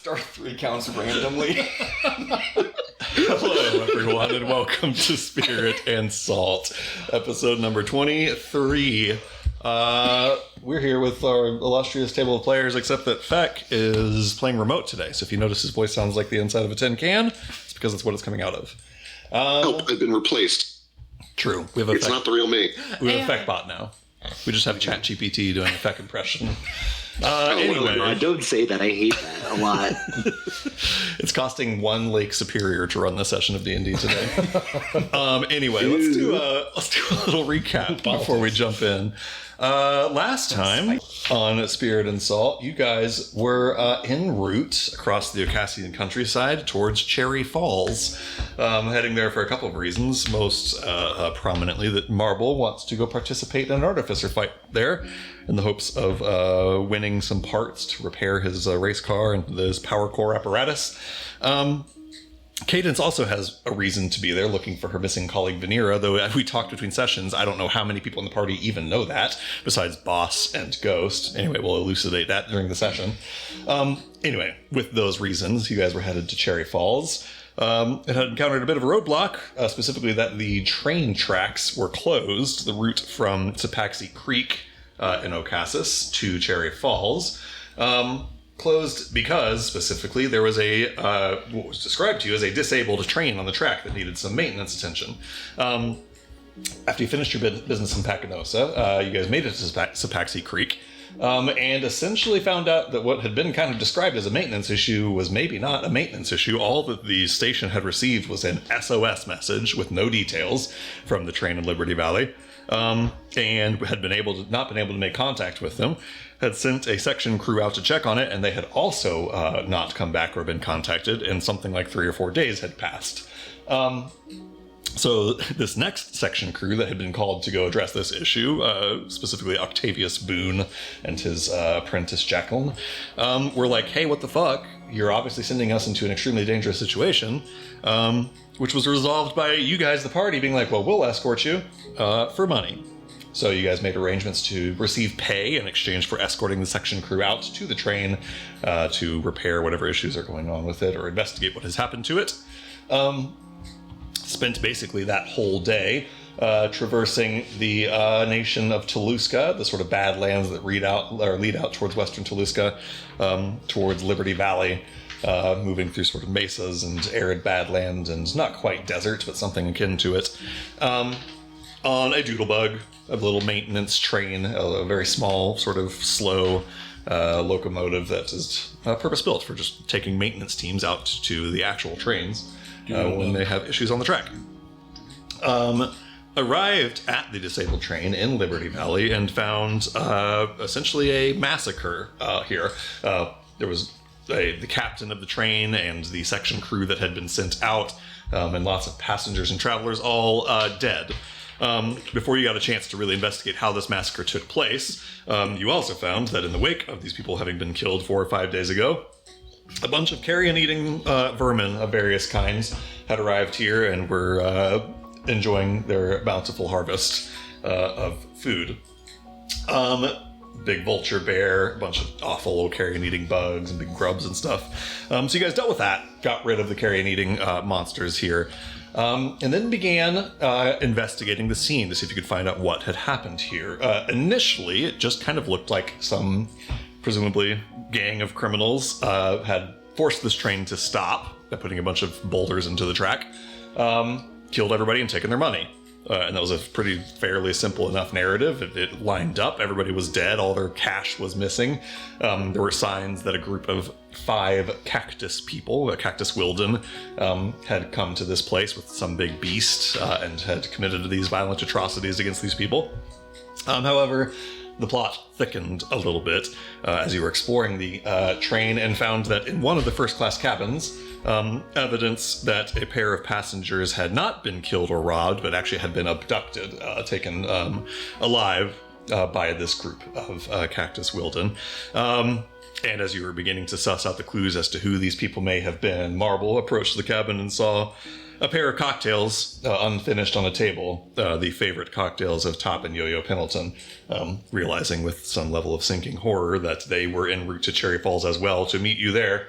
Start 3 counts randomly. Hello, everyone, and welcome to Spirit and Salt, episode number 23. We're here with our illustrious table of players, except that Feck is playing remote today. So if you notice his voice sounds like the inside of a tin can, it's because that's what it's coming out of. I've been replaced. True. We have It's not the real me. We have a Feck bot now. We just have ChatGPT doing a Feck impression. Anyway, I don't say that. I hate that a lot. It's costing 1 Lake Superior to run this session of D&D today. Anyway, let's do a little recap before we jump in. Last time on Spirit and Salt, you guys were en route across the Ocasian countryside towards Cherry Falls, heading there for a couple of reasons. Most prominently, that Marble wants to go participate in an artificer fight there in the hopes of winning some parts to repair his race car and his power core apparatus. Cadence also has a reason to be there, looking for her missing colleague Vanera, though as we talked between sessions, I don't know how many people in the party even know that, besides Boss and Ghost. Anyway, we'll elucidate that during the session. Anyway, with those reasons, you guys were headed to Cherry Falls. It had encountered a bit of a roadblock, specifically that the train tracks were closed, the route from Sapaxi Creek in Ocasas to Cherry Falls. Closed because, specifically, there was what was described to you as a disabled train on the track that needed some maintenance attention. After you finished your business in Pacanosa, you guys made it to Sapaxi Creek, and essentially found out that what had been kind of described as a maintenance issue was maybe not a maintenance issue. All that the station had received was an SOS message with no details from the train in Liberty Valley, and had not been able to make contact with them. Had sent a section crew out to check on it, and they had also not come back or been contacted, and something like 3 or 4 days had passed. So this next section crew that had been called to go address this issue, specifically Octavius Boone and his apprentice Jacqueline, were like, hey, what the fuck? You're obviously sending us into an extremely dangerous situation, which was resolved by you guys, the party, being like, well, we'll escort you for money. So you guys made arrangements to receive pay in exchange for escorting the section crew out to the train to repair whatever issues are going on with it or investigate what has happened to it. Spent basically that whole day traversing the nation of Toluska, the sort of badlands that lead out towards western Toluska, towards Liberty Valley, moving through sort of mesas and arid badland and not quite desert, but something akin to it, on a doodlebug, a little maintenance train, a very small, sort of slow locomotive that is purpose-built for just taking maintenance teams out to the actual trains when they have issues on the track. Arrived at the disabled train in Liberty Valley and found essentially a massacre here. There was the captain of the train and the section crew that had been sent out, and lots of passengers and travelers all dead. Before you got a chance to really investigate how this massacre took place, you also found that in the wake of these people having been killed 4 or 5 days ago, a bunch of carrion-eating vermin of various kinds had arrived here and were enjoying their bountiful harvest of food. Big vulture bear, a bunch of awful carrion-eating bugs and big grubs and stuff. So you guys dealt with that, got rid of the carrion-eating monsters here. And then began investigating the scene to see if you could find out what had happened here. Initially, it just kind of looked like some, presumably, gang of criminals had forced this train to stop by putting a bunch of boulders into the track, killed everybody and taken their money. And that was a pretty fairly simple enough narrative. It lined up. Everybody was dead. All their cash was missing. There were signs that a group of 5 cactus people, Cactus Wilden, had come to this place with some big beast and had committed these violent atrocities against these people. However, the plot thickened a little bit as you were exploring the train and found that in one of the first-class cabins, evidence that a pair of passengers had not been killed or robbed, but actually had been abducted, taken alive by this group of Cactus Wilden. And as you were beginning to suss out the clues as to who these people may have been, Marble approached the cabin and saw a pair of cocktails unfinished on a table, the favorite cocktails of Top and Yo-Yo Pendleton, realizing with some level of sinking horror that they were en route to Cherry Falls as well to meet you there.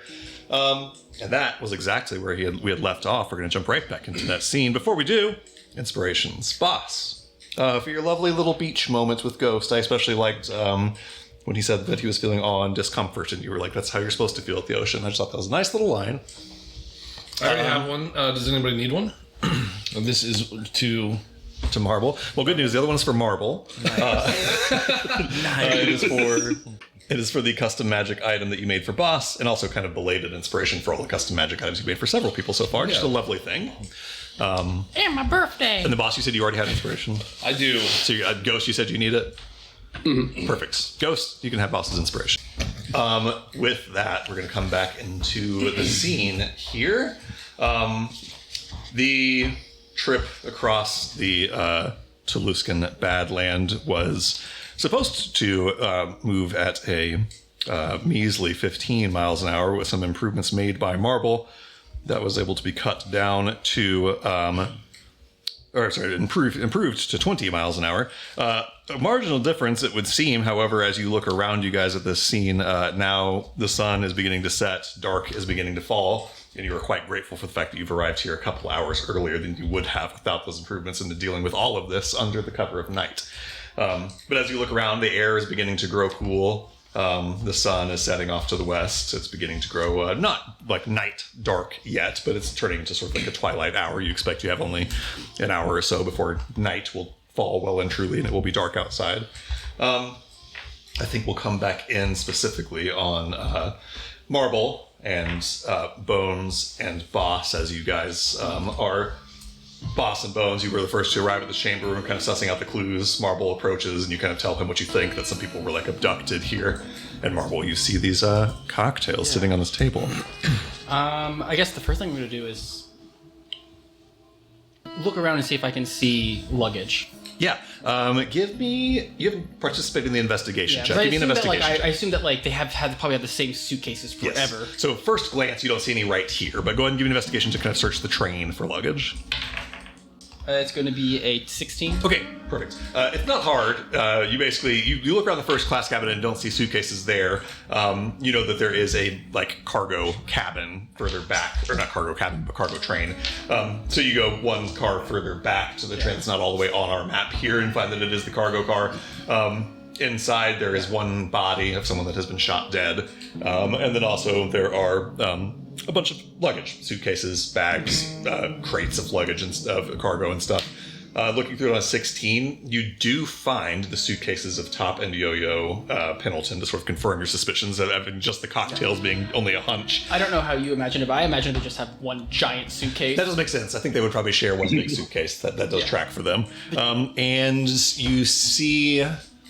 And that was exactly where we had left off. We're going to jump right back into that scene. Before we do, inspirations. Boss, for your lovely little beach moment with Ghost, I especially liked when he said that he was feeling awe and discomfort, and you were like, that's how you're supposed to feel at the ocean. I just thought that was a nice little line. I already have one. Does anybody need one? This is to Marble. Well, good news. The other one is for Marble. Nice. It is for the custom magic item that you made for Boss, and also kind of belated inspiration for all the custom magic items you made for several people so far. Just a lovely thing. And my birthday. And the Boss, you said you already had inspiration. I do. So Ghost, you said you need it? Mm-hmm. Perfect. Ghost, you can have Boss's inspiration. With that, we're going to come back into the scene here. The trip across the Toulouscan Badland was supposed to move at a measly 15 miles an hour with some improvements made by Marble. That was able to be cut down to, improved to 20 miles an hour. A marginal difference, it would seem, however, as you look around you guys at this scene, now the sun is beginning to set, dark is beginning to fall, and you are quite grateful for the fact that you've arrived here a couple hours earlier than you would have without those improvements into dealing with all of this under the cover of night. But as you look around, the air is beginning to grow cool. The sun is setting off to the west. It's beginning to grow, not like night dark yet, but it's turning into sort of like a twilight hour. You expect you have only an hour or so before night will fall well and truly, and it will be dark outside. I think we'll come back in specifically on Marble and Bones and Boss, as you guys are. Boss and Bones, you were the first to arrive at the chamber room, kind of sussing out the clues. Marble approaches, and you kind of tell him what you think, that some people were like abducted here. And Marble, you see these cocktails sitting on this table. I guess the first thing I'm going to do is look around and see if I can see luggage. Yeah. Give me... You haven't participated in the investigation check. I Give me an investigation check. I assume that like they probably had the same suitcases forever. Yes. So first glance, you don't see any right here, but go ahead and give me an investigation to kind of search the train for luggage. It's going to be a 16. Okay, perfect. It's not hard. You basically, you look around the first class cabin and don't see suitcases there. You know that there is a like cargo cabin further back, or not cargo cabin, but cargo train. So you go one car further back to the train that's not all the way on our map here and find that it is the cargo car. Inside there is one body of someone that has been shot dead. And then also there are a bunch of luggage, suitcases, bags, crates of luggage and of cargo and stuff. Looking through it on a 16, you do find the suitcases of Top and Yo-Yo Pendleton to sort of confirm your suspicions of having just the cocktails being only a hunch. I don't know how you imagine it, but I imagine they just have one giant suitcase. That does make sense. I think they would probably share one big suitcase. That does track for them. And you see...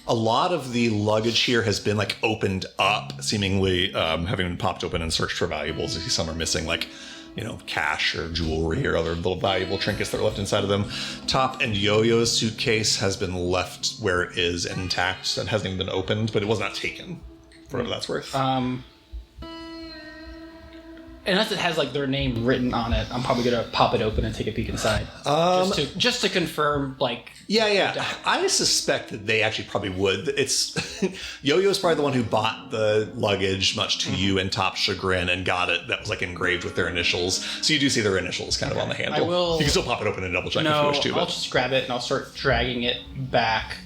a lot of the luggage here has been like opened up, seemingly having been popped open and searched for valuables. You see some are missing, like, you know, cash or jewelry or other little valuable trinkets that are left inside of them. Top and Yo-Yo's suitcase has been left where it is intact and hasn't even been opened, but it was not taken, for whatever that's worth. Unless it has like their name written on it, I'm probably gonna pop it open and take a peek inside, just to confirm. Like, yeah. I suspect that they actually probably would. It's Yo-Yo's probably the one who bought the luggage, much to you and Top's chagrin, and got it. That was like engraved with their initials, so you do see their initials kind of on the handle. I will. You can still pop it open and double check if you wish to. I'll just grab it and I'll start dragging it back.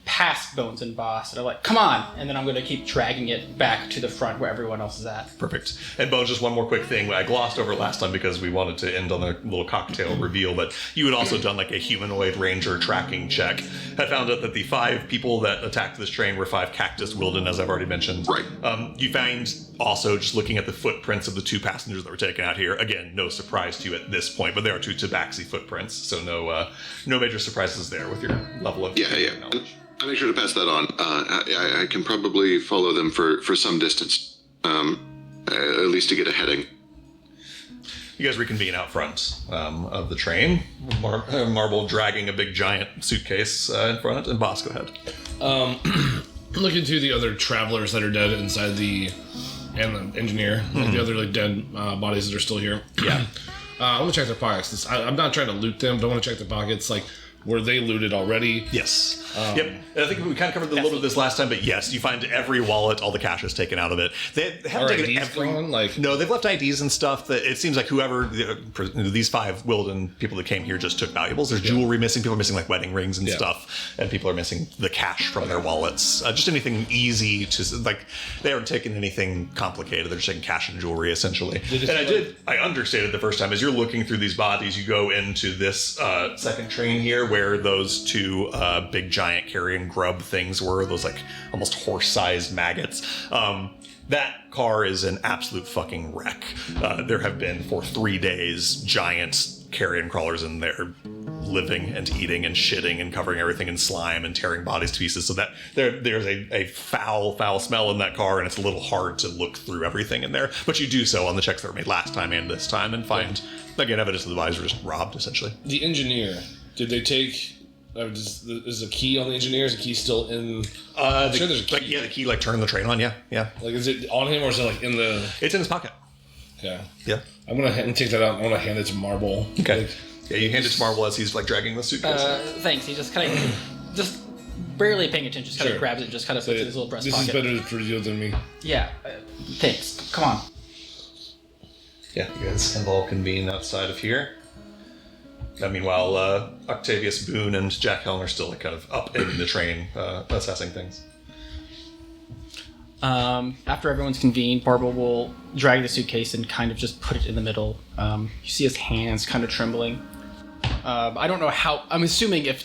Past Bones and Boss, and I'm like, come on, and then I'm going to keep dragging it back to the front where everyone else is at. Perfect. And Bones, just one more quick thing. I glossed over last time because we wanted to end on a little cocktail reveal, but you had also done like a humanoid ranger tracking check. Had found out that the 5 people that attacked this train were 5 Cactus Wilden, as I've already mentioned. Right. You find also, just looking at the footprints of the 2 passengers that were taken out here, again, no surprise to you at this point, but there are 2 Tabaxi footprints, so no major surprises there with your level of knowledge. I'll make sure to pass that on. I can probably follow them for some distance, at least to get a heading. You guys reconvene out front of the train. Marble dragging a big giant suitcase in front, and Boss, go ahead. Looking to the other travelers that are dead inside and the engineer, like the other like dead bodies that are still here. Yeah. I want to check their pockets. I'm not trying to loot them, but I want to check their pockets. Like, were they looted already? Yes. Yep. And I think we kind of covered a little bit of this last time, but yes, you find every wallet, all the cash is taken out of it. They haven't taken IDs every. gone? Like, No, they've left IDs and stuff. That it seems like whoever these 5 Wilden people that came here just took valuables. There's jewelry missing. People are missing like wedding rings and stuff, and people are missing the cash from their wallets. Just anything easy to like. They haven't taken anything complicated. They're just taking cash and jewelry essentially. And I understated the first time. As you're looking through these bodies, you go into this second train here where those 2 big giant carrion grub things were, those like almost horse-sized maggots. That car is an absolute fucking wreck. There have been for 3 days giant carrion crawlers in there living and eating and shitting and covering everything in slime and tearing bodies to pieces, so that there's a foul smell in that car, and it's a little hard to look through everything in there, but you do so on the checks that were made last time and this time and find again evidence that the bodies were just robbed essentially. The engineer, did they take is the key on the engineer? Is the key still in? I'm sure there's a key. Like, the key like turning the train on. Yeah. Like, is it on him or is it like in the? It's in his pocket. Okay. Yeah. I'm gonna take that out. I'm gonna hand it to Marble. Okay. Like, yeah, you hand it to Marvel as he's like dragging the suitcase. Thanks. He just kind of, just barely paying attention, just kind of grabs it and just kind of puts it in his little breast this pocket. is better for you than me. Yeah. Thanks. Come on. Yeah, you guys have all convened outside of here. Meanwhile, Octavius Boone and Jack Helm are still like kind of up in the train, assessing things. After everyone's convened, Barbara will drag the suitcase and kind of just put it in the middle. You see his hands kind of trembling. I don't know how. I'm assuming if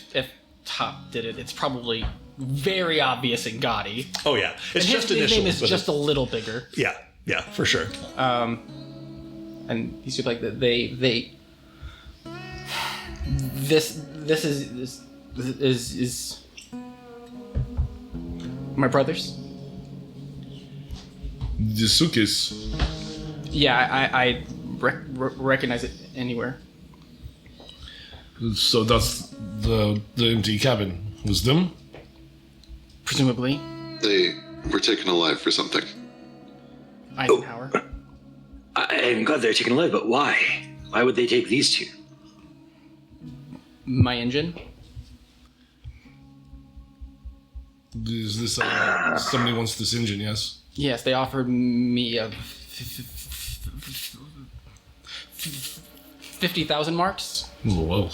Top did it, it's probably very obvious in Gotti. Oh yeah, it's And just his initials. name is just a little bigger. Yeah, for sure. And he's like this is my brother's. The suitcase. Yeah, I recognize it anywhere. So that's the empty cabin. Was them? Presumably. They were taken alive for something. Eisenhower. I'm glad they're taken alive, but why? Why would they take these 2? My engine. Is this somebody wants this engine? Yes. Yes, they offered me a 50,000 marks. Oh, well.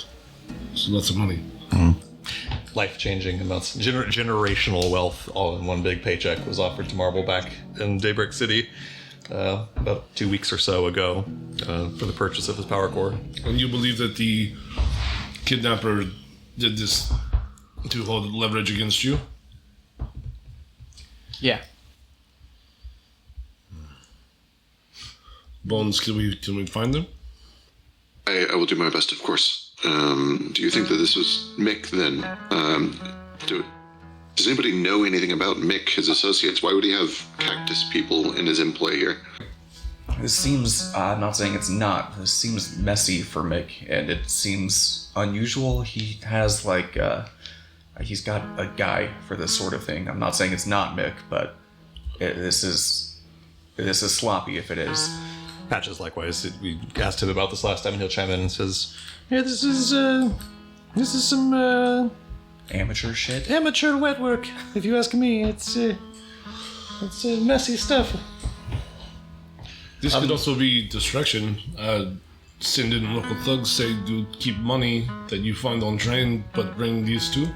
So lots of money. Life-changing amounts, generational wealth, all in one big paycheck was offered to Marvel back in Daybreak City about 2 weeks or so ago for the purchase of his power core. And you believe that the kidnapper did this to hold leverage against you? Yeah. Bones, can we find them? I will do my best, of course. Do you think that this was Mick then? Does anybody know anything about Mick, his associates? Why would he have cactus people in his employ here? This seems, I'm not saying it's not, this seems messy for Mick, and it seems unusual. He has he's got a guy for this sort of thing. I'm not saying it's not Mick, but this is sloppy if it is. Patches likewise. We asked him about this last time, and he'll chime in and says, "Yeah, this is some Amateur shit. amateur wet work. If you ask me, it's messy stuff." This could also be distraction. Send in local thugs, say to keep money that you find on train, but bring these 2.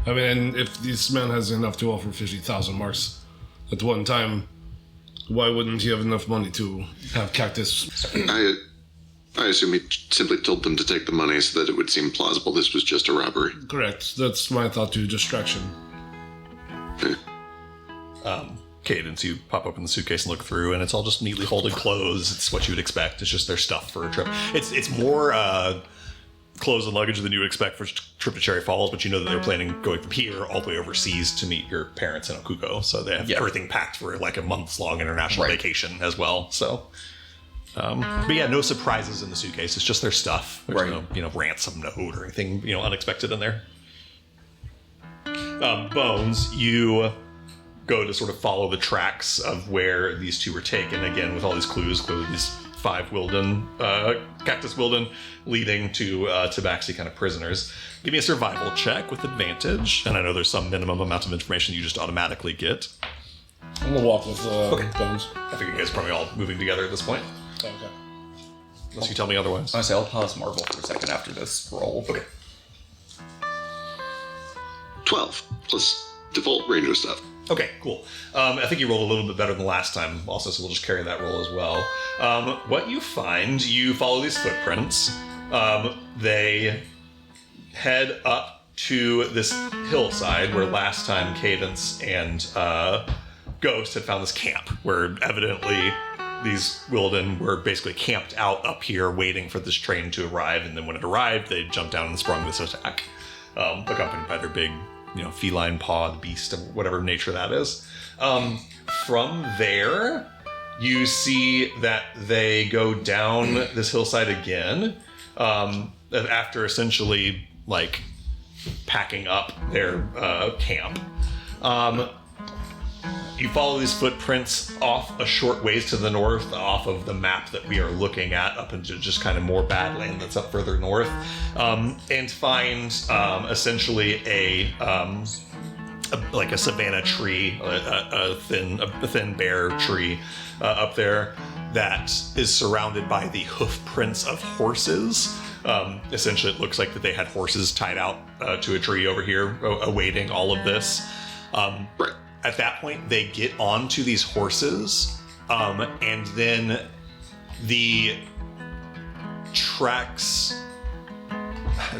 I mean, and if this man has enough to offer 50,000 marks at one time, why wouldn't he have enough money to have cactus? I assume he simply told them to take the money so that it would seem plausible this was just a robbery. Correct. That's my thought to distraction. Cadence, you pop open the suitcase and look through, and it's all just neatly folded clothes. It's what you would expect. It's just their stuff for a trip. It's more clothes and luggage than you would expect for a trip to Cherry Falls, but you know that they're planning going from here all the way overseas to meet your parents in Okuko, so they have everything packed for like a months-long international vacation as well. So, but yeah, no surprises in the suitcase. It's just their stuff. There's no ransom note or anything unexpected in there. Bones, you go to sort of follow the tracks of where these 2 were taken, again with all these clues, these 5 Wilden, Cactus Wilden, leading to Tabaxi kind of prisoners. Give me a survival check with advantage, and I know there's some minimum amount of information you just automatically get. I'm gonna walk with Bones. I think you guys are probably all moving together at this point, Okay. unless you tell me otherwise. I say I'll pause Marvel for a second after this roll. Okay. 12 plus default ranger stuff. Okay, cool. I think you rolled a little bit better than last time also, so we'll just carry that roll as well. What you find, you follow these footprints. They head up to this hillside where last time Cadence and Ghost had found this camp, where evidently these Wilden were basically camped out up here waiting for this train to arrive, and then when it arrived, they jumped down and sprung this attack, accompanied by their big, feline pawed beast of whatever nature that is. From there, you see that they go down this hillside again, after essentially, packing up their camp. You follow these footprints off a short ways to the north, off of the map that we are looking at, up into just kind of more badland that's up further north, and find essentially a savanna tree, a thin bare tree up there that is surrounded by the hoof prints of horses. Essentially, it looks like that they had horses tied out to a tree over here, awaiting all of this. Right. At that point, they get onto these horses, and then the tracks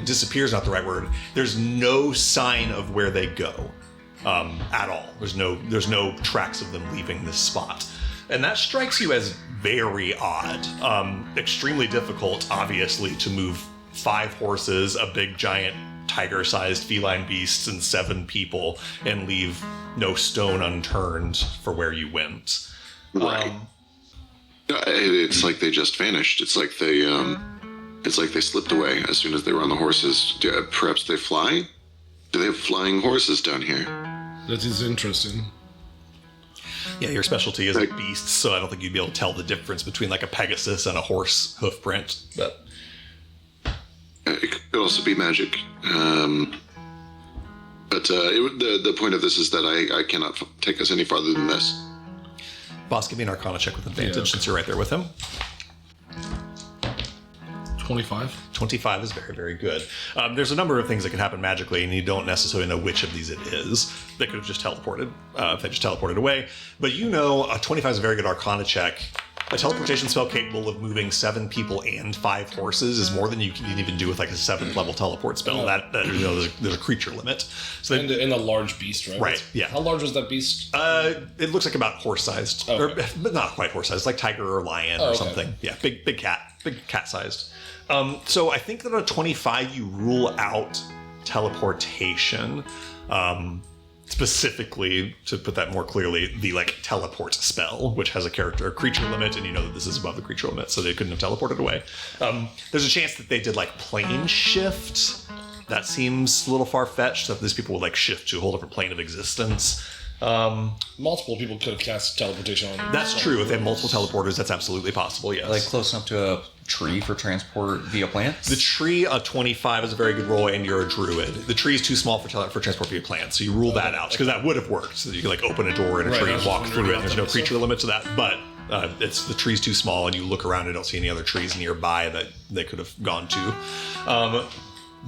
disappears, not the right word. There's no sign of where they go at all. There's no tracks of them leaving this spot. And that strikes you as very odd. Extremely difficult, obviously, to move 5 horses, a big giant tiger-sized feline beast, and 7 people, and leave no stone unturned for where you went. Right. It's like they just vanished. It's like they slipped away as soon as they were on the horses. Perhaps they fly? Do they have flying horses down here? That is interesting. Yeah, your specialty is beasts, so I don't think you'd be able to tell the difference between a Pegasus and a horse hoof print. But it could also be magic. But the point of this is that I cannot take us any farther than this. Boss, give me an Arcana check with advantage since you're right there with him. 25. 25 is very, very good. There's a number of things that can happen magically, and you don't necessarily know which of these it is. They could have just teleported, if they just teleported away. But a 25 is a very good Arcana check. A teleportation spell capable of moving 7 people and 5 horses is more than you can even do with a 7th level teleport spell. There's a creature limit. So and a large beast, right? Right, yeah. How large was that beast? It looks like about horse-sized, but not quite horse-sized, like tiger or lion or something. Yeah, big cat-sized. So I think that on a 25 you rule out teleportation. Specifically, to put that more clearly, the teleport spell, which has a creature limit, and you know that this is above the creature limit, so they couldn't have teleported away. There's a chance that they did plane shift. That seems a little far-fetched, that these people would shift to a whole different plane of existence. Multiple people could have cast teleportation on. That's true. If they have multiple teleporters, that's absolutely possible, yes. Close enough to a tree for transport via plants? The tree, a 25, is a very good roll, and you're a druid. The tree is too small for transport via plants, so you rule that out, because that would have worked. So you could open a door in a tree and walk through it, and there's no creature limit to that. But the tree's too small, and you look around and don't see any other trees nearby that they could have gone to.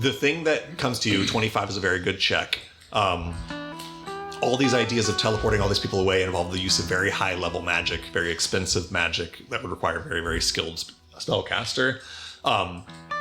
The thing that comes to you, 25 is a very good check. All these ideas of teleporting all these people away involve the use of very high-level magic, very expensive magic that would require a very, very skilled spellcaster.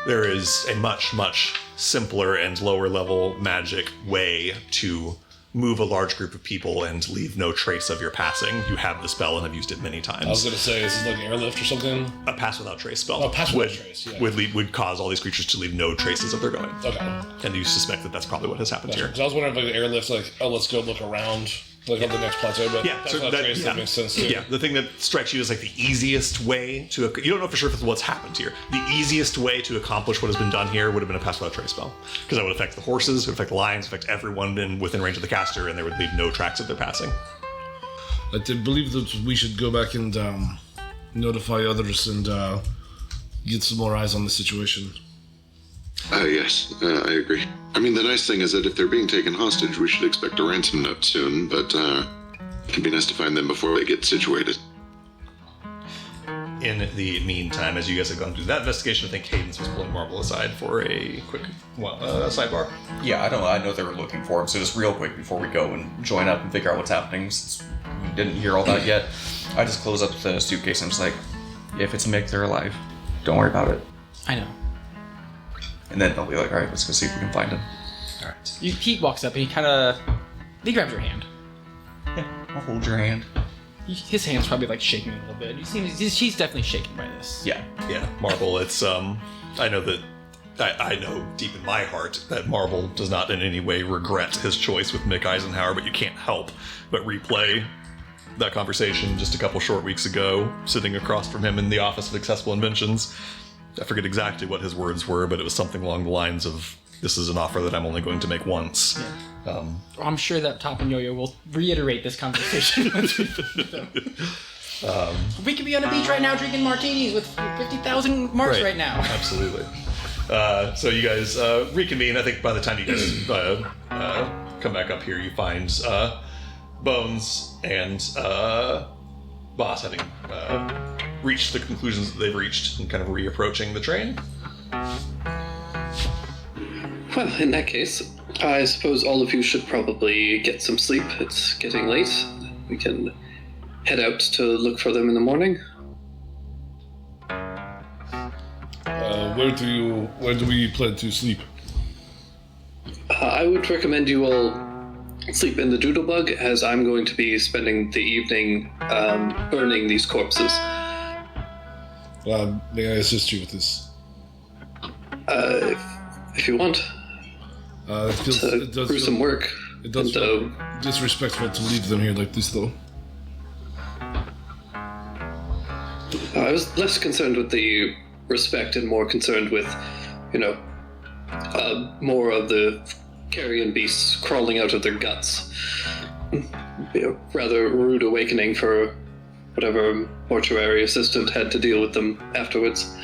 There is a much, much simpler and lower-level magic way to move a large group of people and leave no trace of your passing. You have the spell and have used it many times. I was going to say, is it airlift or something? A pass without trace spell. Oh, pass without trace, yeah. Would cause all these creatures to leave no traces of their going. Okay. And you suspect that that's probably what has happened here. Because I was wondering if airlift's let's go look around, on the next plateau, but pass without trace, that makes sense too. Yeah, the thing that strikes you as the easiest way to... You don't know for sure if what's happened here. The easiest way to accomplish what has been done here would have been a pass without trace spell. Because that would affect the horses, it would affect the lions, affect everyone within range of the caster, and there would leave no tracks of their passing. I believe that we should go back and notify others and get some more eyes on the situation. Yes, I agree. I mean, the nice thing is that if they're being taken hostage, we should expect a ransom note soon, but it'd be nice to find them before they get situated. In the meantime, as you guys have gone through that investigation, I think Cadence was pulling Marble aside for a quick sidebar. Yeah, I know they were looking for him, so just real quick before we go and join up and figure out what's happening, since we didn't hear all that yet, I just close up the suitcase and I'm just like, if it's Mick, they're alive. Don't worry about it. I know. And then they'll be like, alright, let's go see if we can find him. Alright. He walks up and he grabs your hand. Yeah, I'll hold your hand. His hand's probably like shaking a little bit. He's definitely shaken by this. Yeah. Yeah, Marble, it's, I know that, I know deep in my heart that Marble does not in any way regret his choice with Mick Eisenhower, but you can't help but replay that conversation just a couple short weeks ago, sitting across from him in the Office of Accessible Inventions. I forget exactly what his words were, but it was something along the lines of, this is an offer that I'm only going to make once. Yeah. I'm sure that Top and Yo-Yo will reiterate this conversation. We could be on a beach right now drinking martinis with 50,000 marks right now. Absolutely. So you guys reconvene. I think by the time you guys come back up here, you find Bones and Boss having reached the conclusions that they've reached and kind of reapproaching the train. Well, in that case, I suppose all of you should probably get some sleep. It's getting late. We can head out to look for them in the morning. Where do we plan to sleep? I would recommend you all sleep in the Doodlebug, as I'm going to be spending the evening burning these corpses. May I assist you with this? If you want. It does gruesome work. It does feel disrespectful to leave them here like this, though. I was less concerned with the respect and more concerned with, more of the carrion beasts crawling out of their guts. Be a rather rude awakening for whatever mortuary assistant had to deal with them afterwards.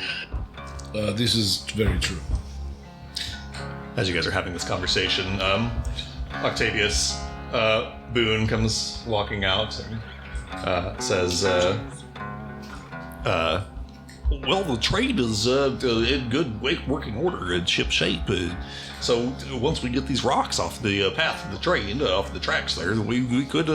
This is very true. As you guys are having this conversation, Octavius Boone comes walking out and says, well, the train is in good working order, in ship shape. So once we get these rocks off the path of the train, off the tracks there, we could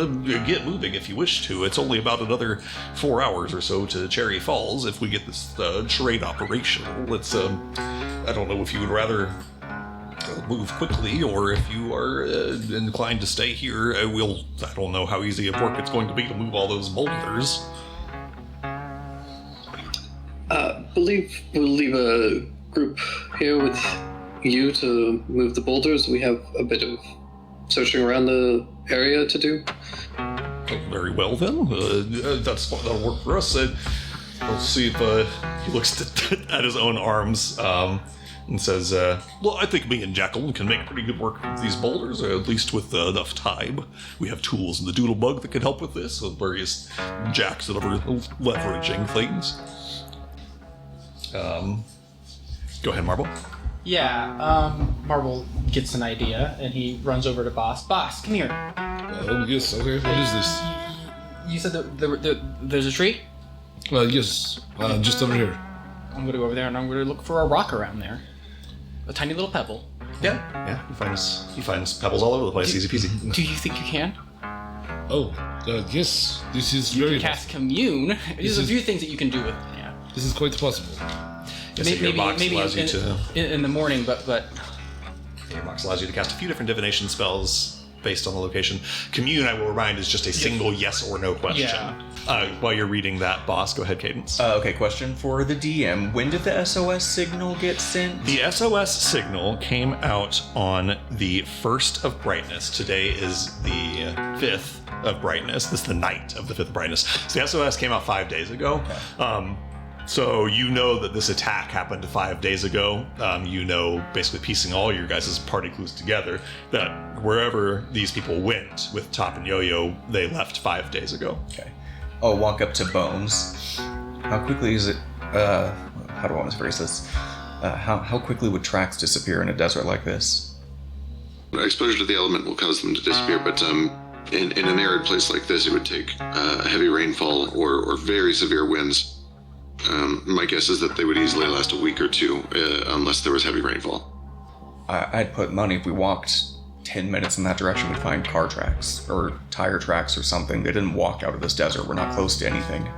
get moving if you wish to. It's only about another 4 hours or so to Cherry Falls if we get this train operational. It's, I don't know if you would rather move quickly or if you are inclined to stay here. I don't know how easy of work it's going to be to move all those boulders. Believe we'll leave a group here with you to move the boulders. We have a bit of searching around the area to do. Very well then. That'll work for us. We'll see if he looks at his own arms and says, well, I think me and Jacqueline can make pretty good work with these boulders, at least with enough time. We have tools in the Doodlebug that can help with this, various jacks that are leveraging things. Go ahead, Marble. Yeah, Marble gets an idea, and he runs over to Boss. Boss, come here. Yes, okay. What is this? You said that there's a tree? Yes, just over here. I'm going to go over there, and I'm going to look for a rock around there. A tiny little pebble. Yeah. He finds pebbles all over the place. Easy peasy. Do you think you can? Oh, yes. This is You very can cast Commune. There's a few things that you can do with it. Yeah. This is quite possible. Your box allows you to... in the morning, but Your box allows you to cast a few different divination spells based on the location. Commune, I will remind, is just a single yes or no question. Yeah. While you're reading that, Boss, go ahead, Cadence. Okay, question for the DM. When did the SOS signal get sent? The SOS signal came out on the 1st of brightness. Today is the 5th of brightness. This is the night of the 5th of brightness. So the SOS came out 5 days ago. Okay. So you know that this attack happened 5 days ago. You know, basically piecing all your guys' party clues together, that wherever these people went with Top and Yo-Yo, they left 5 days ago. Okay. I'll walk up to Bones. how quickly is it? How do I want to phrase this? How quickly would tracks disappear in a desert like this? Exposure to the element will cause them to disappear, but in an arid place like this, it would take heavy rainfall or very severe winds. My guess is that they would easily last a week or two, unless there was heavy rainfall. I'd put money if we walked 10 minutes in that direction, we'd find car tracks or tire tracks or something. They didn't walk out of this desert. We're not close to anything.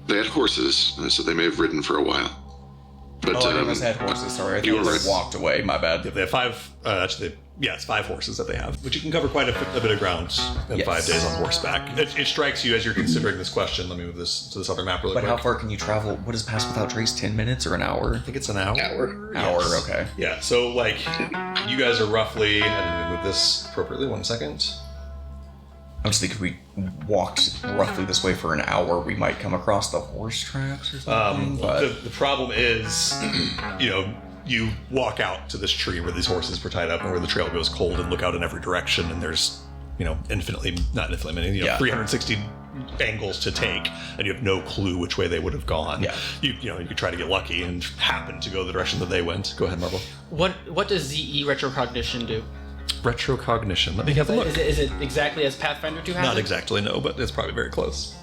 They had horses, so they may have ridden for a while. But, I didn't had horses. Sorry, I you thought were they right. walked away. My bad. They have 5. It's 5 horses that they have, which you can cover quite a bit of ground in Yes. 5 days on horseback. It strikes you as you're considering this question. Let me move this to this other map really But quick. how far can you travel? What is Pass Without Trace? 10 minutes or an hour? I think it's an hour. Hour, Yes. okay. Yeah, so like you guys are roughly. I didn't move this appropriately. 1 second. I'm just thinking if we walked roughly this way for an hour, we might come across the horse tracks or something. The problem is, you walk out to this tree where these horses were tied up and where the trail goes cold and look out in every direction, and there's, not infinitely many, 360 angles to take, and you have no clue which way they would have gone. Yeah. You could try to get lucky and happen to go the direction that they went. Go ahead, Marble. What does ZE retrocognition do? Retrocognition. Let me have a look. Is it exactly as Pathfinder 2 has? Not it? exactly, no, but it's probably very close.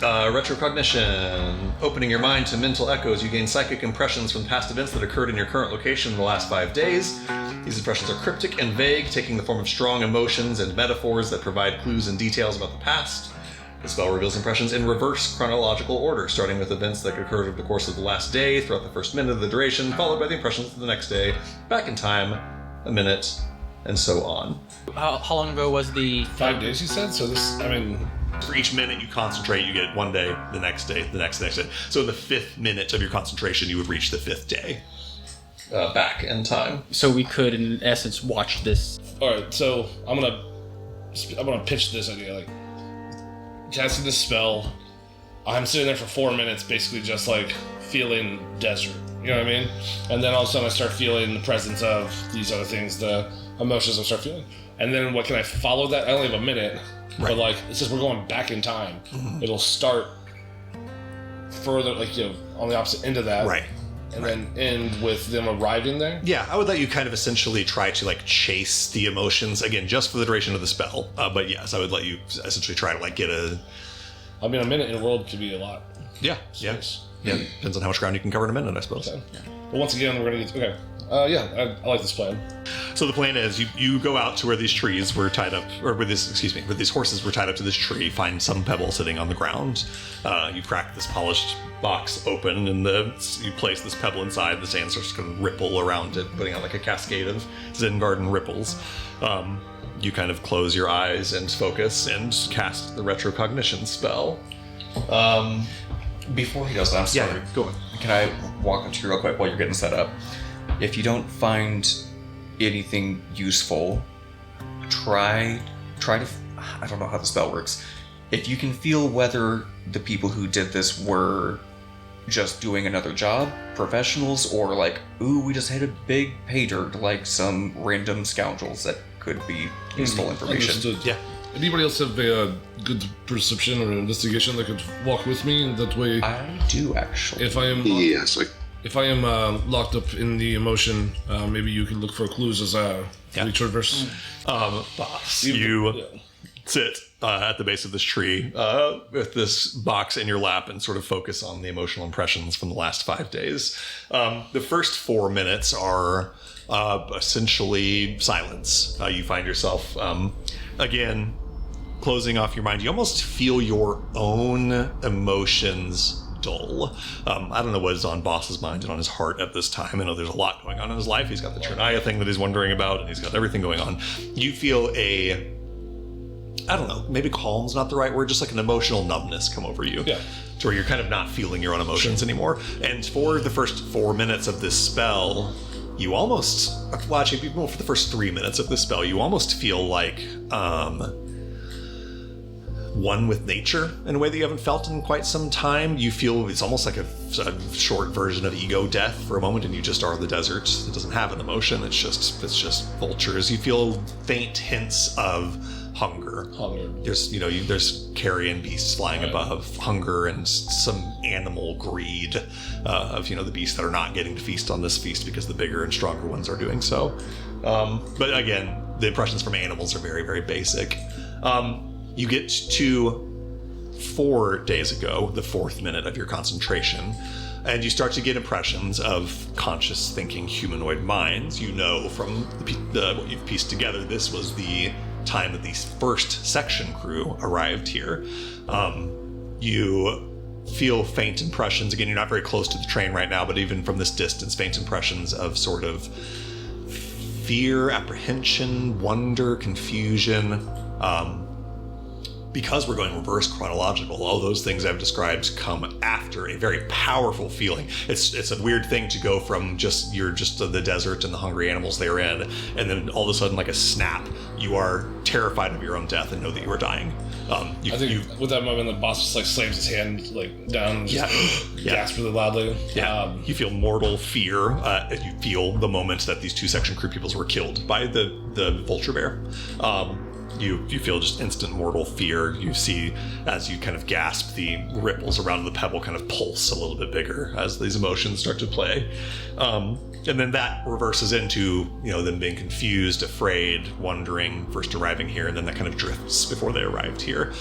Retrocognition. Opening your mind to mental echoes, you gain psychic impressions from past events that occurred in your current location in the last 5 days. These impressions are cryptic and vague, taking the form of strong emotions and metaphors that provide clues and details about the past. The spell reveals impressions in reverse chronological order, starting with events that occurred over the course of the last day, throughout the first minute of the duration, followed by the impressions of the next day, back in time, a minute, and so on. How long ago was the 5 days, you said? So this, For each minute you concentrate, you get 1 day, the next day, the next day. So in the 5th minute of your concentration, you would reach the 5th day. Back in time. So we could, in essence, watch this. All right, so I'm gonna pitch this idea. Like, casting this spell, I'm sitting there for 4 minutes, basically just like feeling desert. You know what I mean? And then all of a sudden, I start feeling the presence of these other things, the emotions I start feeling. And then what can I follow that? I only have a minute, but like it says we're going back in time. Mm-hmm. It'll start further, like on the opposite end of that, Right. And then end with them arriving there. Yeah, I would let you kind of essentially try to like chase the emotions again, just for the duration of the spell. But yes, I would let you essentially try to like get a. I mean, a minute in a world could be a lot. Yeah. Space. Yeah. Depends on how much ground you can cover in a minute, I suppose. Okay. But once again, we're gonna get okay. I like this plan. So the plan is you go out to where these trees were tied up, or where these horses were tied up to this tree, find some pebble sitting on the ground. You crack this polished box open, and you place this pebble inside. The sand starts to kind of ripple around it, putting out like a cascade of Zen Garden ripples. You kind of close your eyes and focus and cast the retrocognition spell. Before he does that, I'm sorry. go on. Can I walk up to you real quick while you're getting set up? If you don't find anything useful, try to. I don't know how the spell works. If you can feel whether the people who did this were just doing another job, professionals, or like, ooh, we just hit a big pay dirt, like some random scoundrels that could be useful information. Understood. Yeah. Anybody else have a good perception or investigation that could walk with me? And that way, I do actually. if I am Yes, if I am locked up in the emotion, maybe you can look for clues as we traverse. Boss, you sit at the base of this tree with this box in your lap and sort of focus on the emotional impressions from the last 5 days. The first 4 minutes are essentially silence. You find yourself, again, closing off your mind. You almost feel your own emotions dull. I don't know what is on Boss's mind and on his heart at this time. I know there's a lot going on in his life. He's got the Chernaya thing that he's wondering about, and he's got everything going on. You feel I don't know, maybe calm's not the right word, just like an emotional numbness come over you. Yeah. To where you're kind of not feeling your own emotions anymore. And for the first 4 minutes of this spell, you almost, watching people for the first 3 minutes of this spell, you almost feel like one with nature in a way that you haven't felt in quite some time. You feel it's almost like a short version of ego death for a moment, and you just are the desert. It doesn't have an emotion. It's just vultures. You feel faint hints of hunger. Hunger. There's, there's carrion beasts flying above, hunger and some animal greed of, the beasts that are not getting to feast on this feast because the bigger and stronger ones are doing so. But again, the impressions from animals are very, very basic. You get to 4 days ago, the 4th minute of your concentration, and you start to get impressions of conscious thinking humanoid minds. You know from what you've pieced together, this was the time that the first section crew arrived here. You feel faint impressions. Again, you're not very close to the train right now, but even from this distance, faint impressions of sort of fear, apprehension, wonder, confusion. Because we're going reverse chronological, all those things I've described come after a very powerful feeling. It's a weird thing to go from you're just the desert and the hungry animals they're in, and then all of a sudden, like a snap, you are terrified of your own death and know that you are dying. I think with that moment, the boss just like slams his hand down, and just gasps really loudly. Yeah, you feel mortal fear. You feel the moment that these 2 section crew peoples were killed by the vulture bear. You feel just instant mortal fear. You see, as you kind of gasp, the ripples around the pebble kind of pulse a little bit bigger as these emotions start to play. And then that reverses into, them being confused, afraid, wondering, first arriving here, and then that kind of drifts before they arrived here.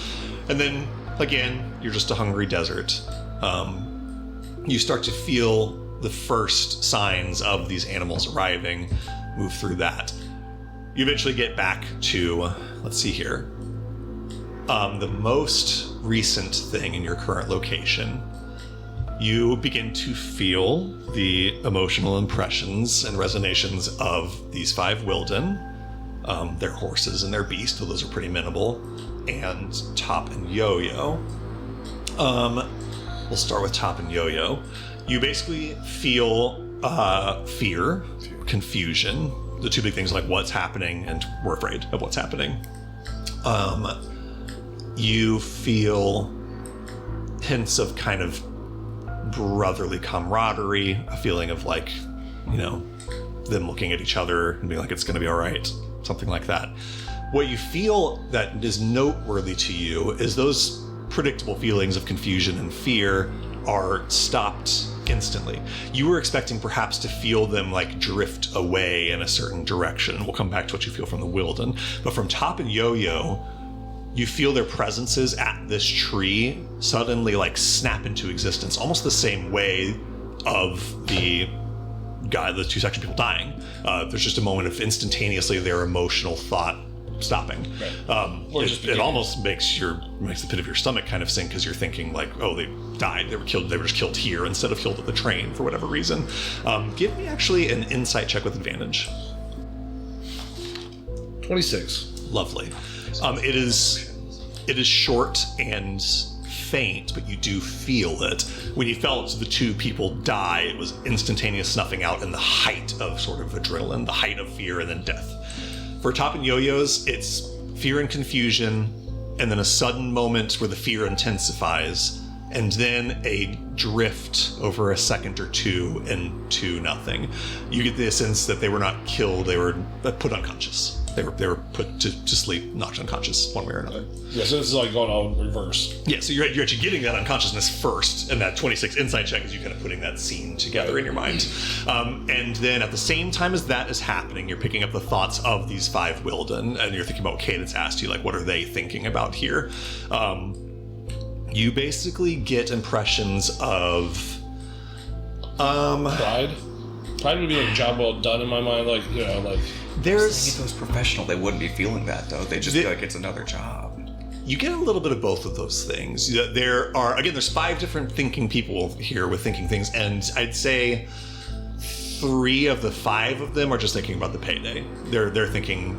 And then, again, you're just a hungry desert. You start to feel the first signs of these animals arriving, move through that. You eventually get back to, let's see here, the most recent thing in your current location. You begin to feel the emotional impressions and resonations of these 5 Wilden, their horses and their beast, though those are pretty minimal, and Top and Yo-Yo. We'll start with Top and Yo-Yo. You basically feel fear, confusion, the 2 big things like what's happening and we're afraid of what's happening. You feel hints of kind of brotherly camaraderie, a feeling of them looking at each other and being like, it's going to be all right, something like that. What you feel that is noteworthy to you is those predictable feelings of confusion and fear are stopped instantly. You were expecting perhaps to feel them drift away in a certain direction. We'll come back to what you feel from the Wilden. But from Top and Yo-Yo, you feel their presences at this tree suddenly snap into existence, almost the same way of the 2 section people dying. There's just a moment of instantaneously their emotional thought stopping. Right. It almost makes the pit of your stomach kind of sink, because you're thinking oh, they died, they were just killed here instead of killed at the train for whatever reason. Give me actually an insight check with advantage. 26. Lovely. It is short and faint, but you do feel it. When you felt the 2 people die, it was instantaneous snuffing out in the height of sort of adrenaline, the height of fear, and then death. For Top and Yo-Yo's, it's fear and confusion, and then a sudden moment where the fear intensifies, and then a drift over a second or 2 into nothing. You get the sense that they were not killed, they were put unconscious. They were put to sleep, knocked unconscious, one way or another. Yeah, so this is going on reverse. Yeah, so you're actually getting that unconsciousness first, and that 26 insight check is you kind of putting that scene together in your mind. And then at the same time as that is happening, you're picking up the thoughts of these 5 Wilden, and you're thinking about Cadence asked you, what are they thinking about here? You basically get impressions of... Pride? Pride would be job well done in my mind, There's... If it was professional, they wouldn't be feeling that, though. They just feel like it's another job. You get a little bit of both of those things. There's 5 different thinking people here with thinking things, and I'd say 3 of the 5 of them are just thinking about the payday. They're thinking...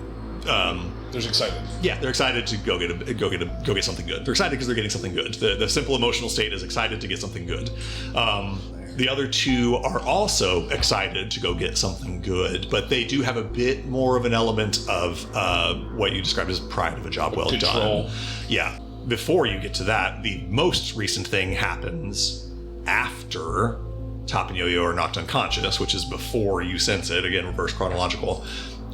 They're excited. Yeah, they're excited to go get something good. They're excited because they're getting something good. The simple emotional state is excited to get something good. The other 2 are also excited to go get something good, but they do have a bit more of an element of what you described as pride of a job well done. Yeah. Before you get to that, the most recent thing happens after Top and Yo-Yo are knocked unconscious, which is before you sense it. Again, reverse chronological.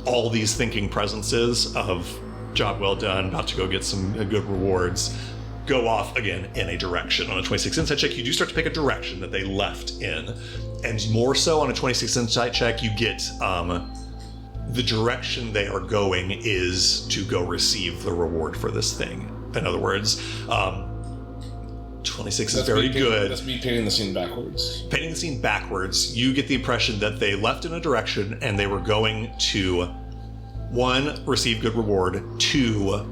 All these thinking presences of job well done, about to go get some good rewards, go off again in a direction. On a 26 insight check, you do start to pick a direction that they left in. And more so on a 26 insight check, you get the direction they are going is to go receive the reward for this thing. In other words, 26 is very good. That's me painting the scene backwards. Painting the scene backwards, you get the impression that they left in a direction and they were going to, 1, receive good reward, 2,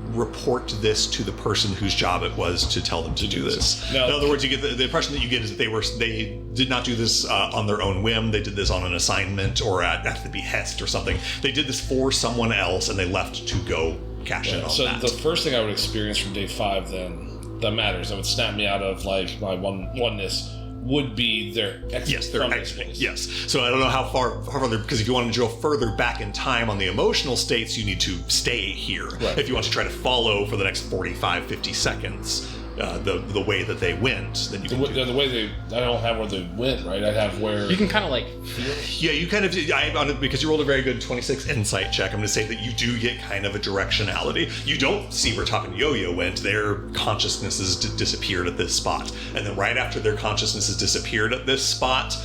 report this to the person whose job it was to tell them to do this. Now, in other words, you get the impression that you get is that they did not do this on their own whim. They did this on an assignment or at the behest or something. They did this for someone else and they left to go cash in on so that. the first thing I would experience from day 5 then that matters, that would snap me out of like my oneness, would be their exit. Yes, they're from this exiting. place. Yes. So I don't know how far further, because if you want to go further back in time on the emotional states, you need to stay here. Right. If you want to try to follow for the next 45, 50 seconds the way that they went, then you can do The way they, I don't have where they went, right? I have where... You can kind of like feel. Yeah, you kind of, because you rolled a very good 26 insight check, I'm going to say that you do get kind of a directionality. You don't see where Top and Yo-Yo went. Their consciousnesses disappeared at this spot. And then right after their consciousnesses disappeared at this spot,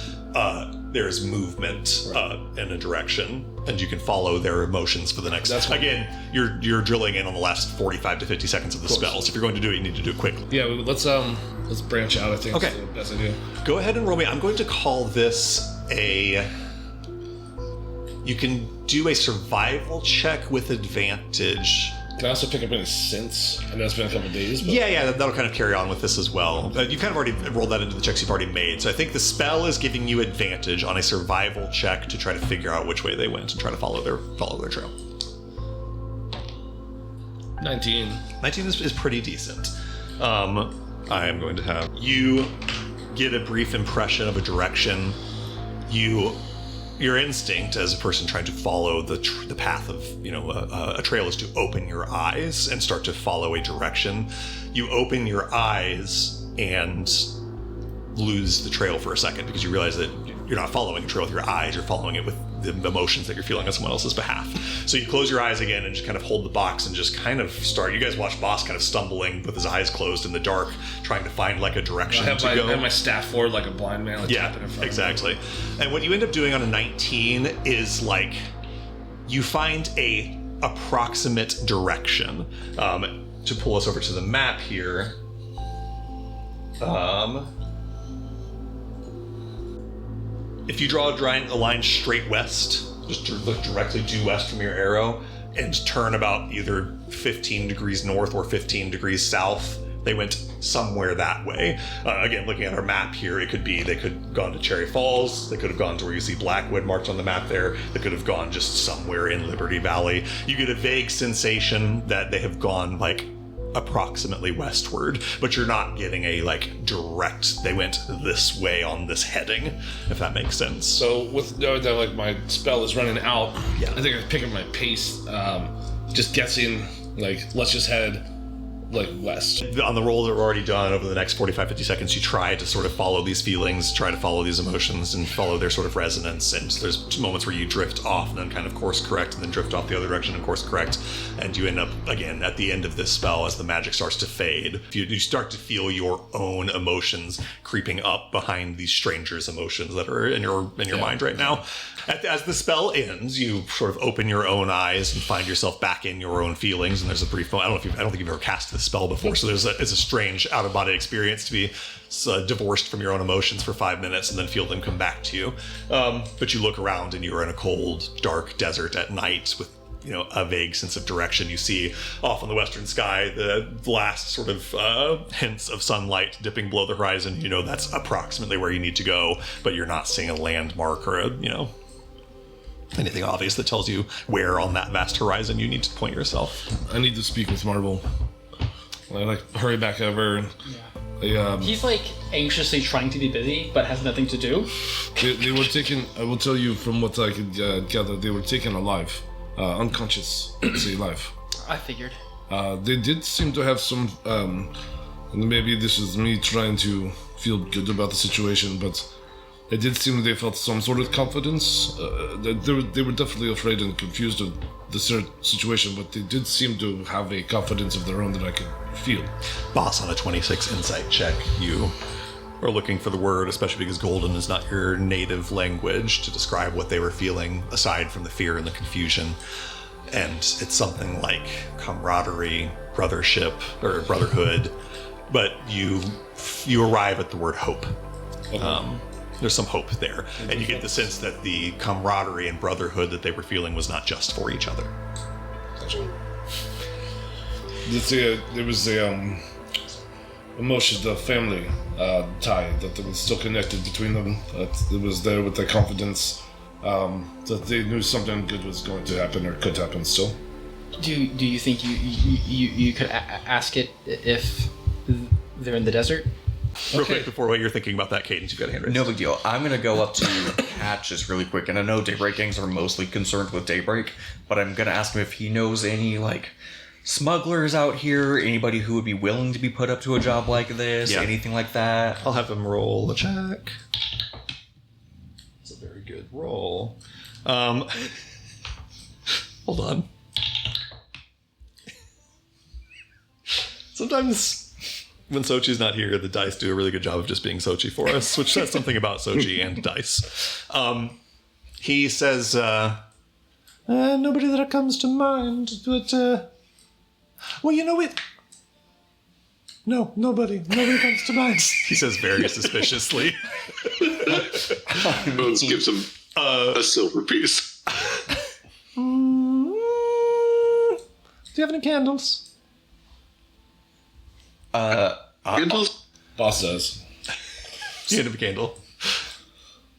there's movement in a direction, and you can follow their emotions for the next... Again, you're drilling in on the last 45 to 50 seconds of the spell, so if you're going to do it, you need to do it quickly. Yeah, let's branch out, I think. Okay. Is the best idea. Go ahead and roll me. I'm going to call this a... You can do a survival check with advantage. Can I also pick up any sense? I know it's been a couple days, but... Yeah, that'll kind of carry on with this as well. You kind of already rolled that into the checks you've already made. So I think the spell is giving you advantage on a survival check to try to figure out which way they went and try to follow their trail. 19. 19 is pretty decent. I am going to have you get a brief impression of a direction. Your instinct as a person trying to follow the path of a trail is to open your eyes and start to follow a direction. You open your eyes and lose the trail for a second because you realize that you're not following a trail with your eyes, you're following it with the emotions that you're feeling on someone else's behalf. So you close your eyes again and just kind of hold the box and just kind of start. You guys watch Boss kind of stumbling with his eyes closed in the dark, trying to find like a direction to go. I have my staff forward like a blind man. Like tapping in front exactly. Of me. And what you end up doing on a 19 is like you find a approximate direction. To pull us over to the map here. If you draw a line straight west, just look directly due west from your arrow, and turn about either 15 degrees north or 15 degrees south, they went somewhere that way. Again, looking at our map here, it could be they could have gone to Cherry Falls, they could have gone to where you see Blackwood marked on the map there, they could have gone just somewhere in Liberty Valley. You get a vague sensation that they have gone like approximately westward, but you're not getting a like direct they went this way on this heading, if that makes sense. So with knowing that like my spell is running out, Yeah. I think I pick up my pace, just guessing like let's just head like west. On the roll that we're already done over the next 45, 50 seconds, you try to sort of follow these feelings, try to follow these emotions and follow their sort of resonance. And there's moments where you drift off and then kind of course correct and then drift off the other direction and course correct. And you end up, again, at the end of this spell, as the magic starts to fade, you start to feel your own emotions creeping up behind these strangers' emotions that are in your mind right now. As the spell ends, you sort of open your own eyes and find yourself back in your own feelings. And there's a brief moment. I don't think you've ever cast the spell before, so it's a strange out-of-body experience to be divorced from your own emotions for 5 minutes and then feel them come back to you. But you look around and you're in a cold, dark desert at night with a vague sense of direction. You see off in the western sky the last sort of hints of sunlight dipping below the horizon. That's approximately where you need to go, but you're not seeing a landmark or anything obvious that tells you where on that vast horizon you need to point yourself. I need to speak with Marble. I hurry back over. And, He's anxiously trying to be busy, but has nothing to do. they were taken. I will tell you from what I could gather. They were taken alive, unconscious. Let's say alive. I figured. They did seem to have some. Maybe this is me trying to feel good about the situation, but it did seem they felt some sort of confidence. They were definitely afraid and confused of the situation, but they did seem to have a confidence of their own that I could feel. Boss, on a 26 insight check, you are looking for the word, especially because Golden is not your native language, to describe what they were feeling aside from the fear and the confusion. And it's something like camaraderie, brothership, or brotherhood, but you arrive at the word hope. Okay. There's some hope there, and you get the sense that the camaraderie and brotherhood that they were feeling was not just for each other. Gotcha. There was a emotion, the family tie that was still connected between them. That it was there with the confidence that they knew something good was going to happen or could happen still. Do you think you could ask it if they're in the desert? Real quick, before what you're thinking about that, Cadence, you've got a hand raised. No big deal. I'm going to go up to Hatch just really quick. And I know Daybreak gangs are mostly concerned with Daybreak, but I'm going to ask him if he knows any, like, smugglers out here, anybody who would be willing to be put up to a job like this, anything like that. I'll have him roll a check. It's a very good roll. Hold on. Sometimes when Sochi's not here, the dice do a really good job of just being Sochi for us, which says something about Sochi and dice. He says, nobody that comes to mind, but, well, you know it. No, nobody comes to mind. He says very suspiciously. Bones gives him a silver piece. Do you have any candles? Candles? Boss says. You hand him a candle.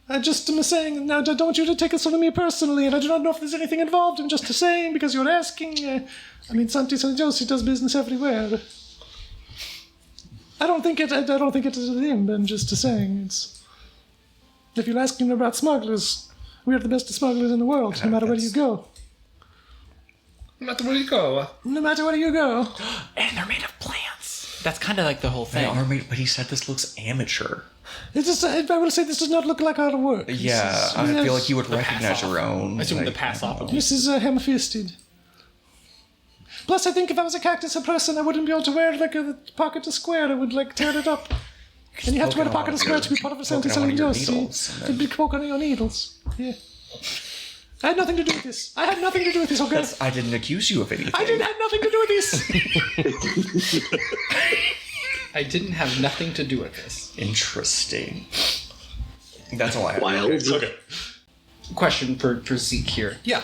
I just am saying, now I don't want you to take this from me personally, and I do not know if there's anything involved. I'm just saying because you're asking. I mean, Santi San Josi does business everywhere. I don't think it is him. I'm just saying. It's if you're asking about smugglers, we are the best smugglers in the world, no matter where you go. No matter where you go. No matter where you go. And they're made of plants. That's kind of like the whole They thing. are made, but he said this looks amateur. It's just, I will say this does not look like our work. Yeah, I feel like you would recognize your own. I assume the like, pass off. This is ham-fisted. Plus, I think if I was a cactus person, I wouldn't be able to wear like a pocket to square. I would like tear it up. And you have to wear a pocket to square to be part of a Santi poking on one of your Josi. needles, To be poking on your needles. Yeah. I had nothing to do with this. I had nothing to do with this, okay? I didn't accuse you of anything. I didn't have nothing to do with this. I didn't have nothing to do with this. Interesting. That's all I have. Wild. Okay. Question for Zeke here. Yeah.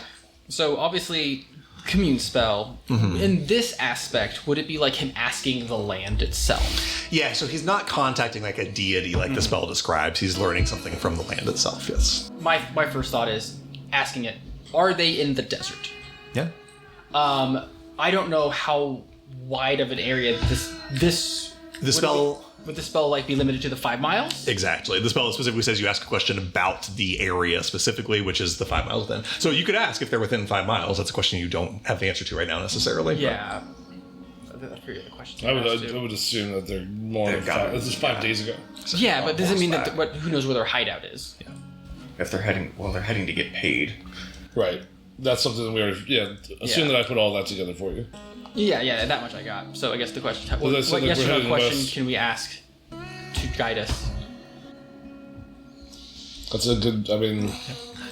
So obviously, commune spell. In this aspect, would it be like him asking the land itself? Yeah, so he's not contacting like a deity like the spell describes. He's learning something from the land itself, yes. My first thought is asking it, are they in the desert? Yeah. I don't know how wide of an area this The spell... would the spell like be limited to the 5 miles? Exactly. The spell specifically says you ask a question about the area specifically, which is the 5 miles then. So you could ask if they're within 5 miles. That's a question you don't have the answer to right now necessarily. Yeah. I forget the question. I would assume that they're more than got 5. This is 5 days ago. Yeah, but doesn't mean that. horseback. Who knows where their hideout is? Yeah. If they're heading, they're heading to get paid. Right. That's something we assume Yeah. that I put all that together for you. Yeah, that much I got. So I guess the question: what I said that yes we're or no heading question west. can we ask to guide us? That's a good, I mean...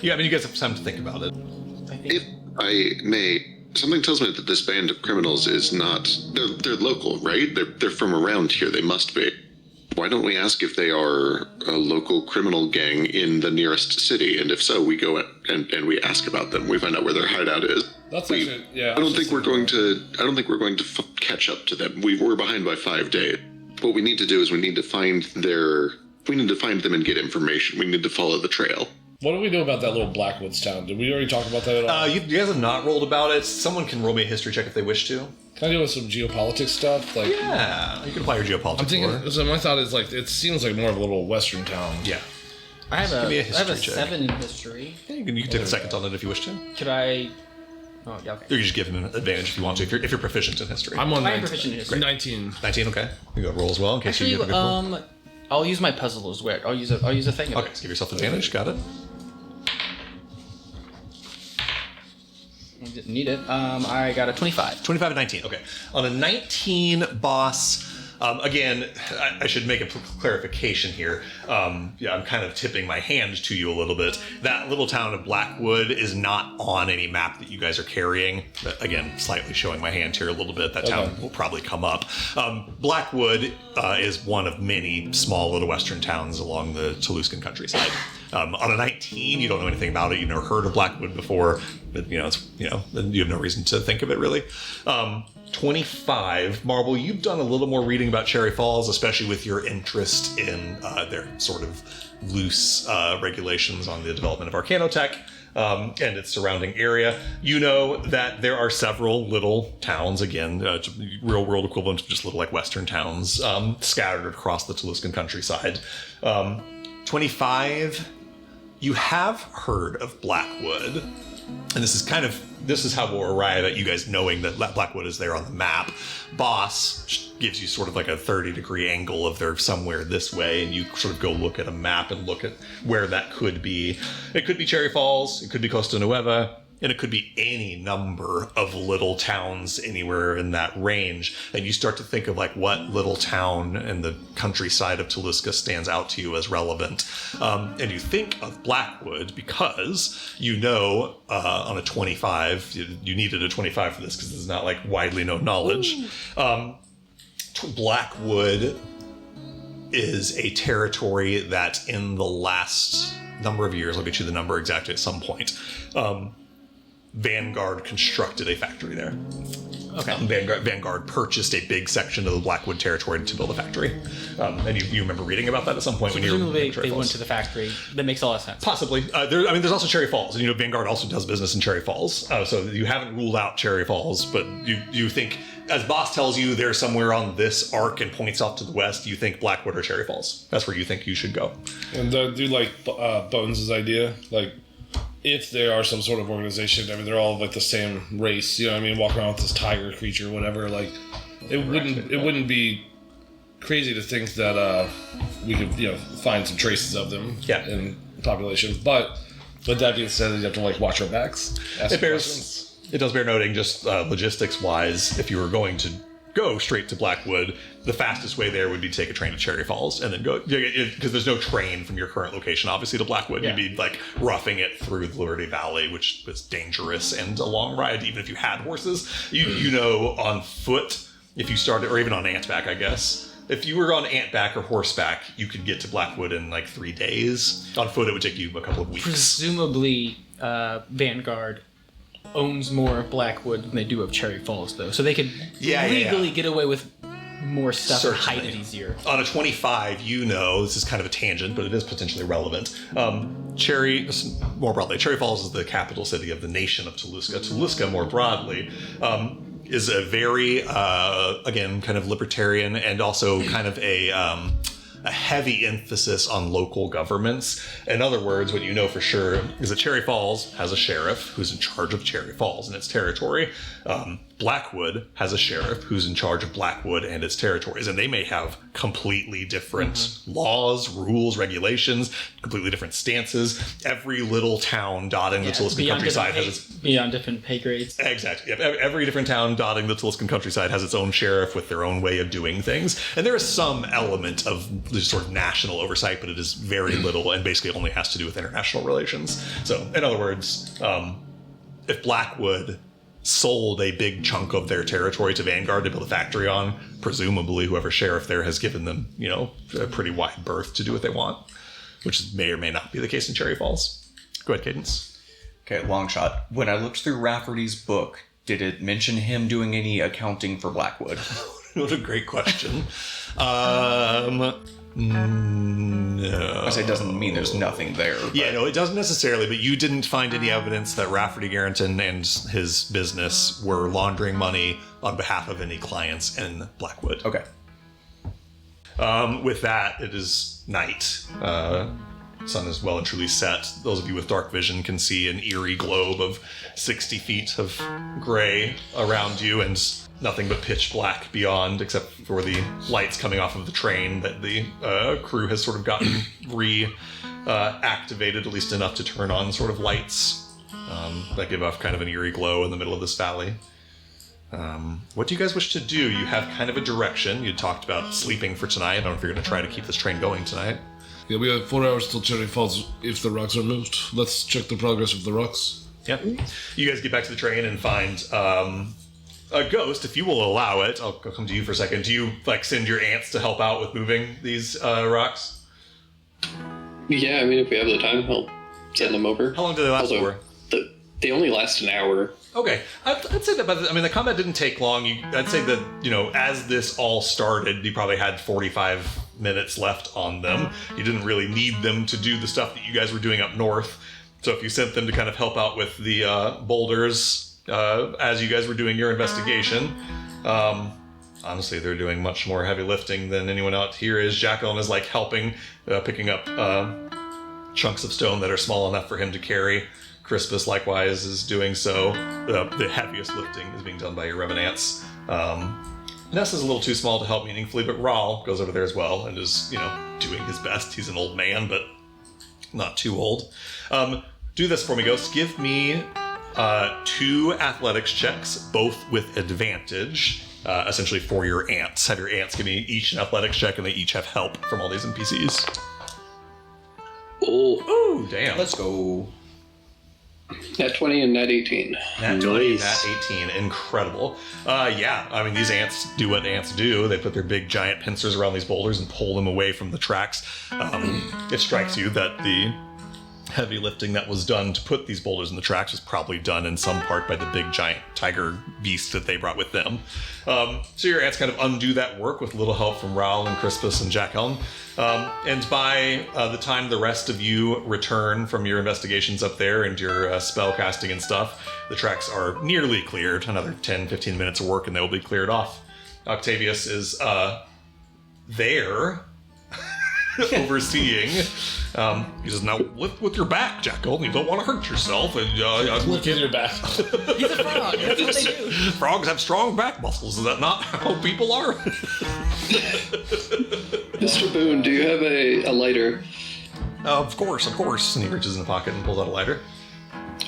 Yeah, I mean, you guys have time to think about it. I think. If I may, something tells me that this band of criminals is not. They're local, right? They're from around here. They must be. Why don't we ask if they are a local criminal gang in the nearest city? And if so, we go and we ask about them. We find out where their hideout is. That's We- actually, yeah. I don't think we're going to catch up to them. We're behind by 5 days. What we need to do is we need to find them and get information. We need to follow the trail. What do we know about that little Blackwoods town? Did we already talk about that at all? You guys have not rolled about it. Someone can roll me a history check if they wish to. Can I do with some geopolitics stuff? Like, Yeah, you can apply your geopolitics. I'm thinking. for it. So my thought is like it seems like more of a little western town. Yeah. I have Give me a I have a history check. 7 in history. Yeah, you can take a second on it if you wish to. Could I? Oh yeah. Or Okay. you just give him an advantage if you want to, if you're proficient in history. I'm on I am proficient in history. 19. 19, okay. You go roll as well in case Actually, you get a good roll. I'll use my puzzle as well. I'll use a thing of Okay, it. so give yourself advantage. Got it. I didn't need it. I got a 25. 25 and 19. Okay. On a 19, boss. Again, I should make a clarification here. I'm kind of tipping my hand to you a little bit. That little town of Blackwood is not on any map that you guys are carrying. Again, slightly showing my hand here a little bit. That town will probably come up. Blackwood is one of many small little western towns along the Toulouscan countryside. On a 19, you don't know anything about it. You've never heard of Blackwood before, but you have no reason to think of it really. 25, Marble, you've done a little more reading about Cherry Falls, especially with your interest in their sort of loose regulations on the development of Arcanotech and its surrounding area. You know that there are several little towns, again, real world equivalent of just little like western towns scattered across the Toulouscan countryside. 25, you have heard of Blackwood. And this is how we'll arrive at you guys knowing that Blackwood is there on the map. Boss gives you sort of like a 30-degree angle of they're somewhere this way, and you sort of go look at a map and look at where that could be. It could be Cherry Falls, it could be Costa Nueva, and it could be any number of little towns anywhere in that range. And you start to think of like what little town in the countryside of Toulousca stands out to you as relevant. And you think of Blackwood because you know on a 25, you needed a 25 for this because it's not like widely known knowledge. Blackwood is a territory that in the last number of years, I'll get you the number exactly at some point, Vanguard constructed a factory there. Okay. Vanguard purchased a big section of the Blackwood territory to build a factory. And you remember reading about that at some point so when you were presumably they went to the factory. That makes a lot of sense. Possibly. There's also Cherry Falls. And Vanguard also does business in Cherry Falls. So you haven't ruled out Cherry Falls, but you think, as Boss tells you, they're somewhere on this arc and points off to the west, you think Blackwood or Cherry Falls. That's where you think you should go. And do you like Bones' idea? Like, if they are some sort of organization, I mean, they're all like the same race, you know what I mean? Walk around with this tiger creature, whatever. Like, it wouldn't be crazy to think that we could, find some traces of them in the population. But with that being said, you have to like watch our backs. It does bear noting, just logistics wise, if you were going to go straight to Blackwood, the fastest way there would be to take a train to Cherry Falls and then go, because there's no train from your current location, obviously, to Blackwood. You'd be like roughing it through the Liberty Valley, which was dangerous and a long ride, even if you had horses. You know, on foot, if you started, or even on Antback, I guess. If you were on Antback or horseback, you could get to Blackwood in like 3 days. On foot, it would take you a couple of weeks. Presumably, Vanguard owns more of Blackwood than they do of Cherry Falls, though. So they could legally get away with more stuff and hide it easier. On a 25, this is kind of a tangent, but it is potentially relevant. More broadly, Cherry Falls is the capital city of the nation of Toulousca. Toulousca, more broadly, is a very, again, kind of libertarian and also kind of a heavy emphasis on local governments. In other words, what you know for sure is that Cherry Falls has a sheriff who's in charge of Cherry Falls and its territory. Blackwood has a sheriff who's in charge of Blackwood and its territories, and they may have completely different laws, rules, regulations, completely different stances. Every little town dotting the Toulouscan countryside has its... Beyond different pay grades. Exactly. Yep. Every different town dotting the Toulouscan countryside has its own sheriff with their own way of doing things. And there is some element of this sort of national oversight, but it is very little and basically only has to do with international relations. So, in other words, if Blackwood sold a big chunk of their territory to Vanguard to build a factory on, presumably whoever sheriff there has given them, a pretty wide berth to do what they want, which may or may not be the case in Cherry Falls. Go ahead, Cadence. Okay, long shot. When I looked through Rafferty's book, did it mention him doing any accounting for Blackwood? What a great question. No. I say it doesn't mean there's nothing there. But... Yeah, no, it doesn't necessarily, but you didn't find any evidence that Rafferty Garrington and his business were laundering money on behalf of any clients in Blackwood. Okay. With that, it is night. Sun is well and truly set. Those of you with dark vision can see an eerie globe of 60 feet of gray around you and nothing but pitch black beyond, except for the lights coming off of the train that the crew has sort of gotten reactivated, at least enough to turn on sort of lights that give off kind of an eerie glow in the middle of this valley. What do you guys wish to do? You have kind of a direction. You talked about sleeping for tonight. I don't know if you're going to try to keep this train going tonight. Yeah, we have 4 hours till Cherry Falls if the rocks are moved. Let's check the progress of the rocks. Yep. You guys get back to the train and find a ghost, if you will allow it. I'll come to you for a second. Do you send your ants to help out with moving these rocks? Yeah, I mean, if we have the time, I'll send them over. How long do they last for? They only last an hour. Okay, I'd say that. The combat didn't take long. I'd say that as this all started, you probably had 45 minutes left on them. You didn't really need them to do the stuff that you guys were doing up north. So if you sent them to kind of help out with the boulders as you guys were doing your investigation, honestly, they're doing much more heavy lifting than anyone out here is. Jacqueline is helping, picking up chunks of stone that are small enough for him to carry. Crispus likewise is doing so. The heaviest lifting is being done by your revenants. Ness is a little too small to help meaningfully, but Raul goes over there as well and is, doing his best. He's an old man, but not too old. Do this for me, Ghost. Give me 2 athletics checks, both with advantage, essentially for your ants. Have your ants give me each an athletics check, and they each have help from all these NPCs. Oh, damn. Let's go. Nat 20 and Nat 18. Nat 20, Nice. Nat 18. Incredible. These ants do what ants do. They put their big giant pincers around these boulders and pull them away from the tracks. It strikes you that the heavy lifting that was done to put these boulders in the tracks was probably done in some part by the big giant tiger beast that they brought with them. So your ants kind of undo that work with a little help from Raul and Crispus and Jacqueline. And by the time the rest of you return from your investigations up there and your spell casting and stuff, the tracks are nearly cleared. Another 10-15 minutes of work and they will be cleared off. Octavius is there overseeing. He says, now lift with your back, Jacqueline. You don't want to hurt yourself. And Look at your back. He's a frog. That's what they do. frogs have strong back muscles. Is that not how people are? Mr. Boone, do you have a lighter? Of course. And he reaches in the pocket and pulls out a lighter.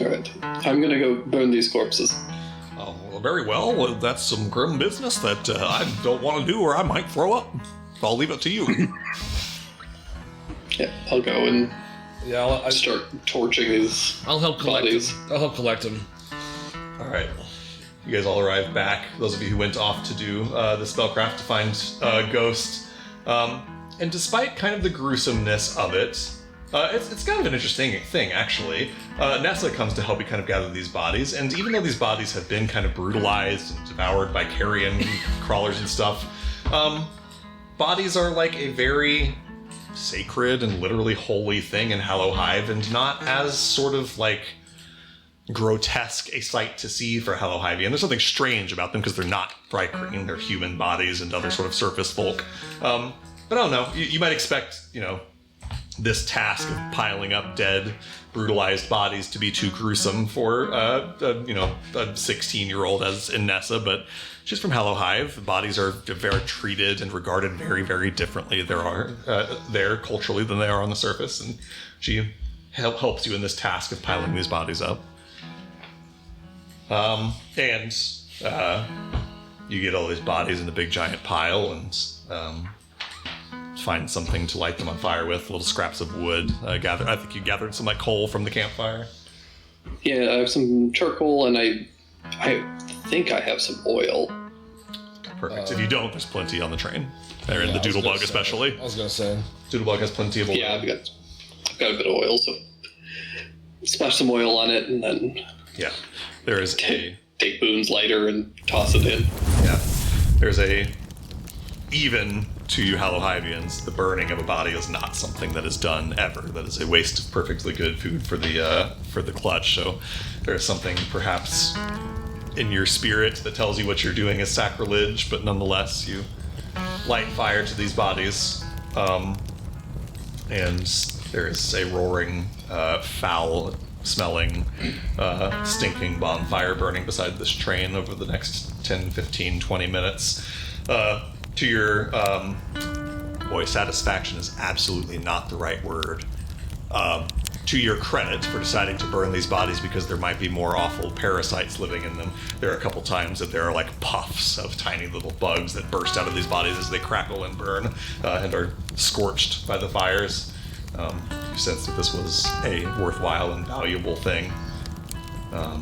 All right. I'm going to go burn these corpses. Oh, well, very well. That's some grim business that I don't want to do or I might throw up. I'll leave it to you. Yeah, I'll go and Yeah, start torching these I'll help collect bodies. him. I'll help collect him. All right. You guys all arrive back. Those of you who went off to do the spellcraft to find Ghost. And despite kind of the gruesomeness of it, it's kind of an interesting thing, actually. Nessa comes to help you kind of gather these bodies. And even though these bodies have been kind of brutalized and devoured by carrion crawlers and stuff, bodies are a very sacred and literally holy thing in Hallow Hive, and not as sort of grotesque a sight to see for Hallow Hive. And there's something strange about them because they're not bright green, they're human bodies and other sort of surface folk. But I don't know, you might expect, this task of piling up dead, brutalized bodies to be too gruesome for a 16-year-old as in Nessa, but she's from Hallow Hive. Bodies are very treated and regarded very, very differently there culturally than they are on the surface, and she helps you in this task of piling these bodies up. And you get all these bodies in a big giant pile and find something to light them on fire with, little scraps of wood. I think you gathered some coal from the campfire. Yeah, I have some charcoal and I think I have some oil. Perfect. If you don't, there's plenty on the train. They're in the Doodlebug especially. I was gonna say. Doodlebug has plenty of oil. Yeah, I've got a bit of oil, so splash some oil on it and then Yeah. There is take Boone's lighter and toss it in. Yeah. There's even to you Hallow Hivians, the burning of a body is not something that is done ever. That is a waste of perfectly good food for the clutch. So there's something perhaps in your spirit that tells you what you're doing is sacrilege, but nonetheless you light fire to these bodies. And there's a roaring, foul smelling, stinking bonfire burning beside this train over the next 10, 15, 20 minutes. To your, satisfaction is absolutely not the right word. to your credit for deciding to burn these bodies because there might be more awful parasites living in them, there are a couple times that there are like puffs of tiny little bugs that burst out of these bodies as they crackle and burn and are scorched by the fires. You sense that this was a worthwhile and valuable thing to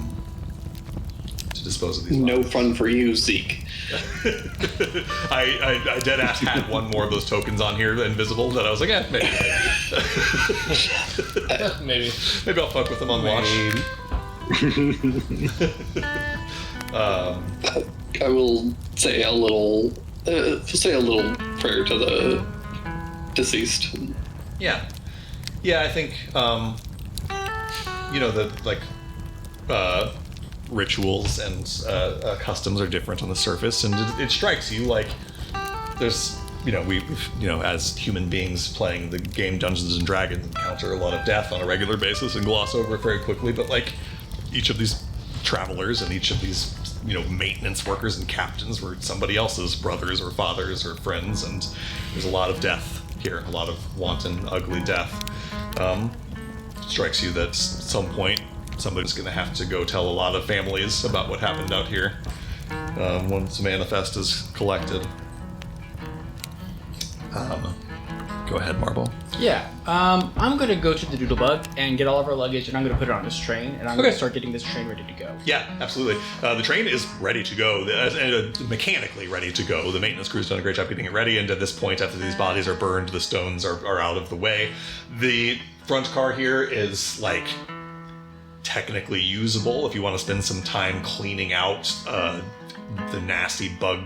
dispose of these bodies. No fun for you, Zeke. I dead ass had one more of those tokens on here, Invincible, that I was like, maybe. Maybe I'll fuck with them on watch. I will say a little prayer to the deceased. Yeah, I think rituals and customs are different on the surface, and it strikes you like there's we've as human beings playing the game Dungeons and Dragons encounter a lot of death on a regular basis and gloss over it very quickly, but like each of these travelers and each of these maintenance workers and captains were somebody else's brothers or fathers or friends, and there's a lot of death here, a lot of wanton, ugly death. Strikes you that at some point somebody's going to have to go tell a lot of families about what happened out here once the manifest is collected. Go ahead, Marble. Yeah, I'm gonna go to the Doodlebug and get all of our luggage, and I'm gonna put it on this train, and I'm gonna start getting this train ready to go. Yeah, absolutely. The train is ready to go, mechanically ready to go. The maintenance crew's done a great job getting it ready, and at this point, after these bodies are burned, the stones are out of the way. The front car here is like technically usable if you want to spend some time cleaning out the nasty bug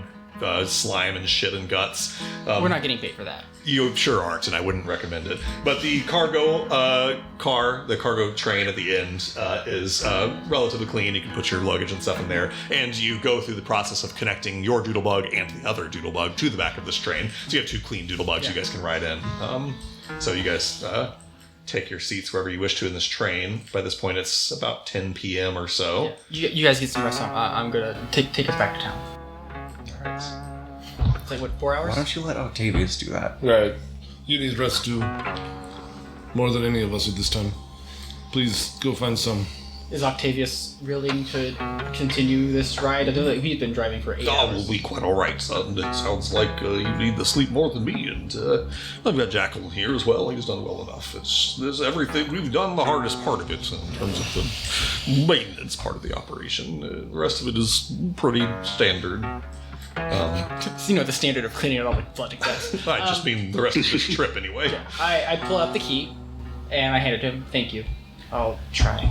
slime and shit and guts. We're not getting paid for that. You sure aren't, and I wouldn't recommend it. But the cargo the cargo train at the end is relatively clean. You can put your luggage and stuff in there, and you go through the process of connecting your Doodlebug and the other Doodlebug to the back of this train. So you have two clean Doodlebugs you guys can ride in. So you guys take your seats wherever you wish to in this train. By this point, it's about 10 p.m. or so. Yeah. You guys get some rest. I'm gonna take us back to town. All right. It's like, what, 4 hours? Why don't you let Octavius do that? Right. You need rest too. More than any of us at this time. Please go find some. Is Octavius willing to continue this ride? I know that we've been driving for 8 hours. We'll be quite all right, son. It sounds like you need the sleep more than me, and I've got Jackal here as well. He's done well enough. There's everything. We've done the hardest part of it in terms of the maintenance part of the operation. The rest of it is pretty standard. The standard of cleaning out all the blood and guts. I just mean the rest of this trip anyway. Yeah. I pull out the key, and I hand it to him. Thank you. I'll try.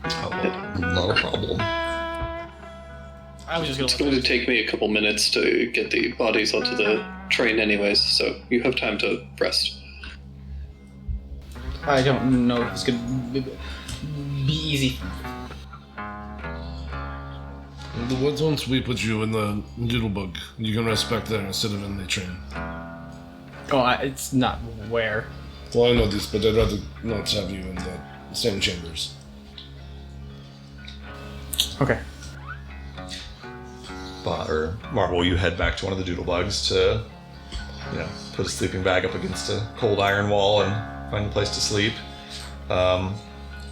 Not a problem. I was just It's going to take me a couple minutes to get the bodies onto the train anyways, so you have time to rest. I don't know if it's going to be easy. Once we put you in the Doodlebug, you can rest back there instead of in the train. Oh, it's not where. Well, I know this, but I'd rather not have you in the same chambers. Okay. Or Marvel, you head back to one of the Doodlebugs to, put a sleeping bag up against a cold iron wall and find a place to sleep. Sounds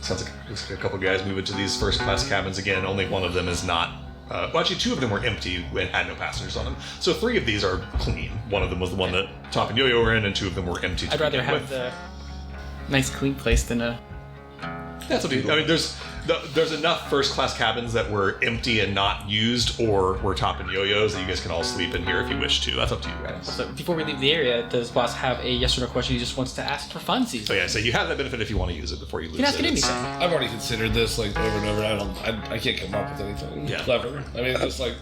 like a couple guys move into these first class cabins again. Only one of them is not. Actually, two of them were empty and had no passengers on them. So 3 of these are clean. One of them was the one that Top and Yo-Yo were in, and 2 of them were empty. I'd rather have the nice clean place than a... That's what I mean, there's enough first-class cabins that were empty and not used, or were Top and Yo-Yos, that you guys can all sleep in here if you wish to. That's up to you guys. So before we leave the area, does boss have a yes or no question he just wants to ask for funsies? So so you have that benefit if you want to use it before you lose You can ask it. it anything. I've already considered this like over and over. I can't come up with anything clever. I mean, it's like.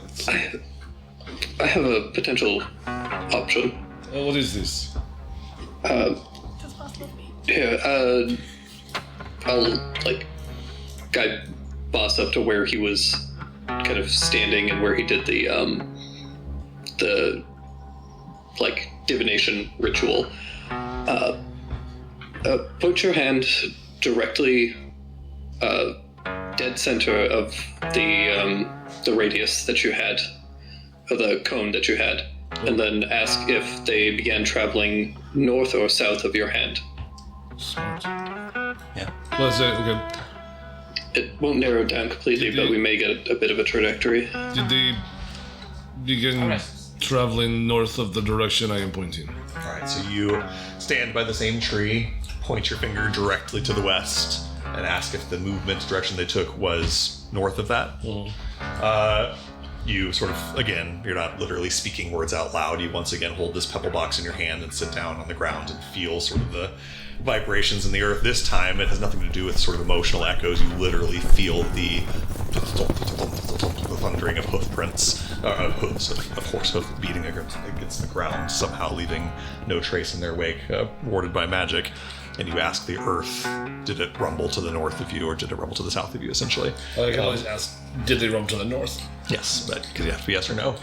I have a potential option. What is this? I'll guide boss up to where he was kind of standing and where he did the divination ritual. Put your hand directly dead center of the radius that you had, or the cone that you had, and then ask if they began traveling north or south of your hand. Smart. Yeah. Let's say, okay. It won't narrow it down completely, but we may get a bit of a trajectory. Did they begin traveling north of the direction I am pointing? All right, so you stand by the same tree, point your finger directly to the west, and ask if the movement direction they took was north of that. You sort of, again, you're not literally speaking words out loud. You once again hold this pebble box in your hand and sit down on the ground and feel sort of the vibrations in the earth. This time, it has nothing to do with sort of emotional echoes. You literally feel the thundering of hoof prints, hooves of horse hoof beating against the ground, somehow leaving no trace in their wake, warded by magic. And you ask the earth, did it rumble to the north of you, or did it rumble to the south of you, essentially? I can always ask, did they rumble to the north? Yes, because you have to be yes or no.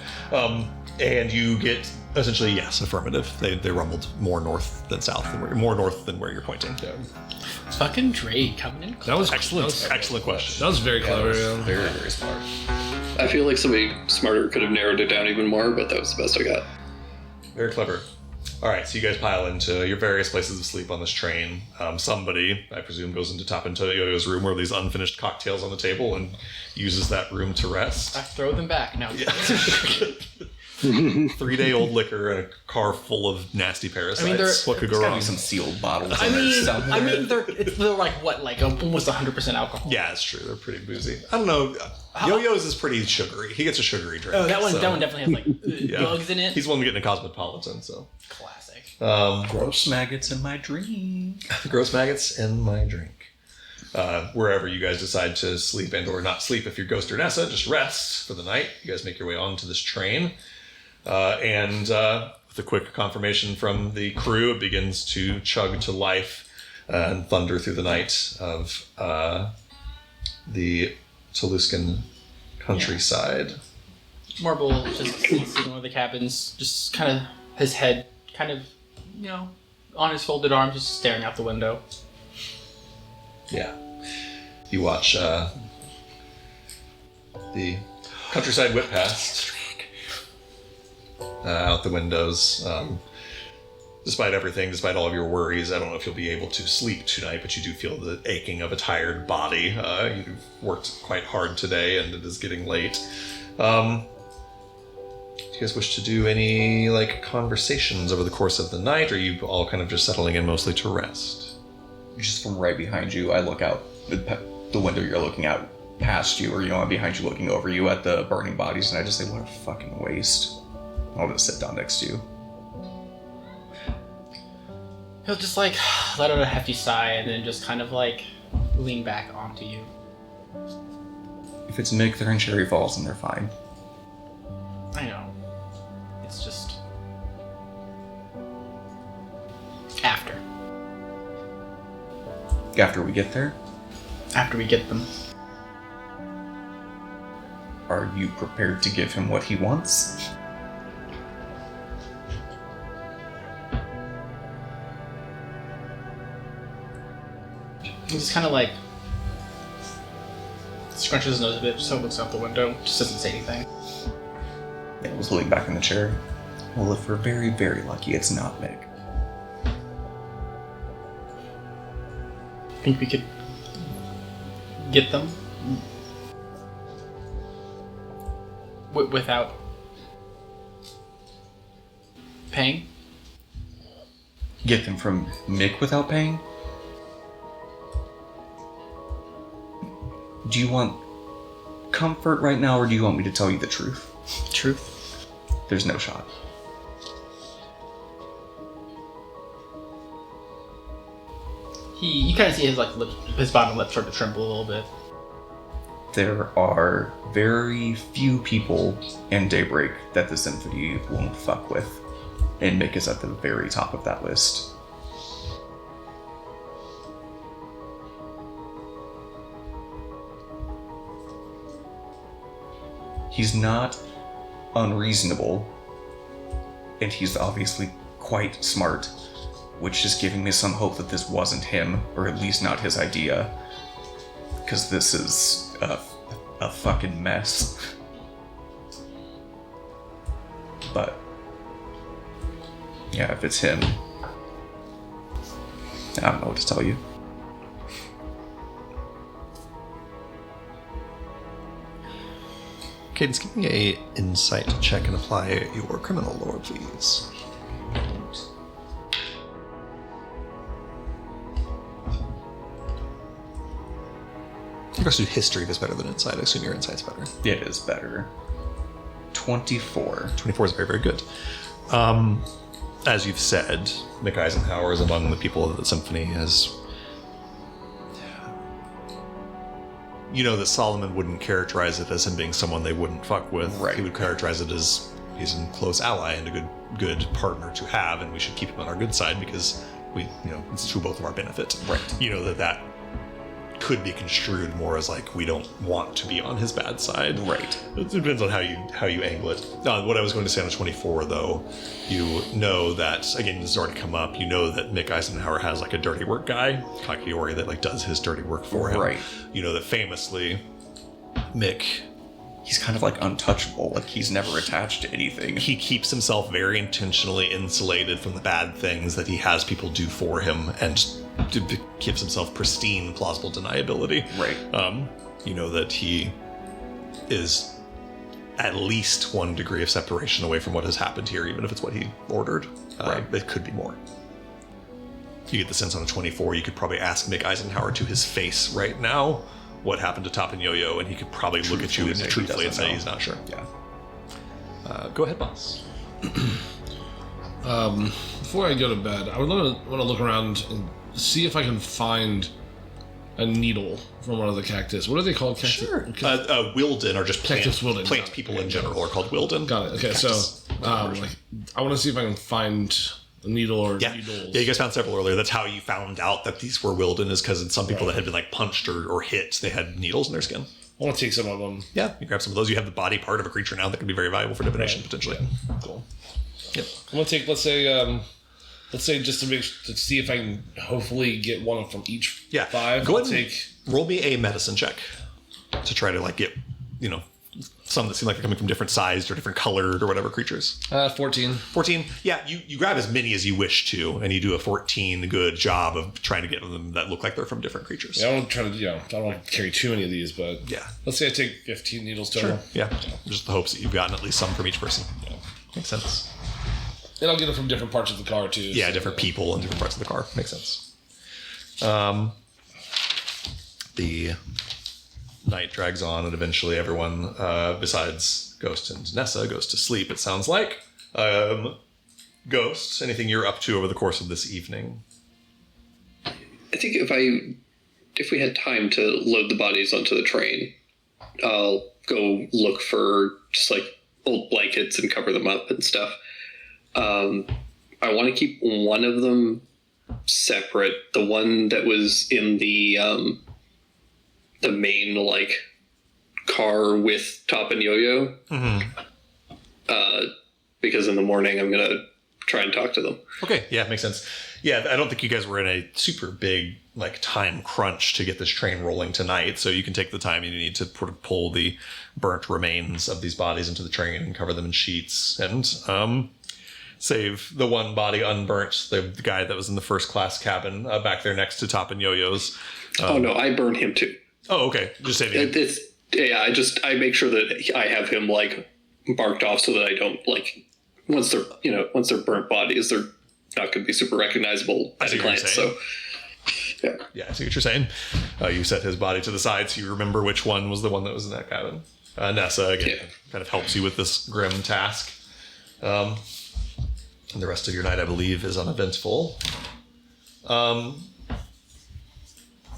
And you get essentially yes, affirmative. They rumbled more north than south, more north than where you're pointing. Yeah. It's fucking Drake coming in. That was Excellent, that was- excellent question. That was very clever. Yeah. Very, very smart. I feel like somebody smarter could have narrowed it down even more, but that was the best I got. Very clever. All right, so you guys pile into your various places of sleep on this train. Somebody, I presume, goes into Top Antonio's room where these unfinished cocktails on the table and uses that room to rest. I throw them back now. 3-day-old liquor and a car full of nasty parasites. What could go There's gotta wrong? be some sealed bottles I in there mean, somewhere. they're like what, like almost 100% alcohol. Yeah, it's true. They're pretty boozy. I don't know. Yo-Yo's is pretty sugary. He gets a sugary drink. Oh, that one so- definitely has like bugs in it. He's one getting a cosmopolitan, so. Classic. Gross maggots in my dream. Gross maggots in my drink. Wherever you guys decide to sleep and or not sleep, if you're Ghost or Nessa, just rest for the night. You guys make your way onto this train. And with a quick confirmation from the crew, it begins to chug to life and thunder through the night of the Toulouscan countryside. Marble just sits in one of the cabins, just kind of his head kind of, on his folded arms, just staring out the window. Yeah. You watch the countryside whip past out the windows. Despite everything, despite all of your worries, I don't know if you'll be able to sleep tonight, but you do feel the aching of a tired body. You've worked quite hard today, and it is getting late. Do you guys wish to do any, conversations over the course of the night, or are you all kind of just settling in mostly to rest? Just from right behind you, I look out the window you're looking out past you, or I'm behind you looking over you at the burning bodies, and I just say, what a fucking waste. I'll just sit down next to you. He'll just let out a hefty sigh and then just kind of lean back onto you. If it's Mick, they're in Cherry Falls and they're fine. I know. It's just after we get there, after we get them. are you prepared to give him what he wants? He just kind of scrunches his nose a bit, so looks out the window, just doesn't say anything. Yeah, I was leaning back in the chair. Well, if we're very, very lucky, it's not Mick. Think we could get them without paying? Get them from Mick without paying? Do you want comfort right now, or do you want me to tell you the truth? Truth. There's no shot. You kind of see his his bottom lip start to tremble a little bit. There are very few people in Daybreak that the Symphony won't fuck with, and Mick is at the very top of that list. He's not unreasonable, and he's obviously quite smart, which is giving me some hope that this wasn't him, or at least not his idea, because this is a fucking mess. But yeah, if it's him, I don't know what to tell you. Cadence, give me a insight check and apply your criminal lore, please. You can also do history if it's better than insight. I assume your insight's better. It is better. 24. 24 is very, very good. As you've said, Mick Eisenhower is among the people that the symphony has... You know that Solomon wouldn't characterize it as him being someone they wouldn't fuck with. Right. He would characterize it as he's a close ally and a good partner to have, and we should keep him on our good side because it's to both of our benefit. Right. You know that could be construed more as like we don't want to be on his bad side. Right. It depends on how you angle it. What I was going to say on a 24 though, you know that again this has already come up. You know that Mick Eisenhower has like a dirty work guy, Kakiori, that like does his dirty work for him. Right. You know that famously, Mick. He's kind of like untouchable. Like he's never attached to anything. He keeps himself very intentionally insulated from the bad things that he has people do for him, and gives himself pristine, plausible deniability. Right. You know that he is at least 1 degree of separation away from what has happened here, even if it's what he ordered. Right. It could be more. You get the sense on a 24, you could probably ask Mick Eisenhower to his face right now what happened to Top and Yo-Yo, and he could probably look at you truthfully and say he's not sure. Yeah. Go ahead, boss. Before I go to bed, I would want to look around and see if I can find a needle from one of the cactus. What are they called? Cactus? Sure. Wilden are just Cactus wilden. plant people in general are called wilden. Got it. Okay, Cactus. So I want to see if I can find a needle or needles. Yeah, you guys found several earlier. That's how you found out that these were wilden, is because in some people that had been like punched or hit, they had needles in their skin. I want to take some of them. Yeah, you grab some of those. You have the body part of a creature now that can be very valuable for divination, potentially. Yeah. Cool. Yep. I'm gonna take, let's say just to see if I can hopefully get one from each 5. Go ahead and roll me a medicine check to try to like get, some that seem like they're coming from different sized or different colored or whatever creatures. 14. 14. Yeah, you grab as many as you wish to, and you do a 14 good job of trying to get them that look like they're from different creatures. Yeah, I don't try to, I don't want to carry too many of these, but yeah. Let's say I take 15 needles total. Sure. Yeah. Just the hopes that you've gotten at least some from each person. Yeah. Makes sense. And I'll get them from different parts of the car too. Yeah, different people in different parts of the car. Makes sense. The night drags on, and eventually everyone, besides Ghost and Nessa, goes to sleep, it sounds like. Ghost, anything you're up to over the course of this evening? I think if we had time to load the bodies onto the train, I'll go look for just like old blankets and cover them up and stuff. I want to keep one of them separate. The one that was in the main like car with Top and Yo-Yo. Mm-hmm. Because in the morning I'm gonna try and talk to them. Okay, yeah, makes sense. Yeah, I don't think you guys were in a super big like time crunch to get this train rolling tonight, so you can take the time you need to pull the burnt remains of these bodies into the train and cover them in sheets and save the one body unburnt, the guy that was in the first class cabin back there next to Top and Yo-Yo's. Oh no, I burn him too. Oh, okay, just saving him. I make sure that I have him like barked off so that I don't like once they're burnt bodies, they're not going to be super recognizable at a glance. So yeah, I see what you're saying. You set his body to the side so you remember which one was the one that was in that cabin. Nessa again kind of helps you with this grim task. And the rest of your night, I believe, is uneventful.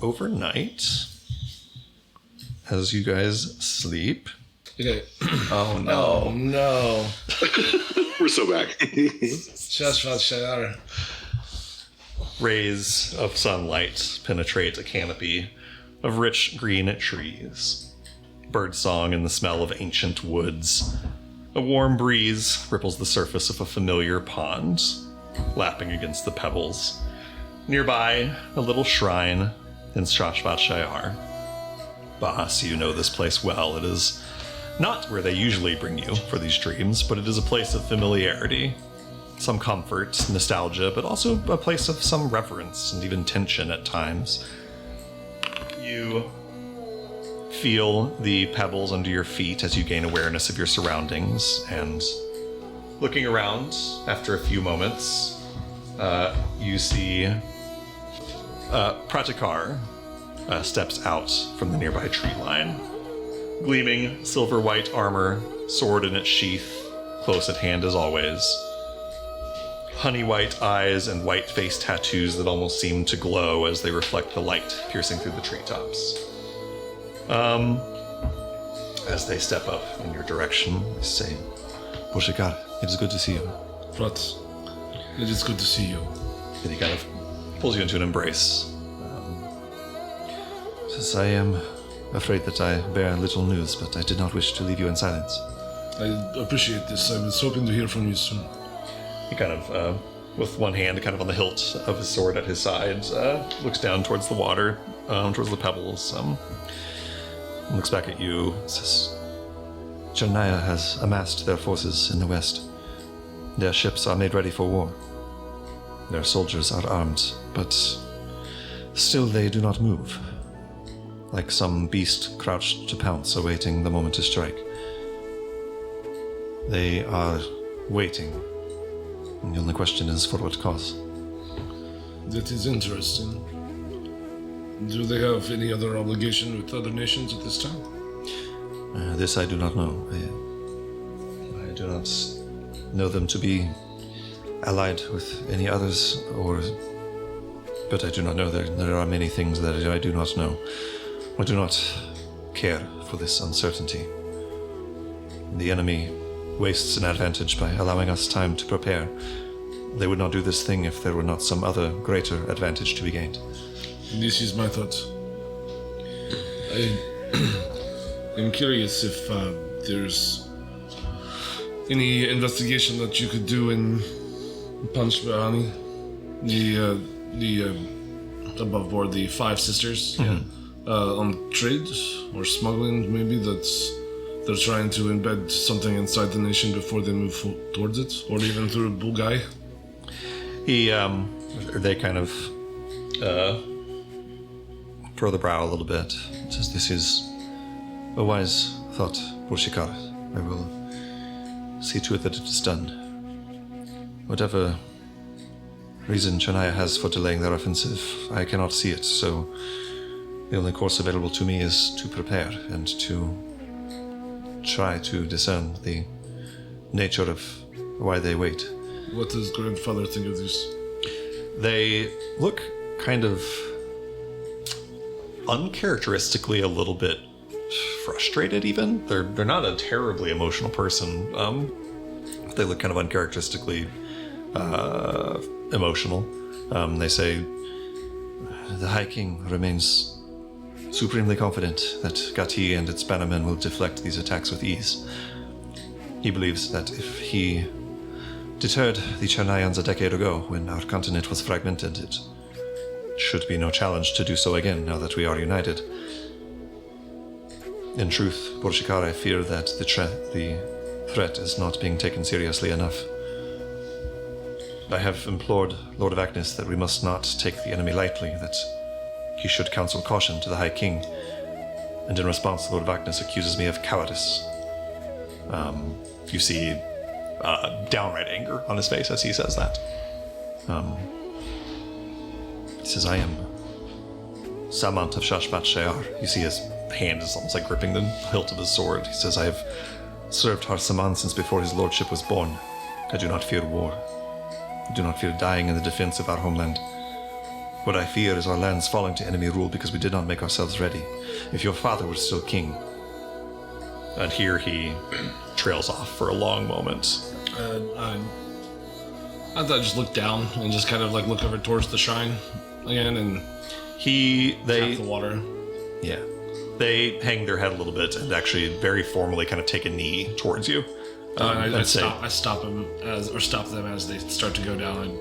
Overnight, as you guys sleep. Okay. Oh no. Oh no. We're so back. Just for sure. Rays of sunlight penetrate a canopy of rich green trees. Birdsong and the smell of ancient woods. A warm breeze ripples the surface of a familiar pond, lapping against the pebbles. Nearby, a little shrine in Shashvat Shayar. Boss, you know this place well. It is not where they usually bring you for these dreams, but it is a place of familiarity. Some comfort, nostalgia, but also a place of some reverence and even tension at times. You feel the pebbles under your feet as you gain awareness of your surroundings, and looking around after a few moments, you see Pratikar steps out from the nearby tree line. Gleaming silver white armor, sword in its sheath, close at hand as always. Honey white eyes and white face tattoos that almost seem to glow as they reflect the light piercing through the treetops. As they step up in your direction, they say, Poshikar, it is good to see you. Prat, it is good to see you. And he kind of pulls you into an embrace. Says, I am afraid that I bear little news, but I did not wish to leave you in silence. I appreciate this. I was hoping to hear from you soon. He kind of, with one hand kind of on the hilt of his sword at his side, looks down towards the water, towards the pebbles, looks back at you, says, Chernaya has amassed their forces in the west. Their ships are made ready for war. Their soldiers are armed, but still they do not move. Like some beast crouched to pounce, awaiting the moment to strike. They are waiting. And the only question is for what cause. That is interesting. Do they have any other obligation with other nations at this time? This I do not know. I do not know them to be allied with any others, but I do not know. There are many things that I do not know. I do not care for this uncertainty. The enemy wastes an advantage by allowing us time to prepare. They would not do this thing if there were not some other greater advantage to be gained. This is my thought. I'm curious if there's any investigation that you could do in Panchbahani, the above board, the Five Sisters, on trade or smuggling, maybe they're trying to embed something inside the nation before they move towards it, or even through Bulgai. They kind of furrow the brow a little bit. It says, this is a wise thought, Burshikar. I will see to it that it is done. Whatever reason Chernaya has for delaying their offensive, I cannot see it, so the only course available to me is to prepare and to try to discern the nature of why they wait. What does grandfather think of this? They look kind of uncharacteristically a little bit frustrated even. They're not a terribly emotional person. They look kind of uncharacteristically emotional. They say, the High King remains supremely confident that Gati and its bannermen will deflect these attacks with ease. He believes that if he deterred the Chernayans a decade ago when our continent was fragmented, it should be no challenge to do so again now that we are united. In truth, Porshikar, I fear that the threat is not being taken seriously enough. I have implored Lord of Agnes that we must not take the enemy lightly, that he should counsel caution to the High King, and in response, Lord of Agnes accuses me of cowardice. You see downright anger on his face as he says that. He says, I am Samant of Shashbat Shayar. You see his hand is almost like gripping the hilt of his sword. He says, I have served Har Saman since before his lordship was born. I do not fear war. I do not fear dying in the defense of our homeland. What I fear is our lands falling to enemy rule because we did not make ourselves ready. If your father were still king. And here he trails off for a long moment. I thought I'd just look down and just kind of like look over towards the shrine again and tap the water. Yeah. They hang their head a little bit and actually very formally kind of take a knee towards you. I stop them as they start to go down.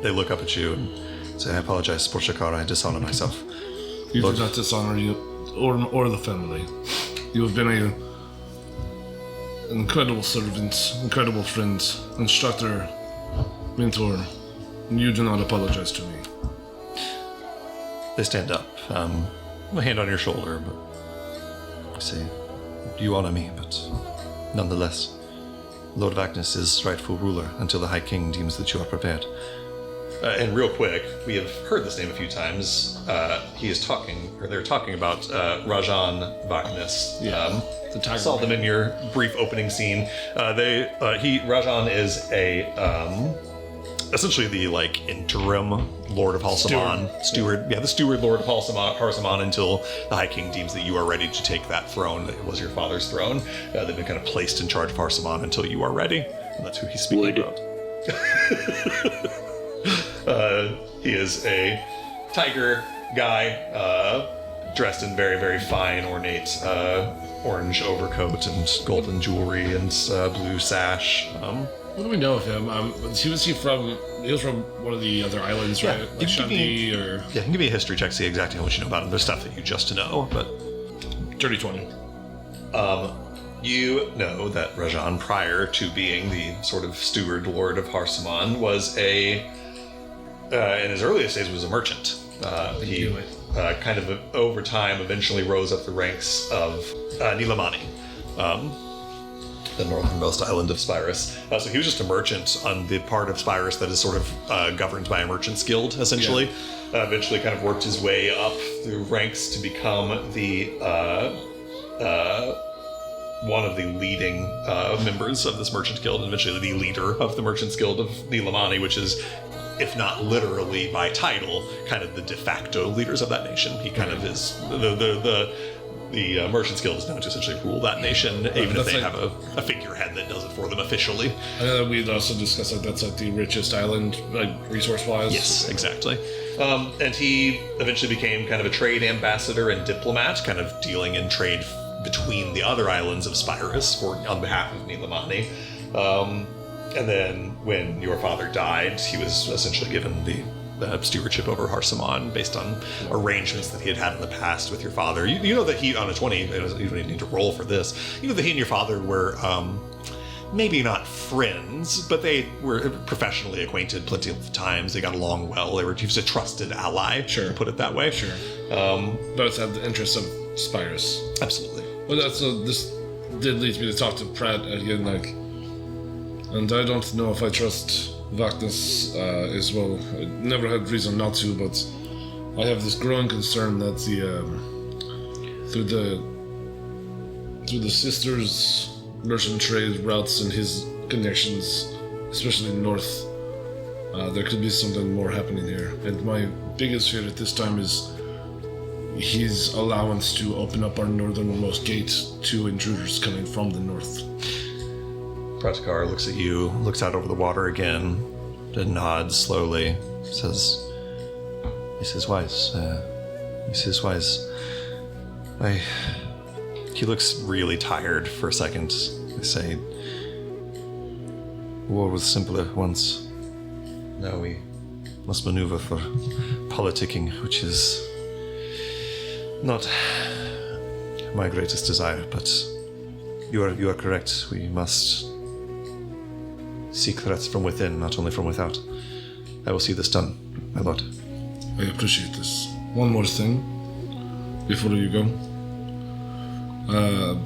They look up at you and say, I apologize, Porshikar, I dishonor myself. You did not dishonor you or the family. You have been an incredible servant, incredible friend, instructor, mentor. You do not apologize to me. They stand up, a hand on your shoulder, but say, you honor me, but nonetheless, Lord Vagnus is rightful ruler until the High King deems that you are prepared. And real quick, we have heard this name a few times. They're talking about Rajan Vagnus. The tiger. Saw them in your brief opening scene. Rajan is essentially the interim Lord of Halsamon, steward. Yeah, the steward Lord of Halsamon until the High King deems that you are ready to take that throne. It was your father's throne. They've been kind of placed in charge of Halsamon until you are ready. And that's who he's speaking about. He is a tiger guy, dressed in very, very fine, ornate orange overcoat and golden jewelry and blue sash. What do we know of him? He was from one of the other islands, right? Like Shanti or... Yeah, I can give you a history check, see exactly how much you know about him. There's stuff that you just know, but... Dirty 20. You know that Rajan, prior to being the sort of steward lord of Halsamon, was in his earliest days, was a merchant. He kind of over time eventually rose up the ranks of Nilamani, the northernmost island of Spyrus. So he was just a merchant on the part of Spyrus that is sort of governed by a merchant's guild, essentially. Yeah. Eventually kind of worked his way up through ranks to become the one of the leading members of this merchant guild, and eventually the leader of the merchants guild of Nilamani, which is, if not literally by title, kind of the de facto leaders of that nation. He kind of is the Merchants Guild is known to essentially rule that nation, even if they have a figurehead that does it for them officially. I know that we'd also discussed that's the richest island, resource-wise. Yes, exactly. And he eventually became kind of a trade ambassador and diplomat, kind of dealing in trade between the other islands of Spyrus on behalf of Nilamani. And then when your father died, he was essentially given the stewardship over Halsamon based on arrangements that he had had in the past with your father. You know that he, on a 20, you don't even need to roll for this, you know that he and your father were maybe not friends, but they were professionally acquainted plenty of times. They got along well. He was a trusted ally, to put it that way. Sure. Both have the interests of Spyrus. Absolutely. Well, this did lead me to talk to Pratt again, and I don't know if I trust Vagnus as well. I never had reason not to, but I have this growing concern that through the sisters' merchant trade routes and his connections, especially north, there could be something more happening here. And my biggest fear at this time is his allowance to open up our northernmost gate to intruders coming from the north. Pratikar looks at you, looks out over the water again, and nods slowly, says, Mrs. Wise, he looks really tired for a second. I say, war was simpler once. Now we must maneuver for politicking, which is not my greatest desire, but you are correct. We must seek threats from within, not only from without. I will see this done, my lord. I appreciate this. One more thing before you go.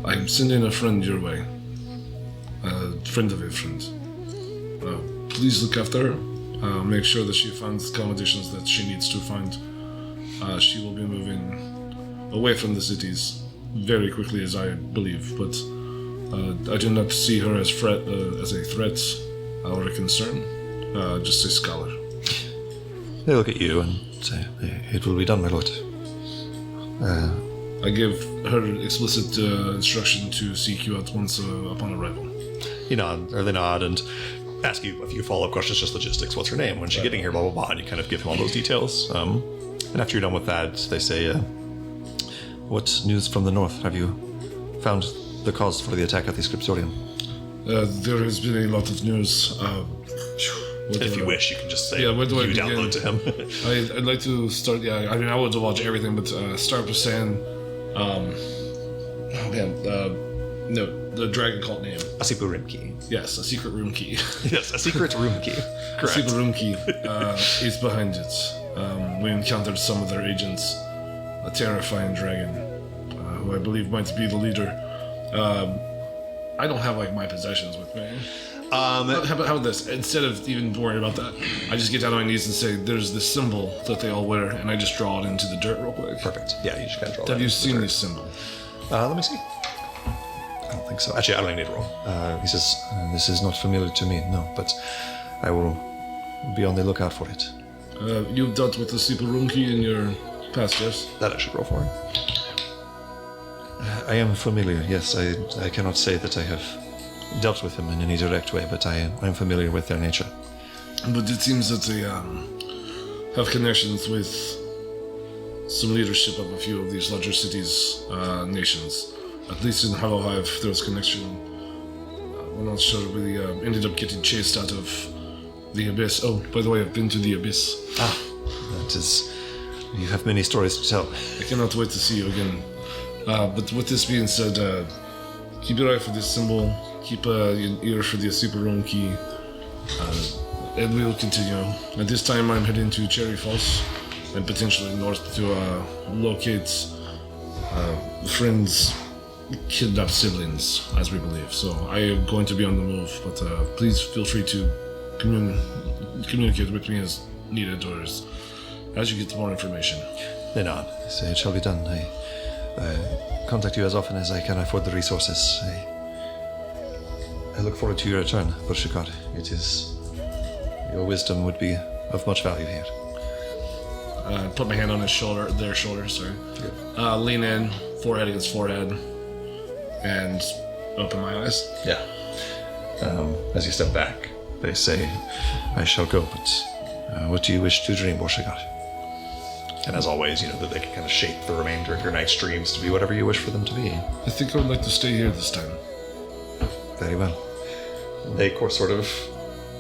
I'm sending a friend your way. A friend of a friend. Please look after her. Make sure that she finds accommodations that she needs to find. She will be moving away from the cities very quickly, as I believe, but I do not see her as a threat or a concern, just a scholar. They look at you and say, it will be done, my lord. I give her explicit instruction to seek you out once upon arrival. They nod and ask you a few follow-up questions, just logistics. What's her name? When's she getting here? Blah, blah, blah. And you kind of give him all those details. And after you're done with that, they say, what news from the north? Have you found the cause for the attack at the Scriptorium? There has been a lot of news. If you wish, you can just say where do I begin? Download to him. I'd like to start. I would watch everything, but start with saying, the dragon cult name. A secret room key. Yes, a secret room key. Yes, a secret room key. Correct. A secret room key is behind it. We encountered some of their agents, a terrifying dragon who I believe might be the leader. I don't have like my possessions with me. How about this? Instead of even worrying about that, I just get down on my knees and say, "There's this symbol that they all wear," and I just draw it into the dirt real quick. Perfect. Yeah, you just kind of draw. Have you into the seen dirt. this symbol? Let me see. I don't think so. Actually, I don't even need to roll. He says, this is not familiar to me, no, but I will be on the lookout for it. You've dealt with the Sipurunki in your past, yes? That I should roll for. I am familiar, yes. I cannot say that I have dealt with them in any direct way, but I am familiar with their nature. But it seems that they have connections with some leadership of a few of these larger cities, nations. At least in Hollow Hive, there was connection. We're not sure. We ended up getting chased out of the Abyss. Oh, by the way, I've been to the Abyss. That is... You have many stories to tell. I cannot wait to see you again. But with this being said, keep your eye for this symbol. Keep an ear for the Sipurunki. And we will continue. At this time, I'm heading to Cherry Falls and potentially north to locate friends' kidnapped siblings, as we believe. So I am going to be on the move, but please feel free to communicate with me as needed or as you get more information. Then on. So it shall be done. I contact you as often as I can afford the resources. I look forward to your return, Burshikar. It is... Your wisdom would be of much value here. Put my hand on their shoulder, sorry. Lean in, forehead against forehead, and open my eyes. Yeah. As you step back, They say, I shall go, but what do you wish to dream, Burshikar? and as always, you know that they can kind of shape the remainder of your night's dreams to be whatever you wish for them to be. I think I would like to stay here this time. Very well. They, of course, sort of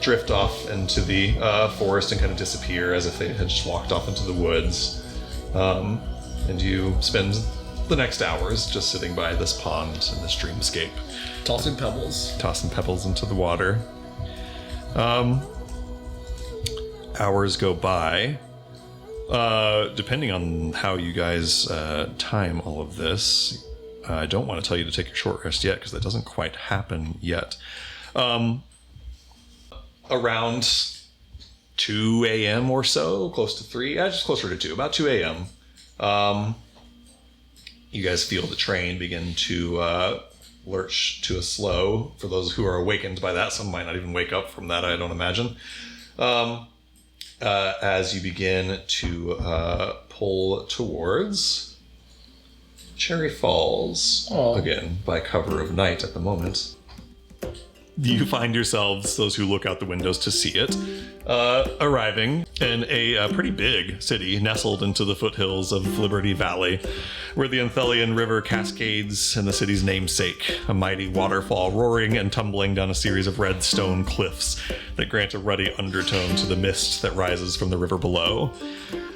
drift off into the forest and kind of disappear as if they had just walked off into the woods. And you spend the next hours just sitting by this pond in this dreamscape, Tossing pebbles. tossing pebbles into the water. Hours go by. Depending on how you guys time all of this, I don't want to tell you to take your short rest yet because that doesn't quite happen yet. Around 2 a.m. or so, close to 3, just closer to 2, about 2 a.m., you guys feel the train begin to lurch to a slow. For those who are awakened by that, some might not even wake up from that, I don't imagine. As you begin to pull towards Cherry Falls, again, by cover of night at the moment. You find yourselves, those who look out the windows to see it, arriving in a pretty big city nestled into the foothills of Liberty Valley, where the Anthelian River cascades in the city's namesake, a mighty waterfall roaring and tumbling down a series of red stone cliffs that grant a ruddy undertone to the mist that rises from the river below.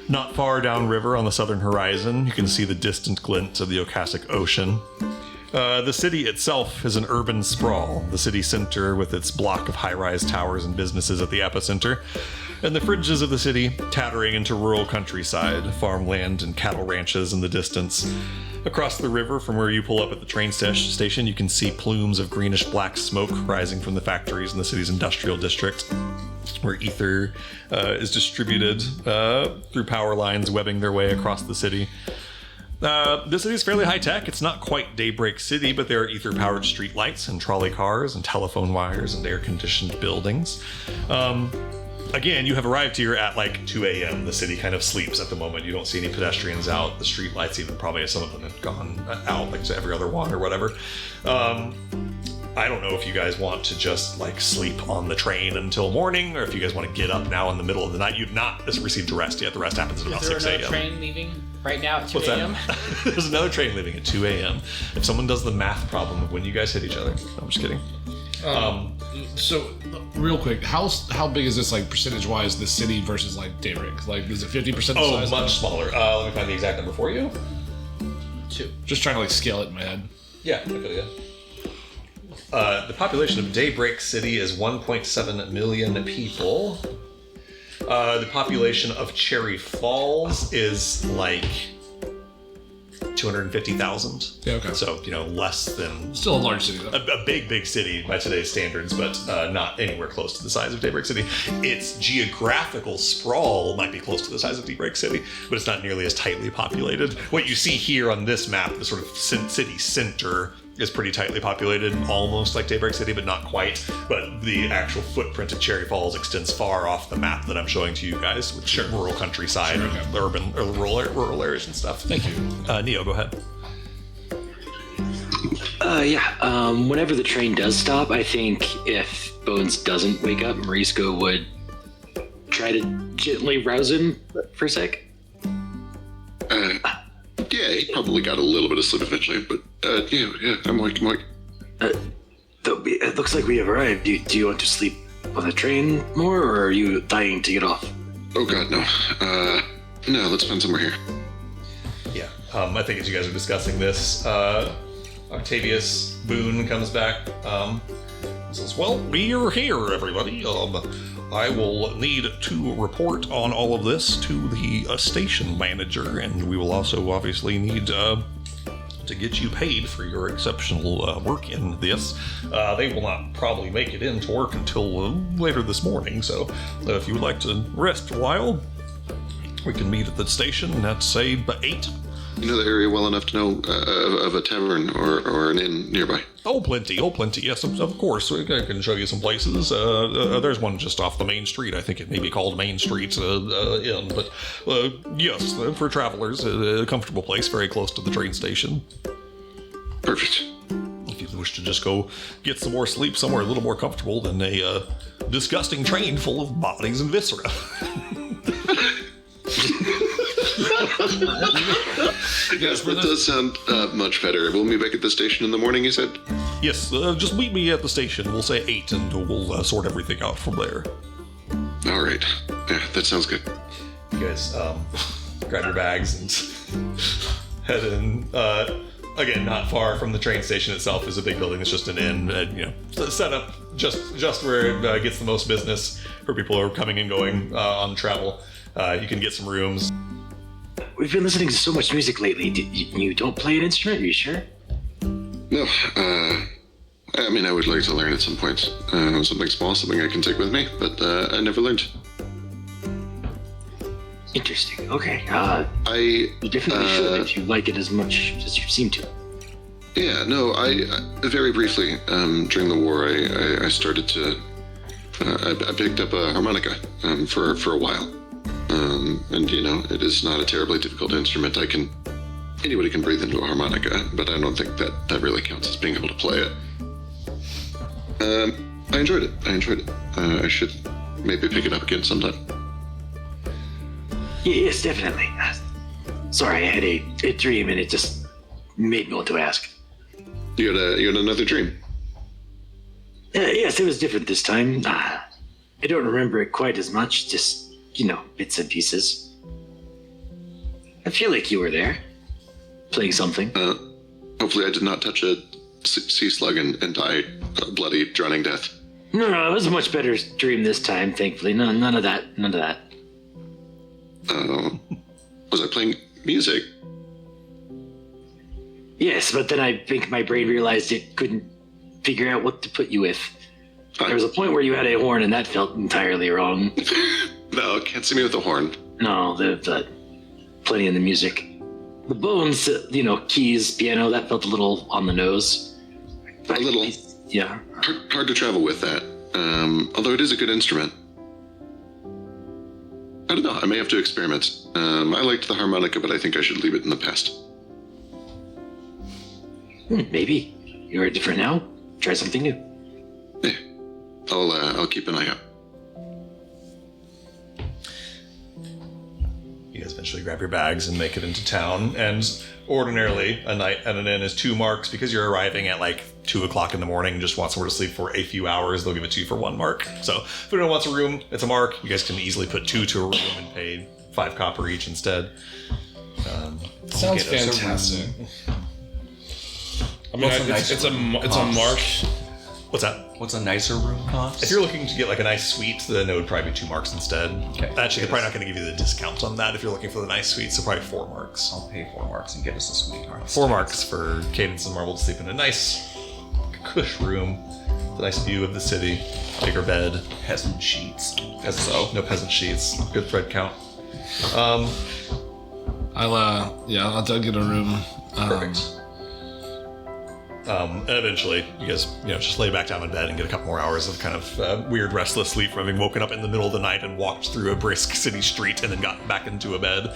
Not far downriver on the southern horizon, you can see the distant glint of the Ocasic Ocean. The city itself is an urban sprawl, the city center with its block of high-rise towers and businesses at the epicenter, and the fringes of the city tattering into rural countryside, farmland and cattle ranches in the distance. Across the river from where you pull up at the train station, you can see plumes of greenish-black smoke rising from the factories in the city's industrial district, where ether is distributed through power lines webbing their way across the city. This city is fairly high-tech. It's not quite Daybreak City, but there are ether-powered streetlights and trolley cars and telephone wires and air-conditioned buildings. Again, you have arrived here at like 2 a.m. The city kind of sleeps at the moment. You don't see any pedestrians out. The streetlights even, probably some of them have gone out, like to every other one or whatever. I don't know if you guys want to just like sleep on the train until morning, or if you guys want to get up now in the middle of the night. You've not received a rest yet. The rest happens at about 6 a.m. Is there another train leaving right now at 2 What's a.m.? that? There's another train leaving at 2 a.m. If someone does the math problem of when you guys hit each other. I'm just kidding. So, real quick, how big is this, like, percentage-wise, the city versus, like, Daybreak? Like, is it 50% the size? Much smaller. Let me find the exact number for you. 2. Just trying to, like, scale it in my head. Yeah, I feel you. The population of Daybreak City is 1.7 million people. The population of Cherry Falls is like 250,000. Yeah, okay. So, less than... Still a large city, though. A big city by today's standards, but not anywhere close to the size of Daybreak City. Its geographical sprawl might be close to the size of Daybreak City, but it's not nearly as tightly populated. What you see here on this map, the sort of city center, is pretty tightly populated, almost like Daybreak City, but not quite. But the actual footprint of Cherry Falls extends far off the map that I'm showing to you guys, with rural countryside, urban or rural areas and stuff. Thank you. Neo, go ahead. Whenever the train does stop, I think if Bones doesn't wake up, Marisco would try to gently rouse him for a sec. Yeah, he probably got a little bit of sleep eventually, but I'm awake. It looks like we have arrived. Do you want to sleep on the train more, or are you dying to get off? Oh God, no. No, let's find somewhere here. Yeah, I think as you guys are discussing this, Octavius Boone comes back, says, well, we're here, everybody. I will need to report on all of this to the station manager, and we will also obviously need to get you paid for your exceptional work in this. They will not probably make it into work until later this morning, so if you would like to rest a while, we can meet at the station at, say, 8. You know the area well enough to know of a tavern or an inn nearby? Oh, plenty. Yes, of course. I can show you some places. There's one just off the main street. I think it may be called Main Street Inn. But yes, for travelers, a comfortable place very close to the train station. Perfect. If you wish to just go get some more sleep somewhere a little more comfortable than a disgusting train full of bodies and viscera. Yes, that does sound much better. We'll meet back at the station in the morning, you said? Yes, just meet me at the station. We'll say 8, and we'll sort everything out from there. All right. Yeah, that sounds good. You guys grab your bags and head in. Again, not far from the train station itself is a big building. It's just an inn, set up just where it gets the most business for people who are coming and going on travel. You can get some rooms. We've been listening to so much music lately. You don't play an instrument? Are you sure? No, I would like to learn at some point. Something small, something I can take with me, but I never learned. Interesting. Okay. You definitely should if you like it as much as you seem to. Yeah, no, I very briefly, during the war, I started to... I picked up a harmonica for a while. And it is not a terribly difficult instrument. Anybody can breathe into a harmonica, but I don't think that really counts as being able to play it. I enjoyed it. I should maybe pick it up again sometime. Yes, definitely. Sorry, I had a dream and it just made me want to ask. You had another dream? Yes, it was different this time. I don't remember it quite as much, just bits and pieces. I feel like you were there, playing something. Hopefully I did not touch a sea slug and die a bloody, drowning death. No, it was a much better dream this time, thankfully. None of that. Was I playing music? Yes, but then I think my brain realized it couldn't figure out what to put you with. There was a point where you had a horn, and that felt entirely wrong. No, can't see me with a horn. No, the plenty in the music. The bones, keys, piano, that felt a little on the nose. A little. Yeah. Hard to travel with that. Although it is a good instrument. I don't know, I may have to experiment. I liked the harmonica, but I think I should leave it in the past. Maybe. You're different now. Try something new. Yeah. I'll keep an eye out. You guys eventually grab your bags and make it into town, and ordinarily a night at an inn is 2 marks. Because you're arriving at 2 o'clock in the morning and just want somewhere to sleep for a few hours, they'll give it to you for 1 mark. So if anyone wants a room, it's a mark. You guys can easily put 2 to a room and pay 5 copper each instead. Sounds fantastic. I mean, it's a mark. What's that? What's a nicer room cost? If you're looking to get like a nice suite, then it would probably be 2 marks instead. Okay. Actually, they're probably not going to give you the discount on that if you're looking for the nice suite, so probably 4 marks. I'll pay 4 marks and get us a suite. 4 marks for Cadence and Marvel to sleep in a nice, cush room, with a nice view of the city, bigger bed. Peasant sheets. No peasant sheets. Good thread count. I'll get a room. Perfect. And eventually, you guys, just lay back down in bed and get a couple more hours of kind of weird, restless sleep from having woken up in the middle of the night and walked through a brisk city street and then got back into a bed.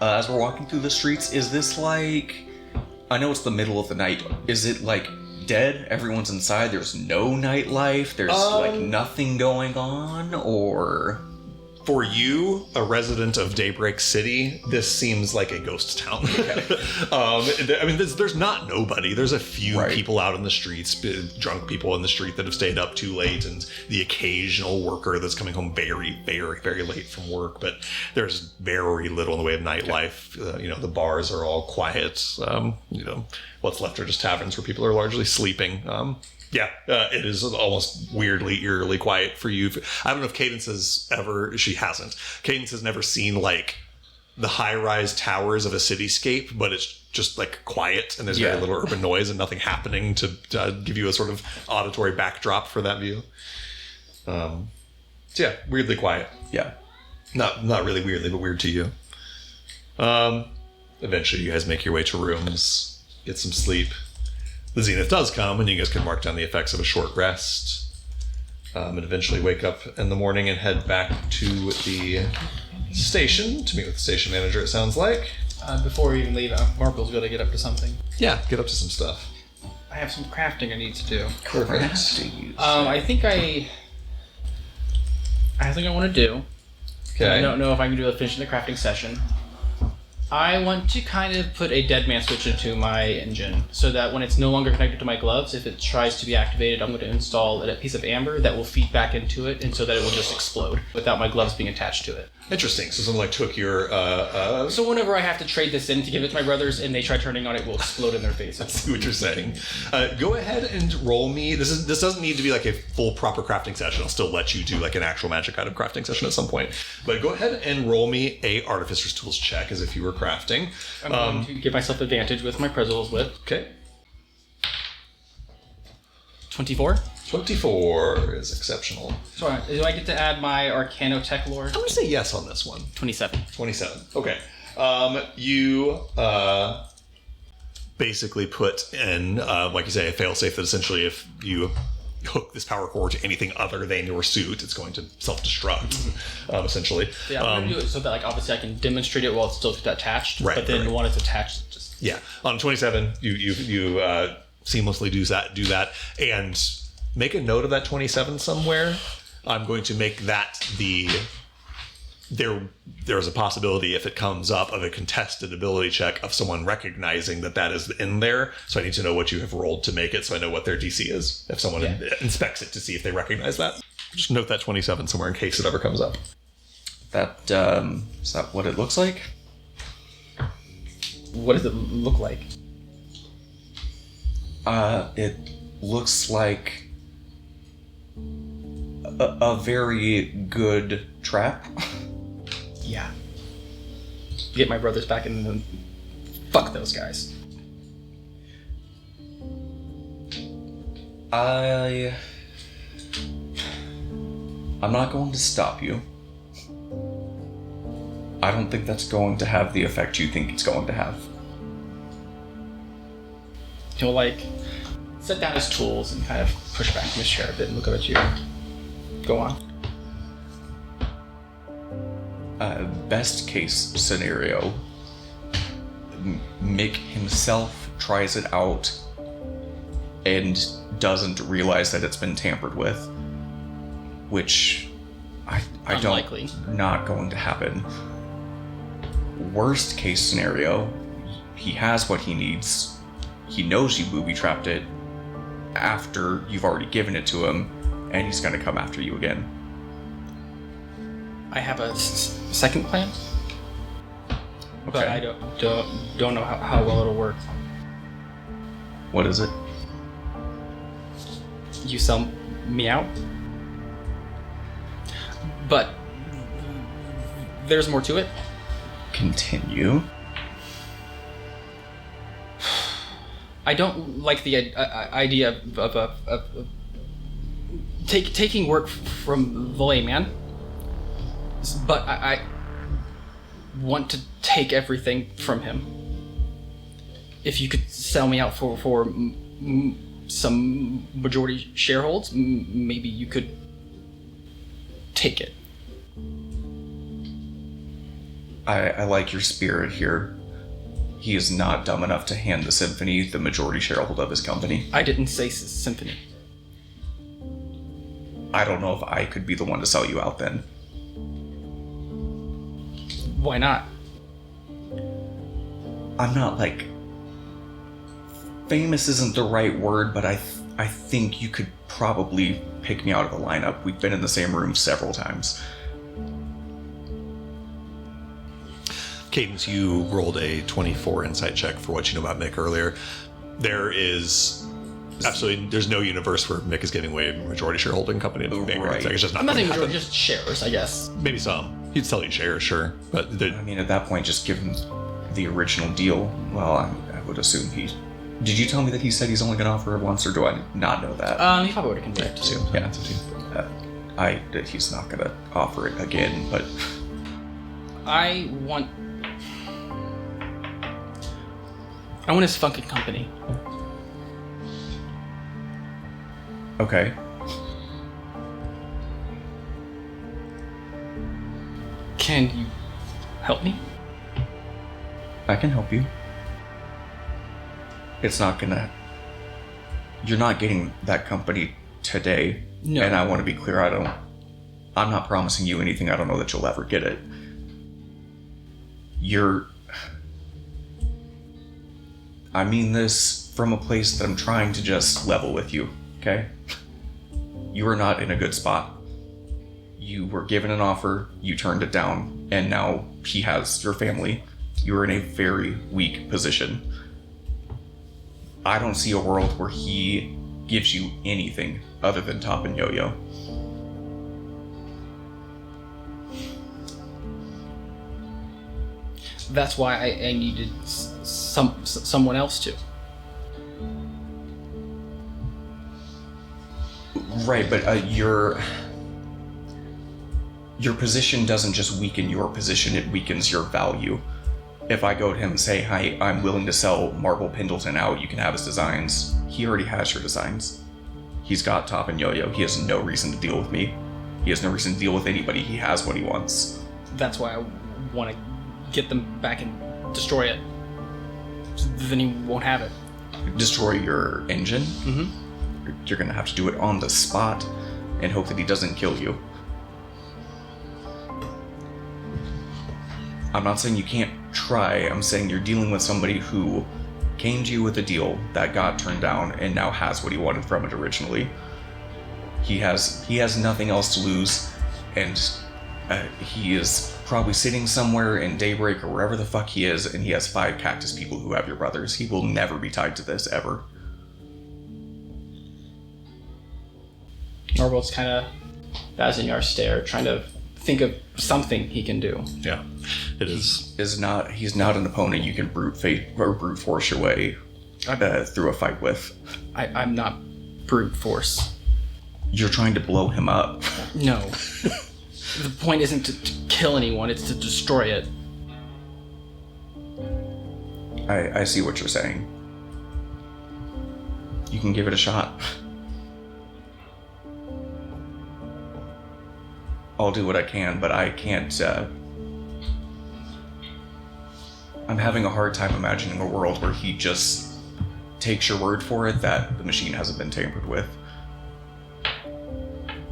As we're walking through the streets, is this like... I know it's the middle of the night. Is it like dead? Everyone's inside? There's no nightlife? There's like nothing going on? Or... For you, a resident of Daybreak City, this seems like a ghost town. There's not nobody. There's a few people out in the streets, drunk people in the street that have stayed up too late, and the occasional worker that's coming home very, very, very late from work. But there's very little in the way of nightlife. The bars are all quiet. What's left are just taverns where people are largely sleeping. It is almost weirdly, eerily quiet for you. I don't know if Cadence has ever... She hasn't. Cadence has never seen, like, the high-rise towers of a cityscape, but it's just, like, quiet, and there's very little urban noise and nothing happening to give you a sort of auditory backdrop for that view. Weirdly quiet. Yeah. Not really weirdly, but weird to you. Eventually, you guys make your way to rooms, get some sleep. The zenith does come, and you guys can mark down the effects of a short rest, and eventually wake up in the morning and head back to the station to meet with the station manager, it sounds like. Before we even leave, Marple's got to get up to something. Yeah, get up to some stuff. I have some crafting I need to do. Perfect. I think I want to do. Okay. I don't know if I can do a finish in the crafting session. I want to kind of put a dead man switch into my engine so that when it's no longer connected to my gloves, if it tries to be activated, I'm going to install a piece of amber that will feed back into it, and so that it will just explode without my gloves being attached to it. Interesting. So someone took your... So whenever I have to trade this in to give it to my brothers and they try turning on it, will explode in their faces. I see what you're saying. Go ahead and roll me... This doesn't need to be like a full proper crafting session. I'll still let you do like an actual magic item crafting session at some point. But go ahead and roll me a Artificer's Tools check as if you were crafting. I'm going to give myself advantage with my Prezzles Whip. Okay. 24? 24 is exceptional. So do I get to add my Arcanotech lore? I'm going to say yes on this one. 27. 27. Okay. You basically put in, like you say, a failsafe that essentially if you hook this power cord to anything other than your suit, it's going to self-destruct, essentially. Yeah, I'm going to do it so that, like, obviously I can demonstrate it while it's still attached. Right, but then when it's attached, just... Yeah. On 27, you seamlessly do that, and make a note of that 27 somewhere. I'm going to make that there's a possibility if it comes up of a contested ability check of someone recognizing that is in there. So I need to know what you have rolled to make it so I know what their DC is if someone inspects it to see if they recognize that. Just note that 27 somewhere in case it ever comes up. That, is that what it looks like? What does it look like? It looks like a very good trap. Yeah. Get my brothers back and then fuck those guys. I'm not going to stop you. I don't think that's going to have the effect you think it's going to have. He'll, like, set down his tools and kind of push back from his chair a bit and look up at you. Go on. Best case scenario, Mick himself tries it out and doesn't realize that it's been tampered with, which I Unlikely. don't... Not going to happen. Worst case scenario, he has what he needs. He knows you booby-trapped it after you've already given it to him, and he's going to come after you again. I have a second plan, but I don't know how well it'll work. What is it? you sell me out. But there's more to it. Continue. I don't like the idea of taking work from the layman, but I want to take everything from him. If you could sell me out for some majority shareholds, maybe you could take it. I like your spirit here. He is not dumb enough to hand the Symphony the majority shareholder of his company. I didn't say Symphony. I don't know if I could be the one to sell you out then. Why not? I'm not famous isn't the right word, but I think you could probably pick me out of the lineup. We've been in the same room several times. Cadence, you rolled a 24 insight check for what you know about Mick earlier. There's no universe where Mick is giving away a majority shareholding company to the bank. Right. It's just not I'm not going saying to happen. majority, just shares, I guess. Maybe some. He'd sell you shares, sure. But I mean, at that point, just given the original deal, well, I would assume he... Did you tell me that he said he's only going to offer it once, or do I not know that? He probably would have convinced. assume Yeah. that He's not going to offer it again, but... I want his fucking company. Okay. Can you help me? I can help you. It's not gonna... You're not getting that company today. No. And I want to be clear, I'm not promising you anything. I don't know that you'll ever get it. I mean this from a place that I'm trying to just level with you, okay? You are not in a good spot. You were given an offer, you turned it down, and now he has your family. You're in a very weak position. I don't see a world where he gives you anything other than Top and Yo-Yo. That's why I needed someone else to. Right, but your position doesn't just weaken your position, it weakens your value. If I go to him and say, hi, I'm willing to sell Marble Pendleton out, you can have his designs, he already has your designs. He's got Top and Yo-Yo. He has no reason to deal with me. He has no reason to deal with anybody. He has what he wants. That's why I want to get them back and destroy it. Then he won't have it. Destroy your engine? Mm-hmm. You're gonna have to do it on the spot and hope that he doesn't kill you. I'm not saying you can't try. I'm saying you're dealing with somebody who came to you with a deal that got turned down and now has what he wanted from it originally. He has nothing else to lose, and he is probably sitting somewhere in Daybreak or wherever the fuck he is, and he has 5 cactus people who have your brothers. He will never be tied to this, ever. Marvel's kind of Bazinyar stare, trying to think of something he can do. Yeah, it is. He's not an opponent you can brute force your way through a fight with. I'm not brute force. You're trying to blow him up. No. The point isn't to kill anyone, it's to destroy it. I see what you're saying. You can give it a shot. I'll do what I can, but I can't... I'm having a hard time imagining a world where he just takes your word for it that the machine hasn't been tampered with.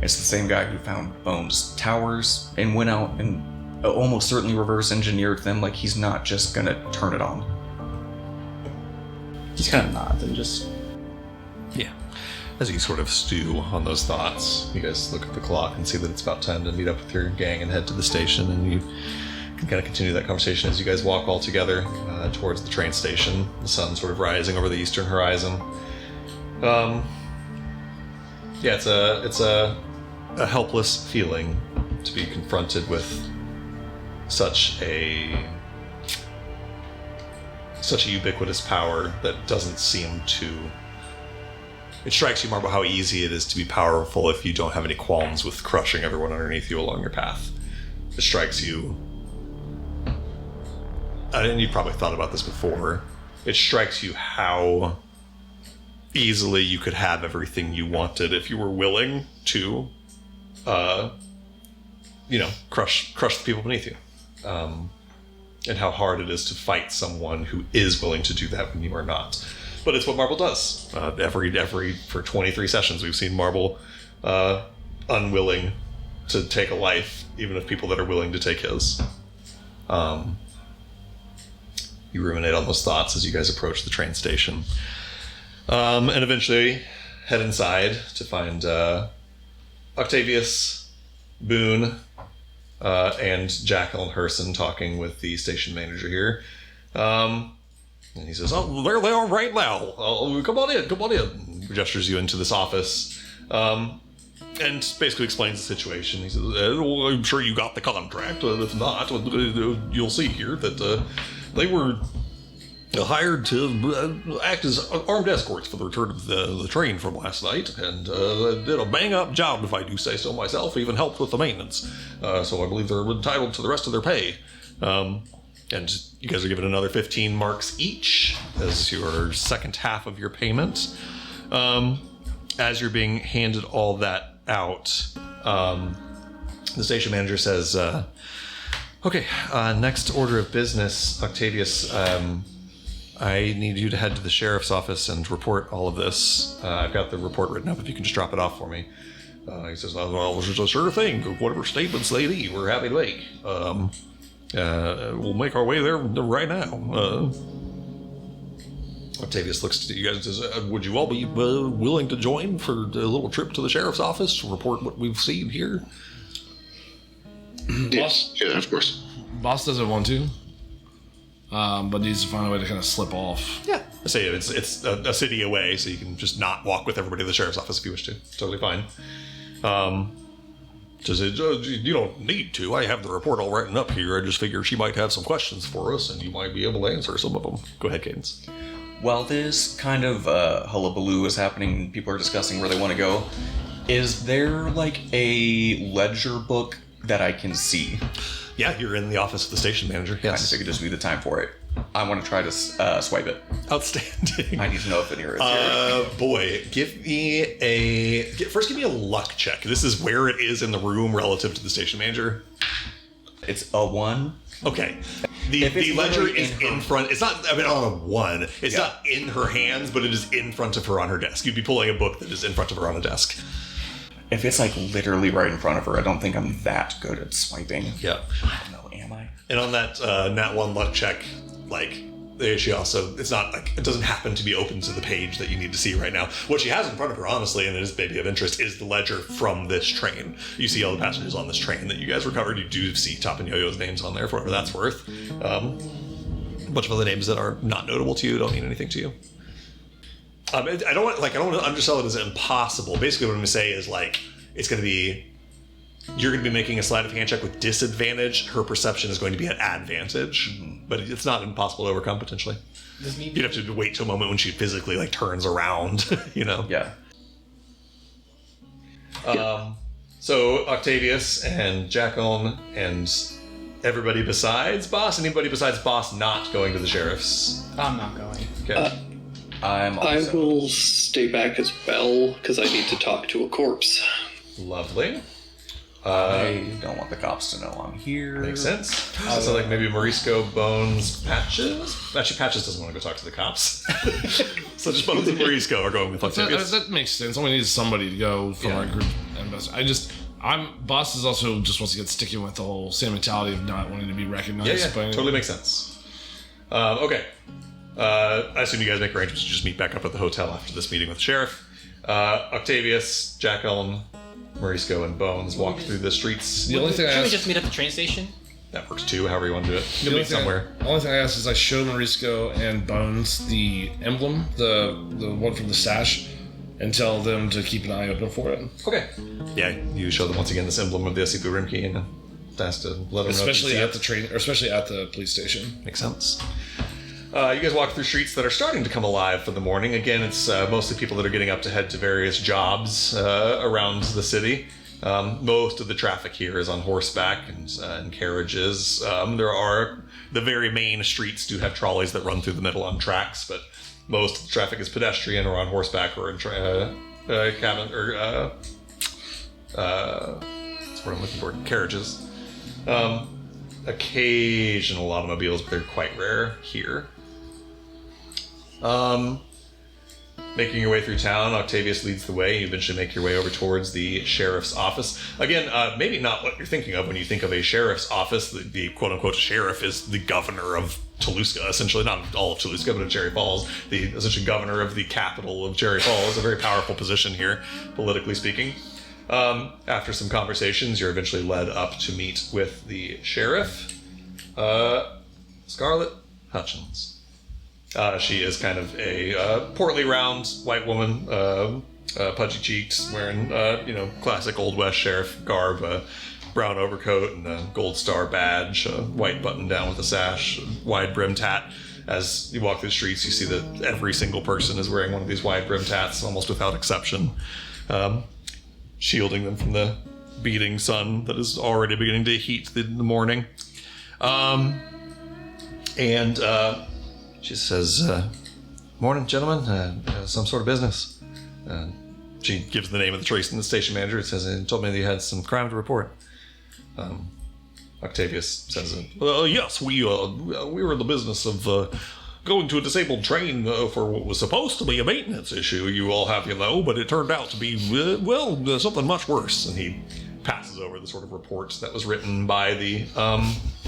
It's the same guy who found Bones' towers and went out and almost certainly reverse engineered them. Like, he's not just gonna turn it on. He's kind of nods and just... Yeah. As you sort of stew on those thoughts, you guys look at the clock and see that it's about time to meet up with your gang and head to the station, and you can kind of continue that conversation as you guys walk all together towards the train station, the sun sort of rising over the eastern horizon. Yeah, it's a helpless feeling to be confronted with such a ubiquitous power that doesn't seem to. It strikes you, Marble, how easy it is to be powerful if you don't have any qualms with crushing everyone underneath you along your path. It strikes you, and you've probably thought about this before, it strikes you how easily you could have everything you wanted if you were willing to, crush the people beneath you. And how hard it is to fight someone who is willing to do that when you are not. But it's what Marble does. For 23 sessions, we've seen Marble unwilling to take a life, even of people that are willing to take his. You ruminate on those thoughts as you guys approach the train station. And eventually head inside to find Octavius, Boone, and Jackal and Herson talking with the station manager here. And he says, "Oh, there they are right now. Come on in. He gestures you into this office. And basically explains the situation. He says, well, I'm sure you got the contract. If not, you'll see here that they were hired to act as armed escorts for the return of the train from last night, and did a bang-up job, if I do say so myself, even helped with the maintenance. So I believe they're entitled to the rest of their pay. And you guys are given another 15 marks each as your second half of your payment. As you're being handed all that out, the station manager says, okay, next order of business, Octavius, I need you to head to the sheriff's office and report all of this. I've got the report written up, if you can just drop it off for me. He says, well, it's a sure thing. Whatever statements they need, we're happy to make. We'll make our way there right now. Octavius looks at you guys and says, would you all be willing to join for a little trip to the sheriff's office to report what we've seen here? Yes, yeah, of course. Boss doesn't want to, but needs to find a way to kind of slip off. Yeah. I say it's a city away, so you can just not walk with everybody to the sheriff's office if you wish to. Totally fine. Says, you don't need to. I have the report all written up here. I just figured she might have some questions for us, and you might be able to answer some of them. Go ahead, Cadence. While this kind of hullabaloo is happening and people are discussing where they want to go, is there like a ledger book that I can see? Yeah, you're in the office of the station manager. I Yes. think it just be the time for it. I want to try to swipe it. Outstanding. I need to know if any are here. Boy, give me a luck check. This is where it is in the room relative to the station manager. It's a 1. Okay. If it's The ledger literally is in her- in front. It's not, on a 1. It's Yeah. not in her hands, but it is in front of her on her desk. You'd be pulling a book that is in front of her on a desk. If it's like literally right in front of her, I don't think I'm that good at swiping. Yeah. I don't know, am I? And on that nat 1 luck check, she also, it's not like, it doesn't happen to be open to the page that you need to see right now. What she has in front of her, honestly, and it is maybe of interest, is the ledger from this train. You see all the passengers on this train that you guys recovered. You do see Top and Yo-Yo's names on there, for whatever that's worth. A bunch of other names that are not notable to you, don't mean anything to you. I don't want to undersell it as impossible. Basically, what I'm going to say is, it's going to be, you're going to be making a sleight of hand check with disadvantage. Her perception is going to be at advantage, but it's not impossible to overcome potentially. You'd have to wait till a moment when she physically turns around, Yeah. So Octavius and Jackaln and anybody besides Boss not going to the sheriff's. I'm not going. Okay. I'm I also... will stay back as well because I need to talk to a corpse. Lovely. I don't want the cops to know I'm here. Makes sense. So maybe Morisco, Bones, Patches? Actually, Patches doesn't want to go talk to the cops. So just Bones and Morisco are going with Octavius. That makes sense. Only needs somebody to go from our group. Boss is also just wants to get sticking with the whole same mentality of not wanting to be recognized. Yeah, by anyone. totally makes sense. Okay. I assume you guys make arrangements to just meet back up at the hotel after this meeting with the sheriff. Octavius, Jackaln, Morisco, and Bones walk through the streets. The only thing I Should we ask, just meet at the train station? That works too, however you want to do it. the You'll only meet somewhere. only thing I ask is I show Morisco and Bones the emblem, the one from the sash, and tell them to keep an eye open for it. Okay. Yeah, you show them once again this emblem of the Asipu Rimki and ask to let them Especially know. at the train, or especially at the police station. Makes sense. You guys walk through streets that are starting to come alive for the morning. Again, it's mostly people that are getting up to head to various jobs around the city. Most of the traffic here is on horseback and carriages. The very main streets do have trolleys that run through the middle on tracks, but most of the traffic is pedestrian or on horseback or in cabin or that's what I'm looking for. Carriages. Occasional automobiles, but they're quite rare here. Making your way through town, Octavius leads the way. You eventually make your way over towards the sheriff's office. Again, maybe not what you're thinking of when you think of a sheriff's office. The quote-unquote sheriff is the governor of Toluca, essentially. Not all of Toluca, but of Cherry Falls. The essentially governor of the capital of Cherry Falls. A very powerful position here, politically speaking. After some conversations, you're eventually led up to meet with the sheriff, Scarlett Hutchins. She is kind of a portly, round white woman, pudgy cheeks, wearing classic Old West sheriff garb, a brown overcoat and a gold star badge, a white button down with a sash, a wide brimmed hat. As you walk through the streets, you see that every single person is wearing one of these wide brimmed hats, almost without exception, shielding them from the beating sun that is already beginning to heat the morning. She says, morning, gentlemen. Some sort of business. She gives the name of the station manager. It says, he told me that you had some crime to report. Octavius says, well, yes, we were in the business of going to a disabled train for what was supposed to be a maintenance issue, you all have, but it turned out to be, something much worse. And he passes over the sort of report that was written by the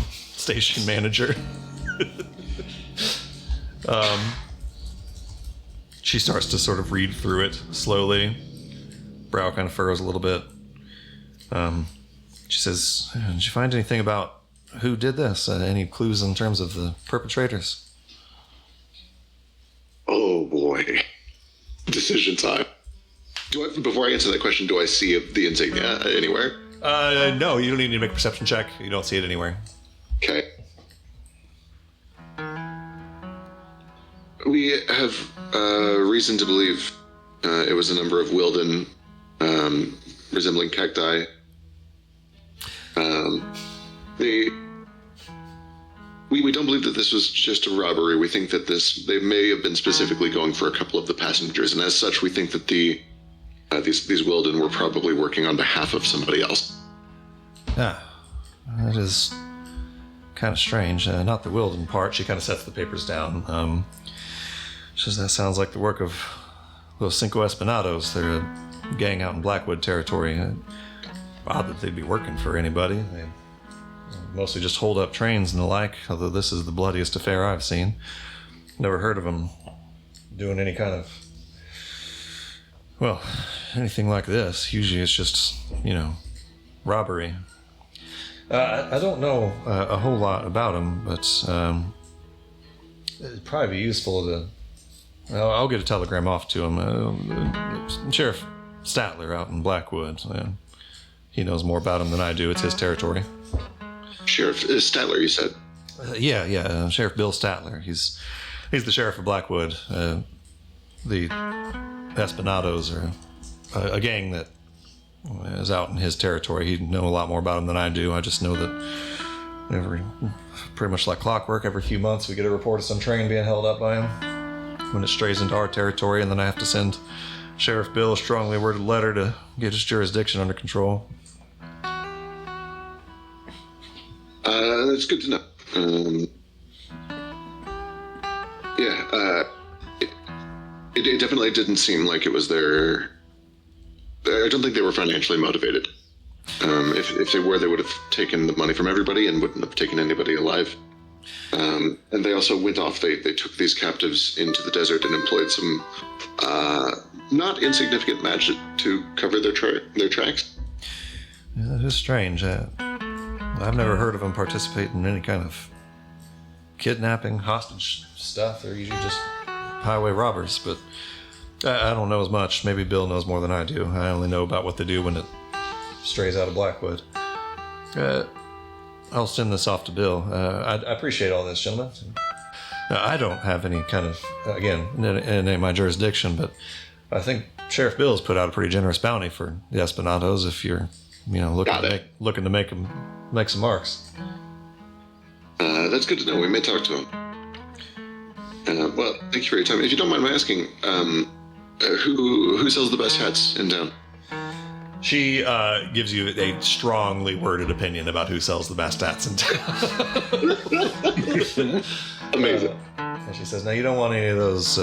station manager. She starts to sort of read through it slowly. Brow kind of furrows a little bit. She says, did you find anything about who did this? Any clues in terms of the perpetrators? Oh boy. Decision time. Before I answer that question, do I see the insignia anywhere? No, you don't need to make a perception check. You don't see it anywhere. Okay. We have reason to believe it was a number of Wilden resembling cacti. We don't believe that this was just a robbery. We think that they may have been specifically going for a couple of the passengers, and as such, we think that these Wilden were probably working on behalf of somebody else. Yeah, that is kind of strange. Not the Wilden part. She kind of sets the papers down. She says that sounds like the work of Los Cinco Espinados. They're a gang out in Blackwood territory. Odd that they'd be working for anybody. They mostly just hold up trains and the like, although this is the bloodiest affair I've seen. Never heard of them doing any kind of, anything like this. Usually it's just, robbery. I don't know a whole lot about them, but it'd probably be useful to... I'll get a telegram off to him. Sheriff Statler out in Blackwood. He knows more about him than I do. It's his territory. Sheriff Statler, you said? Yeah. Sheriff Bill Statler. He's the sheriff of Blackwood. The Espinados are a gang that is out in his territory. He'd know a lot more about him than I do. I just know that pretty much like clockwork, every few months we get a report of some train being held up by him. When it strays into our territory, and then I have to send Sheriff Bill a strongly worded letter to get his jurisdiction under control. That's good to know. It definitely didn't seem like it was their... I don't think they were financially motivated. If they were, they would have taken the money from everybody and wouldn't have taken anybody alive. And they also went off, they took these captives into the desert and employed some not insignificant magic to cover their tracks. Yeah, that is strange. I've never heard of them participate in any kind of kidnapping, hostage stuff. They're usually just highway robbers, but I don't know as much. Maybe Bill knows more than I do. I only know about what they do when it strays out of Blackwood. I'll send this off to Bill. I appreciate all this, gentlemen. I don't have any kind of, again, it ain't my jurisdiction, but I think Sheriff Bill's put out a pretty generous bounty for the Espinados if you're, looking to make some marks. That's good to know. We may talk to him. Well, thank you for your time. If you don't mind my asking, who sells the best hats in town? She gives you a strongly worded opinion about who sells the best hats in town. Amazing. And she says, now you don't want any of those,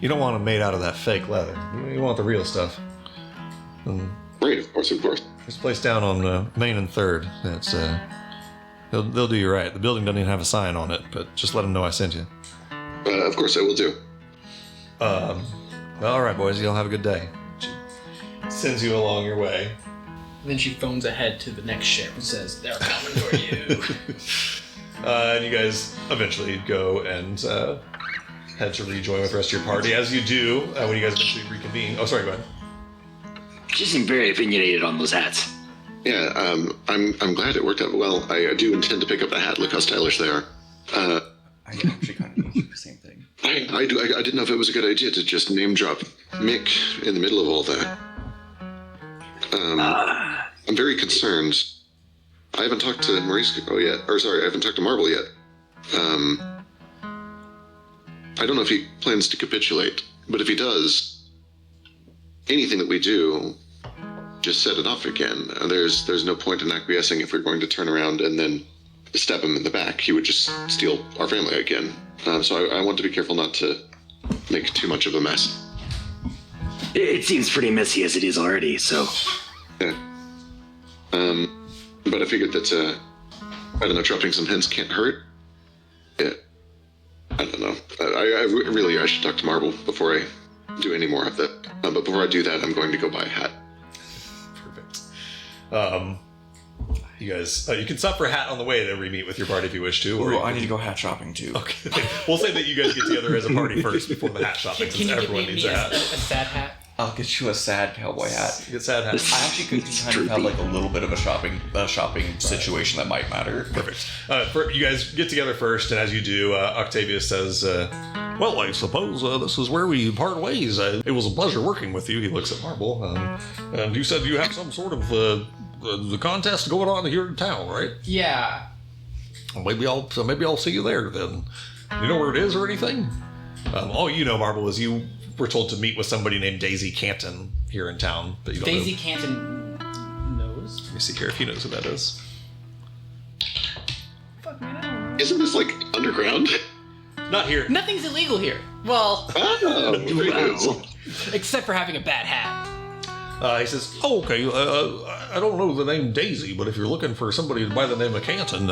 you don't want them made out of that fake leather. You want the real stuff. And Right, of course. there's a place down on Main and 3rd that's, they'll do you right. The building doesn't even have a sign on it, but just let them know I sent you. Of course I will do. Well, all right, boys, you'll have a good day. She sends you along your way. Then she phones ahead to the next ship and says, "They're coming for you." And you guys eventually go and head to rejoin with the rest of your party. As you do, when you guys eventually reconvene. Oh, sorry, go ahead. She seemed very opinionated on those hats. Yeah, I'm glad it worked out well. I do intend to pick up a hat. Look how stylish they are. I actually kind of think the same thing. I didn't know if it was a good idea to just name drop Mick in the middle of all that. I'm very concerned. I haven't talked to Mauricio yet. I haven't talked to Marble yet. I don't know if he plans to capitulate, but if he does, anything that we do, just set it off again. There's no point in acquiescing if we're going to turn around and then stab him in the back. He would just steal our family again. So I want to be careful not to make too much of a mess. It seems pretty messy as it is already, so... Yeah. But I figured that, I don't know, dropping some hints can't hurt. Yeah. I don't know. I should talk to Marble before I do any more of that. But before I do that, I'm going to go buy a hat. Perfect. You guys, you can stop for a hat on the way to re-meet with your party if you wish to. Or I need to go hat shopping too. Okay. We'll say that you guys get together as a party first before the hat shopping, since everyone needs a hat. A sad hat? I'll get you a sad cowboy hat. You get sad hat. I actually could kind of have like a little bit of a shopping situation that might matter. Perfect. You guys get together first, and as you do, Octavius says, well, I suppose this is where we part ways. It was a pleasure working with you. He looks at Marble. And you said you have some sort of the contest going on here in town, right? Yeah. Maybe I'll see you there then. You know where it is or anything? All you know, Marble, is you were told to meet with somebody named Daisy Canton here in town, but you don't Daisy know. Canton knows? Let me see here if he knows who that is. Fuck me, no. Isn't this like underground? Not here. Nothing's illegal here. Well, Oh, very good. Wow. except for having a bad hat. He says, "Oh, okay. I don't know the name Daisy, but if you're looking for somebody by the name of Canton,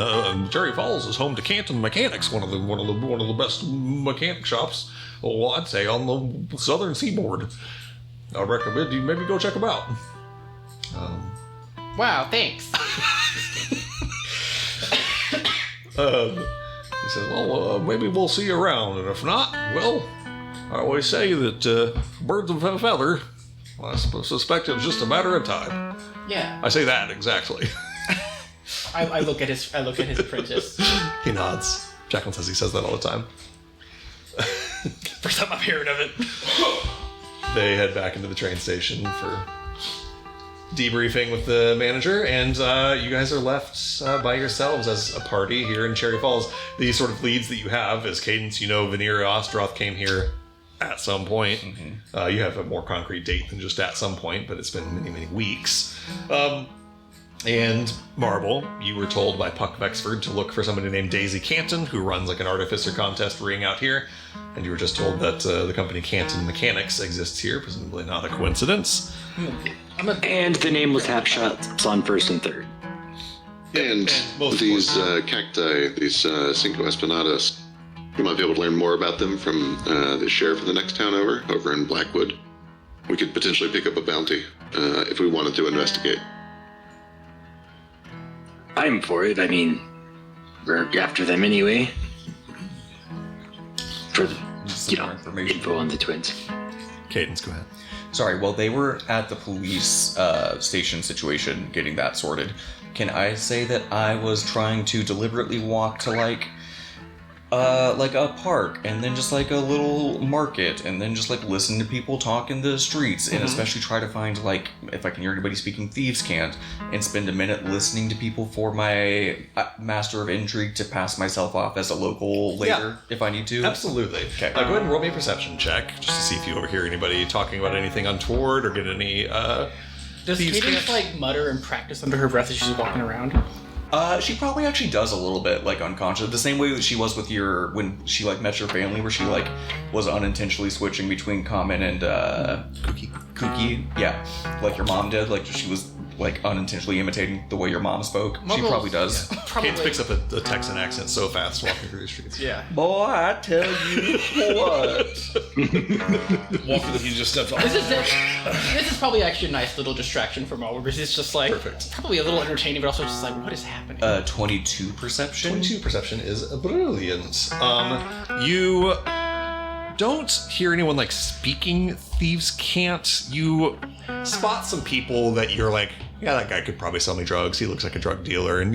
Cherry Falls is home to Canton Mechanics, one of the best mechanic shops. Well, I'd say on the southern seaboard. I recommend you maybe go check them out." Wow, thanks. He says, "Well, maybe we'll see you around, and if not, well, I always say that birds of a feather. I suspect it's just a matter of time." Yeah. I say that exactly. I look at his apprentice. He nods. Jacqueline says he says that all the time. First time I'm hearing of it. They head back into the train station for debriefing with the manager, and you guys are left by yourselves as a party here in Cherry Falls. The sort of leads that you have is Cadence. You know, Veneer Ostroth came here at some point. Mm-hmm. You have a more concrete date than just at some point, but it's been many, many weeks. And Marble, you were told by Puck Vexford to look for somebody named Daisy Canton, who runs like an artificer contest ring out here. And you were just told that the company Canton Mechanics exists here, presumably not a coincidence. And the name was half shots on 1st and 3rd. And these cacti, these Cinco Espinadas, you might be able to learn more about them from the sheriff of the next town over in Blackwood. We could potentially pick up a bounty if we wanted to investigate. I'm for it. I mean, we're after them anyway. For Some more information. info on the twins. Cadence, go ahead. Sorry, well, they were at the police station situation getting that sorted. Can I say that I was trying to deliberately walk to, like a park, and then just, like, a little market, and then just, like, listen to people talk in the streets, and especially try to find, like, if I can hear anybody speaking Thieves' Cant, and spend a minute listening to people for my Master of Intrigue to pass myself off as a local later, if I need to? Absolutely. Okay. Go ahead and roll me a perception check, just to see if you overhear anybody talking about anything untoward, or get any, Does Thieves' Cadence, Cant. like, mutter and practice under her breath as she's walking around? She probably actually does a little bit, like, unconscious. The same way that she was with when she, like, met your family, where she, like, was unintentionally switching between common and, Kooky. Yeah. Like your mom did. Like, she was, like, unintentionally imitating the way your mom spoke. She probably does. Probably. Cadence picks up a Texan accent so fast walking through the streets. Yeah. Boy, I tell you what. Walker that he just stepped off. This is probably actually a nice little distraction from all, because it's just like Perfect. probably a little entertaining, but also just like, what is happening? 22 perception. 22 perception is brilliant. You don't hear anyone like speaking Thieves' Cant. You spot some people that you're like, yeah, that guy could probably sell me drugs. He looks like a drug dealer, and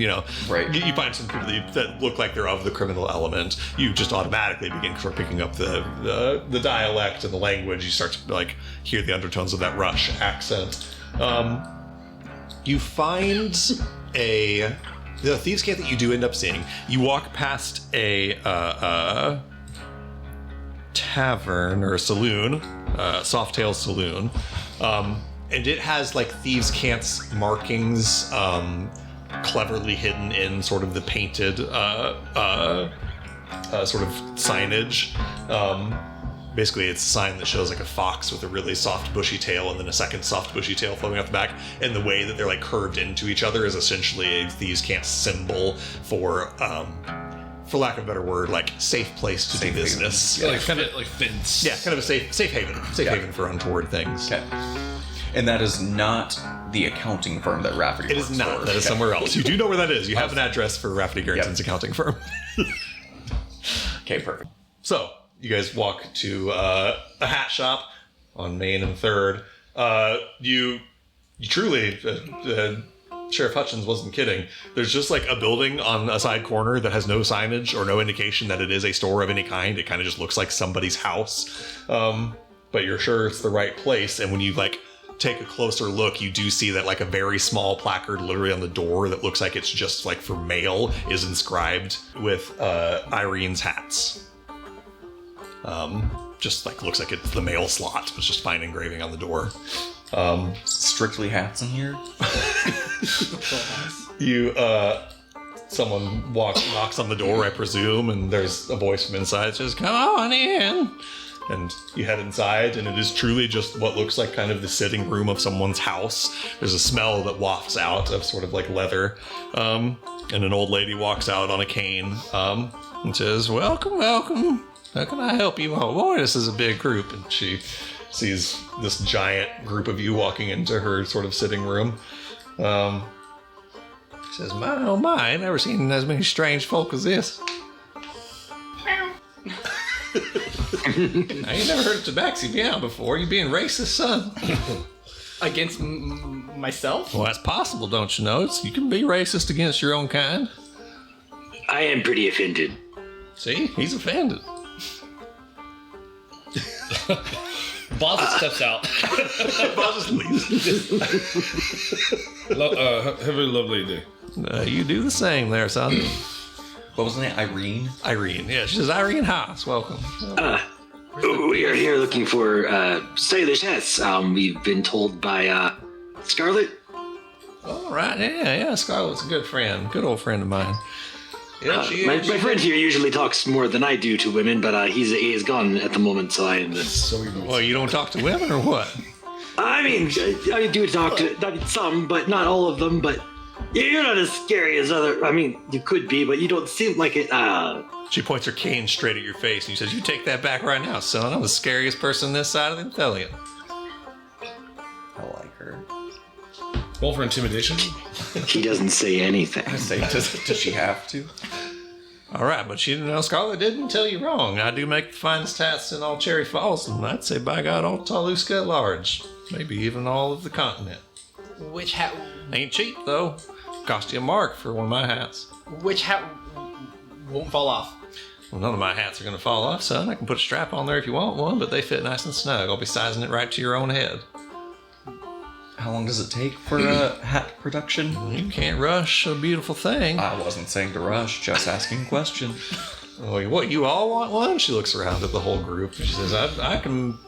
Right. You find some people that look like they're of the criminal element. You just automatically begin sort of picking up the dialect and the language. You start to like hear the undertones of that Rush accent. You find the Thieves' Cant that you do end up seeing. You walk past a tavern or a saloon, Softail Saloon, and it has like Thieves' Cant's markings cleverly hidden in sort of the painted sort of signage. Basically, it's a sign that shows like a fox with a really soft bushy tail and then a second soft bushy tail floating out the back. And the way that they're like curved into each other is essentially a Thieves' Cant symbol for lack of a better word, like safe place to do business. Yeah, like kind of like fence. Yeah, kind of a safe haven. Safe haven for untoward things. Okay. And that is not the accounting firm that Rafferty It is works not. for. That is somewhere else. You do know where that is. You have an address for Rafferty Garrison's accounting firm. Okay, perfect. So, you guys walk to a hat shop on Main and 3rd. You truly, Sheriff Hutchins wasn't kidding. There's just like a building on a side corner that has no signage or no indication that it is a store of any kind. It kind of just looks like somebody's house. But you're sure it's the right place. And when you like take a closer look, you do see that like a very small placard literally on the door that looks like it's just like for mail is inscribed with Irene's hats. Just like looks like it's the mail slot. It's just fine engraving on the door. Strictly hats in here. Someone knocks on the door, I presume, and there's a voice from inside that says, "Come on in." And you head inside, and it is truly just what looks like kind of the sitting room of someone's house. There's a smell that wafts out of sort of like leather. And an old lady walks out on a cane and says, "Welcome, welcome. How can I help you?" "Oh boy, this is a big group." And she sees this giant group of you walking into her sort of sitting room. She says, "My, oh my, I never seen as many strange folk as this." I ain't never heard of Tabaxi Meow before. You being racist, son? Against myself? Well, that's possible, don't you know? You can be racist against your own kind. I am pretty offended. See? He's offended. Boz steps out. Boz just leaves. Have a lovely day. You do the same there, son. What was the name? Irene? Irene. Yeah, she says, "Irene Haas, welcome." We are here looking for stylish hats. We've been told by Scarlet. All right, yeah. Scarlett's a good friend. Good old friend of mine. Yeah, My friend here usually talks more than I do to women, but he is gone at the moment, so I am. Well, you don't talk to women or what? I mean, I do talk to some, but not all of them. But you're not as scary as other. I mean, you could be, but you don't seem like it. She points her cane straight at your face and she says, "You take that back right now, son. I'm the scariest person this side of the Intellion." I like her. Roll for intimidation. He doesn't say anything. I say, does she have to? All right, but Scarlet didn't tell you wrong. I do make the finest hats in all Cherry Falls, and I'd say, by God, all Taluska at large. Maybe even all of the continent. Which hat? Ain't cheap, though. Cost you a mark for one of my hats. Which hat won't fall off? Well, none of my hats are going to fall off, son. I can put a strap on there if you want one, but they fit nice and snug. I'll be sizing it right to your own head. How long does it take for hat production? You can't rush a beautiful thing. I wasn't saying to rush, just asking a question. Oh, what, you all want one? She looks around at the whole group and she says, I can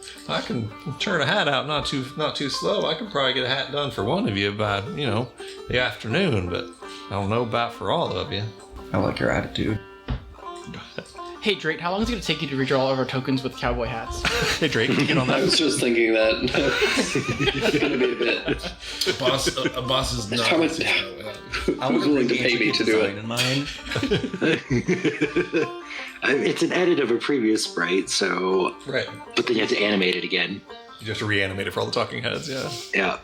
turn a hat out not too slow. I can probably get a hat done for one of you by, the afternoon, but I don't know about for all of you. I like your attitude. Hey, Drake, how long is it going to take you to redraw all of our tokens with cowboy hats? Hey, Drake, can you get on I that? was just thinking that. It's going to be a bit. A boss is not. How much- Who's willing to pay me to do it? In mind. It's an edit of a previous sprite, so. Right. But then you have to animate it again. You have to reanimate it for all the talking heads, yeah. Yeah.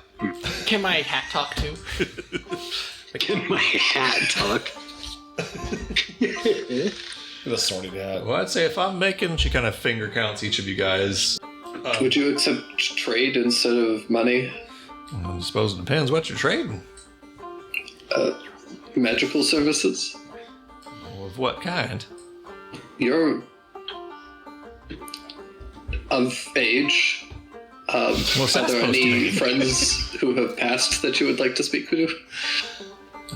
Can my hat talk too? Can my hat talk? The sorting hat. Well, I'd say if I'm making, she kind of finger counts each of you guys. Would you accept trade instead of money? I suppose it depends what you're trading. Magical services? Of what kind? You're of age. What's Are that there supposed to any mean? friends who have passed that you would like to speak to?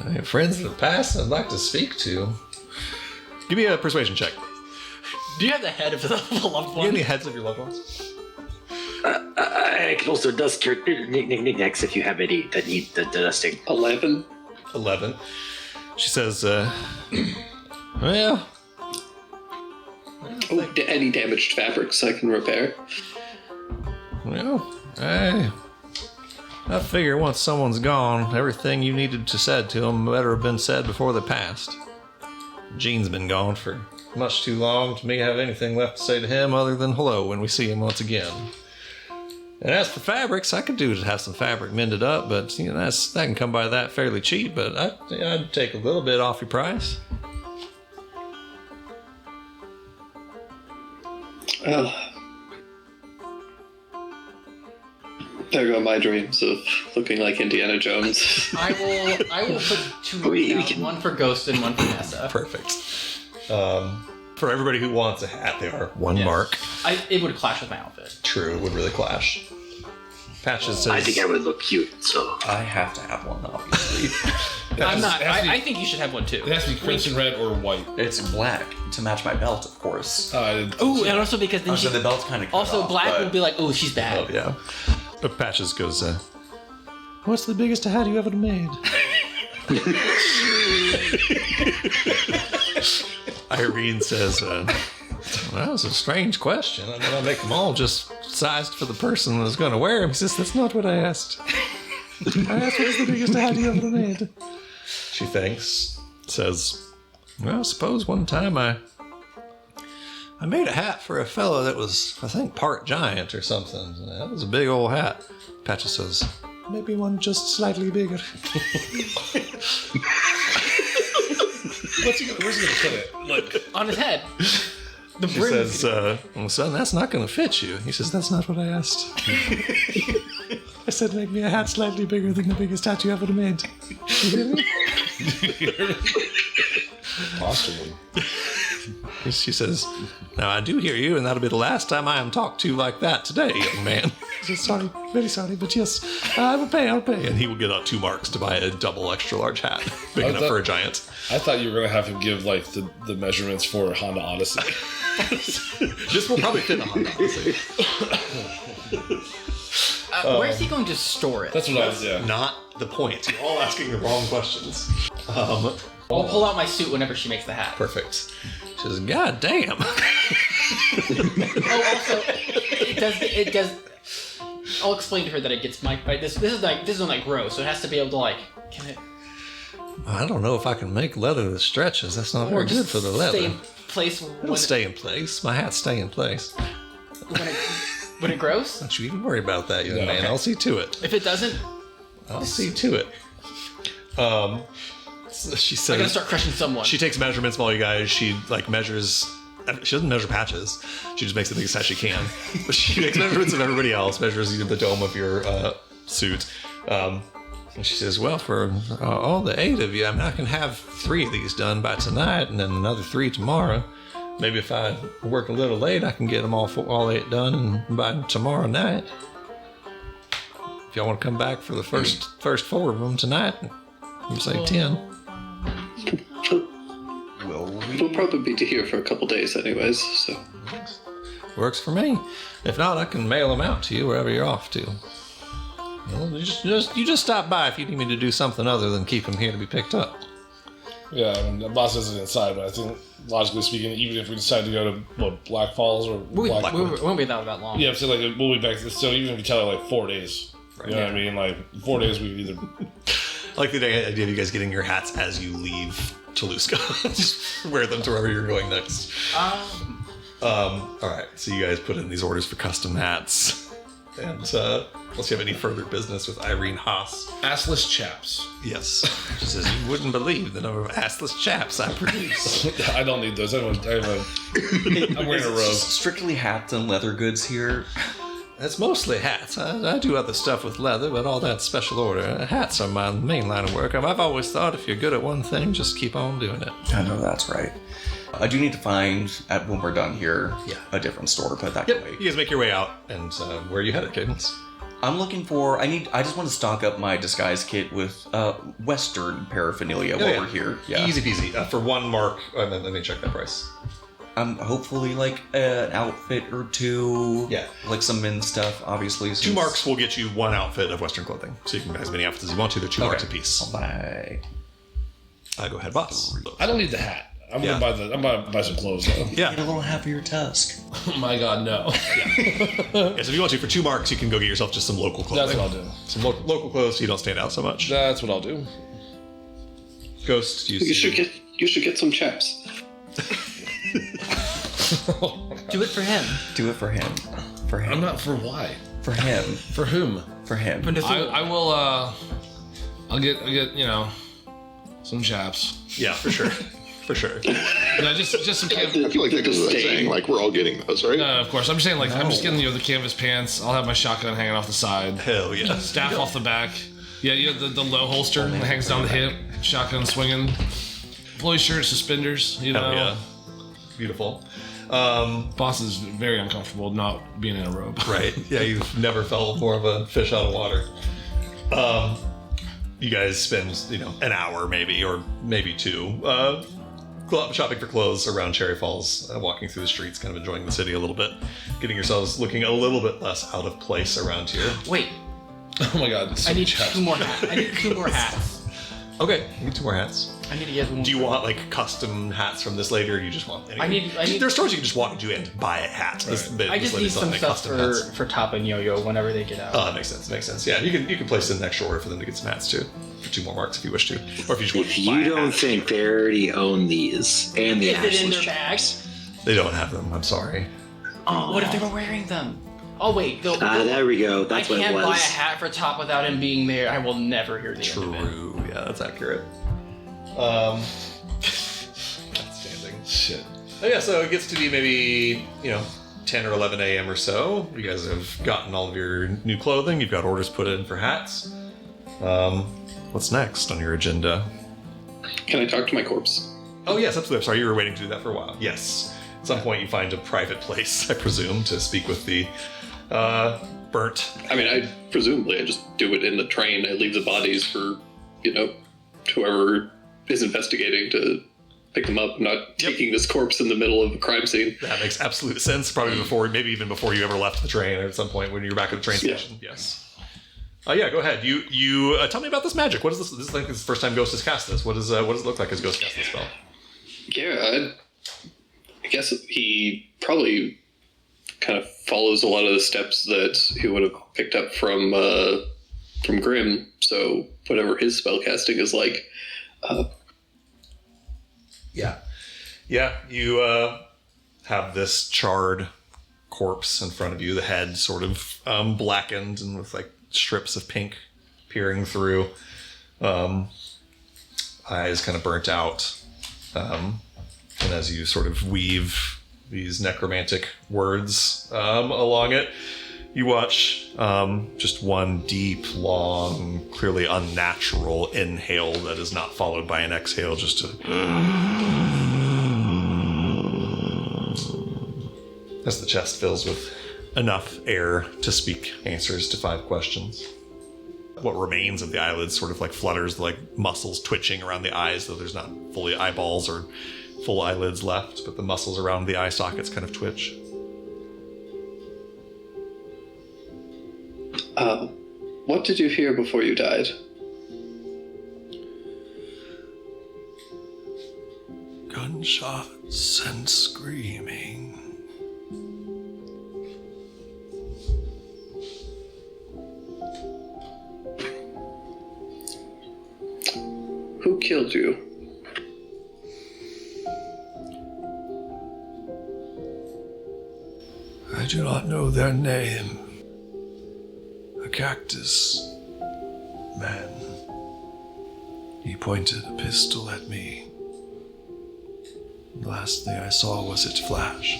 I have friends in the past I'd like to speak to. Give me a persuasion check. Do you have the head of the loved You one? have any heads of your loved ones? I can also dust your knickknacks if you have any that need the dusting. 11. 11. She says, well, Oh, any damaged fabrics I can repair? I figure once someone's gone, everything you needed to said to them better have been said before they passed. Gene's been gone for much too long to me have anything left to say to him other than hello when we see him once again. And as for fabrics, I could do to have some fabric mended up, but that can come by that fairly cheap, but I'd take a little bit off your price. Well, there go my dreams of looking like Indiana Jones. I will put two more down, one for Ghost and one for Nessa. Perfect. For everybody who wants a hat, they are one mark. It would clash with my outfit. True, it would really clash. Patches says, I think I would look cute, so. I have to have one, obviously. I'm not. it has to be- I think you should have one too. It has to be crimson red or white. It's black to match my belt, of course. Ooh, and also because then So the belt's kind of also black will be like, oh, she's bad. oh yeah. But Patches goes, what's the biggest hat you ever made? Irene says, well, that was a strange question. I mean, I make them all just sized for the person that's going to wear them. He says, that's not what I asked. I asked, what's the biggest hat you ever made? She thinks, says, well, I suppose one time I made a hat for a fellow that was, I think, part giant or something. That was a big old hat. Patches says, maybe one just slightly bigger. Where's he gonna put it? Like, On his head. The She brim. says, well, son, that's not going to fit you. He says, that's not what I asked. I said, make me a hat slightly bigger than the biggest hat you ever made. You hear me? possibly. She says, now I do hear you, and that'll be the last time I am talked to like that today, young man. He says, sorry, very sorry, but yes, I'll pay. And he will get out 2 marks to buy a double extra large hat, big enough for a giant. I thought you were gonna have him give like the measurements for Honda Odyssey. This will probably fit a Honda Odyssey. Where's he going to store it? That's what I was. Yeah. Not the point. You're all asking the wrong questions. I'll pull out my suit whenever she makes the hat. Perfect. She says, God damn. Oh, also, it does. I'll explain to her that it gets my. This is like gross, so it has to be able to like. Can it? I don't know if I can make leather that stretches. That's not Or very good for the leather. stay in place It'll stay in place. My hats stay in place. when it grows. Don't you even worry about that, young Yeah, man. okay. I'll see to it. If it doesn't, I'll see to it. She I says gotta start crushing someone. she takes measurements from all you guys. She like measures. She doesn't measure patches. She just makes the biggest hat she can. But she makes measurements of everybody else. Measures the dome of your suit. And she says, "Well, for all the 8 of you, I can have 3 of these done by tonight, and then another 3 tomorrow. Maybe if I work a little late, I can get them all 8 done by tomorrow night. If y'all want to come back for the first 4 of them tonight, you say 10." We'll probably be here for a couple days anyways, so. Works for me. If not, I can mail them out to you wherever you're off to. Well, you just stop by if you need me to do something other than keep them here to be picked up. Yeah, I mean, the boss isn't inside, but I think, logically speaking, even if we decide to go to, Black Falls or we Blackwood. won't be that long. Yeah, so, like, we'll be back. So even if you tell her, like, 4 days. You know what I mean? Like, 4 days we either... I like the idea of you guys getting your hats as you leave Toulouse. Just wear them to wherever you're going next. All right, so you guys put in these orders for custom hats. And unless you have any further business with Irene Haas. Assless chaps. Yes. She says, "You wouldn't believe the number of assless chaps I produce." I don't need those. I'm wearing a robe. Strictly hats and leather goods here. It's mostly hats. I do other stuff with leather, but all that special order. Hats are my main line of work. I've always thought if you're good at one thing, just keep on doing it. I know that's right. I do need to find, when we're done here, a different store, but that can wait. You guys make your way out, and where are you headed, Cadence? I'm looking for, I just want to stock up my disguise kit with Western paraphernalia while we're here. Yeah. Easy peasy. For 1 mark, let me check that price. Hopefully like an outfit or 2. Yeah. Like some men's stuff, obviously. 2 marks will get you 1 outfit of Western clothing. So you can buy as many outfits as you want to. They're 2 marks a piece. I'll buy. Go ahead, boss. I don't need the hat. I'm gonna buy some clothes though. Yeah. Get a little happier tusk. Oh my god, no. Yeah, so if you want to, for 2 marks, you can go get yourself just some local clothing. That's what I'll do. Some local clothes so you don't stand out so much. That's what I'll do. Ghost, You should get some chaps. Do it for him. Do it for him. For him. I'm not for why. For him. For whom? For him. I will. I'll get some chaps. Yeah, for sure. For sure. No, just some I canvas. feel like that goes without saying. Like, we're all getting those, right? No, of course. I'm just saying, like, I'm just getting the canvas pants. I'll have my shotgun hanging off the side. Hell yeah. Staff off the back. Yeah, the low holster that hangs down the hip. Shotgun swinging. Flowy shirt, suspenders. You know. Hell yeah. Beautiful. Boss is very uncomfortable not being in a robe. Right. Yeah, you've never felt more of a fish out of water. You guys spend, an hour maybe, or maybe 2, shopping for clothes around Cherry Falls, walking through the streets, kind of enjoying the city a little bit, getting yourselves looking a little bit less out of place around here. Wait, Oh my god. I need 2 more hats. I need 2 more hats. Okay, you get 2 more hats. I need to get one. Do you want custom hats from this later, or you just want any? I need- There are stores you can just walk into and buy a hat. I just need some stuff for Top and Yo-Yo whenever they get out. Oh, that makes sense. Makes sense. Yeah, you can place in an extra order for them to get some hats too, for 2 more marks if you wish to, or if you just want If to buy you a don't hat. think they already own these and the Is it in their Ashley bags? They don't have them. I'm sorry. What if they were wearing them? Oh wait, there we go. That's I what it can't was. buy a hat for Top without him being there. I will never hear the end of it. True. Yeah, that's accurate. Outstanding. Shit. Oh, yeah, so it gets to be maybe 10 or 11 a.m. or so. You guys have gotten all of your new clothing. You've got orders put in for hats. What's next on your agenda? Can I talk to my corpse? Oh, yes, absolutely. I'm sorry, you were waiting to do that for a while. Yes. At some point you find a private place, I presume, to speak with the burnt. I mean, I just do it in the train. I leave the bodies for, whoever is investigating to pick them up. I'm not taking this corpse in the middle of a crime scene. That makes absolute sense. Probably maybe even before you ever left the train, or at some point when you're back at the train station. Yes. Yeah, go ahead. You tell me about this magic. What is this? This is like the first time Ghost has cast this. What does it look like as Ghost casts this spell? Yeah, I guess he probably kind of follows a lot of the steps that he would have picked up from Grimm. So whatever his spell casting is like. Yeah. You have this charred corpse in front of you. The head sort of blackened and with like strips of pink peering through. eyes kind of burnt out. And as you sort of weave these necromantic words along it, you watch just one deep, long, clearly unnatural inhale that is not followed by an exhale, just as the chest fills with enough air to speak answers to 5 questions. What remains of the eyelids sort of like flutters, like muscles twitching around the eyes, though there's not fully eyeballs or full eyelids left, but the muscles around the eye sockets kind of twitch. What did you hear before you died? Gunshots and screaming. Who killed you? I do not know their name. A cactus man. He pointed a pistol at me. The last thing I saw was it flash.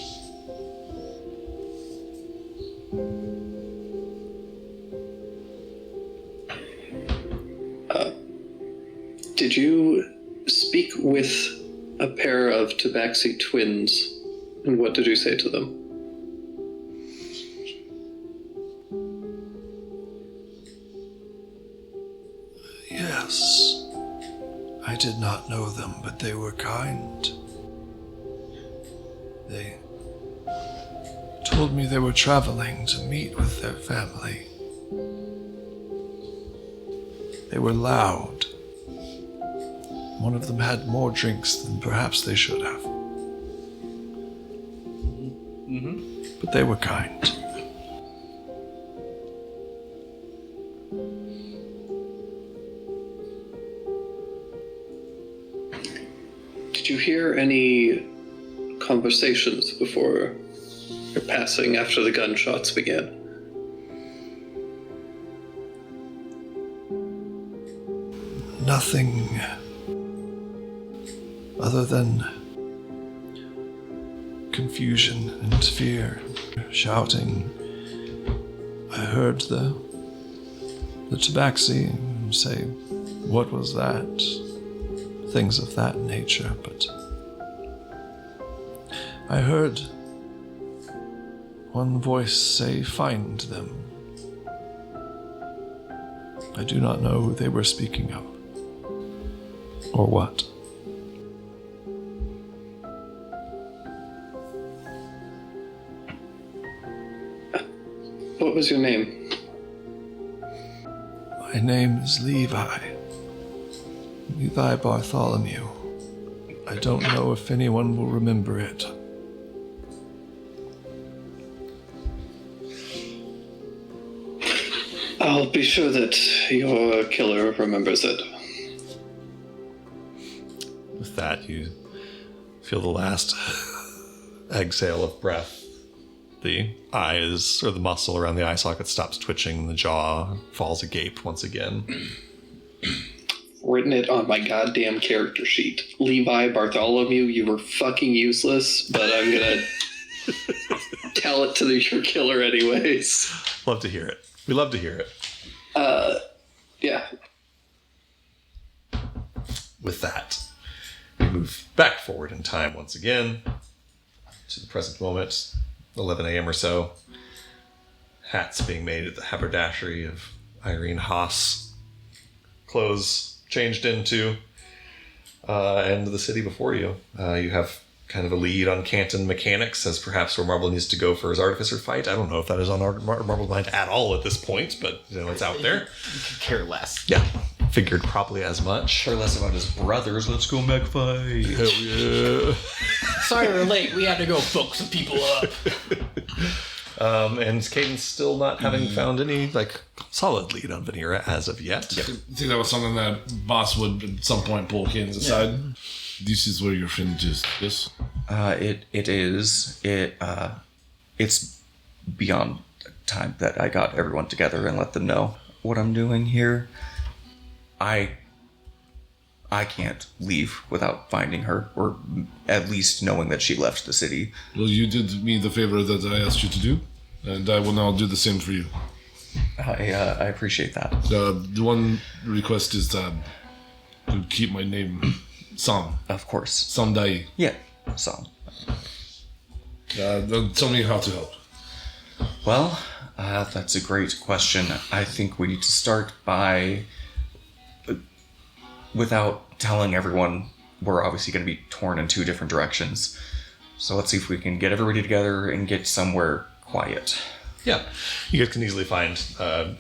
Did you speak with a pair of Tabaxi twins, and what did you say to them? Yes. I did not know them, but they were kind. They told me they were traveling to meet with their family. They were loud. One of them had more drinks than perhaps they should have. But they were kind. Did you hear any conversations before your passing after the gunshots began? Nothing other than confusion and fear, shouting. I heard the Tabaxi say, "What was that?" Things of that nature, but I heard one voice say, "Find them." I do not know who they were speaking of, or what. What was your name? My name is Levi. Levi Bartholomew. I don't know if anyone will remember it. I'll be sure that your killer remembers it. With that, you feel the last exhale of breath. The eyes, or the muscle around the eye socket stops twitching, the jaw falls agape once again. Written it on my goddamn character sheet. Levi Bartholomew, you were fucking useless, but I'm gonna tell it to your killer anyways. Love to hear it. We love to hear it. Yeah. With that, we move back forward in time once again to the present moment, 11 a.m. or so. Hats being made at the haberdashery of Irene Haas. Clothes changed into, and the city before you. You have kind of a lead on Canton mechanics as perhaps where Marble needs to go for his artificer fight. I don't know if that is on Marble's mind at all at this point, but it's out there. You could care less. Yeah, figured probably as much. Care less about his brothers. Let's go mech fight. Hell yeah. Sorry we're late. We had to go fuck some people up. And Caden's still not having found any solid lead on Vanera as of yet. I think that was something that Boss would at some point pull Cadence aside. Yeah. This is where your friend is. Yes. It's beyond time that I got everyone together and let them know what I'm doing here. I I can't leave without finding her, or at least knowing that she left the city. Well, you did me the favor that I asked you to do, and I will now do the same for you. I appreciate that. The one request is to keep my name Sam. Of course. Samdai. Yeah, so. Tell me how to help. Well, that's a great question. I think we need to start by, without telling everyone, we're obviously going to be torn in two different directions. So let's see if we can get everybody together and get somewhere quiet. Yeah, you guys can easily find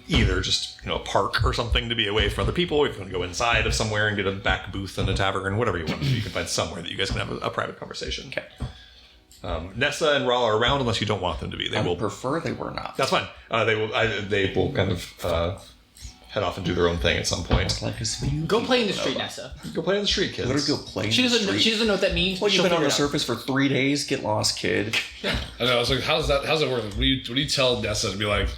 either just a park or something to be away from other people. If you want to go inside of somewhere and get a back booth in a tavern, whatever you want to do, you can find somewhere that you guys can have a private conversation. Okay. Nessa and Raul are around unless you don't want them to be. They I will prefer they were not. That's fine. They will kind of head off and do their own thing at some point. Like a few Go play in the people street, know. Nessa. Go play in the street, kids. Literally go play She in the doesn't. street. She doesn't know what that means. Well, you've She'll been on figure the it out. surface for 3 days. Get lost, kid. I know. I was like, how's that work? What do you tell Nessa to be like,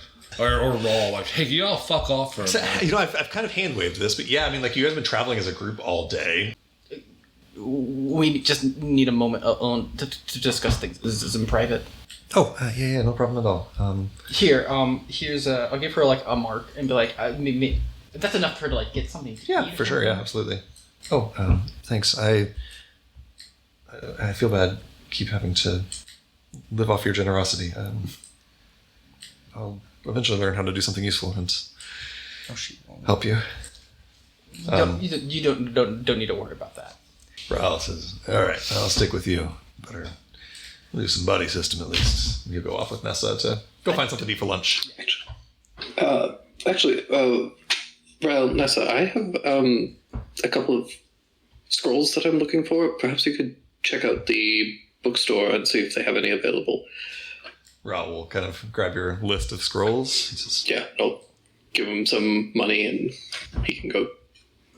or Raw, like, hey, you all fuck off for a So, minute? I've kind of hand waved this, but yeah, I mean, like, you guys have been traveling as a group all day. We just need a moment to discuss things. This is in private. Oh, yeah, no problem at all. Here's I'll give her like a mark and be like, that's enough for her to like get something. To Yeah, eat or for sure. Yeah, absolutely. Oh, thanks. I feel bad. Keep having to live off your generosity. I'll eventually learn how to do something useful and help you. You don't need to worry about that. Raul says, "All right, I'll stick with you. Better lose some body system at least." You go off with Nessa to go find something to eat for lunch. Actually, Raul, Nessa, I have a couple of scrolls that I'm looking for. Perhaps you could check out the bookstore and see if they have any available. Raul will kind of grab your list of scrolls. He says, Yeah, I'll give him some money and he can go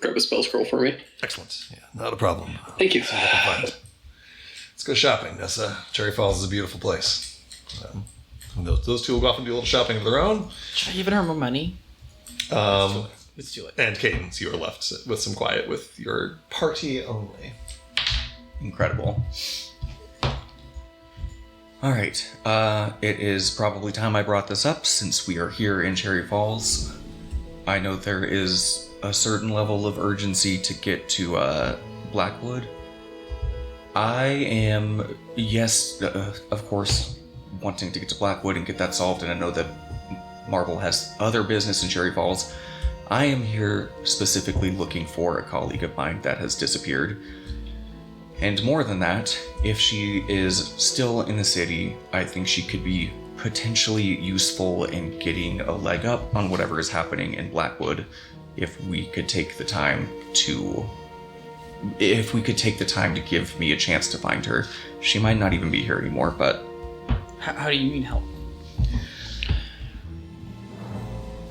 grab a spell scroll for me. "Excellent. Yeah, not a problem. Thank you. Fine. Let's go shopping, Nessa. Cherry Falls is a beautiful place." Those two will go off and do a little shopping of their own. Should I give her more money? Let's do it. And Cadence, you are left with some quiet with your party only. Incredible. All right. It is probably time I brought this up since we are here in Cherry Falls. I know there is a certain level of urgency to get to Blackwood. I am, yes, of course, wanting to get to Blackwood and get that solved, and I know that Marble has other business in Cherry Falls. I am here specifically looking for a colleague of mine that has disappeared. And more than that, if she is still in the city, I think she could be potentially useful in getting a leg up on whatever is happening in Blackwood if we could take the time to give me a chance to find her. She might not even be here anymore, but... How do you mean help?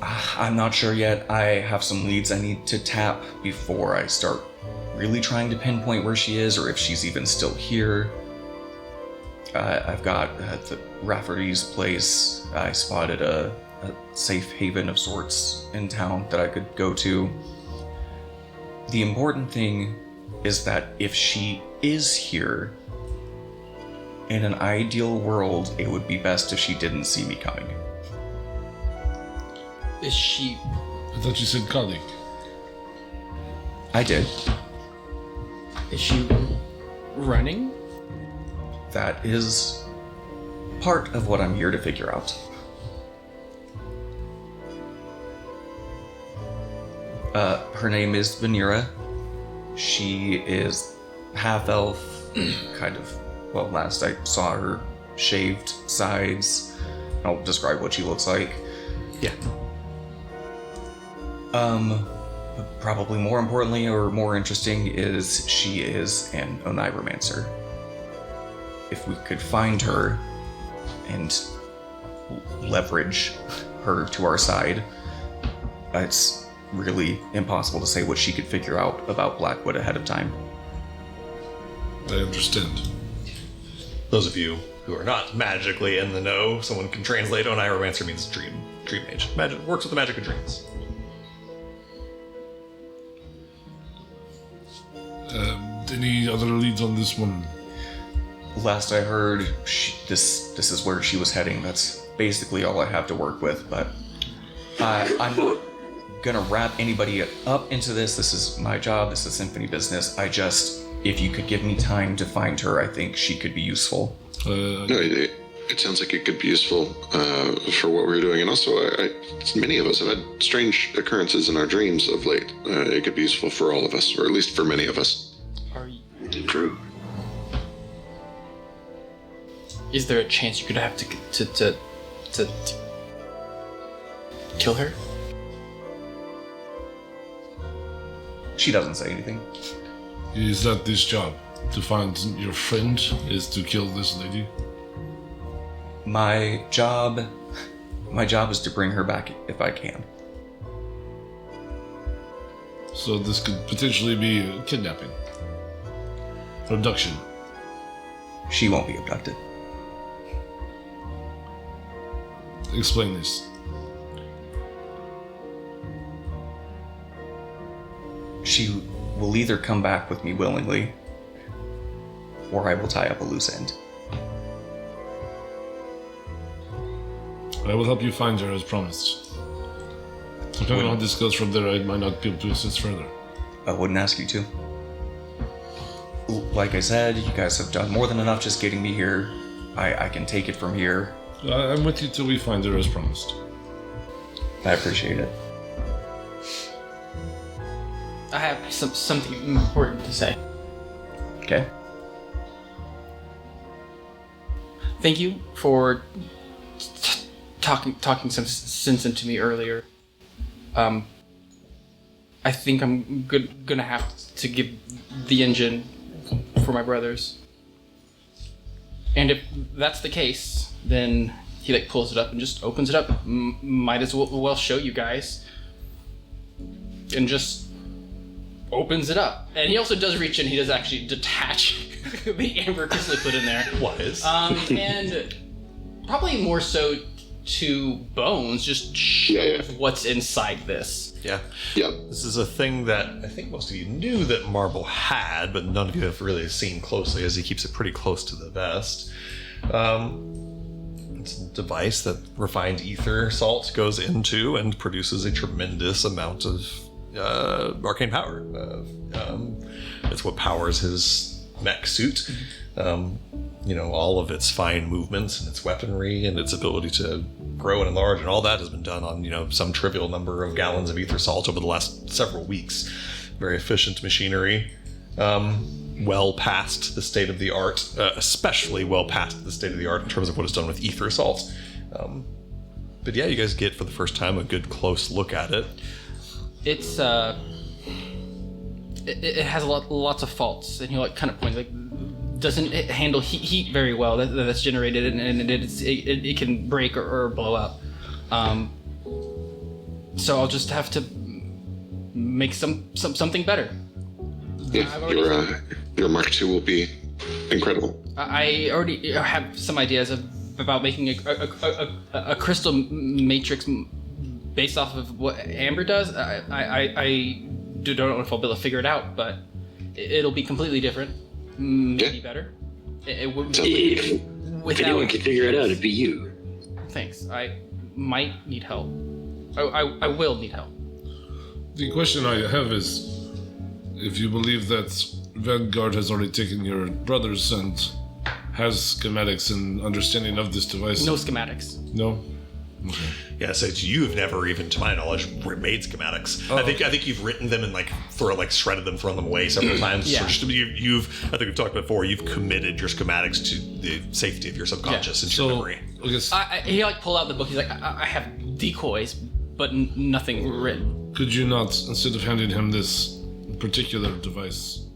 I'm not sure yet. I have some leads I need to tap before I start really trying to pinpoint where she is or if she's even still here. I've got the Rafferty's place. I spotted a safe haven of sorts in town that I could go to. The important thing is that if she is here, in an ideal world, it would be best if she didn't see me coming. Is she... I thought you said colleague. I did. Is she running? That is part of what I'm here to figure out. Her name is Vanira. She is half-elf, kind of, well, last I saw her, shaved sides. I'll describe what she looks like. Yeah. Probably more importantly or more interesting is she is an Oneiromancer. If we could find her and leverage her to our side, it's really impossible to say what she could figure out about Blackwood ahead of time. I understand. Those of you who are not magically in the know, someone can translate Oneiromancer means dream mage. Magic works with the magic of dreams. Any other leads on this one? Last I heard, this is where she was heading. That's basically all I have to work with, but I'm not gonna wrap anybody up into this. This is my job. This is symphony business. If you could give me time to find her, I think she could be useful. No, it sounds like it could be useful for what we're doing. And also, many of us have had strange occurrences in our dreams of late. It could be useful for all of us, or at least for many of us. Are you, True. is there a chance you could have to kill her? She doesn't say anything. Is that this job? To find your friend is to kill this lady? My job is to bring her back if I can. So this could potentially be kidnapping. Abduction. She won't be abducted. Explain this. She will either come back with me willingly, or I will tie up a loose end. I will help you find her as promised. Depending on how this goes from there, I might not be able to assist further. I wouldn't ask you to. Like I said, you guys have done more than enough just getting me here. I can take it from here. I'm with you till we find her as promised. I appreciate it. I have something important to say. Okay? Thank you for talking some sense into me earlier. I think I'm gonna have to give the engine for my brothers. And if that's the case, then he pulls it up and just opens it up. Might as well show you guys. And just opens it up. And he also does reach in, he does actually detach the amber crystal he put in there. Was. And probably more so to Bones, just shows what's inside this. Yeah. Yep. This is a thing that I think most of you knew that Marble had, but none of you have really seen closely, as he keeps it pretty close to the vest. It's a device that refined ether salt goes into and produces a tremendous amount of arcane power. It's what powers his mech suit. All of its fine movements and its weaponry and its ability to grow and enlarge, and all that has been done on, some trivial number of gallons of ether salt over the last several weeks. Very efficient machinery. Well past the state of the art, especially well past the state of the art in terms of what is done with ether salt. But yeah, you guys get for the first time a good close look at it. It's it has lots of faults, and he kind of points doesn't it handle heat very well that's generated, and it can break or blow up. So I'll just have to make something better. Yeah, your Mark II will be incredible. I already have some ideas about making a crystal matrix based off of what Amber does. I don't know if I'll be able to figure it out, but it'll be completely different. Maybe better. It would If anyone could figure it out, it'd be you. Thanks. I might need help. I will need help. The question I have is, if you believe that Vanguard has already taken your brothers and has schematics and understanding of this device. No schematics. No? Okay. Yeah, so you've never even, to my knowledge, made schematics. Oh. I think you've written them and shredded them, thrown them away several times. Yeah. So I think we've talked before. You've committed your schematics to the safety of your subconscious and your memory. I guess, He pulled out the book. He's like, I have decoys, but nothing written. could you not, instead of handing him this particular device,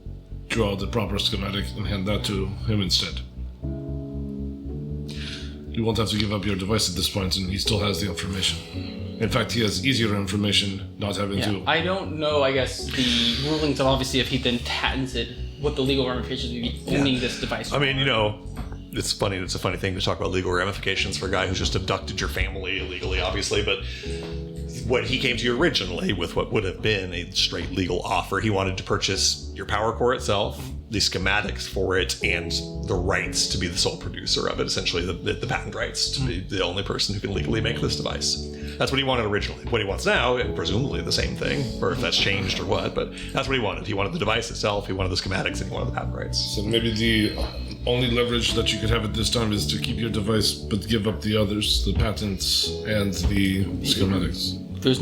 draw the proper schematic and hand that to him instead? You won't have to give up your device at this point, and he still has the information. In fact, he has easier information not having to. I don't know, I guess, the rulings of obviously if he then patented what the legal ramifications would be owning this device. I mean, it's funny. It's a funny thing to talk about legal ramifications for a guy who's just abducted your family illegally, obviously. But what he came to you originally with what would have been a straight legal offer. He wanted to purchase your power core itself, the schematics for it, and the rights to be the sole producer of it, essentially the patent rights to be the only person who can legally make this device. That's what he wanted originally. What he wants now, and presumably the same thing, or if that's changed or what, but that's what he wanted. He wanted the device itself, he wanted the schematics, and he wanted the patent rights. So maybe the only leverage that you could have at this time is to keep your device, but give up the others, the patents and the schematics. There's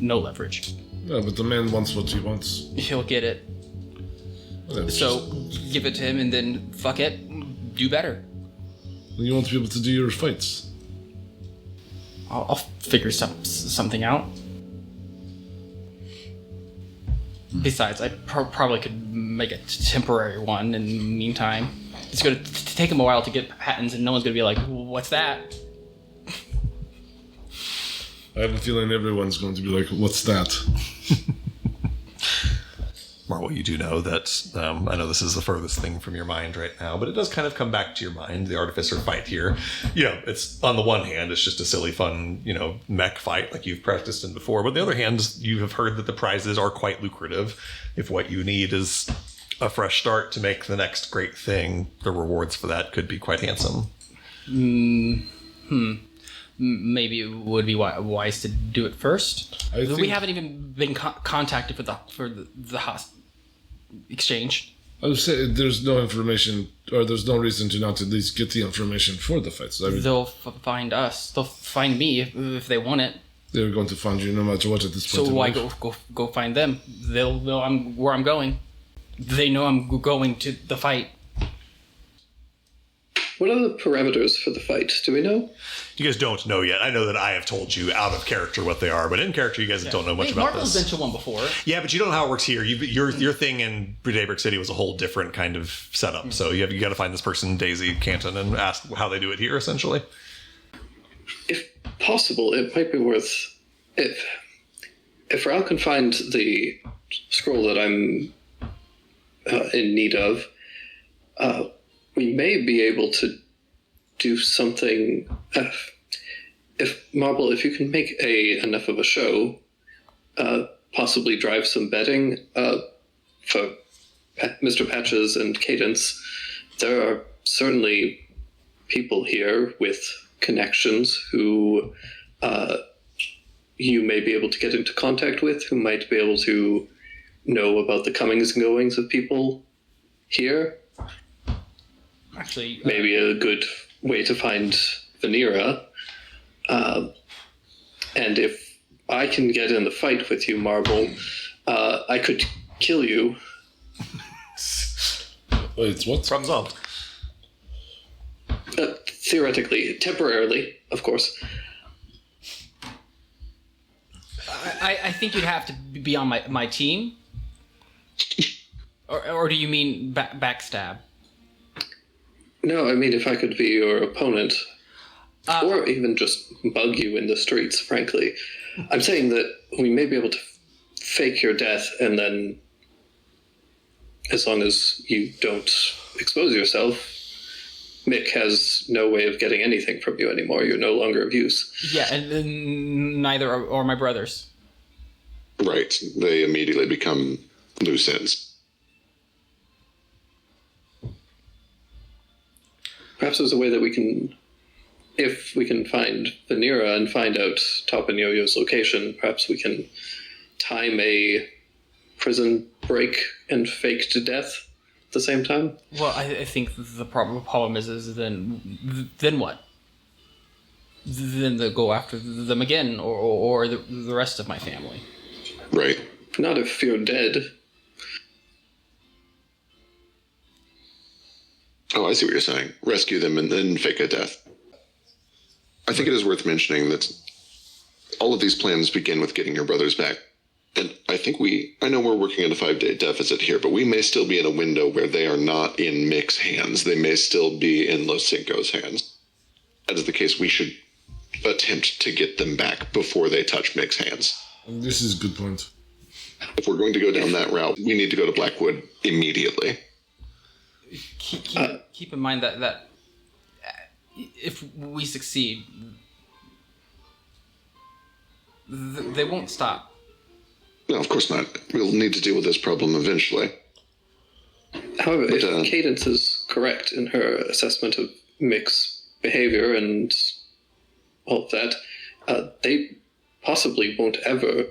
no leverage. Yeah, but the man wants what he wants. He'll get it. Yeah, So give it to him and then fuck it, do better. you won't be able to do your fights. I'll figure something out. Besides, I probably could make a temporary one in the meantime. It's going to take him a while to get patents, and no one's going to be like, what's that? I have a feeling everyone's going to be like, what's that? Marvel, you do know that, I know this is the furthest thing from your mind right now, but it does kind of come back to your mind, the Artificer fight here. You know, it's, on the one hand, it's just a silly, fun, mech fight like you've practiced in before. But on the other hand, you have heard that the prizes are quite lucrative. If what you need is a fresh start to make the next great thing, the rewards for that could be quite handsome. Maybe it would be wise to do it first. We haven't even been contacted for the exchange. I would say there's no information, or there's no reason to not at least get the information for the fights. I mean, They'll find us. They'll find me if they want it. they're going to find you no matter what at this point. So why go find them? They'll know where I'm going. They know I'm going to the fight. What are the parameters for the fight? Do we know? You guys don't know yet. I know that I have told you out of character what they are, but in character, you guys don't know much about Marvel's this. been to one before. Yeah, but you don't know how it works here. Your thing in Daybreak City was a whole different kind of setup. So you got to find this person, Daisy Canton, and ask how they do it here, essentially. If possible, it might be worth if Ral can find the scroll that I'm in need of. We may be able to do something. If Marble, if you can make enough of a show, possibly drive some betting for Mr. Patches and Cadence. There are certainly people here with connections who you may be able to get into contact with, who might be able to know about the comings and goings of people here. Actually, Maybe a good way to find Vanera. And if I can get in the fight with you, Marble, I could kill you. Wait, what? From Zomp. Theoretically, temporarily, of course. I think you'd have to be on my team. Or do you mean backstab? No, I mean if I could be your opponent, or even just bug you in the streets, frankly. I'm saying that we may be able to fake your death, and then, as long as you don't expose yourself, Mick has no way of getting anything from you anymore. You're no longer of use. Yeah, and neither are my brothers. Right. They immediately become loose ends. Perhaps there's a way that we can, if we can find Vanera and find out Top and Yo-Yo's location, perhaps we can time a prison break and fake to death at the same time. Well, I think the problem is then what? Then they'll go after them again, or the rest of my family. Right. Not if you're dead. Oh, I see what you're saying. Rescue them and then fake a death. I think it is worth mentioning that all of these plans begin with getting your brothers back. And I know we're working at a 5-day deficit here, but we may still be in a window where they are not in Mick's hands. They may still be in Los Cinco's hands. That is the case. We should attempt to get them back before they touch Mick's hands. This is a good point. If we're going to go down that route, we need to go to Blackwood immediately. Keep in mind that if we succeed, They won't stop. No, of course not. We'll need to deal with this problem eventually. However, But, if Cadence is correct in her assessment of Mick's behavior and all of that, they possibly won't ever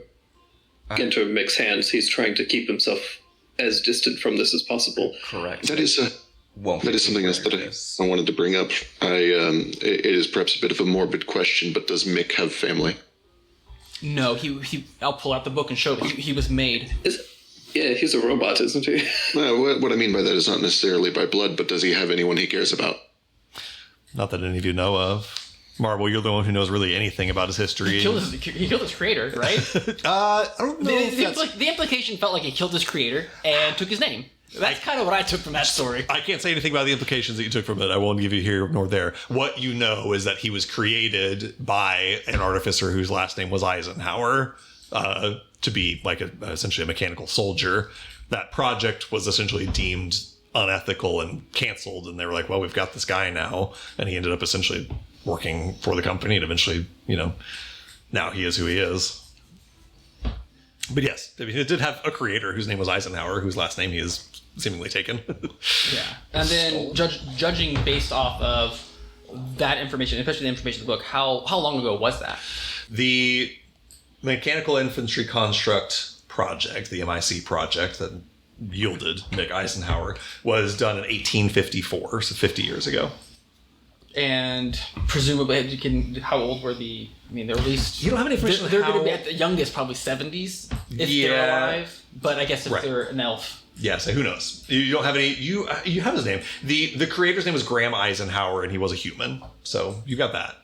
enter Mick's hands. He's trying to keep himself as distant from this as possible. Correct. That is something else that I wanted to bring up. It is perhaps a bit of a morbid question, but does Mick have family? No, I'll pull out the book and show it. He was made. Yeah, he's a robot, isn't he? What I mean by that is not necessarily by blood, but does he have anyone he cares about? Not that any of you know of. Marvel, you're the one who knows really anything about his history. He killed his creator, right? I don't know. The implication felt like he killed his creator and took his name. That's kind of what I took from that story. I can't say anything about the implications that you took from it. I won't give you here nor there. What you know is that he was created by an artificer whose last name was Eisenhower to be like essentially a mechanical soldier. That project was essentially deemed unethical and canceled, and they were like, well, we've got this guy now, and he ended up essentially working for the company, and eventually, now he is who he is. But yes, it did have a creator whose name was Eisenhower, whose last name he has seemingly taken. Yeah, and then judging based off of that information, especially the information in the book, how long ago was that? The Mechanical Infantry Construct project, the MIC project that yielded Mick Eisenhower, was done in 1854, so 50 years ago. And presumably, how old were the? I mean, they're at least. You don't have any information. They're going to be at the youngest, probably 70s, if they're alive. But I guess if they're an elf. Yeah, so who knows? You don't have any. You have his name. The creator's name was Graham Eisenhower, and he was a human. So you got that.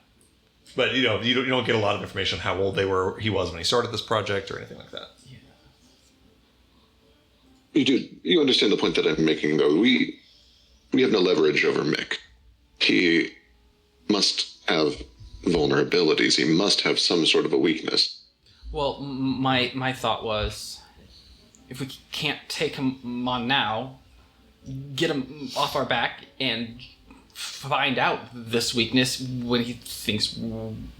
But you don't get a lot of information on how old he was when he started this project or anything like that. Yeah. You understand the point that I'm making, though. We have no leverage over Mick. He must have vulnerabilities. He must have some sort of a weakness. Well, my thought was, if we can't take him on now, get him off our back and find out this weakness when he thinks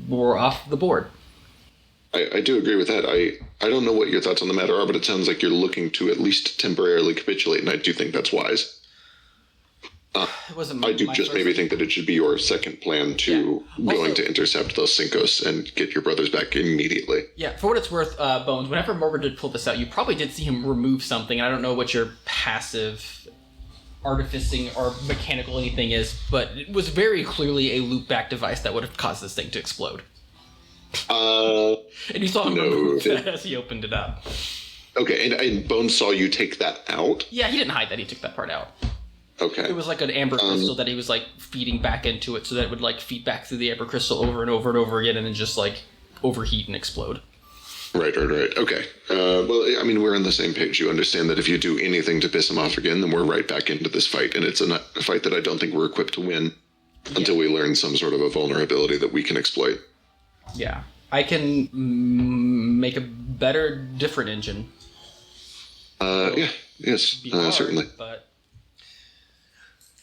we're off the board. I do agree with that. I don't know what your thoughts on the matter are, but it sounds like you're looking to at least temporarily capitulate, and I do think that's wise. I do just maybe think that it should be your second plan to going to intercept those Cincos and get your brothers back immediately. Yeah, for what it's worth, Bones, whenever Morgan did pull this out, you probably did see him remove something, and I don't know what your passive artificing or mechanical anything is, but it was very clearly a loop-back device that would have caused this thing to explode. And you saw him remove that as he opened it up. Okay, and Bones saw you take that out? Yeah, he didn't hide that, he took that part out. Okay. It was like an amber crystal that he was like feeding back into it so that it would like feed back through the amber crystal over and over and over again and then just like overheat and explode. Right. Okay. Well, I mean, we're on the same page. You understand that if you do anything to piss him off again, then we're right back into this fight. And it's a fight that I don't think we're equipped to win until we learn some sort of a vulnerability that we can exploit. Yeah. I can make a better, different engine. Certainly. But...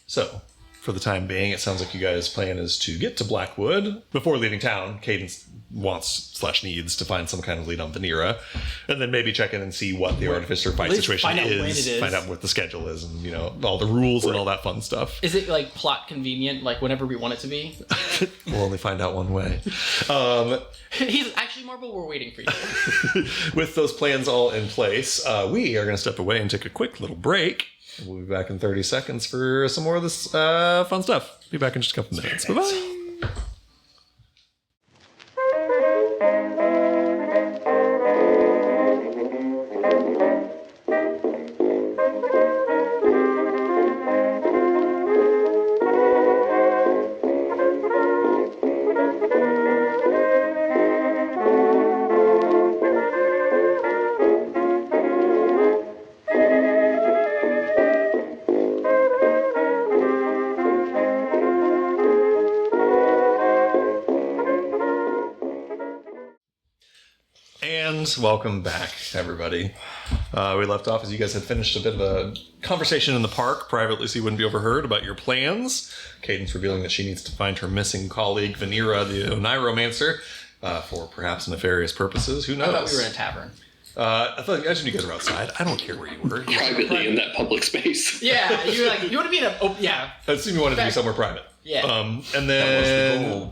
So, for the time being, it sounds like you guys' plan is to get to Blackwood. Before leaving town, Cadence wants/needs to find some kind of lead on Vanera, and then maybe check in and see what the Artificer fight situation is, find out what the schedule is, and all the rules and all that fun stuff. Is it like plot convenient, like whenever we want it to be? We'll only find out one way. He's actually, Marble, we're waiting for you. With those plans all in place, we are going to step away and take a quick little break. We'll be back in 30 seconds for some more of this fun stuff. Be back in just a couple minutes. Bye-bye. Welcome back, everybody. We left off as you guys had finished a bit of a conversation in the park privately so you wouldn't be overheard about your plans. Cadence revealing that she needs to find her missing colleague, Vanera, the Oneiromancer, for perhaps nefarious purposes. Who knows? I thought we were in a tavern. I assumed you guys were outside. I don't care where you were. Privately in that public space. Yeah, you were like, you want to be in a... Oh, yeah. I assume you wanted to be somewhere private. Yeah. And then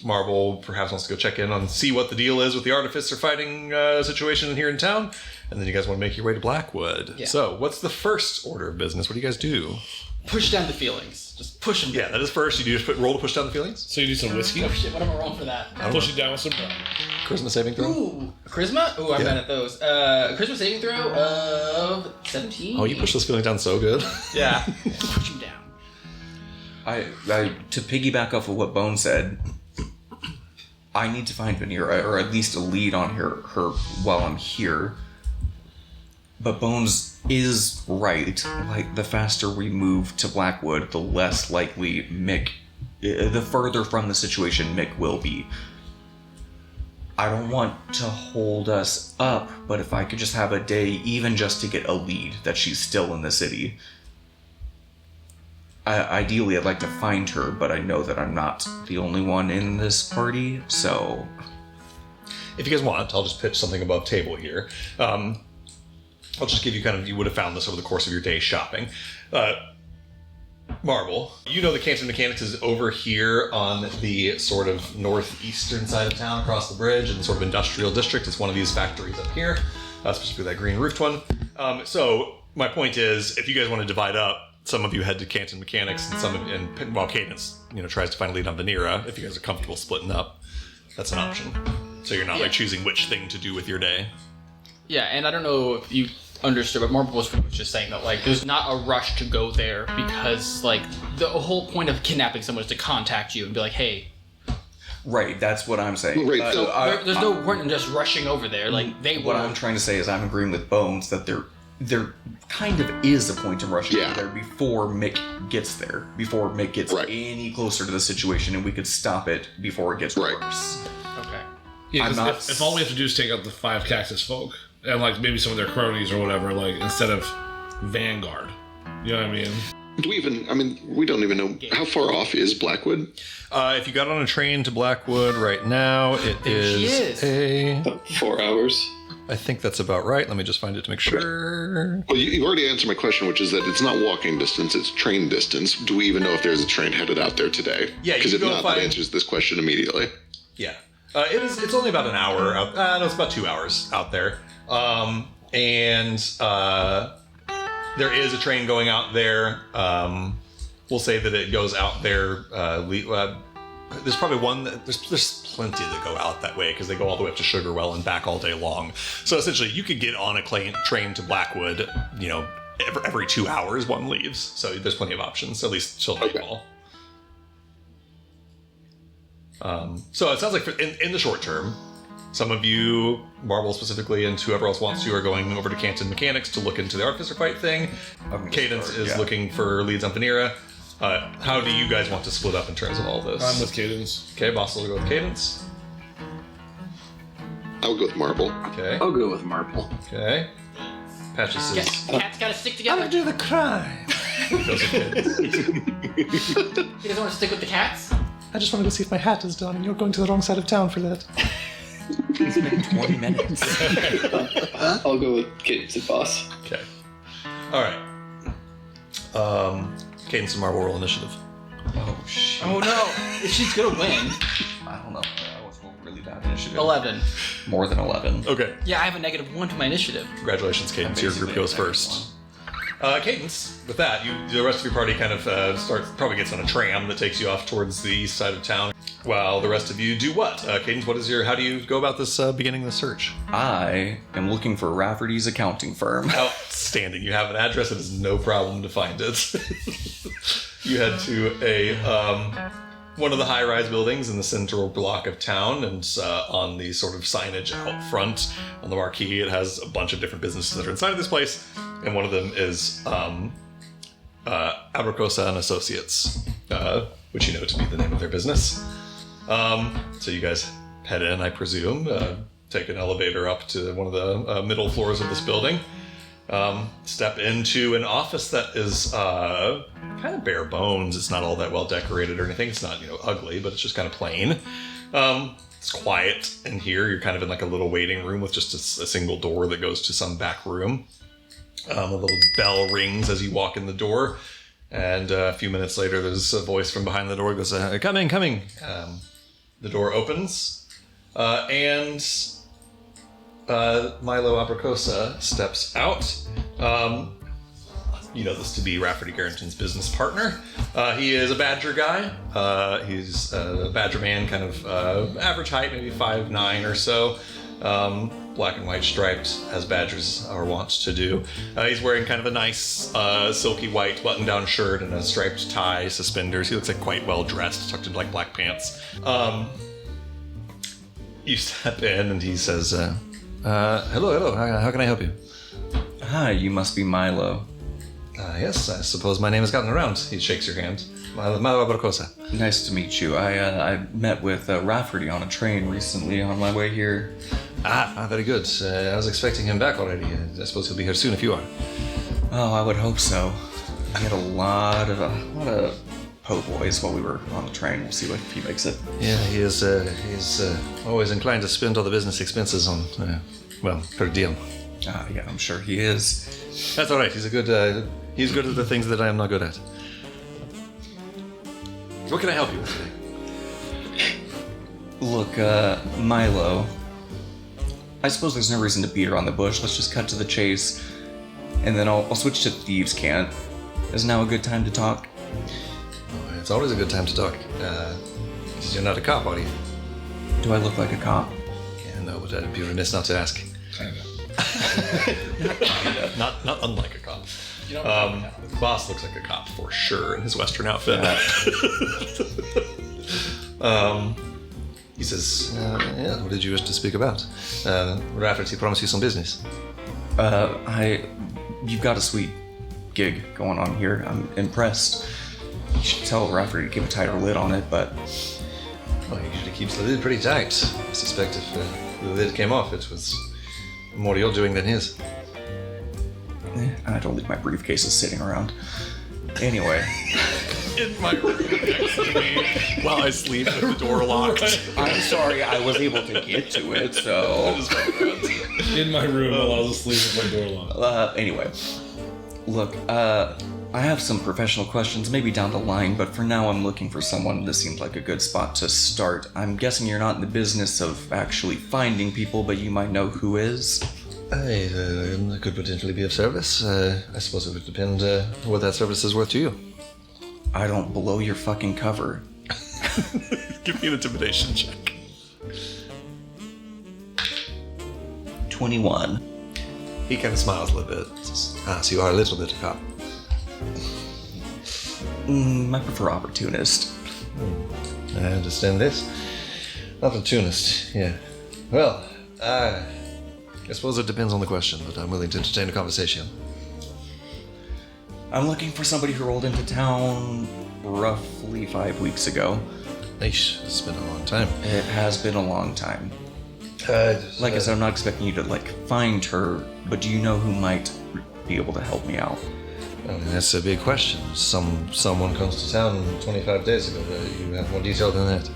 Marvel perhaps wants to go check in on see what the deal is with the artificer fighting situation here in town. And then you guys want to make your way to Blackwood. Yeah. So what's the first order of business? What do you guys do? Push down the feelings. Just push them down. Yeah, that is first. You do just roll to push down the feelings. So you need some whiskey? Oh shit, what am I rolling for that? Push it down with some rum. Charisma saving throw. Ooh, charisma? Ooh, I'm bad at those. Charisma saving throw of 17. Oh, you push those feelings down so good. Yeah. Push them down. I to piggyback off of what Bone said, I need to find Vanera, or at least a lead on her while I'm here. But Bones is right. Like, the faster we move to Blackwood, the less likely the further from the situation Mick will be. I don't want to hold us up, but if I could just have a day, even just to get a lead that she's still in the city. Ideally, I'd like to find her, but I know that I'm not the only one in this party, so... If you guys want, I'll just pitch something above table here. I'll just give you you would have found this over the course of your day shopping. Marvel, you know the Canton Mechanics is over here on the sort of northeastern side of town, across the bridge, in the sort of industrial district. It's one of these factories up here, specifically that green roofed one. So my point is, if you guys want to divide up, some of you head to Canton Mechanics, and while Cadence, tries to find a lead on Vanera, if you guys are comfortable splitting up, that's an option. So you're not choosing which thing to do with your day. Yeah, and I don't know if you understood, but Marvel was just saying that, there's not a rush to go there because, the whole point of kidnapping someone is to contact you and be like, hey. Right, that's what I'm saying. Right, So there's no point in just rushing over there. What I'm trying to say is I'm agreeing with Bones that there kind of is a point in rushing over there before Mick gets there, before Mick gets any closer to the situation, and we could stop it before it gets worse. Okay. Yeah, because if all we have to do is take out the 5 cactus folk, and maybe some of their cronies or whatever, instead of Vanguard. You know what I mean? Do we even, we don't even know, how far off is Blackwood? If you got on a train to Blackwood right now, it is about 4 hours. I think that's about right. Let me just find it to make sure. Well, you've already answered my question, which is that it's not walking distance, it's train distance. Do we even know if there's a train headed out there today? Yeah, because if not, that answers this question immediately. Yeah. It's only about an hour out. No, it's about 2 hours out there. And there is a train going out there. We'll say that it goes out there. There's probably one there's plenty that go out that way because they go all the way up to Sugarwell and back all day long. So essentially, you could get on a train to Blackwood. Every 2 hours one leaves. So there's plenty of options. At least till nightfall. So it sounds like in the short term, some of you, Marvel specifically, and whoever else wants to, are going over to Canton Mechanics to look into the Artificer fight thing. Cadence is looking for leads on Vanera. How do you guys want to split up in terms of all this? I'm with Cadence. Okay, Boss will go with Cadence. I'll go with Marble. Okay. I'll go with Marble. Okay. Patches is... Cats gotta stick together. I'll do the crime. goes with Cadence. You guys want to stick with the cats? I just want to go see if my hat is done, and you're going to the wrong side of town for that. It's been 20 minutes. I'll go with Cadence and Boss. Okay. All right. Cadence and Marvel roll initiative. Oh, shit. Oh no! She's gonna win. I don't know. I was rolling really bad initiative. 11. More than 11. Okay. Yeah, I have a -1 to my initiative. Congratulations, Cadence. Your group goes first. Cadence, with that, the rest of your party kind of probably gets on a tram that takes you off towards the east side of town. While the rest of you do what? Cadence, how do you go about this beginning the search? I am looking for Rafferty's accounting firm. Outstanding. You have an address, it is no problem to find it. You head to one of the high-rise buildings in the central block of town, and on the sort of signage out front on the marquee, it has a bunch of different businesses that are inside of this place, and one of them is Abracosa and Associates, which you know to be the name of their business. So you guys head in, I presume, take an elevator up to one of the middle floors of this building. Step into an office that is kind of bare bones. It's not all that well decorated or anything. It's not, ugly, but it's just kind of plain. It's quiet in here. You're kind of in like a little waiting room with just a single door that goes to some back room. A little bell rings as you walk in the door, and a few minutes later, there's a voice from behind the door that goes, "Coming, coming." The door opens, and Milo Abracosa steps out. You know this to be Rafferty Garrington's business partner. He is a Badger guy. He's a Badger man, kind of average height, maybe 5'9" or so. Black and white striped, as Badgers are wont to do. He's wearing kind of a nice silky white button-down shirt and a striped tie, suspenders. He looks like quite well dressed, tucked into like black pants. You step in and he says, hello, how can I help you? Hi, you must be Milo. Yes, I suppose my name has gotten around. He shakes your hand. Milo Abracosa. Nice to meet you. I met with Rafferty on a train recently on my way here. Very good. I was expecting him back already. I suppose he'll be here soon if you are. Oh, I would hope so. We had a lot of po' boys while we were on the train. We'll see if he makes it. Yeah, he's always inclined to spend all the business expenses on, per diem. Yeah, I'm sure he is. That's all right. He's good at the things that I am not good at. What can I help you with today? Look, Milo, I suppose there's no reason to beat around the bush. Let's just cut to the chase, and then I'll switch to Thieves' Cant. Is now a good time to talk? Oh, it's always a good time to talk. You're not a cop, are you? Do I look like a cop? Yeah, no, but I'd be remiss not to ask. Kinda. Not unlike a cop. Boss looks like a cop for sure in his Western outfit. He says, what did you wish to speak about? Rafferty promised you some business. You've got a sweet gig going on here. I'm impressed. You should tell Rafferty to keep a tighter lid on it, but... Well, he usually keeps the lid pretty tight. I suspect if the lid came off, it was more your doing than his. I don't leave my briefcases sitting around. Anyway. In my room next to me while I sleep with the door locked. I'm sorry, I was able to get to it, so... In my room while I was asleep with my door locked. Anyway. Look, I have some professional questions, maybe down the line, but for now I'm looking for someone. This seems like a good spot to start. I'm guessing you're not in the business of actually finding people, but you might know who is. I could potentially be of service. I suppose it would depend what that service is worth to you. I don't blow your fucking cover. Give me an intimidation check. 21. He kind of smiles a little bit. Says, so you are a little bit a cop. I prefer opportunist. I understand this. Opportunist, yeah. Well, I suppose it depends on the question, but I'm willing to entertain a conversation. I'm looking for somebody who rolled into town roughly 5 weeks ago. Eesh, it's been a long time. It has been a long time. Like I said, I'm not expecting you to, find her, but do you know who might be able to help me out? I mean, that's a big question. Someone comes to town 25 days ago. You have more detail than that?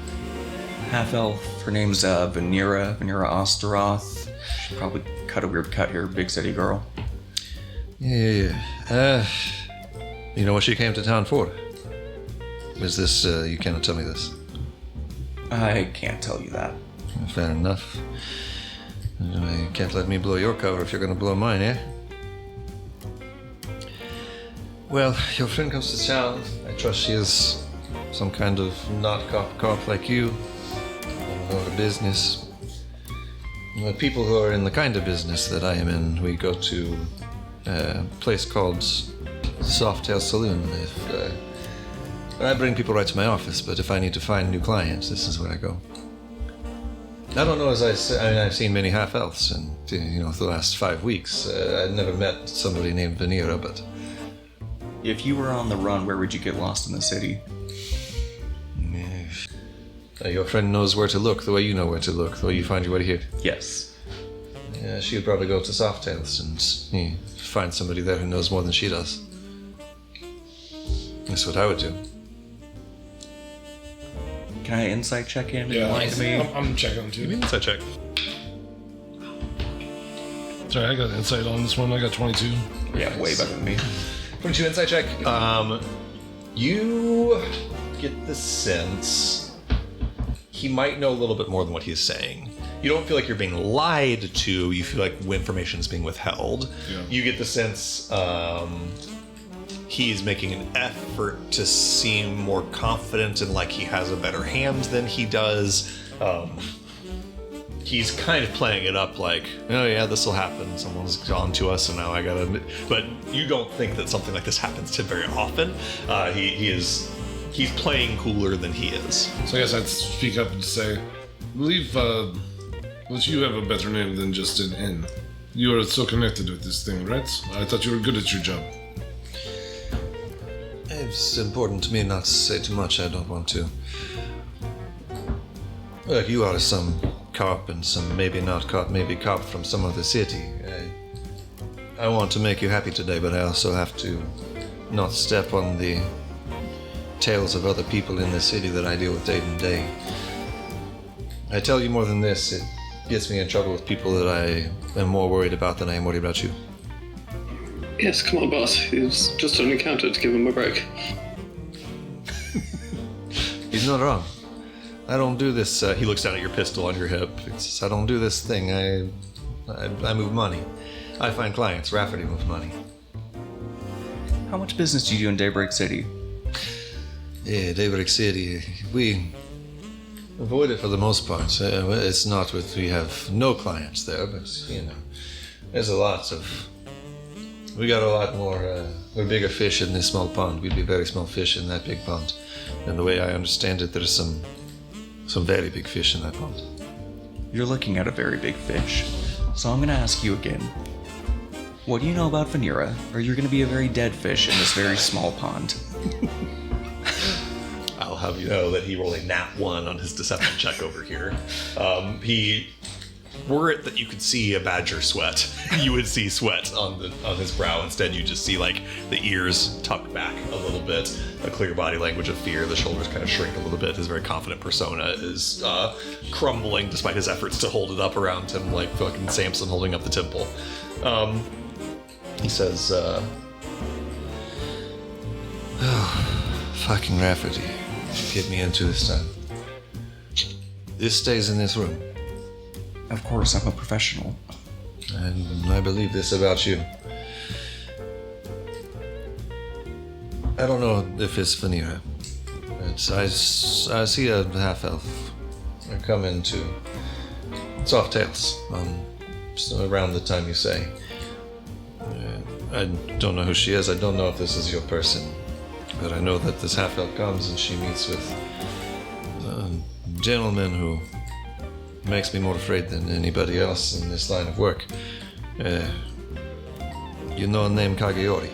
Half-elf. Her name's Vanira Osteroth. She probably cut a weird cut here. Big city girl. Yeah. You know what she came to town for? Is this, you cannot tell me this? I can't tell you that. Fair enough. You can't let me blow your cover if you're going to blow mine, eh? Well, your friend comes to town. I trust she is some kind of not cop like you. Or a business. The people who are in the kind of business that I am in, we go to a place called Softail Saloon. I bring people right to my office, but if I need to find new clients, this is where I go. I don't know, as I say, I've seen many half-elves in, the last 5 weeks. I've never met somebody named Vanira, but... If you were on the run, where would you get lost in the city? Your friend knows where to look, the way you know where to look, the way you find your way here. Yes. Yeah, she would probably go to Softails and find somebody there who knows more than she does. That's what I would do. can I insight check him? Yeah, Lie to me? I'm checking him Give me too. an insight check. Sorry, I got insight on this one. I got 22. Yeah, way better than me. 22 insight check. You get the sense he might know a little bit more than what he's saying. You don't feel like you're being lied to. You feel like information is being withheld. Yeah. You get the sense he's making an effort to seem more confident and like he has a better hand than he does. He's kind of playing it up like, oh yeah, this will happen. Someone's gone to us, and now I gotta. But you don't think that something like this happens to him very often. He's playing cooler than he is. So I guess I'd speak up and say, I believe that you have a better name than just an N. You are so connected with this thing, right? I thought you were good at your job. It's important to me not to say too much. I don't want to. Look, you are some cop and some maybe not cop, maybe cop from some other city. I want to make you happy today, but I also have to not step on the tails of other people in the city that I deal with day to day. I tell you more than this, it gets me in trouble with people that I am more worried about than I am worried about you. Yes, come on, boss. He's just an encounter. Give him a break. He's not wrong. I don't do this. He looks down at your pistol on your hip. I don't do this thing. I move money. I find clients. Rafferty moves money. How much business do you do in Daybreak City? Yeah, Daybreak City. We avoid it for the most part. It's not with we have no clients there, but there's a lot of. We got a lot more. We're bigger fish in this small pond. We'd be very small fish in that big pond. And the way I understand it, there's some very big fish in that pond. You're looking at a very big fish. So I'm going to ask you again. What do you know about Vanera? Or you're going to be a very dead fish in this very small pond? I'll have you know that he rolled a nat 1 on his deception check over here. Were it that you could see a badger sweat, you would see sweat on his brow. Instead, you just see like the ears tucked back a little bit, a clear body language of fear. The shoulders kind of shrink a little bit. His very confident persona is crumbling despite his efforts to hold it up around him like fucking Samson holding up the temple. He says, Fucking Rafferty. Get me into this time. This stays in this room. Of course, I'm a professional. And I believe this about you. I don't know if it's Vanera. I see a half-elf come into Soft Tales around the time you say. I don't know who she is. I don't know if this is your person. But I know that this half-elf comes and she meets with a gentleman who makes me more afraid than anybody else in this line of work. You know a name Kageori?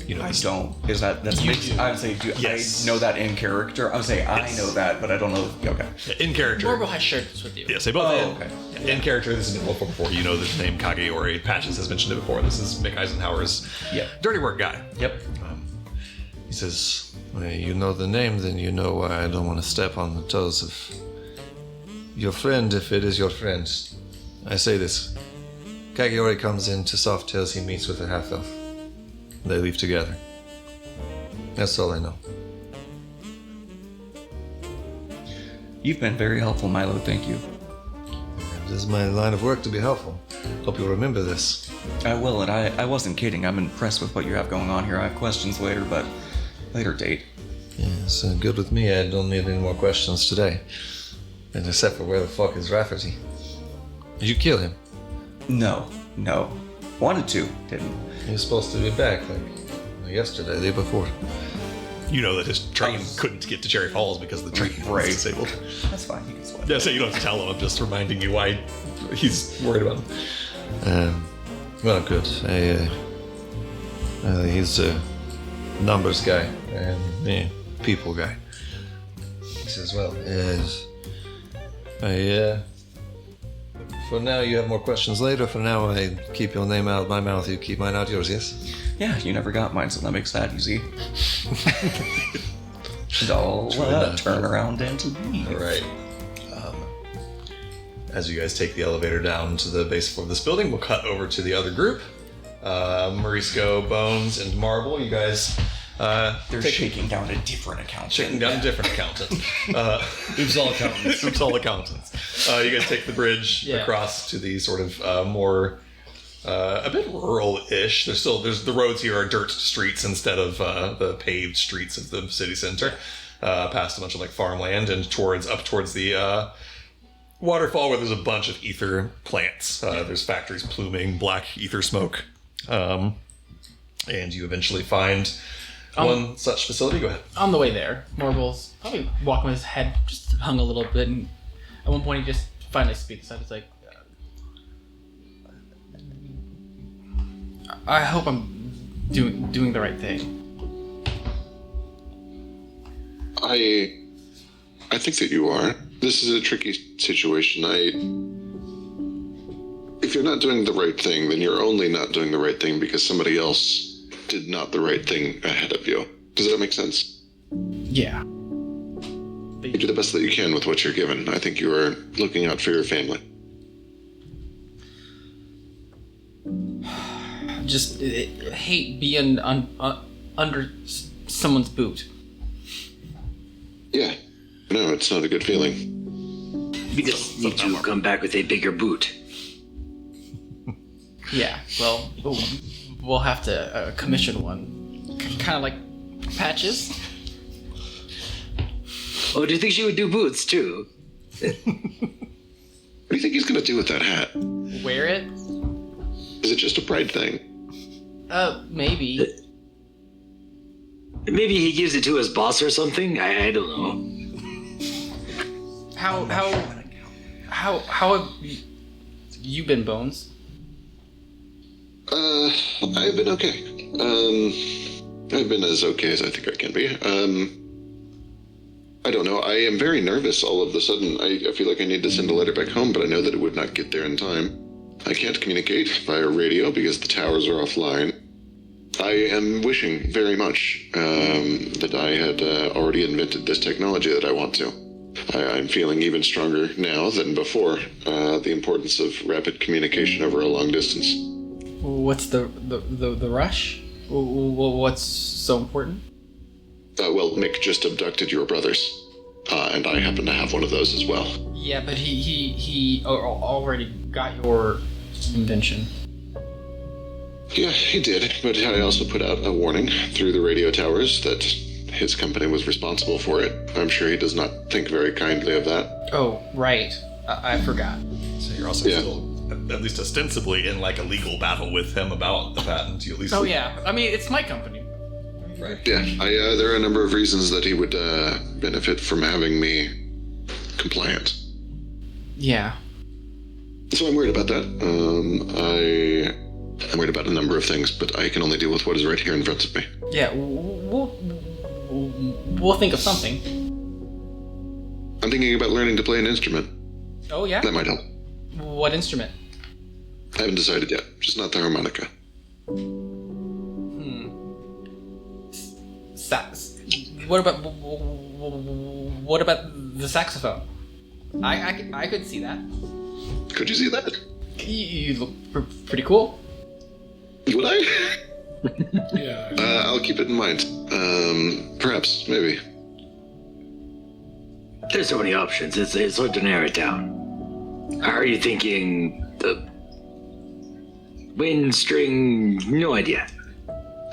you know, I don't. Is that's makes? I would say, Yes. I know that in character. I would say I know that, but I don't know. Okay. in character. Morbo has shared this with you. Yes, they both. Oh, okay. In character, this is in Wolf before. You know the name Kageori. Patches has mentioned it before. This is Mick Eisenhower's dirty work guy. Yep. He says, well, you know the name, then you know why I don't want to step on the toes of your friend if it is your friend. I say this. Kageori comes into Soft Tales, he meets with a half-elf. They leave together. That's all I know. You've been very helpful, Milo. Thank you. This is my line of work to be helpful. Hope you'll remember this. I will, and I wasn't kidding. I'm impressed with what you have going on here. I have questions later, but later date. Yes, good with me. I don't need any more questions today. And except for where the fuck is Rafferty? Did you kill him? No. Wanted to, didn't. He was supposed to be back like yesterday, the day before. You know that his train couldn't get to Cherry Falls because the train was disabled. That's fine. You can sweat. Yeah, so you don't have to tell him. I'm just reminding you why he's worried about him. Well, good. He's a numbers guy and people guy. He says, well, for now you have more questions later. For now I keep your name out of my mouth, you keep mine out of yours, yes? Yeah, you never got mine, so that makes that easy. I'll turn around and leave. All right. As you guys take the elevator down to the base floor of this building, we'll cut over to the other group. Marisco, Bones, and Marble. You guys. They're shaking down a different accountant. Shaking down a different accountant. Oops, all accountants. Oops, all accountants. You guys take the bridge across to the sort of more a bit rural-ish. There's the roads here are dirt streets instead of the paved streets of the city center. Past a bunch of like farmland and up towards the waterfall where there's a bunch of ether plants. There's factories pluming black ether smoke, and you eventually find one such facility. Go ahead. On the way there, Marble's probably walking with his head just hung a little bit, and at one point he just finally speaks up. It's like, I hope I'm doing the right thing. I think that you are. This is a tricky situation. If you're not doing the right thing, then you're only not doing the right thing because somebody else did not the right thing ahead of you. Does that make sense? Yeah. You do the best that you can with what you're given. I think you are looking out for your family. Just hate being under someone's boot. Yeah. No, it's not a good feeling. You just need to come back with a bigger boot. Yeah, well, we'll have to commission one. Kind of like Patches. Oh, do you think she would do boots, too? What do you think he's going to do with that hat? Wear it? Is it just a pride thing? Maybe. Maybe he gives it to his boss or something? I don't know. How have you been, Bones? I've been okay. I've been as okay as I think I can be. I don't know. I am very nervous all of a sudden. I feel like I need to send a letter back home, but I know that it would not get there in time. I can't communicate via radio because the towers are offline. I am wishing very much that I had already invented this technology that I want to. I'm feeling even stronger now than before, the importance of rapid communication over a long distance. What's the rush? What's so important? Well, Mick just abducted your brothers, and I happen to have one of those as well. Yeah, but he already got your invention. Yeah, he did, but I also put out a warning through the radio towers that his company was responsible for it. I'm sure he does not think very kindly of that. Oh, right. I forgot. So you're also still, at least ostensibly, in like a legal battle with him about the patent. You at least. Oh yeah, I mean it's my company. Right. Yeah, there are a number of reasons that he would benefit from having me compliant. Yeah. So I'm worried about that. I'm worried about a number of things, but I can only deal with what is right here in front of me. Yeah, we'll think of something. I'm thinking about learning to play an instrument. Oh yeah? That might help. What instrument? I haven't decided yet, just not the harmonica. What about the saxophone? I could see that. Could you see that? You look pretty cool. Would I? Yeah. I'll keep it in mind. Perhaps, maybe. There's so many options. It's hard to narrow it down. Are you thinking the wind string? No idea.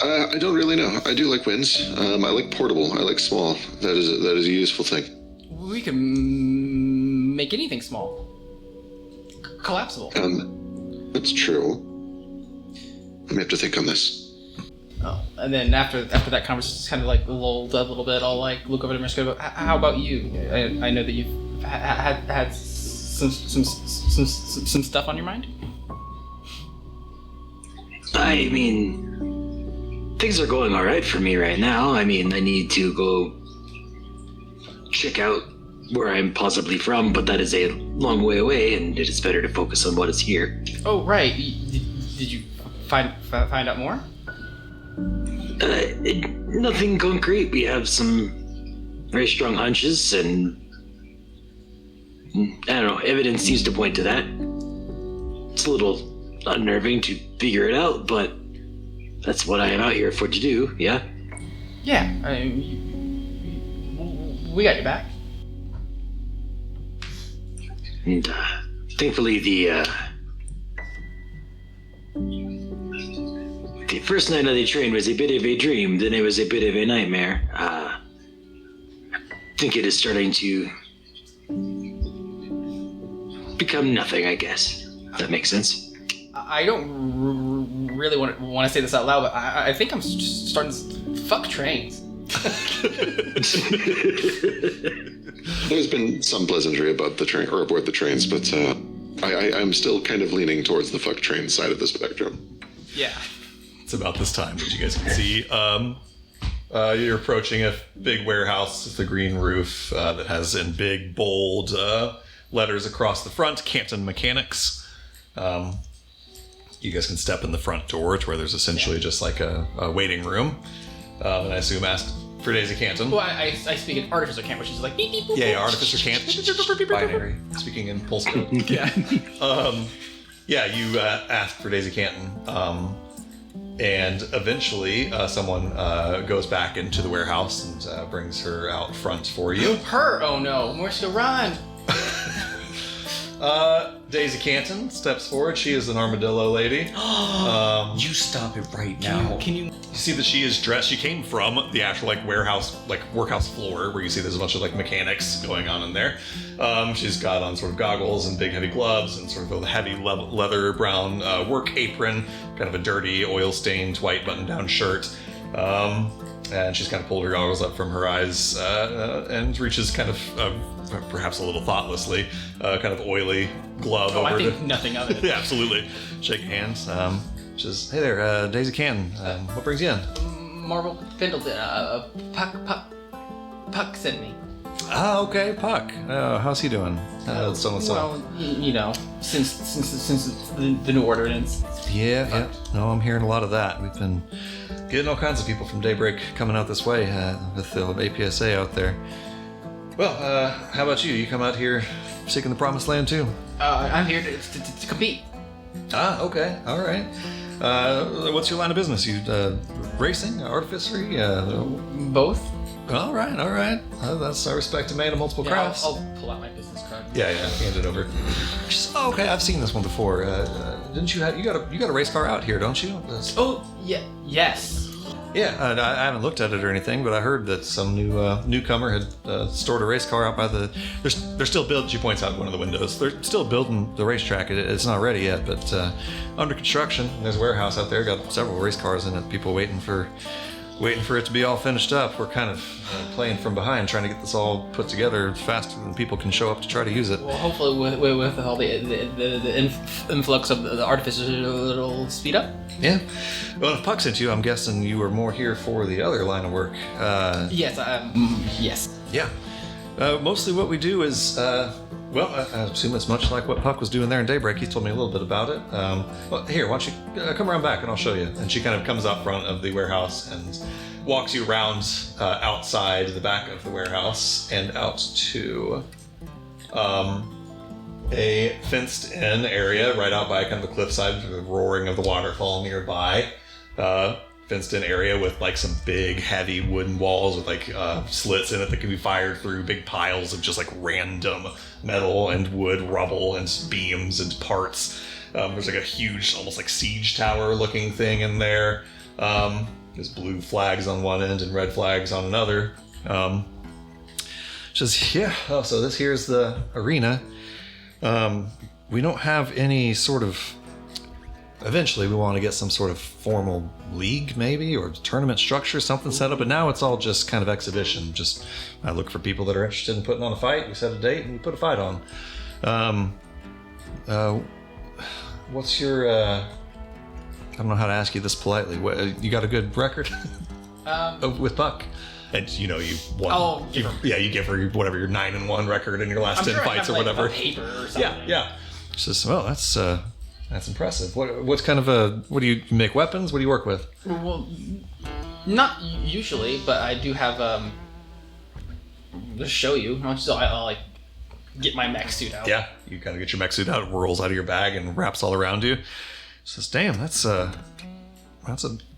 I don't really know. I do like winds. I like portable. I like small. That is a useful thing. We can make anything small. Collapsible. That's true. Let me have to think on this. Oh, and then after that conversation, just kind of like lulled up a little bit. I'll like look over to Misko. How about you? I know that you've had some stuff on your mind. I mean, things are going all right for me right now. I mean, I need to go check out where I'm possibly from, but that is a long way away, and it is better to focus on what is here. Oh, right. Did you find out more? Nothing concrete. We have some very strong hunches, and I don't know, evidence seems to point to that. It's a little unnerving to figure it out, but that's what I am out here for to do, yeah? Yeah, we got your back. And thankfully the first night of the train was a bit of a dream, then it was a bit of a nightmare. I think it is starting to become nothing, I guess. If that makes sense. I don't really want to say this out loud, but I think I'm just starting to fuck trains. There's been some pleasantry about the train or aboard the trains, but I'm still kind of leaning towards the fuck train side of the spectrum. Yeah. It's about this time that you guys can see. You're approaching a big warehouse with a green roof that has in big, bold letters across the front, Canton Mechanics. You guys can step in the front door to where there's essentially just like a waiting room. And I assume ask for Daisy Canton. Well, I speak in Artificer Camp, which is like beep, beep, boop, Yeah, boop. Artificer Canton. Binary. Speaking in pulse code. Yeah. You ask for Daisy Canton. And eventually someone goes back into the warehouse and brings her out front for you. Her? Oh no. Where's she run? Daisy Canton steps forward. She is an armadillo lady. You stop it right now. Can you? You see that she is dressed. She came from the actual workhouse floor where you see there's a bunch of mechanics going on in there. She's got on sort of goggles and big heavy gloves and sort of a heavy leather brown work apron, kind of a dirty oil stained white button down shirt. And she's kind of pulled her goggles up from her eyes and reaches kind of, perhaps a little thoughtlessly, kind of oily glove over I think nothing of it. Yeah, absolutely. Shake hands. She says, "Hey there, Daisy Canton. What brings you in?" Marvel Pendleton, Puck sent me. Ah, okay, Puck. How's he doing? So and so. Well, you know, since the new ordinance. Yeah. No, I'm hearing a lot of that. We've been getting all kinds of people from Daybreak coming out this way with the APSA out there. Well, how about you? You come out here seeking the promised land too? I'm here to compete. Ah, okay. All right. What's your line of business? You racing, artificery? Both? All right. That's I respect a man of multiple Yeah, crafts. I'll pull out my business card. Yeah. Hand it over. Oh, okay. I've seen this one before. Didn't you have? You got a race car out here, don't you? Oh, yeah. Yes. Yeah. I haven't looked at it or anything, but I heard that some newcomer had stored a race car out by the. They're still building. She points out one of the windows. They're still building the racetrack. It's not ready yet, but under construction. There's a warehouse out there. Got several race cars in it. People waiting for it to be all finished up. We're kind of playing from behind, trying to get this all put together faster than people can show up to try to use it. Well, hopefully with all the influx of the artificers, it'll speed up. Yeah. Well, if Puck sent you, I'm guessing you were more here for the other line of work. Yes. Yes. Yeah. Mostly what we do is, I assume it's much like what Puck was doing there in Daybreak. He told me a little bit about it. Well, here, why don't you come around back and I'll show you. And she kind of comes out front of the warehouse and walks you around outside the back of the warehouse and out to a fenced-in area right out by kind of the cliffside, the roaring of the waterfall nearby. Fenced-in area with some big, heavy wooden walls with slits in it that can be fired through, big piles of just random metal and wood rubble and beams and parts. There's a huge, almost siege tower looking thing in there. There's blue flags on one end and red flags on another. She says, yeah, so this here's the arena. We don't have any sort of... Eventually, we want to get some sort of formal league, maybe, or tournament structure, something set up. But now it's all just kind of exhibition. Just I look for people that are interested in putting on a fight. We set a date and we put a fight on. What's your? I don't know how to ask you this politely. You got a good record with Puck? And you won. I'll give her. Yeah, you give her whatever your 9-1 record in your last 10 fights or whatever. A paper or something. Yeah. She says, well, that's impressive. What's kind of what do you make weapons? What do you work with? Well, not usually, but I do have just show you. I'll like get my mech suit out. Yeah, you kind of get your mech suit out, it whirls out of your bag and wraps all around you. Says, "Damn, that's a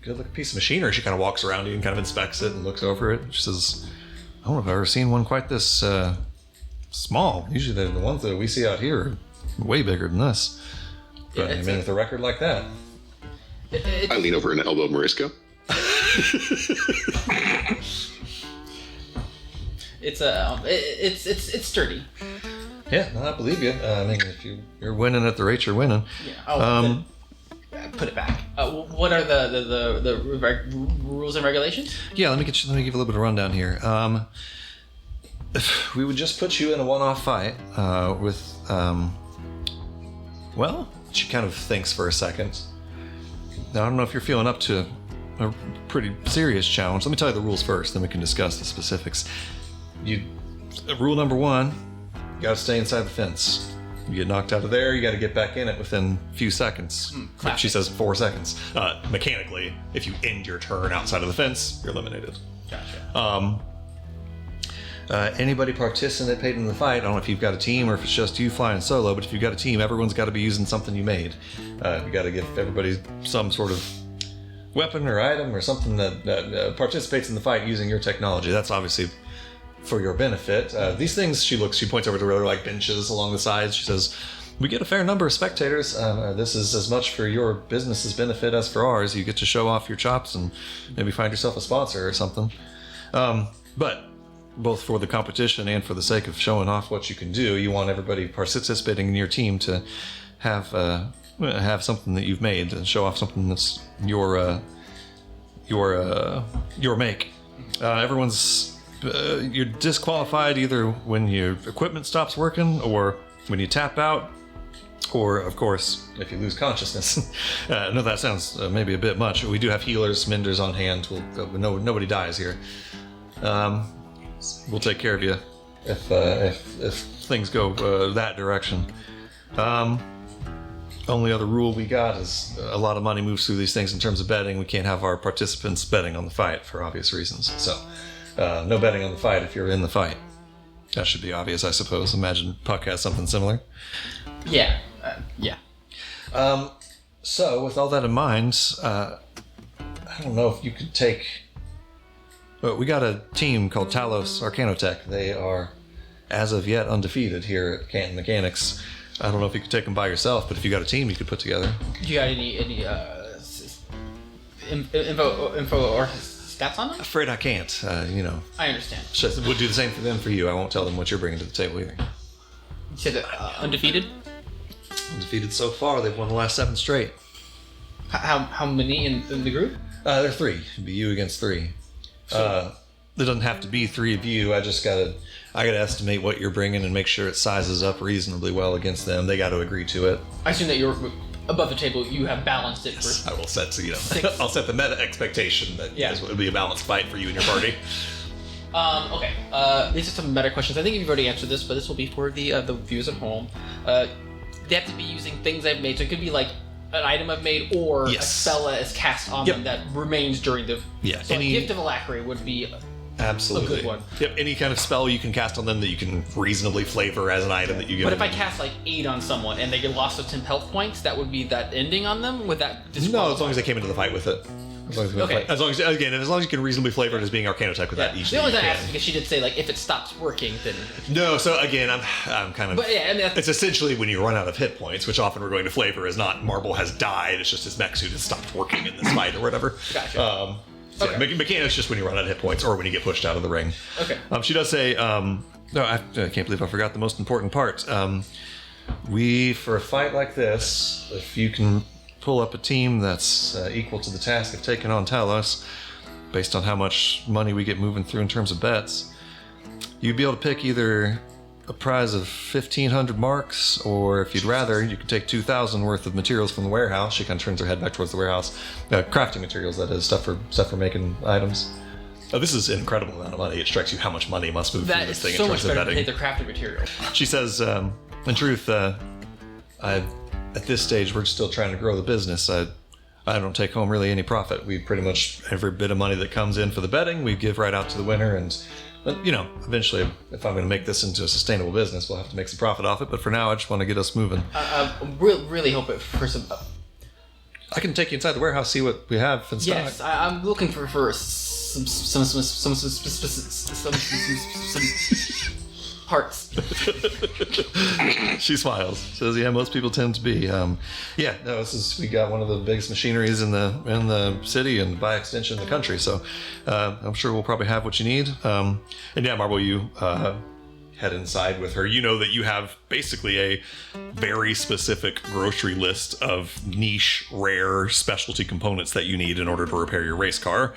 good looking piece of machinery." She kind of walks around you and kind of inspects it and looks over it. She says, "I don't know if I've ever seen one quite this small. Usually the ones that we see out here are way bigger than this. But I mean, with a record like that." I lean over and elbow Mariska. It's sturdy. Yeah, no, I believe you. I mean, if you're winning at the rate you're winning. Yeah. Put it back. What are the rules and regulations? Yeah, let me give you a little bit of rundown here. If we would just put you in a one-off fight with, well, she kind of thinks for a second. Now, I don't know if you're feeling up to a pretty serious challenge. Let me tell you the rules first, then we can discuss the specifics. Rule number 1, you gotta stay inside the fence. You get knocked out of there, you gotta get back in it within a few seconds. She says 4 seconds. Mechanically, if you end your turn outside of the fence, you're eliminated. Gotcha. Anybody participating in the fight, I don't know if you've got a team or if it's just you flying solo, but if you've got a team, everyone's got to be using something you made. You got to give everybody some sort of weapon or item or something that participates in the fight using your technology. That's obviously for your benefit. These things, she points over to where there are like benches along the sides. She says, "We get a fair number of spectators. This is as much for your business's benefit as for ours. You get to show off your chops and maybe find yourself a sponsor or something. But both for the competition and for the sake of showing off what you can do, you want everybody participating in your team to have something that you've made and show off something that's your make. You're disqualified either when your equipment stops working or when you tap out, or of course if you lose consciousness. No, that sounds maybe a bit much. We do have healers, menders on hand. Nobody dies here. We'll take care of you if things go that direction. Only other rule we got is a lot of money moves through these things in terms of betting. We can't have our participants betting on the fight for obvious reasons. So no betting on the fight if you're in the fight. That should be obvious, I suppose. Imagine Puck has something similar. Yeah. Yeah. So with all that in mind, I don't know if you could take... But we got a team called Talos Arcanotech. They are, as of yet, undefeated here at Canton Mechanics. I don't know if you could take them by yourself, but if you got a team you could put together. You got any info or stats on them? Afraid I can't. I understand. Just would do the same for them for you. I won't tell them what you're bringing to the table either. You said undefeated? Undefeated so far. They've won the last 7 straight. How many in the group? They're 3. It'd be you against 3. There doesn't have to be 3 of you. I gotta estimate what you're bringing and make sure it sizes up reasonably well against them. They got to agree to it. I assume that you're above the table. You have balanced it. Yes, I will set I'll set the meta expectation that it'll be a balanced fight for you and your party. Okay. These are some meta questions. I think you've already answered this, but this will be for the viewers at home. They have to be using things I've made, so it could be like an item I've made or a spell that is cast on them that remains during the... Yeah. So a Gift of Alacrity would be absolutely a good one. Yep, any kind of spell you can cast on them that you can reasonably flavor as an item that you get. But if I cast like 8 on someone and they get lost of 10 health points, that would be that ending on them? Would that disqualify? No, as long as they came into the fight with it. As long as you can reasonably flavor it as being Arcanotech without each. The only thing I asked is because she did say like if it stops working, then no. So again, I'm kind of. But yeah, I mean, it's essentially when you run out of hit points, which often we're going to flavor as not Marble has died. It's just his mech suit has stopped working in this fight or whatever. Gotcha. Mechanics just when you run out of hit points or when you get pushed out of the ring. Okay. She does say, no, I can't believe I forgot the most important part. For a fight like this, if you can pull up a team that's equal to the task of taking on Talos, based on how much money we get moving through in terms of bets, you'd be able to pick either a prize of 1,500 marks, or if you'd rather, you could take 2,000 worth of materials from the warehouse. She kind of turns her head back towards the warehouse. Crafting materials, that is, stuff for making items. Oh, this is an incredible amount of money. It strikes you how much money must move through this thing in terms of betting. That is so much better to take the crafting material. She says, in truth, at this stage, we're still trying to grow the business. I don't take home really any profit. We pretty much, every bit of money that comes in for the betting, we give right out to the winner, and But, eventually, if I'm going to make this into a sustainable business, we'll have to make some profit off it. But for now, I just want to get us moving. Really hope it for some. I can take you inside the warehouse, see what we have in stock. Yes, I'm looking for some parts. She smiles. Says, "Yeah, most people tend to be. We got one of the biggest machineries in the city and by extension the country. So I'm sure we'll probably have what you need. And yeah, Marble, you head inside with her. You know that you have basically a very specific grocery list of niche, rare, specialty components that you need in order to repair your race car.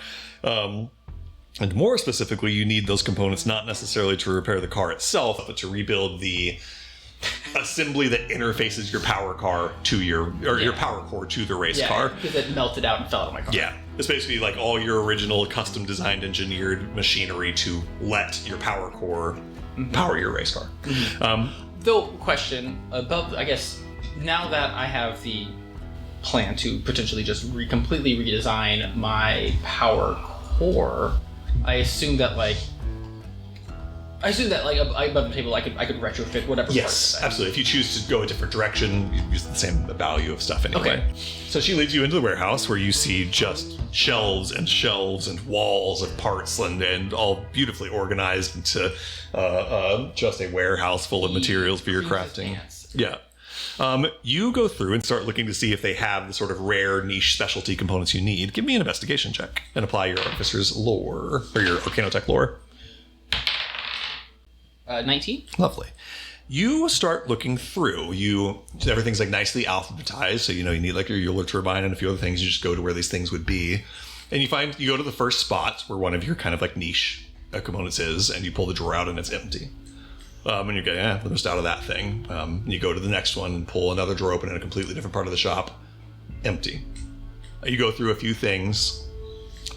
And more specifically, you need those components not necessarily to repair the car itself, but to rebuild the assembly that interfaces your power car to your power core to the race car. Because it melted out and fell out of my car. Yeah. It's basically like all your original custom designed engineered machinery to let your power core power your race car. Though, question about, I guess, now that I have the plan to potentially just completely redesign my power core, I assume that above the table I could retrofit whatever. Yes, absolutely. If you choose to go a different direction, you use the same value of stuff anyway. Okay. So she leads you into the warehouse where you see just shelves and walls of parts and all beautifully organized into just a warehouse full of materials for your crafting. Yeah. You go through and start looking to see if they have the sort of rare niche specialty components you need. Give me an investigation check and apply your artificer's lore or your Arcanotech lore. 19. Lovely. You start looking through. Everything's like nicely alphabetized, so you need like your Euler turbine and a few other things. You just go to where these things would be, and you go to the first spot where one of your kind of like niche components is, and you pull the drawer out and it's empty. And you go, we're just out of that thing. And you go to the next one and pull another drawer open in a completely different part of the shop, empty. You go through a few things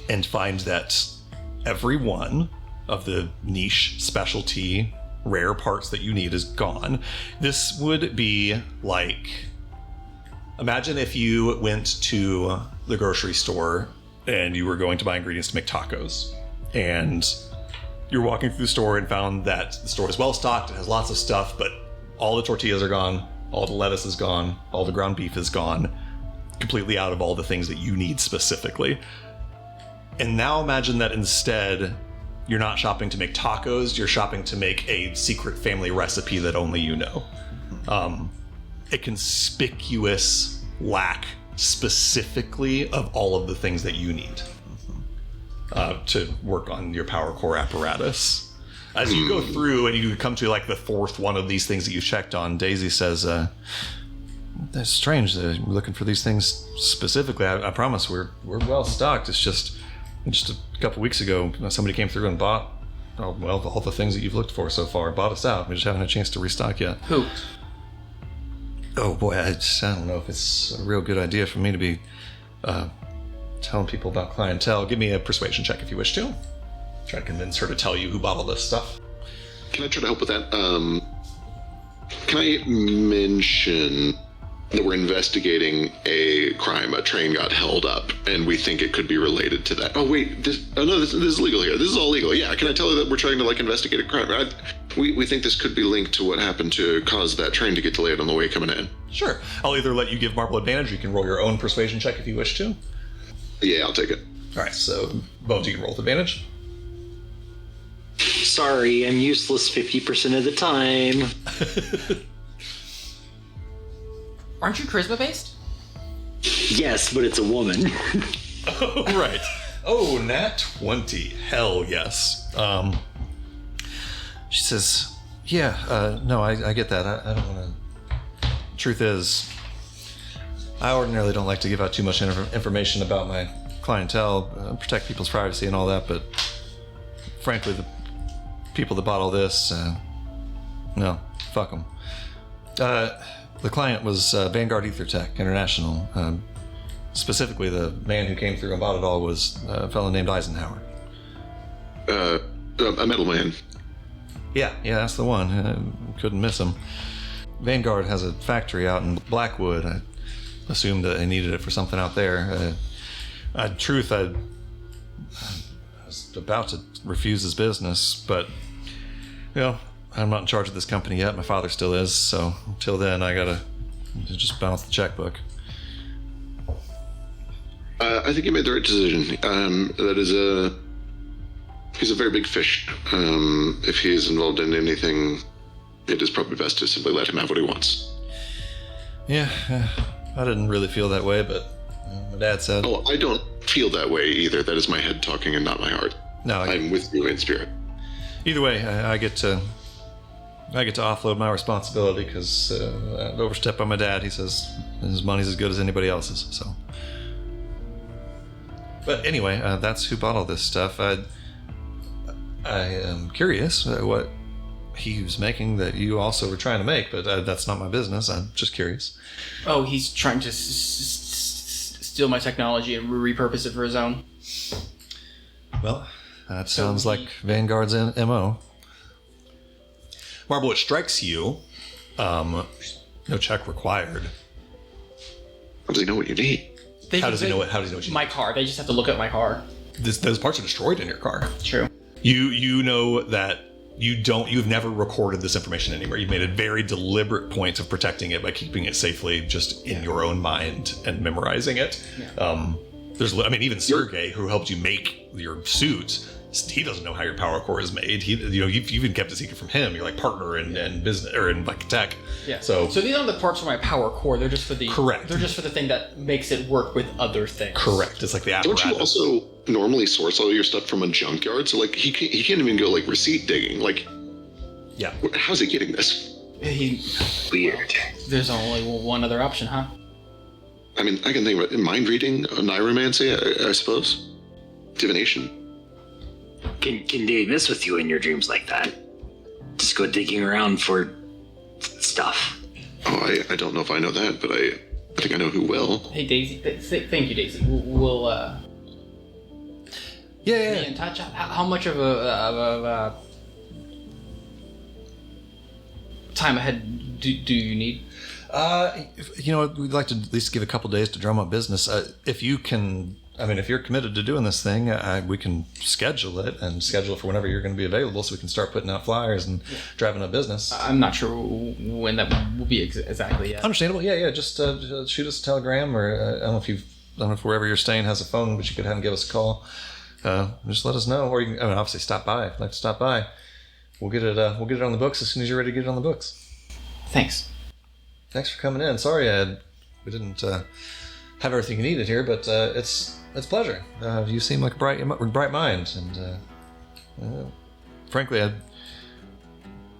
and find that every one of the niche specialty rare parts that you need is gone. This would be like, imagine if you went to the grocery store and you were going to buy ingredients to make tacos, and you're walking through the store and found that the store is well stocked, it has lots of stuff, but all the tortillas are gone, all the lettuce is gone, all the ground beef is gone, completely out of all the things that you need specifically. And now imagine that instead you're not shopping to make tacos, you're shopping to make a secret family recipe that only you know. A conspicuous lack specifically of all of the things that you need to work on your power core apparatus. As you go through and you come to like the fourth one of these things that you've checked on, Daisy says, that's strange that you're looking for these things specifically. I promise we're well stocked. It's just a couple weeks ago, somebody came through and bought all the things that you've looked for so far, bought us out. We just haven't had a chance to restock yet. Who? Oh boy, I don't know if it's a real good idea for me to be telling people about clientele. Give me a persuasion check if you wish to. Try to convince her to tell you who bought all this stuff. Can I try to help with that? Can I mention that we're investigating a crime? A train got held up, and we think it could be related to that. Oh wait, this is legal here. This is all legal. Yeah, can I tell her that we're trying to investigate a crime? We think this could be linked to what happened to cause that train to get delayed on the way coming in. Sure. I'll either let you give Marble advantage, or you can roll your own persuasion check if you wish to. Yeah, I'll take it. All right, so Bones, you can roll with advantage. Sorry, I'm useless 50% of the time. Aren't you charisma based? Yes, but it's a woman. Oh, right. Oh, nat 20. Hell yes. She says, no, I get that. I don't want to... Truth is, I ordinarily don't like to give out too much information about my clientele, protect people's privacy and all that, but frankly, the people that bought all this, no, fuck them. The client was Vanguard EtherTech International. Specifically, the man who came through and bought it all was a fellow named Eisenhower. A metal man. Yeah, that's the one. Couldn't miss him. Vanguard has a factory out in Blackwood. I assumed that they needed it for something out there. Truth, I was was about to refuse his business, but, I'm not in charge of this company yet. My father still is, so until then, I gotta just balance the checkbook. I think you made the right decision. He's a very big fish. If he is involved in anything, it is probably best to simply let him have what he wants. Yeah, I didn't really feel that way, but my dad said. Oh, I don't feel that way either. That is my head talking and not my heart. No, I'm with you in spirit. Either way, I get to offload my responsibility because I overstepped on my dad. He says his money's as good as anybody else's. So, but anyway, that's who bought all this stuff. I am curious what he was making that you also were trying to make, but that's not my business. I'm just curious. Oh, he's trying to steal my technology and repurpose it for his own. Well, that sounds like Vanguard's MO. Marble, it strikes you. No check required. How does he know what you need? How does he know what you need? My car. They just have to look at my car. Those parts are destroyed in your car. True. You know that you've never recorded this information anywhere. You've made a very deliberate point of protecting it by keeping it safely just in your own mind and memorizing it. Yeah. Even Sergey, who helped you make your suit, he doesn't know how your power core is made. You've even kept a secret from him. You're like partner in business or in like tech. Yeah. So these aren't the parts for my power core. They're just for the correct. They're just for the thing that makes it work with other things. Correct. It's like the apparatus. Don't you also normally source all your stuff from a junkyard? So like he can't even go like receipt digging. Like, yeah. How's he getting this? Weird. Well, there's only one other option, huh? I mean, I can think about mind reading, neuromancy, I suppose, divination. Can they mess with you in your dreams like that? Just go digging around for stuff. Oh, I don't know if I know that, but I think I know who will. Hey, Daisy. Thank you, Daisy. We'll be in touch. How much of a time ahead do you need? We'd like to at least give a couple days to drum up business. If you can, if you're committed to doing this thing, we can schedule it for whenever you're going to be available, so we can start putting out flyers and driving up business. I'm not sure when that will be exactly yet. Understandable. Yeah. Just shoot us a telegram, or I don't know if wherever you're staying has a phone, but you could have him give us a call. Just let us know, or you can, obviously stop by. If you'd like to stop by, we'll get it on the books as soon as you're ready to get it on the books. Thanks for coming in. Sorry we didn't have everything you needed here, but it's a pleasure. You seem like a bright mind, and frankly,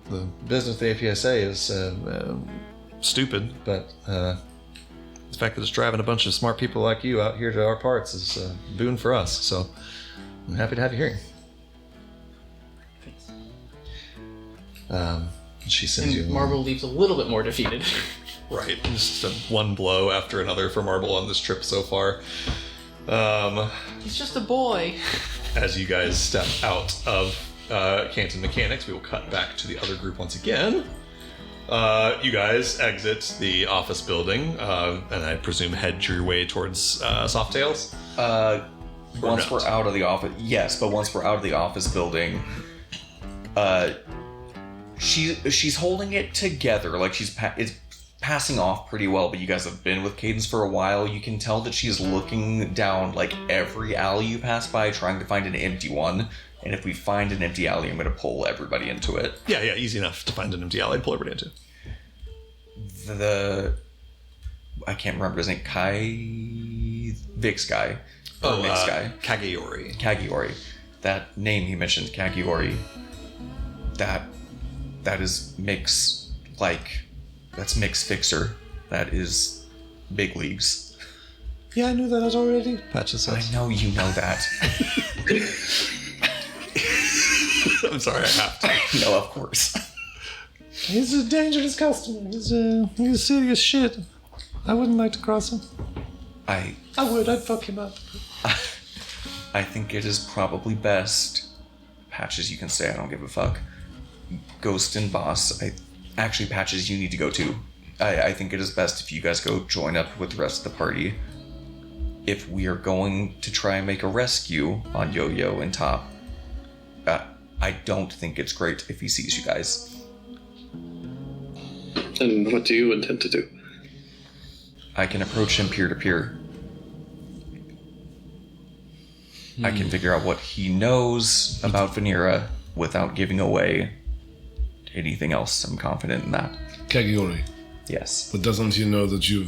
the business of the APSA is stupid, but the fact that it's driving a bunch of smart people like you out here to our parts is a boon for us. So I'm happy to have you here. Thanks. She sends you. Marble leaves a little bit more defeated. Right, just one blow after another for Marble on this trip so far. He's just a boy. As you guys step out of Canton Mechanics, we will cut back to the other group once again. You guys exit the office building, and I presume head your way towards Softails? Once we're out of the office, yes, but once we're out of the office building, she's holding it together, like it's passing off pretty well, but you guys have been with Cadence for a while. You can tell that she's looking down like every alley you pass by, trying to find an empty one. And if we find an empty alley, I'm going to pull everybody into it. Yeah, easy enough to find an empty alley and pull everybody into. I can't remember his name. Vix guy. Vix guy. Kagiori. That name he mentioned, Kagiori. That is Mix, that's Mix Fixer. That is big leagues. Yeah, I knew that already. Patches says. I know you know that. I'm sorry, I have to. No, of course. He's a dangerous customer. He's serious shit. I wouldn't like to cross him. I would. I'd fuck him up. I think it is probably best. Patches, you can say I don't give a fuck. Ghost and Boss, Patches, you need to go too. I think it is best if you guys go join up with the rest of the party. If we are going to try and make a rescue on Yo-Yo and Top, I don't think it's great if he sees you guys. And what do you intend to do? I can approach him peer to peer. I can figure out what he knows about Vanera without giving away anything else. I'm confident in that. Kagiori. Yes. But doesn't he know that you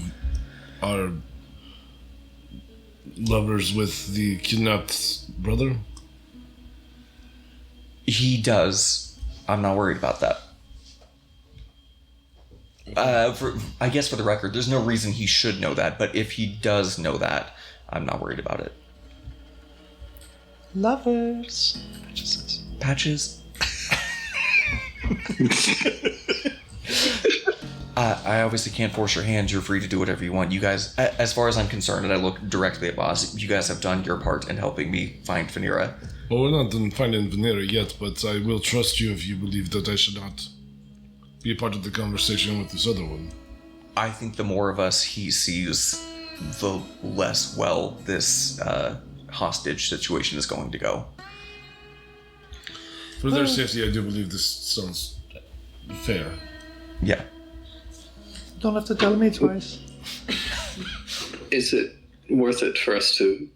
are lovers with the kidnapped brother? He does. I'm not worried about that. I guess for the record, there's no reason he should know that, but if he does know that, I'm not worried about it. Lovers. Patches? I obviously can't force your hand. You're free to do whatever you want. You guys, as far as I'm concerned, and I look directly at Boss, you guys have done your part in helping me find Vanera. Well, we're not done finding Vanera yet, but I will trust you if you believe that I should not be a part of the conversation with this other one. I think the more of us he sees, the less well this hostage situation is going to go. For their safety, I do believe this sounds fair. Yeah. Don't have to tell me twice. Is it worth it for us to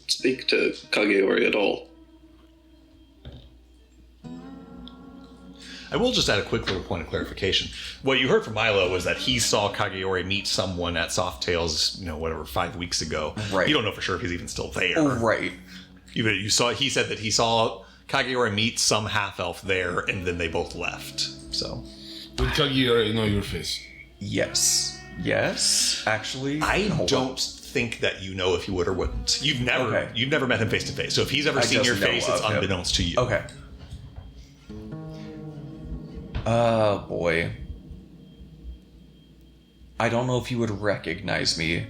speak to Kageori at all? I will just add a quick little point of clarification. What you heard from Milo was that he saw Kageori meet someone at Softails, 5 weeks ago. Right. You don't know for sure if he's even still there. Right. You saw. He said that he saw Kageori meet some half-elf there, and then they both left. So, Would Kagiori know your face? Yes. Yes. Actually, I hold don't on. think that you know if you would or wouldn't. You've never Okay. met him face to face. So if he's ever I seen just your know face, it's of him. unbeknownst to you. Okay. Oh, boy. I don't know if you would recognize me.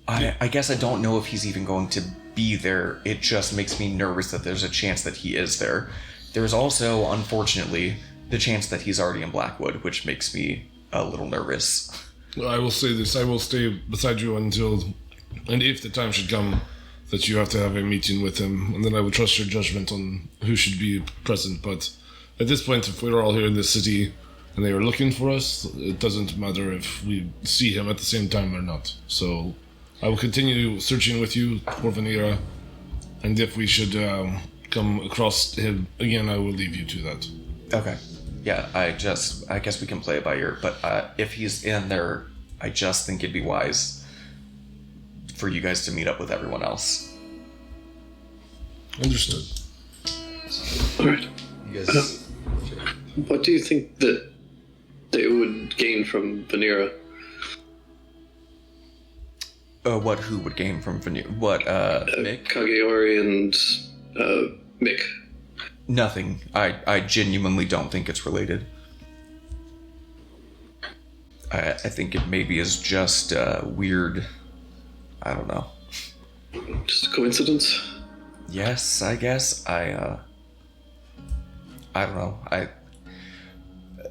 I guess I don't know if he's even going to be there. It just makes me nervous that there's a chance that he is there. There's also, unfortunately, the chance that he's already in Blackwood, which makes me a little nervous. Well, I will say this. I will stay beside you until, and if the time should come that you have to have a meeting with him, and then I will trust your judgment on who should be present. But at this point, if we're all here in this city and they are looking for us, it doesn't matter if we see him at the same time or not. So I will continue searching with you for Vanera, and if we should come across him again, I will leave you to that. Okay. Yeah, I guess we can play it by ear, but if he's in there, I just think it'd be wise for you guys to meet up with everyone else. Understood. All right. You guys. What do you think that they would gain from Vanera? Who would gain from Vanera? Mick? Kageori and Mick. Nothing. I genuinely don't think it's related. I think it maybe is just weird. I don't know. Just a coincidence? Yes, I guess. I don't know.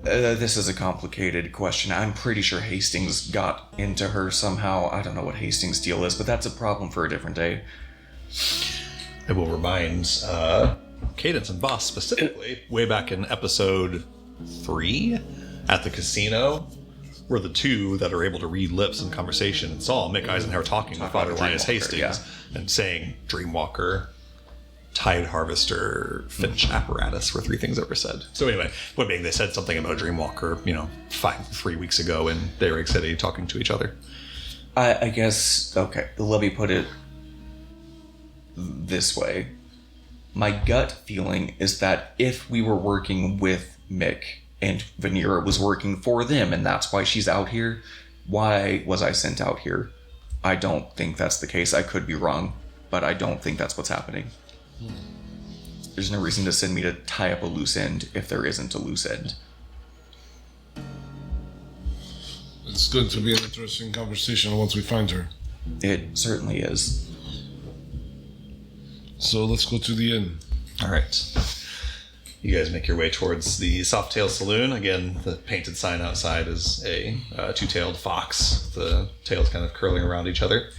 This is a complicated question. I'm pretty sure Hastings got into her somehow. I don't know what Hastings' deal is, but that's a problem for a different day. I will remind Cadence and Boss specifically, way back in episode 3 at the casino, were the two that are able to read lips in conversation and saw Mick Eisenhower talking with Father Linus Dreamwalker, Hastings yeah. and saying Dreamwalker, Tide Harvester, Finch Apparatus were 3 things that were said. So anyway, point being, they said something about Dreamwalker, 3 weeks ago in Derrick City talking to each other. I guess, okay, let me put it this way. My gut feeling is that if we were working with Mick and Vanera was working for them and that's why she's out here, why was I sent out here? I don't think that's the case. I could be wrong, but I don't think that's what's happening. There's no reason to send me to tie up a loose end if there isn't a loose end. It's going to be an interesting conversation once we find her. It certainly is. So let's go to the inn. All right. You guys make your way towards the Softail Saloon. Again, the painted sign outside is a two-tailed fox. The tails kind of curling around each other.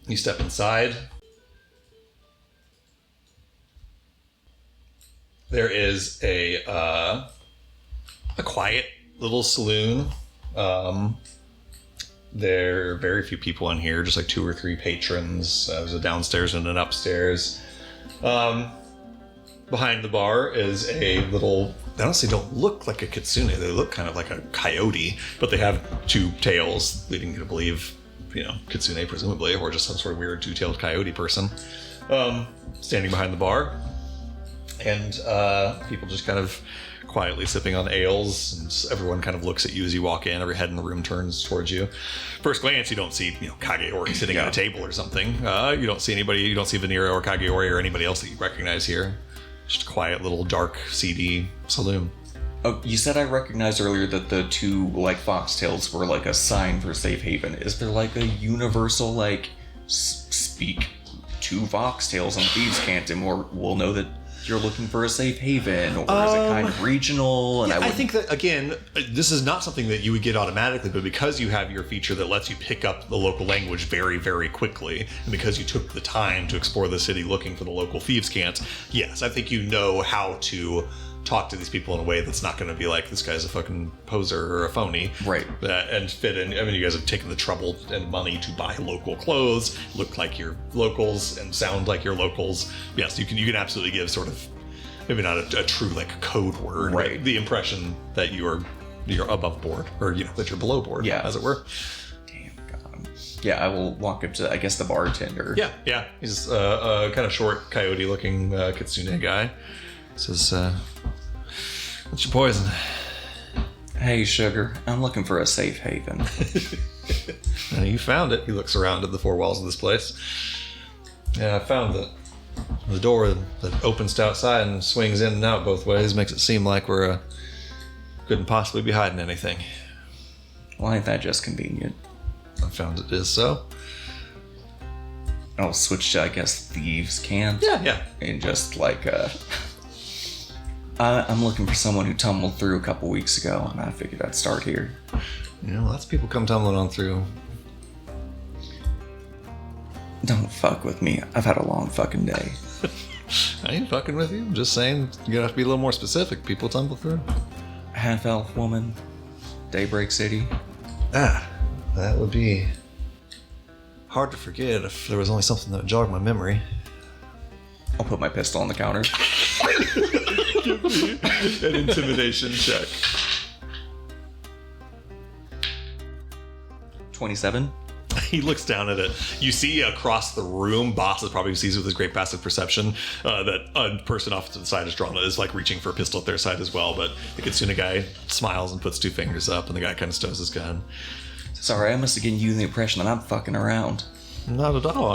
You step inside. there is a quiet little saloon. There are very few people in here, just like 2 or 3 patrons. There's a downstairs and an upstairs. Behind the bar is a little... They honestly don't look like a kitsune. They look kind of like a coyote, but they have 2 tails, leading you to believe, kitsune presumably, or just some sort of weird 2-tailed coyote person. Standing behind the bar. And people just kind of quietly sipping on ales, and everyone kind of looks at you as you walk in. Every head in the room turns towards you. First glance, you don't see, Kageori sitting at a table or something. You don't see anybody. You don't see Veneera or Kageori or anybody else that you recognize here. Just a quiet little dark, seedy saloon. Oh, you said I recognized earlier that the 2 foxtails were a sign for safe haven. Is there a universal speak 2 foxtails and thieves can't, and we'll know that you're looking for a safe haven, or is it kind of regional? And I think that, again, this is not something that you would get automatically, but because you have your feature that lets you pick up the local language very, very quickly, and because you took the time to explore the city looking for the local thieves' cant, yes, I think you know how to talk to these people in a way that's not going to be like, this guy's a fucking poser or a phony. Right. And fit in. I mean, you guys have taken the trouble and money to buy local clothes, look like you're locals, and sound like you're locals. Yes, you can absolutely give sort of, maybe not a true code word, right? But the impression that you're above board, or that you're below board, as it were. Damn God. Yeah, I will walk up to, I guess, the bartender. Yeah. He's a kind of short, coyote-looking kitsune guy. Says, what's your poison? Hey, Sugar, I'm looking for a safe haven. You found it. He looks around at the 4 walls of this place. Yeah, I found it. The door that opens to outside and swings in and out both ways makes it seem like we're couldn't possibly be hiding anything. Why ain't that just convenient? I found it is so. I'll switch to, I guess, thieves' cant. Yeah. And just I'm looking for someone who tumbled through a couple weeks ago, and I figured I'd start here. Lots of people come tumbling on through. Don't fuck with me. I've had a long fucking day. I ain't fucking with you. I'm just saying, you're gonna have to be a little more specific. People tumble through. Half-elf woman. Daybreak City. That would be hard to forget if there was only something that would jog my memory. I'll put my pistol on the counter. Give me an intimidation check. 27. He looks down at it. You see across the room, Boss probably sees with his great passive perception that a person off to the side is drawn, is reaching for a pistol at their side as well. But the Kitsune guy smiles and puts 2 fingers up, and the guy kind of stows his gun. Sorry, I must have given you the impression that I'm fucking around. Not at all.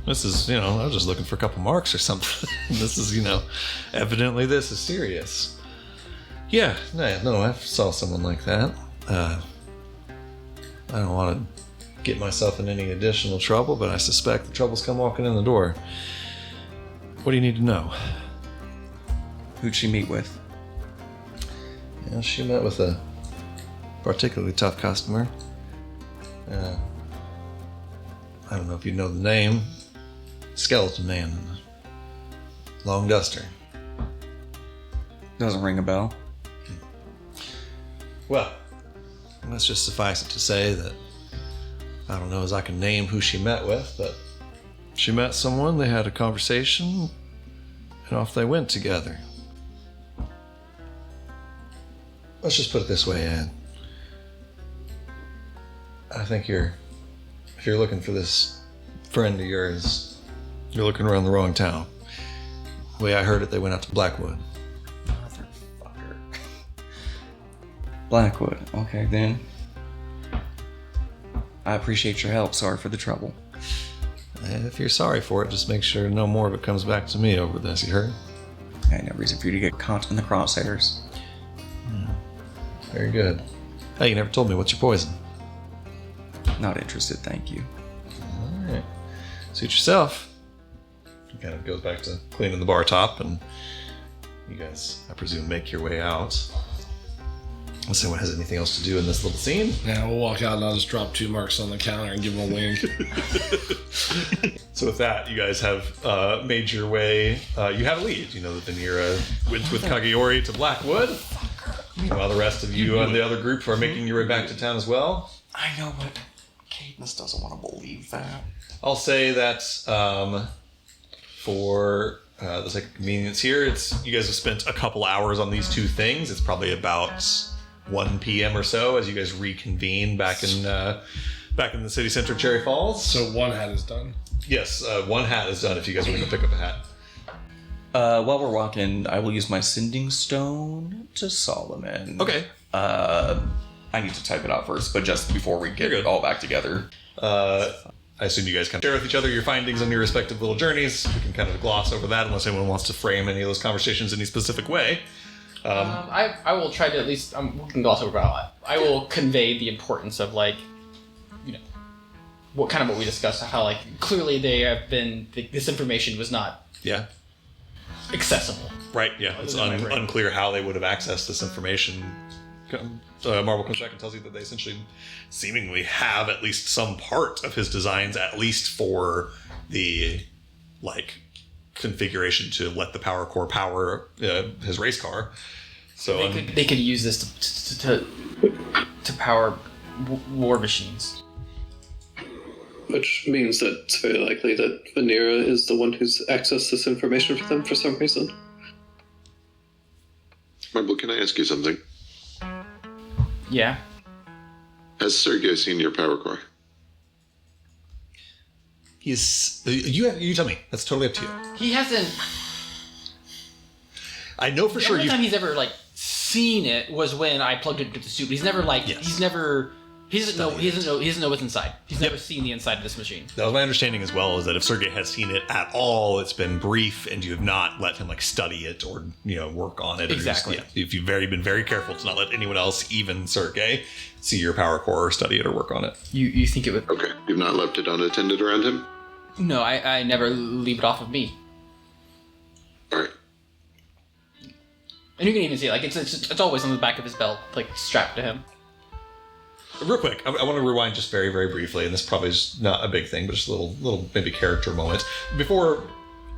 This is, I was just looking for a couple marks or something. This is, evidently this is serious. Yeah, no, I saw someone like that. I don't want to get myself in any additional trouble, but I suspect the trouble's come walking in the door. What do you need to know? Who'd she meet with? Yeah, she met with a particularly tough customer. I don't know if you know the name. Skeleton Man. Long Duster. Doesn't ring a bell. Well, let's just suffice it to say that I don't know as I can name who she met with, but she met someone, they had a conversation, and off they went together. Let's just put it this way, Anne. I think if you're looking for this friend of yours, you're looking around the wrong town. The way I heard it, they went out to Blackwood. Motherfucker. Blackwood. Okay, then. I appreciate your help. Sorry for the trouble. And if you're sorry for it, just make sure no more of it comes back to me over this, you heard? I had no reason for you to get caught in the crosshairs. Very good. Hey, you never told me what's your poison. Not interested, thank you. Alright. Suit yourself. He kind of goes back to cleaning the bar top, and you guys, I presume, make your way out. Unless anyone has anything else to do in this little scene. Yeah, we'll walk out and I'll just drop 2 marks on the counter and give him a wink. So with that, you guys have made your way. You have a lead. You know that Vanira went with Kageori to Blackwood. While the rest of you and the other group are making your way back to town as well. I know, but Cadence doesn't want to believe that. I'll say that for the sake of convenience here, you guys have spent a couple hours on these 2 things. It's probably about 1 p.m. or so as you guys reconvene back in the city center of Cherry Falls. So 1 hat is done. Yes, 1 hat is done if you guys want to go pick up a hat. While we're walking, I will use my sending stone to Solomon. Okay. I need to type it out first, but just before we get it all back together. I assume you guys kind of share with each other your findings on your respective little journeys. We can kind of gloss over that unless anyone wants to frame any of those conversations in any specific way. I will try to at least, we can gloss over about it. I will convey the importance of, like, you know, what we discussed, how, like, clearly they have been, this information was not accessible. Right, yeah. It's unclear how they would have accessed this information. Marvel comes back and tells you that they essentially seemingly have at least some part of his designs, at least for the, like, configuration to let the power core power his race car. So they could use this to power war machines. Which means that it's very likely that Vanira is the one who's accessed this information for them for some reason. Marble, can I ask you something? Yeah. Has Sergei seen your power core? he's you tell me. That's totally up to you. He hasn't. I know for The sure only you. time he's ever like seen it was when I plugged it into the suit. But he's never like he's never. He doesn't know. He doesn't know what's inside. He's never seen the inside of this machine. That was my understanding as well. Is that if Sergei has seen it at all, it's been brief, and you have not let him like study it or work on it. Exactly. Or just, if you've been very careful to not let anyone else, even Sergei, see your power core or study it or work on it. You think it would? Okay, you've not left it unattended around him? No, I never leave it off of me. All right. And you can even see it, like it's always on the back of his belt, like strapped to him. Real quick, I want to rewind just very, very briefly, and this probably is not a big thing, but just a little maybe character moment. Before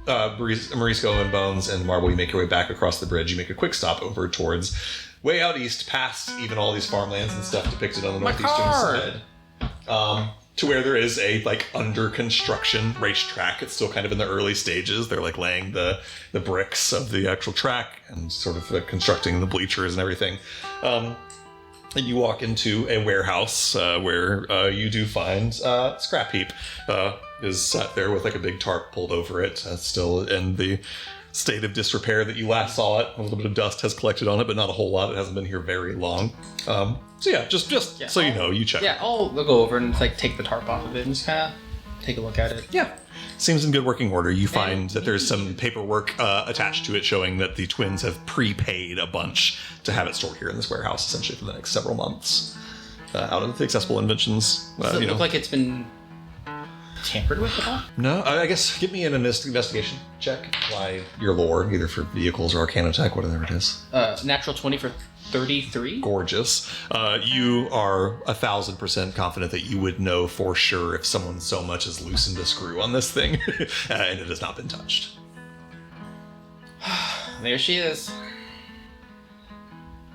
Marisco and Bones and Marble, you make your way back across the bridge. You make a quick stop over towards way out east, past even all these farmlands and stuff depicted on the northeastern side, to where there is a under construction racetrack. It's still kind of in the early stages. They're laying the bricks of the actual track and sort of constructing the bleachers and everything. And you walk into a warehouse where you do find Scrap Heap is sat there with a big tarp pulled over it, still in the state of disrepair that you last saw it. A little bit of dust has collected on it, but not a whole lot. It hasn't been here very long. Just so you check. Yeah, I'll go over and take the tarp off of it and just kind of take a look at it. Yeah. Seems in good working order. You find that there's some paperwork attached to it showing that the twins have prepaid a bunch to have it stored here in this warehouse, essentially for the next several months. Out of the accessible inventions. Does it look like it's been tampered with at all? No, I guess give me an investigation check. Apply your lore, either for vehicles or Arcana Tech, whatever it is. Natural 20 for 33. Gorgeous. You are 1,000% confident that you would know for sure if someone so much as loosened a screw on this thing, and it has not been touched. There she is.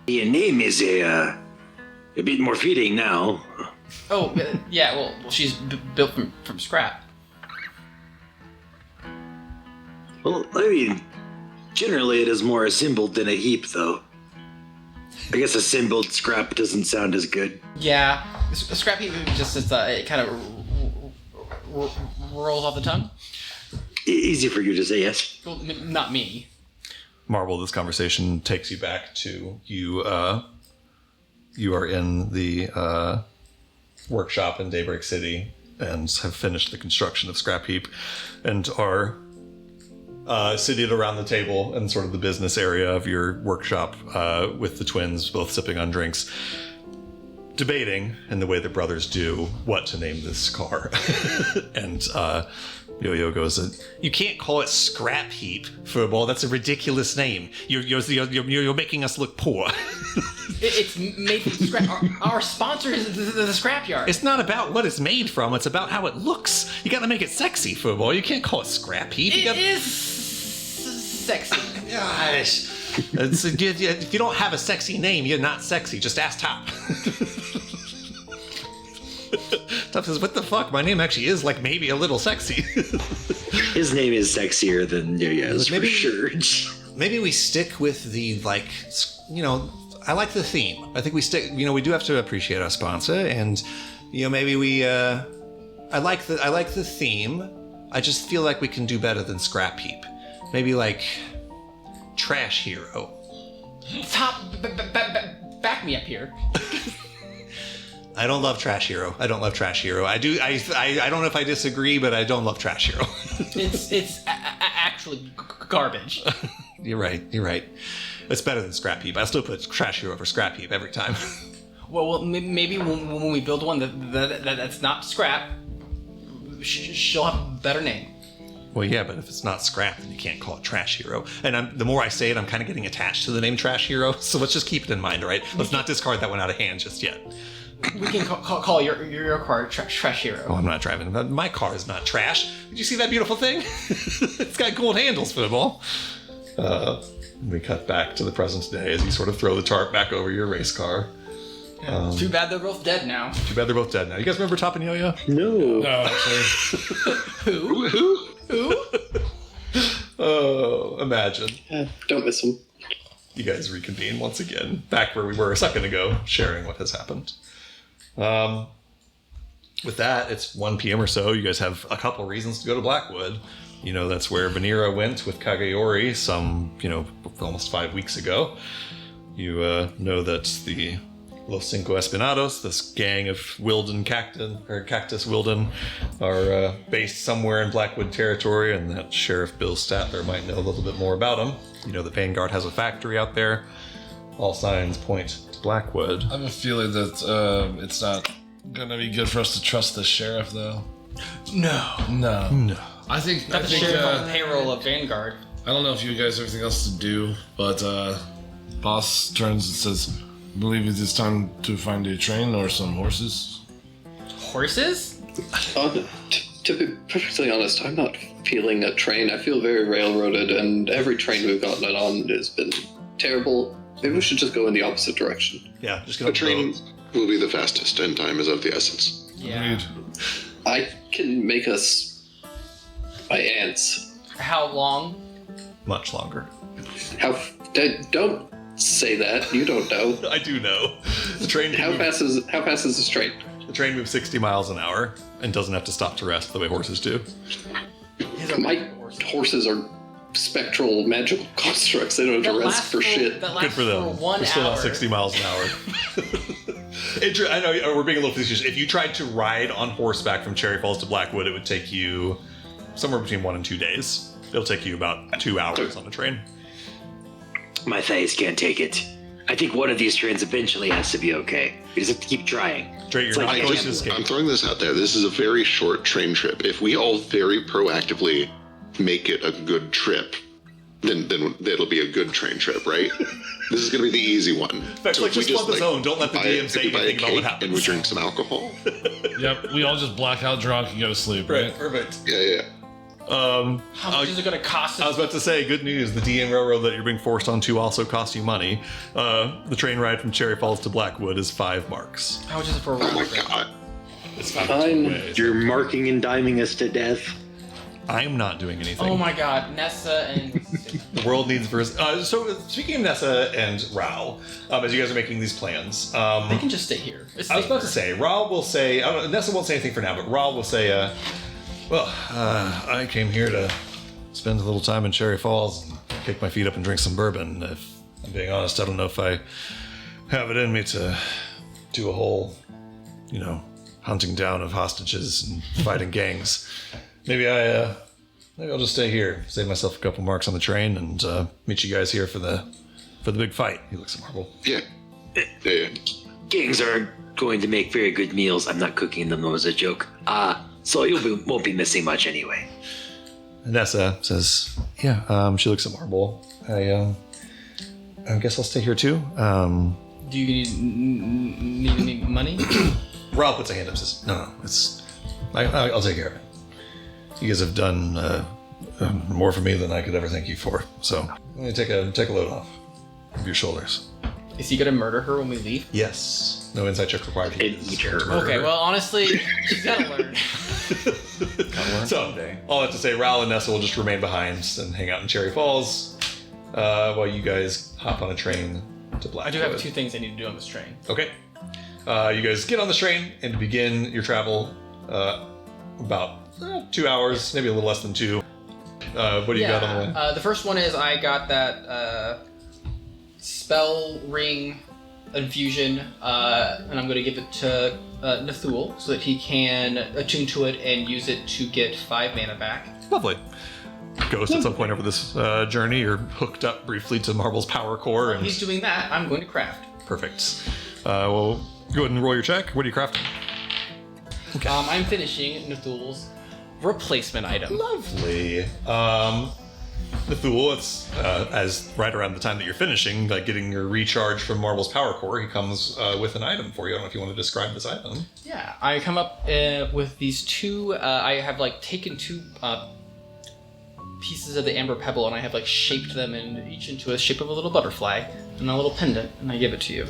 Your name is a bit more fitting now. Oh, yeah, well she's built from scrap. Well, I mean, generally it is more assembled than a heap, though. I guess assembled scrap doesn't sound as good. Yeah, scrap heap just it kind of rolls off the tongue. Easy for you to say, yes. Well, not me. Marvel, this conversation takes you back to you. You are in the workshop in Daybreak City and have finished the construction of Scrap Heap and are seated around the table in sort of the business area of your workshop with the twins both sipping on drinks, debating in the way that brothers do what to name this car. And Yo-Yo goes, you can't call it Scrap Heap, Furball. That's a ridiculous name. You're making us look poor. It's made from scrap. Our sponsor is the scrapyard. It's not about what it's made from. It's about how it looks. You got to make it sexy, Furball. You can't call it Scrap Heap. It is sexy. Gosh. If you don't have a sexy name, you're not sexy. Just ask Top. Top says, what the fuck? My name actually is like maybe a little sexy. His name is sexier than Yo-Yo's, for sure. Maybe we stick with the, like, I like the theme. I think we stick, we do have to appreciate our sponsor, and, maybe we, I like the theme. I just feel like we can do better than Scrap Heap. Maybe, like, Trash Hero. Top, back me up here. I don't love Trash Hero. I don't love Trash Hero. I don't know if I disagree, but I don't love Trash Hero. It's actually garbage. You're right. It's better than Scrap Heap. I still put Trash Hero over Scrap Heap every time. Well, maybe when we build one that's not scrap, she'll have a better name. Well, yeah, but if it's not scrap, then you can't call it Trash Hero. And the more I say it, I'm kind of getting attached to the name Trash Hero. So let's just keep it in mind, all right? Let's not discard that one out of hand just yet. We can call your car Trash Hero. Oh, I'm not driving. My car is not trash. Did you see that beautiful thing? It's got gold handles, Football. We cut back to the present day as you sort of throw the tarp back over your race car. Too bad they're both dead now. You guys remember Top and Yo-Yo? No. No, actually. Who? Oh, imagine. Don't miss him. You guys reconvene once again, back where we were a second ago, sharing what has happened. With that, it's 1 p.m. or so. You guys have a couple reasons to go to Blackwood. That's where Vanira went with Kageyori some, almost 5 weeks ago. You know that the Los Cinco Espinados, this gang of Cactus Wilden, are based somewhere in Blackwood territory, and that Sheriff Bill Statler might know a little bit more about them. The Vanguard has a factory out there. All signs point to Blackwood. I have a feeling that it's not gonna be good for us to trust the sheriff, though. No. I think Got the sheriff on the payroll of Vanguard. I don't know if you guys have anything else to do, but boss turns and says, I believe it is time to find a train or some horses. Horses? To be perfectly honest, I'm not feeling a train. I feel very railroaded, and every train we've gotten it on has been terrible. Maybe we should just go in the opposite direction. Yeah, just go. The train will be the fastest, and time is of the essence. Yeah. Agreed. I can make us my ants. How long? Much longer. Don't say that. You don't know. I do know. The train. How fast is this train? The train moves 60 miles an hour and doesn't have to stop to rest the way horses do. My horses are spectral magical constructs. They don't have to rest for shit. Good for them. For 1 We're still hour. not 60 miles an hour. I know we're being a little facetious. If you tried to ride on horseback from Cherry Falls to Blackwood, it would take you somewhere between 1 and 2 days. It'll take you about 2 hours on a train. My thighs can't take it. I think one of these trains eventually has to be okay. We just have to keep trying. Drake, you're not going to escape. I'm throwing this out there. This is a very short train trip. If we all very proactively make it a good trip, then it'll be a good train trip, right? This is going to be the easy one. In fact, So if just we flood the zone. Don't let the DM say if we buy a anything about what cake happens. and we drink some alcohol. Yep, we all just black out drunk and go to sleep, right? Perfect. Yeah. How much is it going to cost I was us? about to say, good news. The DM railroad that you're being forced onto also costs you money. The train ride from Cherry Falls to Blackwood is 5 marks. How much is it for a Oh my round trip? god. It's 5 Fine. ways. You're marking and diming us to death. I'm not doing anything. Oh my god, Nessa and... The world needs verse. So speaking of Nessa and Raul, as you guys are making these plans, They can just stay here. It's I was about to safer. say, Raul will say, I don't know, Nessa won't say anything for now, but Raul will say, I came here to spend a little time in Cherry Falls and kick my feet up and drink some bourbon. If I'm being honest, I don't know if I have it in me to do a whole, hunting down of hostages and fighting gangs. Maybe I'll just stay here, save myself a couple marks on the train, and meet you guys here for the big fight. He looks at Marble. Yeah. Gangs are going to make very good meals. I'm not cooking them though as a joke. so won't be missing much anyway. Nessa says, yeah, she looks at Marble. I guess I'll stay here too. Do you need any money? Raul puts a hand up and says, no, I'll take care of it. You guys have done more for me than I could ever thank you for. So let me take a load off of your shoulders. Is he gonna murder her when we leave? Yes. No inside check required. And eat her. Okay, well, honestly, she's gotta learn. So, all that to say, Raul and Nessa will just remain behind and hang out in Cherry Falls while you guys hop on a train to Blackwood. I do have 2 things I need to do on this train. Okay. You guys get on the train and begin your travel about 2 hours, maybe a little less than 2. What do you got on the way? The first one is I got that spell ring infusion, and I'm going to give it to Nathul so that he can attune to it and use it to get 5 mana back. Lovely. Ghost at some point over this journey, you're hooked up briefly to Marble's power core. While and he's doing that, I'm going to craft. Perfect. Well, go ahead and roll your check. What are you crafting? Okay. I'm finishing Nathul's replacement item. Lovely. Nathul, it's as right around the time that you're finishing, like getting your recharge from Marble's power core, he comes with an item for you. I don't know if you want to describe this item. Yeah, I come up with these 2. I have taken 2 pieces of the amber pebble and I have shaped them each into a shape of a little butterfly and a little pendant, and I give it to you.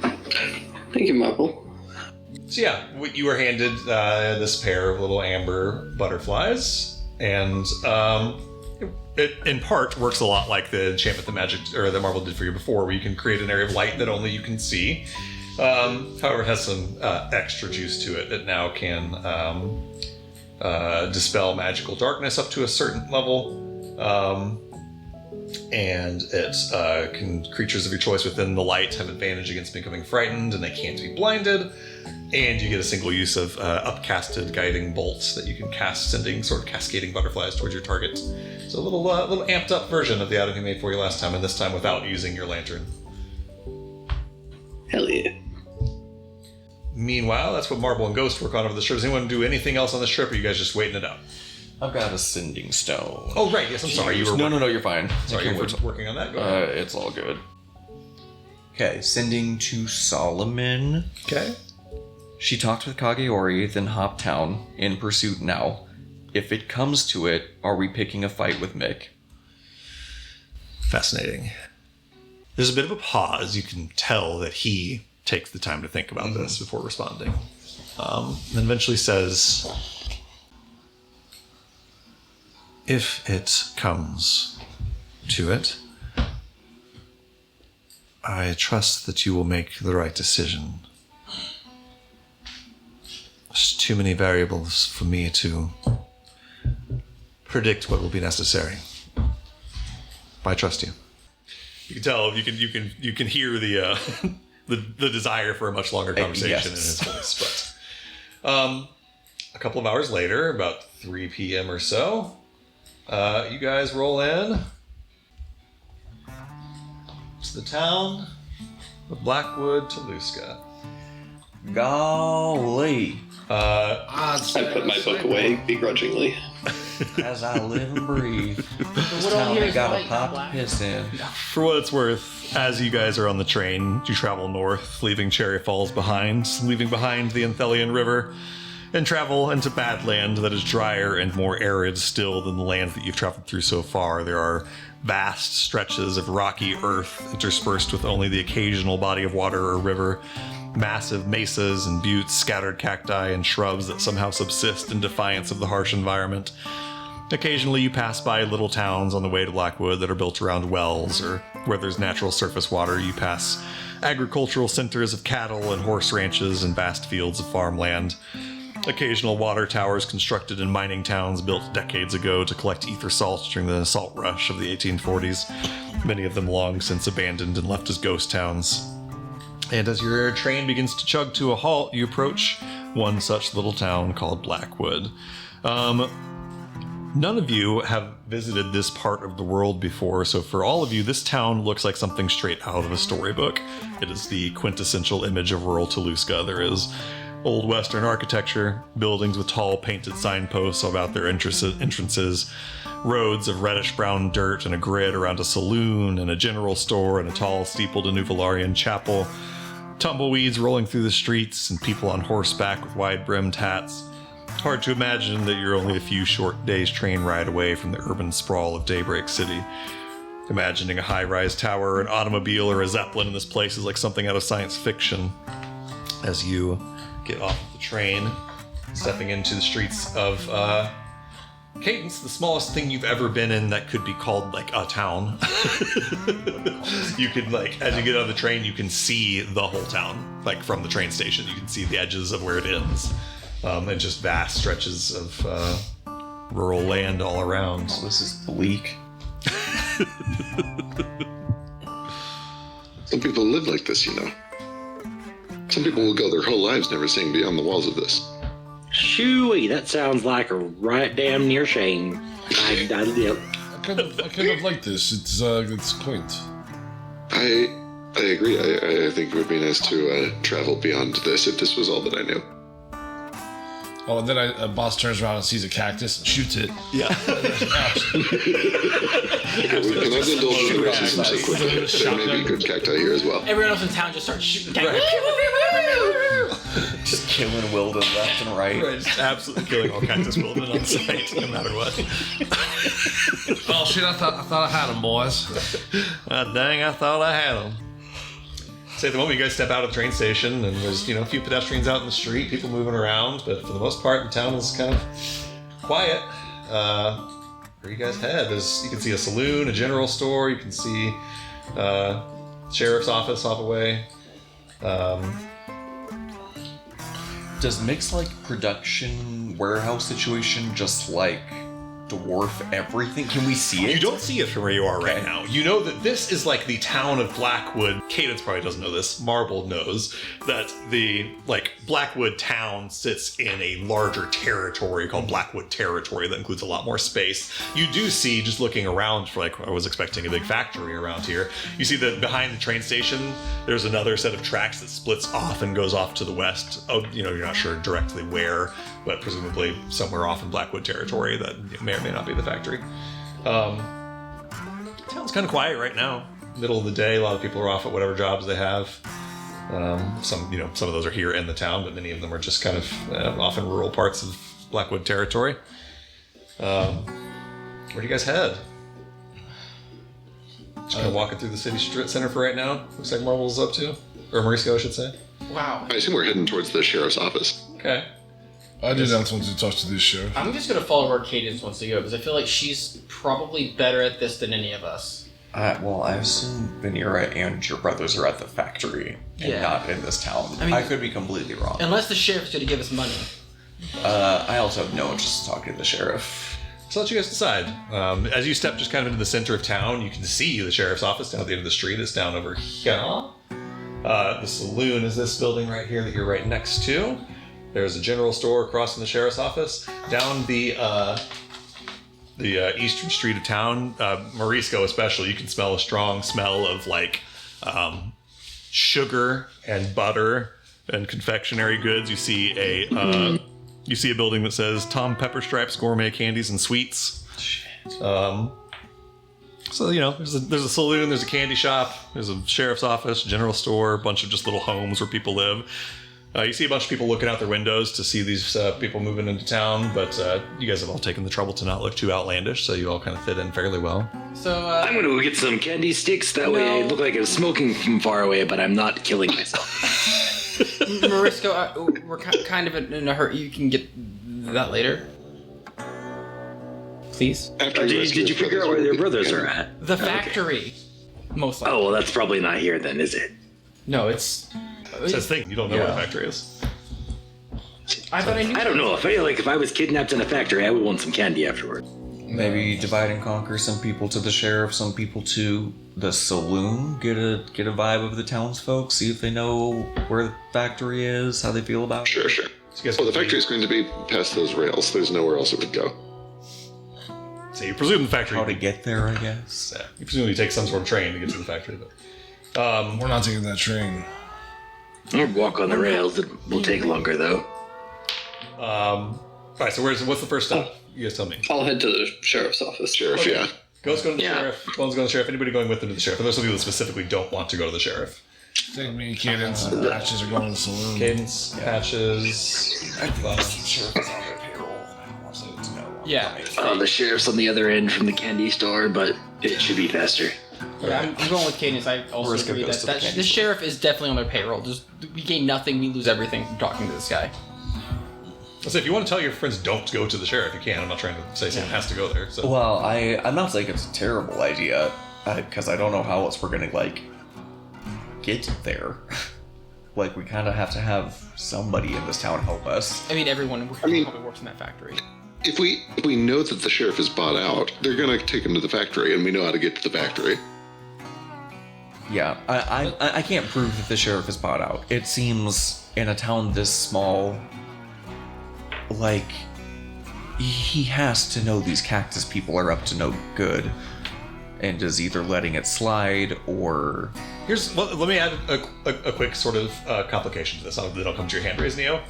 Thank you, Marble. So yeah, you were handed this pair of little amber butterflies, and it in part works a lot like the enchantment that Marble did for you before, where you can create an area of light that only you can see. However, it has some extra juice to it. It now can dispel magical darkness up to a certain level, and it creatures of your choice within the light have advantage against becoming frightened, and they can't be blinded. And you get a single use of upcasted guiding bolts that you can cast, sending sort of cascading butterflies towards your target. So a little amped up version of the item he made for you last time, and this time without using your lantern. Hell yeah. Meanwhile, that's what Marble and Ghost work on over the trip. Does anyone do anything else on this trip, or are you guys just waiting it out? I've got a sending stone. Oh, right. Yes, I'm sorry. No, you're fine. Sorry, you were working on that. Go ahead. It's all good. Okay, sending to Solomon. Okay. She talked with Kageori, then hopped town, in pursuit now. If it comes to it, are we picking a fight with Mick? Fascinating. There's a bit of a pause. You can tell that he takes the time to think about this before responding. Then eventually says, if it comes to it, I trust that you will make the right decision. There's too many variables for me to predict what will be necessary. But I trust you. You can tell. You can hear the the desire for a much longer conversation in his voice. But a couple of hours later, about 3 p.m. or so, you guys roll in to the town of Blackwood, Toluska. Golly. I put my book away begrudgingly. As I live and breathe. This What on town here ain't is got white, a not pot to black? piss in. For what it's worth, as you guys are on the train, you travel north, leaving Cherry Falls behind, leaving behind the Anthelian River, and travel into Badland that is drier and more arid still than the land that you've traveled through so far. There are vast stretches of rocky earth interspersed with only the occasional body of water or river, massive mesas and buttes, scattered cacti and shrubs that somehow subsist in defiance of the harsh environment. Occasionally you pass by little towns on the way to Blackwood that are built around wells, or where there's natural surface water. You pass agricultural centers of cattle and horse ranches and vast fields of farmland. Occasional water towers constructed in mining towns built decades ago to collect ether salt during the salt rush of the 1840s. Many of them long since abandoned and left as ghost towns. And as your train begins to chug to a halt, you approach one such little town called Blackwood. None of you have visited this part of the world before, so for all of you, this town looks like something straight out of a storybook. It is the quintessential image of rural Toluska. There is Old Western architecture, buildings with tall painted signposts about their entrances, roads of reddish-brown dirt and a grid around a saloon and a general store and a tall steepled Nuvolarian chapel, tumbleweeds rolling through the streets and people on horseback with wide-brimmed hats. Hard to imagine that you're only a few short days' train ride away from the urban sprawl of Daybreak City. Imagining a high-rise tower, an automobile, or a zeppelin in this place is like something out of science fiction. As you get off of the train, stepping into the streets of Cadence, the smallest thing you've ever been in that could be called like a town. You could like, as you get on the train, you can see the whole town, like from the train station. You can see the edges of where it ends, and just vast stretches of rural land all around. Oh, this is bleak. Some people live like this, you know. Some people will go their whole lives never seeing beyond the walls of this. Shooey, that sounds like a right damn near shame. I kind of like this. It's quaint. I agree. I think it would be nice to travel beyond this if this was all that I knew. Oh, and then a boss turns around and sees a cactus and shoots it. Yeah. Can I indulge in racism so quickly? There may be good cacti here as well. Everyone else in town just starts shooting. Just killing Wilden left and right. Right, just absolutely killing all cactus Wilden on sight, no matter what. Oh shit! I thought I had him, boys. Ah, dang, I thought I had them. Say at the moment you guys step out of the train station and there's, a few pedestrians out in the street, people moving around, but for the most part the town is kind of quiet. Where you guys head? You can see a saloon, a general store, you can see sheriff's office off away. Does Mick's like production warehouse situation just like dwarf everything? Can we see it? You don't see it from where you are right Okay. now. You know that this is like the town of Blackwood. Cadence probably doesn't know this. Marble knows that the Blackwood town sits in a larger territory called Blackwood Territory that includes a lot more space. You do see, just looking around, for I was expecting a big factory around here. You see that behind the train station, there's another set of tracks that splits off and goes off to the west. Oh, you're not sure directly where, but presumably somewhere off in Blackwood Territory that may or may not be the factory. Town's kind of quiet right now. Middle of the day, a lot of people are off at whatever jobs they have. Some of those are here in the town, but many of them are just kind of off in rural parts of Blackwood Territory. Where do you guys head? Just kind of walking through the city center for right now. Looks like Marvel's up to, or Mauricio, I should say. Wow. I assume we're heading towards the sheriff's office. Okay. I did not want to talk to this sheriff. I'm just gonna follow where Cadence wants to go because I feel like she's probably better at this than any of us. Well, I assume Vanera and your brothers are at the factory and Yeah. not in this town. I mean- I could be completely wrong. Unless the sheriff's gonna give us money. I also have no interest in talking to the sheriff. So I'll let you guys decide. As you step just kind of into the center of town, you can see the sheriff's office down at the end of the street. It's down over here. The saloon is this building right here that you're right next to. There's a general store across from the sheriff's office. Down the eastern street of town, Morisco especially, you can smell a strong smell of sugar and butter and confectionery goods. You see a building that says Tom Pepperstripes Gourmet Candies and Sweets. So there's a saloon, there's a candy shop, there's a sheriff's office, general store, a bunch of just little homes where people live. You see a bunch of people looking out their windows to see these people moving into town, but you guys have all taken the trouble to not look too outlandish, so you all kind of fit in fairly well. So I'm gonna go get some candy sticks. That way I look like I'm smoking from far away, but I'm not killing myself. Morisco, we're kind of in a hurry. You can get that later. Please? After we rescue Did you his figure out brothers, where their we'll brothers get are together. at? The factory. Most likely. Oh, well, that's probably not here then, is it? No, it's... It says thing, you don't know where the factory is. I thought I knew. I don't know. If I was kidnapped in a factory, I would want some candy afterward. Maybe divide and conquer. Some people to the sheriff, some people to the saloon. Get a vibe of the townsfolk. See if they know where the factory is, how they feel about it. Sure. So you guys Well, the can- factory is going to be past those rails. There's nowhere else it would go. So you presume the factory. How to get there, I guess. You presumably take some sort of train to get to the factory, but We're not taking that train. Or walk on the rails. It will take longer, though. All right, so what's the first stop? You guys tell me. I'll head to the sheriff's office. Sheriff, Okay. yeah. Ghost going to the Yeah. sheriff. Bones going to the sheriff. Anybody going with them to the sheriff? And there's some people that specifically don't want to go to the sheriff. Take me, Cadence, and Patches are going to the saloon. Cadence, Patches. Sheriff is on their payroll. I want to know. Yeah. The sheriff's on the other end from the candy store, but it should be faster. Yeah, I'm going with Cadence. I also Briscoe agree goes to the that candy the store. sheriff is definitely on their payroll. We gain nothing, we lose everything from talking to this guy. So if you want to tell your friends don't go to the sheriff, you can. I'm not trying to say someone has to go there. So Well, I'm not saying it's a terrible idea, because I don't know how else we're gonna get there. We kind of have to have somebody in this town help us. I mean, everyone mean- probably works in that factory. If we know that the sheriff is bought out, they're gonna take him to the factory, and we know how to get to the factory. Yeah, I can't prove that the sheriff is bought out. It seems in a town this small, he has to know these cactus people are up to no good, and is either letting it slide or. let me add a quick sort of complication to this. Then I'll come to your hand raise, Neo.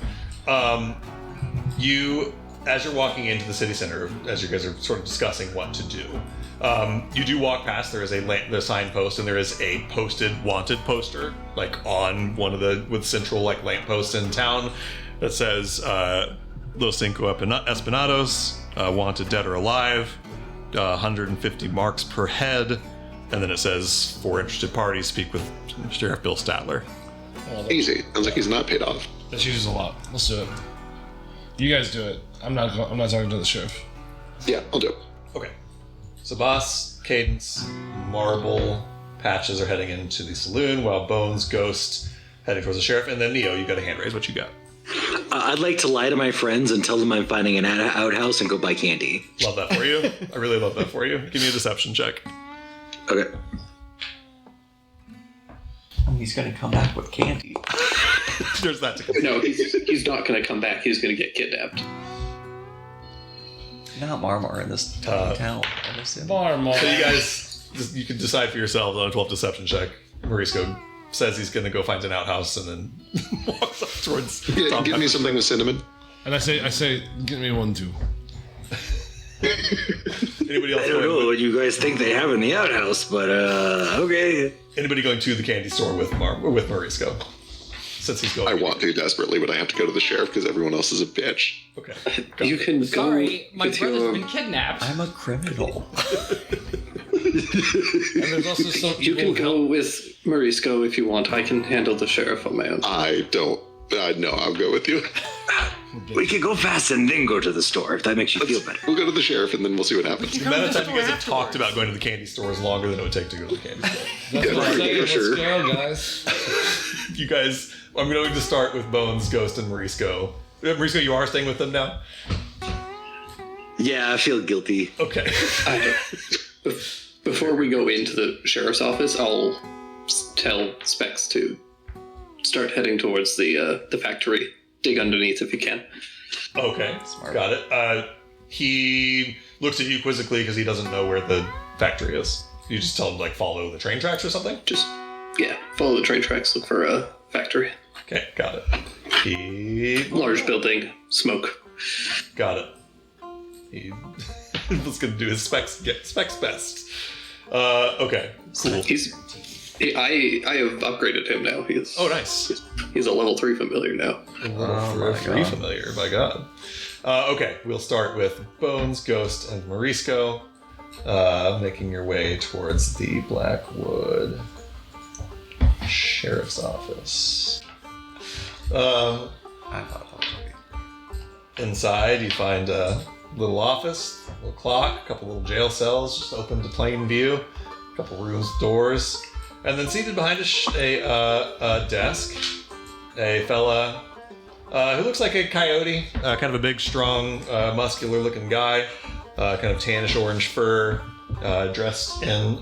As you're walking into the city center, as you guys are sort of discussing what to do, you do walk past. There is the signpost, and there is a posted wanted poster, on one of with central lampposts in town, that says Los Cinco Espinados, wanted dead or alive, 150 marks per head, and then it says for interested parties, speak with Sheriff Bill Statler. Easy. Sounds like he's not paid off. That uses a lot. Let's do it. You guys do it. I'm not talking to the sheriff. Yeah, I'll do it. Okay. So Boss, Cadence, Marble, Patches are heading into the saloon, while Bones, Ghost heading towards the sheriff, and then Neo, you got a hand raise. What you got? I'd like to lie to my friends and tell them I'm finding an outhouse and go buy candy. Love that for you. I really love that for you. Give me a deception check. Okay. He's gonna come back with candy. There's that to consider. No, he's not going to come back. He's going to get kidnapped. Not Marmar in this tiny town. Marmar. So you guys, you can decide for yourselves on a 12 deception check. Morisco says he's going to go find an outhouse and then walks up towards Yeah, Tom give me Pepper's. something with cinnamon. And I say, get me one too. Anybody else I don't know going? what you guys think they have in the outhouse, but okay. Anybody going to the candy store with Morisco? Since he's going. I want to desperately, but I have to go to the sheriff because everyone else is a bitch. Okay. You can go Sorry, my with brother's your, been kidnapped. I'm a criminal. And there's also some You people can go with Morisco if you want. I can handle the sheriff on my own. I don't. No, I'll go with you. We could go fast and then go to the store if that makes you feel better. We'll go to the sheriff and then we'll see what happens. The amount of time you guys have talked about going to the candy store is longer than it would take to go to the candy store. That's what I'm saying. For Let's sure. go, guys. You guys, I'm going to start with Bones, Ghost, and Morisco. Morisco, you are staying with them now? Yeah, I feel guilty. Okay. Before we go into the sheriff's office, I'll tell Specs to start heading towards the factory. Dig underneath if you can. Okay, Smart. got it. He looks at you quizzically because he doesn't know where the factory is. You just tell him, follow the train tracks or something? Just, follow the train tracks, look for a factory. Okay, got it. He... Large building, smoke. Got it. He was going to do his specs best. Okay, cool. I have upgraded him now. Oh, nice. He's a level 3 familiar now. For a free familiar, by God. Okay, we'll start with Bones, Ghost, and Morisco, making your way towards the Blackwood Sheriff's Office. I thought that was right. Inside, you find a little office, a little clock, a couple little jail cells just open to plain view, a couple rooms with doors, and then seated behind a desk, a fella who looks like a coyote, kind of a big, strong, muscular-looking guy, kind of tannish orange fur, dressed in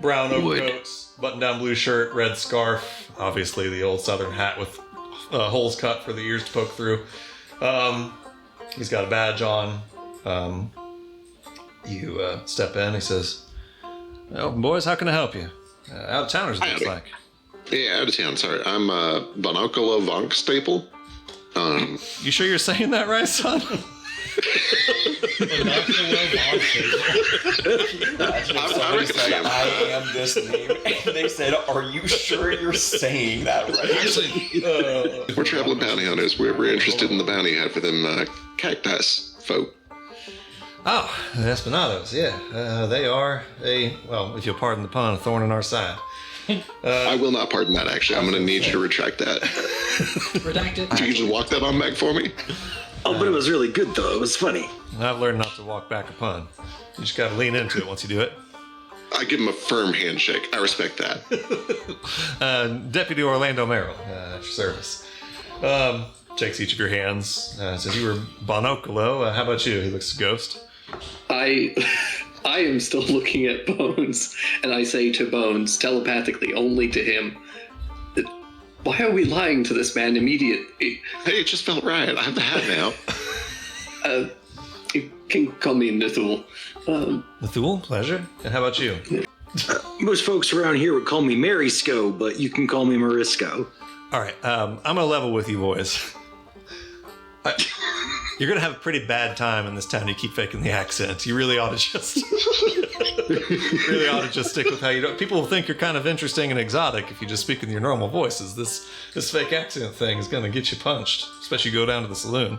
brown overcoat, button-down blue shirt, red scarf, obviously the old southern hat with holes cut for the ears to poke through. He's got a badge on. You step in. He says, "Well, boys, how can I help you? Out-of-towners, it looks like." Yeah, out of town. Sorry, I'm Bonocolo Vonk Staple. You sure you're saying that right, son? I reckon I am. I am this name. And they said, "Are you sure you're saying that right?" We're traveling bounty hunters. We're interested in the bounty you have for them cactus folk. Oh, the Espinados, yeah. They are well, if you'll pardon the pun, a thorn in our side. I will not pardon that, actually. I'm going to need you to retract that. Redacted. You can just walk that on back for me? Oh, but it was really good, though. It was funny. I've learned not to walk back a pun. You just gotta lean into it once you do it. I give him a firm handshake. I respect that. Deputy Orlando Merrill, at your service. Shakes each of your hands. Says, you were Bonocolo. How about you? He looks a ghost. I am still looking at Bones, and I say to Bones, telepathically, only to him, why are we lying to this man immediately? Hey, it just felt right. I have the hat now. You can call me Nithul. Nithul, pleasure. And how about you? Most folks around here would call me Marisco, but you can call me Marisco. All right, I'm gonna level with you boys. You're gonna have a pretty bad time in this town. You keep faking the accent. You really ought to just, stick with how you do. People will think you're kind of interesting and exotic if you just speak in your normal voices. This fake accent thing is gonna get you punched, especially you go down to the saloon.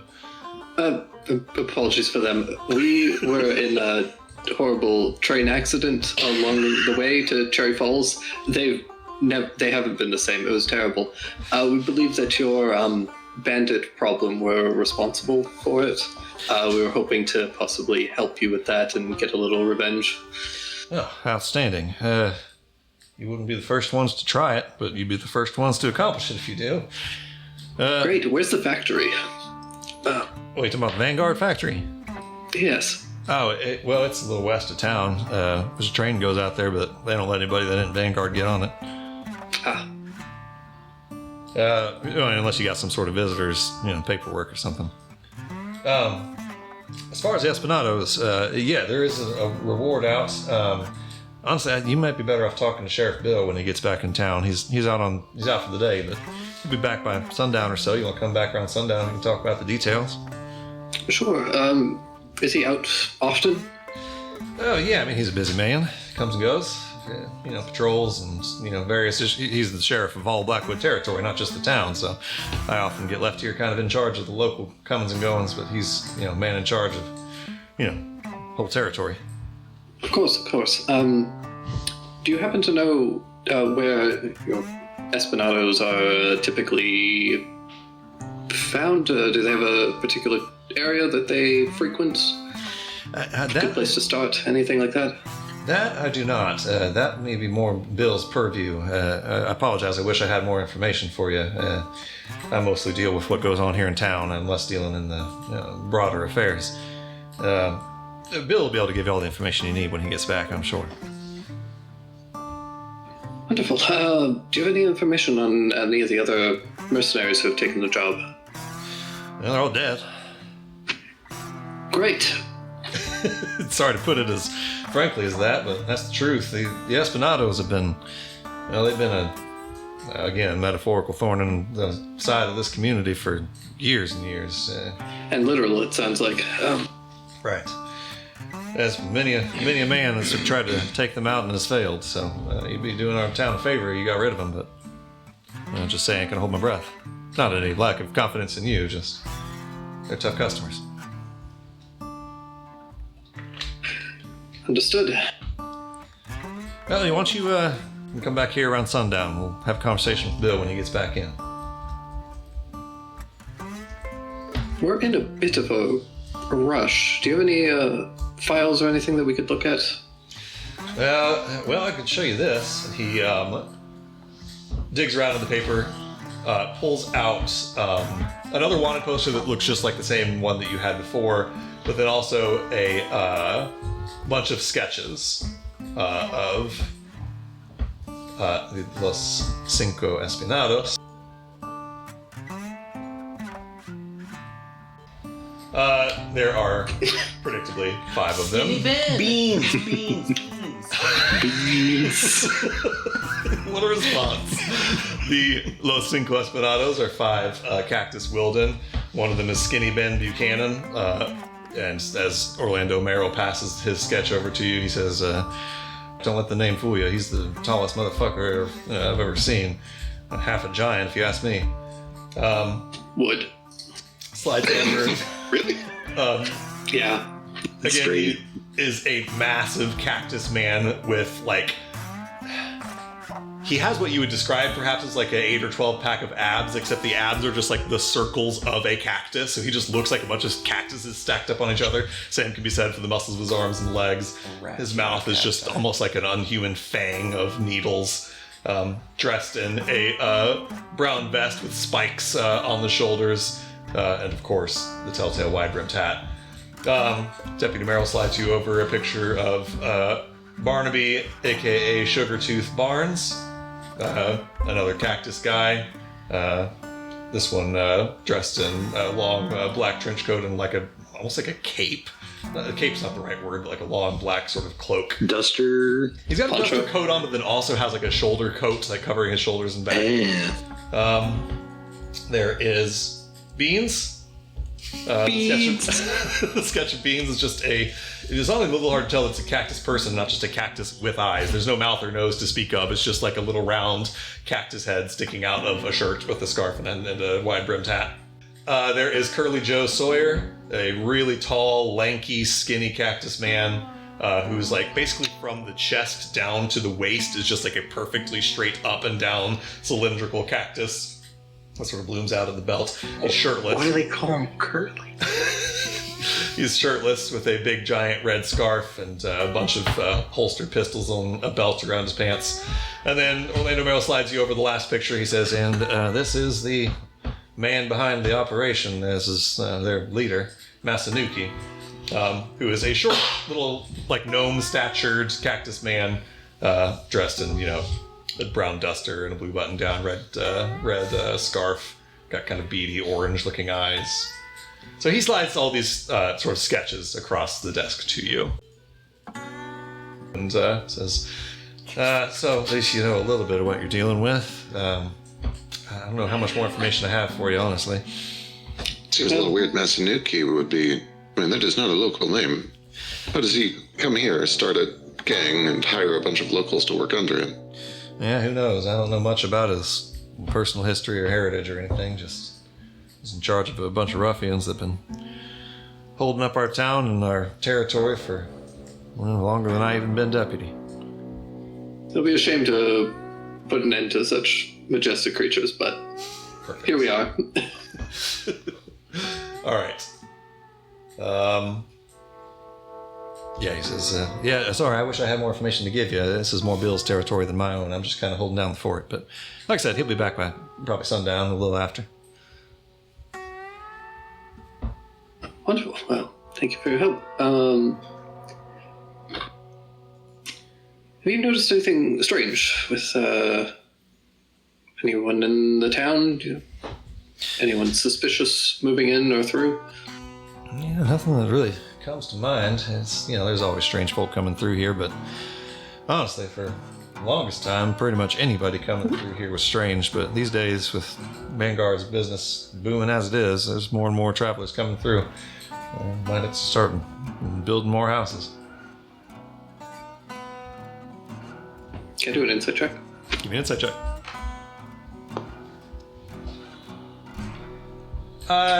Apologies for them. We were in a horrible train accident along the way to Cherry Falls. They haven't been the same. It was terrible. We believe that your bandit problem were responsible for it. We were hoping to possibly help you with that and get a little revenge. Oh, outstanding. You wouldn't be the first ones to try it, but you'd be the first ones to accomplish it if you do. Great. Where's the factory? Wait, you talking about the Vanguard factory? Yes. Oh, well, it's a little west of town. There's a train goes out there, but they don't let anybody that isn't Vanguard get on it. Ah. Unless you got some sort of visitors, paperwork or something. As far as Espinados, yeah, there is a reward out. Honestly, you might be better off talking to Sheriff Bill when he gets back in town. He's out for the day, but he'll be back by sundown or so. You want to come back around sundown and we can talk about the details? Sure. Is he out often? Oh yeah, I mean he's a busy man. Comes and goes. Patrols and various. He's the sheriff of all Blackwood territory, not just the town. So I often get left here, kind of in charge of the local comings and goings. But he's man in charge of whole territory. Of course. Do you happen to know where your Espinados are typically found? Do they have a particular area that they frequent? Good place to start. Anything like that? That I do not. That may be more Bill's purview. I apologize. I wish I had more information for you. I mostly deal with what goes on here in town. I'm less dealing in the broader affairs. Bill will be able to give you all the information you need when he gets back, I'm sure. Wonderful. Do you have any information on any of the other mercenaries who have taken the job? Well, they're all dead. Great. Sorry to put it as frankly as that, but that's the truth. The Espinados have been, they've been a metaphorical thorn in the side of this community for years and years. And literal, it sounds like. Right. As many a man has tried to take them out and has failed. So you'd be doing our town a favor if you got rid of them. But I'm just saying, I can hold my breath. Not any lack of confidence in you, just they're tough customers. Understood. Well, why don't you come back here around sundown? We'll have a conversation with Bill when he gets back in. We're in a bit of a rush. Do you have any files or anything that we could look at? Well, I could show you this. He digs around in the paper, pulls out another wanted poster that looks just like the same one that you had before, but then also a bunch of sketches of Los Cinco Espinados. There are predictably 5 of them. Beans. What a response. The Los Cinco Esperados are 5 Cactus Wilden. One of them is Skinny Ben Buchanan. And as Orlando Merrill passes his sketch over to you, he says, don't let the name fool you. He's the tallest motherfucker I've ever seen. Half a giant, if you ask me. Would. Slides over. Really? Yeah. Again, he is a massive cactus man with, like... He has what you would describe perhaps as like an 8 or 12 pack of abs, except the abs are just like the circles of a cactus. So he just looks like a bunch of cactuses stacked up on each other. Same can be said for the muscles of his arms and legs. His mouth is just almost like an unhuman fang of needles. Dressed in a brown vest with spikes on the shoulders. And of course, the telltale wide-brimmed hat. Deputy Merrill slides you over a picture of Barnaby, aka Sugartooth Barnes. Another cactus guy. This one dressed in a long black trench coat and almost like a cape. Cape's not the right word, but like a long black sort of cloak. Duster. He's got a duster coat on, but then also has like a shoulder coat, like covering his shoulders and back. There is Beans. The sketch of Beans is just it is only a little hard to tell it's a cactus person, not just a cactus with eyes. There's no mouth or nose to speak of. It's just like a little round cactus head sticking out of a shirt with a scarf and a wide-brimmed hat. There is Curly Joe Sawyer, a really tall, lanky, skinny cactus man who's like basically from the chest down to the waist is just like a perfectly straight up and down cylindrical cactus. That sort of blooms out of the belt. He's shirtless. Why do they call him Curly? He's shirtless with a big giant red scarf and a bunch of holstered pistols on a belt around his pants. And then Orlando Merrill slides you over the last picture. He says, and this is the man behind the operation. This is their leader, Masanuki, who is a short little like gnome statured cactus man dressed in, a brown duster and a blue button down, red scarf, got kind of beady orange looking eyes. So he slides all these sort of sketches across the desk to you. And says, so at least you know a little bit of what you're dealing with. I don't know how much more information I have for you, honestly. Seems a little weird Masanuki would be... that is not a local name. How does he come here, start a gang, and hire a bunch of locals to work under him? Yeah, who knows? I don't know much about his personal history or heritage or anything. Just he's in charge of a bunch of ruffians that have been holding up our town and our territory for longer than I even been deputy. It'll be a shame to put an end to such majestic creatures, but here we are. All right. Yeah, he says, sorry, I wish I had more information to give you. This is more Bill's territory than my own. I'm just kind of holding down the fort. But like I said, he'll be back by probably sundown, a little after. Wonderful. Well, thank you for your help. Have you noticed anything strange with anyone in the town? Anyone suspicious moving in or through? Yeah, nothing that really comes to mind. It's there's always strange folk coming through here, but honestly, for the longest time, pretty much anybody coming through here was strange. But these days, with Vanguard's business booming as it is, there's more and more travelers coming through. Might have to start building more houses. Can I do an insight check? Give me an insight check.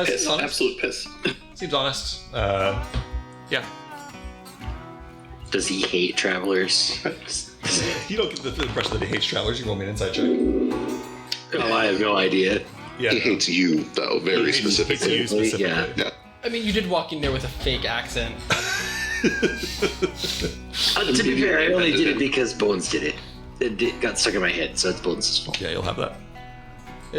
Piss. Absolute piss. Seems honest. Yeah. Does he hate travelers? You don't get the impression that he hates travelers. You roll me an insight check. Oh, I have no idea. Yeah. He hates you, though, very specifically. He hates you specifically. Yeah. Yeah. I mean, you did walk in there with a fake accent. To be fair, I only did it because Bones did it. It got stuck in my head, so it's Bones' fault. Yeah, you'll have that.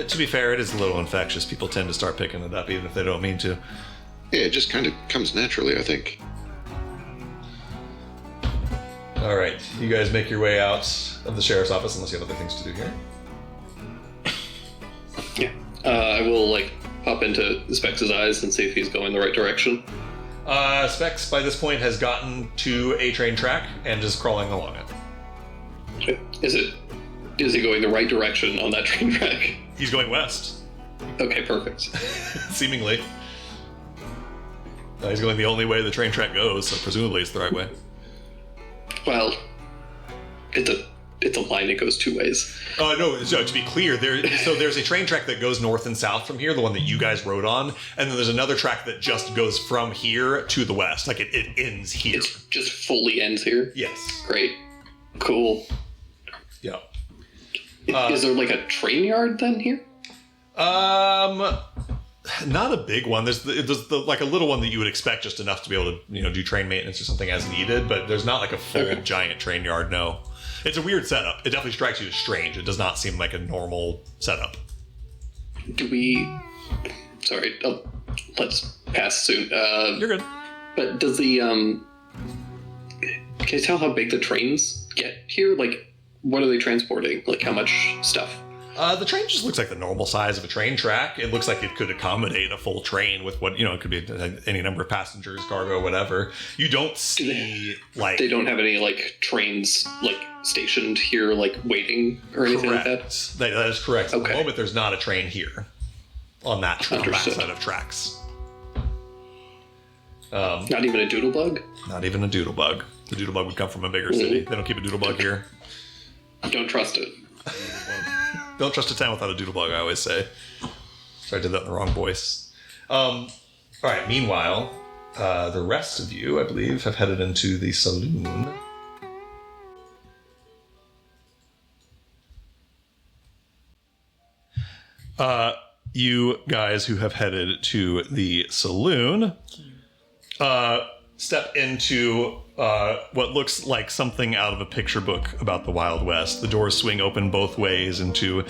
To be fair, it is a little infectious. People tend to start picking it up even if they don't mean to. Yeah, it just kind of comes naturally, I think. All right, you guys make your way out of the sheriff's office unless you have other things to do here. Yeah. I will, pop into Specs' eyes and see if he's going the right direction. Specs, by this point, has gotten to a train track and is crawling along it. Okay. Is it Is he going the right direction on that train track? He's going west, Okay, perfect. seemingly. He's going the only way the train track goes, so presumably it's the right way. Well, it's a line that goes two ways. No, so to be clear, there's a train track that goes north and south from here, the one that you guys rode on, and then there's another track that just goes from here to the west. Like it ends here. It just fully ends here? Yes. Great. Cool. Yeah. Is there like a train yard then here? Not a big one. There's like a little one that you would expect, just enough to be able to do train maintenance or something as needed. But there's not like a full giant train yard. No, it's a weird setup. It definitely strikes you as strange. It does not seem like a normal setup. Do we? Sorry, let's pass soon. You're good. But does the can you tell how big the trains get here? Like, what are they transporting? Like, how much stuff? The train just looks like the normal size of a train track. It looks like it could accommodate a full train with what, it could be any number of passengers, cargo, whatever. You don't see, They don't have any, trains, stationed here, waiting or anything correct. like that? That is correct. At Okay. the moment, there's not a train here on that Understood. set of tracks. Not even a doodlebug? Not even a doodlebug. The doodlebug would come from a bigger city. They don't keep a doodlebug here. Don't trust it. Don't trust a town without a doodlebug, I always say. Sorry, I did that in the wrong voice. All right, meanwhile, the rest of you, I believe, have headed into the saloon. You guys who have headed to the saloon step into what looks like something out of a picture book about the Wild West. The doors swing open both ways into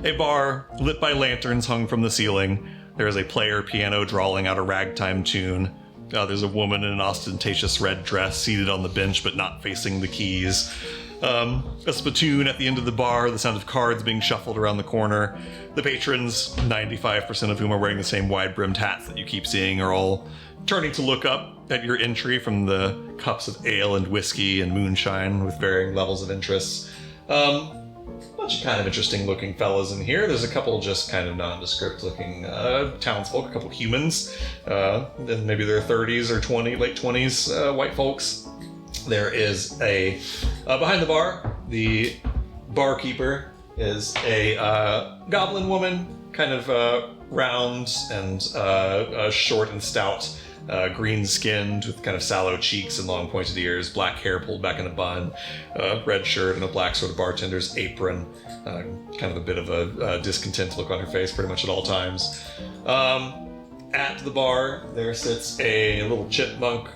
a bar lit by lanterns hung from the ceiling. There is a player piano drawling out a ragtime tune. There's a woman in an ostentatious red dress seated on the bench but not facing the keys. A spittoon at the end of the bar, the sound of cards being shuffled around the corner. The patrons, 95% of whom are wearing the same wide-brimmed hats that you keep seeing, are all turning to look up at your entry from the cups of ale and whiskey and moonshine with varying levels of interest. Bunch of kind of interesting looking fellas in here. There's a couple just kind of nondescript looking townsfolk, a couple humans, then maybe their 30s or late 20s white folks. There is a behind the bar, the barkeeper is a goblin woman, kind of round and short and stout, green-skinned with kind of sallow cheeks and long pointed ears, black hair pulled back in a bun, red shirt and a black sort of bartender's apron, kind of a bit of a discontent look on her face pretty much at all times. At the bar, there sits a little chipmunk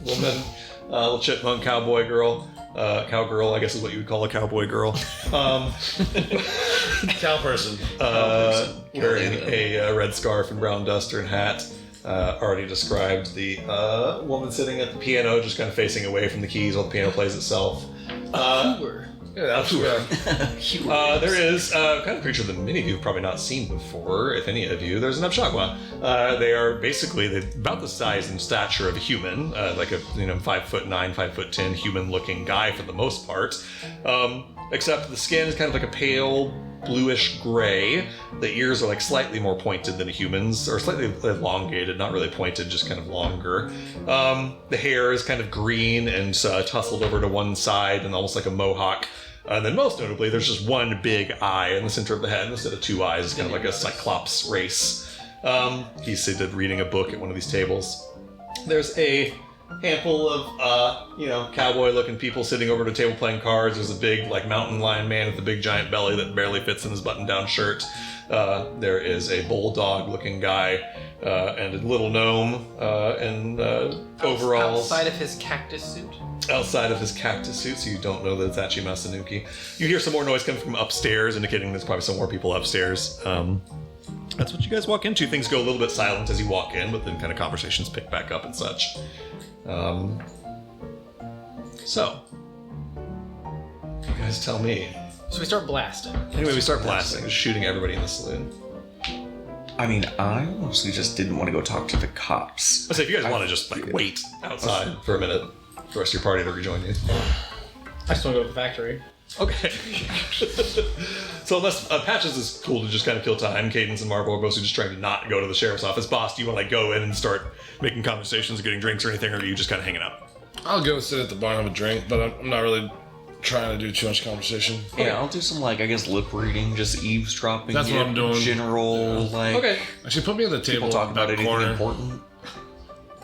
woman, little chipmunk cowboy girl. Cowgirl, I guess is what you would call a cowboy girl. Cow person. Wearing a red scarf and brown duster and hat. Already described. The woman sitting at the piano, just kind of facing away from the keys while the piano plays itself. There is kind of creature that many of you have probably not seen before, if any of you. There's an Abshagwa. They are basically about the size and stature of a human, like a 5'9", 5'10" human-looking guy for the most part. Except the skin is kind of like a pale bluish gray. The ears are like slightly more pointed than a human's, or slightly elongated, not really pointed, just kind of longer. The hair is kind of green and tousled over to one side and almost like a mohawk. And then most notably, there's just one big eye in the center of the head instead of two eyes. It's kind of like a cyclops race. He's seated reading a book at one of these tables. There's a handful of, cowboy-looking people sitting over at a table playing cards. There's a big, mountain lion man with a big giant belly that barely fits in his button-down shirt. There is a bulldog-looking guy and a little gnome in overalls. Outside of his cactus suit? Outside of his cactus suit, so you don't know that it's actually Masanuki. You hear some more noise coming from upstairs, indicating there's probably some more people upstairs. That's what you guys walk into. Things go a little bit silent as you walk in, but then kind of conversations pick back up and such. So, you guys tell me. So we start blasting. Anyway, we start blasting, just shooting everybody in the saloon. I mean, I mostly just didn't want to go talk to the cops. Let's say if you guys want to just wait outside for a minute, for the rest of your party to rejoin you. I just want to go to the factory. Okay. So unless Patches is cool to just kind of kill time, Cadence and Marvel are mostly just trying to not go to the sheriff's office. Boss, do you want to like go in and start making conversations, getting drinks or anything, or are you just kind of hanging out? I'll go sit at the bar and have a drink, but I'm not really trying to do too much conversation. Yeah, I'll do some like I guess lip reading, just eavesdropping. That's what I'm doing. General like. Okay. Actually, put me at the table. People talk about back anything corner. important.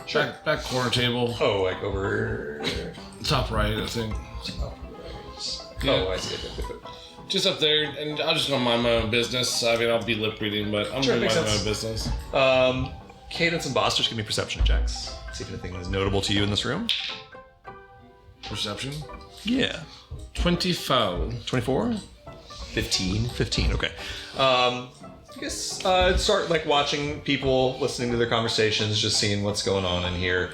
Sure. Back corner table. Oh, like over. Top right, I think. Yeah. Oh, I see. Just up there, and I'll just go mind my own business. I mean, I'll be lip reading, but I'm Sure, going to makes mind my sense. own business. Cadence and Boss, just give me perception checks. See if anything is notable to you in this room. Perception. Yeah. 25. 24? 15. 15, okay. I guess start like watching people, listening to their conversations, just seeing what's going on in here.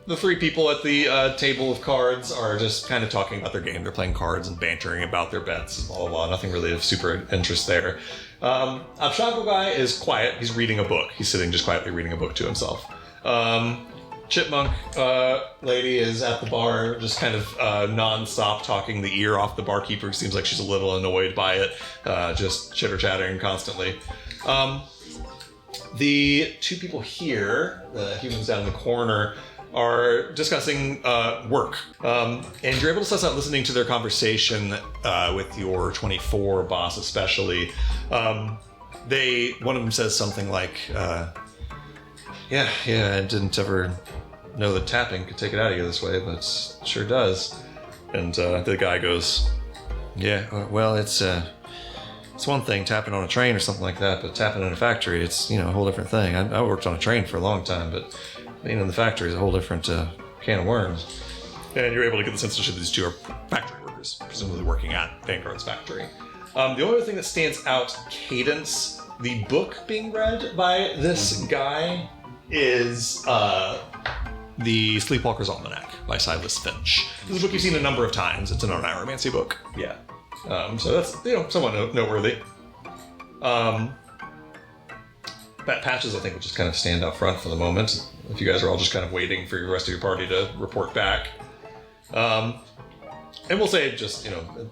The three people at the table of cards are just kind of talking about their game. They're playing cards and bantering about their bets, blah, blah, blah. Nothing really of super interest there. Abshago guy is quiet. He's reading a book. He's sitting just quietly reading a book to himself. Chipmunk lady is at the bar, just kind of non-stop talking the ear off the barkeeper. Seems like she's a little annoyed by it, just chitter-chattering constantly. The two people here, the humans down in the corner, are discussing work. And you're able to suss out listening to their conversation with your 24 boss especially. One of them says something like, yeah, I didn't ever know that tapping could take it out of you this way, but it sure does. And the guy goes, yeah, well, it's one thing tapping on a train or something like that, but tapping in a factory, it's, a whole different thing. I worked on a train for a long time, but being in the factory is a whole different can of worms. And you're able to get the sense that these two are factory workers, presumably working at Vanguard's factory. The only other thing that stands out, Cadence, the book being read by this guy is The Sleepwalker's Almanac by Silas Finch. This is a book you've seen a number of times. It's an oneiromancy book. Yeah. So that's, somewhat noteworthy. Patches, I think, will just kind of stand up front for the moment. If you guys are all just kind of waiting for the rest of your party to report back. And we'll say just,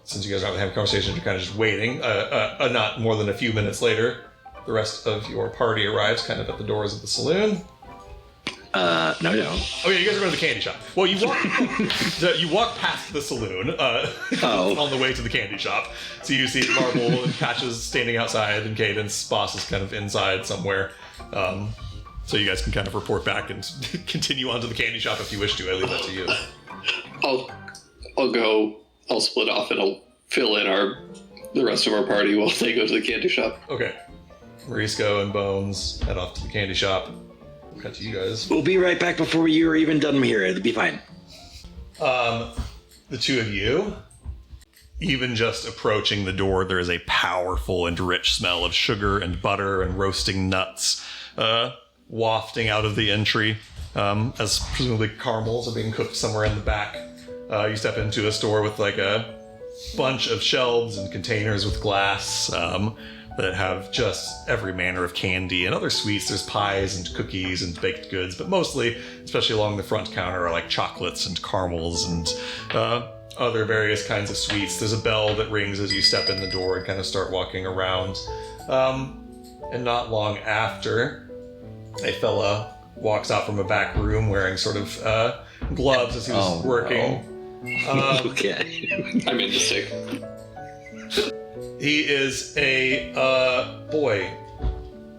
since you guys are having a conversation, you're kind of just waiting. Not more than a few minutes later, the rest of your party arrives kind of at the doors of the saloon. No. Oh yeah, you guys are going to the candy shop. Well, you walk past the saloon on the way to the candy shop. So you see Marble and Patches standing outside, and Cadence, Boss is kind of inside somewhere. So you guys can kind of report back and continue on to the candy shop if you wish to. I leave that to you. I'll split off and I'll fill in the rest of our party while they go to the candy shop. Okay. Marisco and Bones head off to the candy shop. Cut to you guys. We'll be right back before you are even done here. It'll be fine. The two of you, even just approaching the door, there is a powerful and rich smell of sugar and butter and roasting nuts wafting out of the entry, as presumably caramels are being cooked somewhere in the back. You step into a store with like a bunch of shelves and containers with glass that have just every manner of candy and other sweets. There's pies and cookies and baked goods, but mostly, especially along the front counter, are like chocolates and caramels and other various kinds of sweets. There's a bell that rings as you step in the door and kind of start walking around. And not long after, a fella walks out from a back room wearing sort of gloves as he was working. Okay. I made the mistake. He is a boy.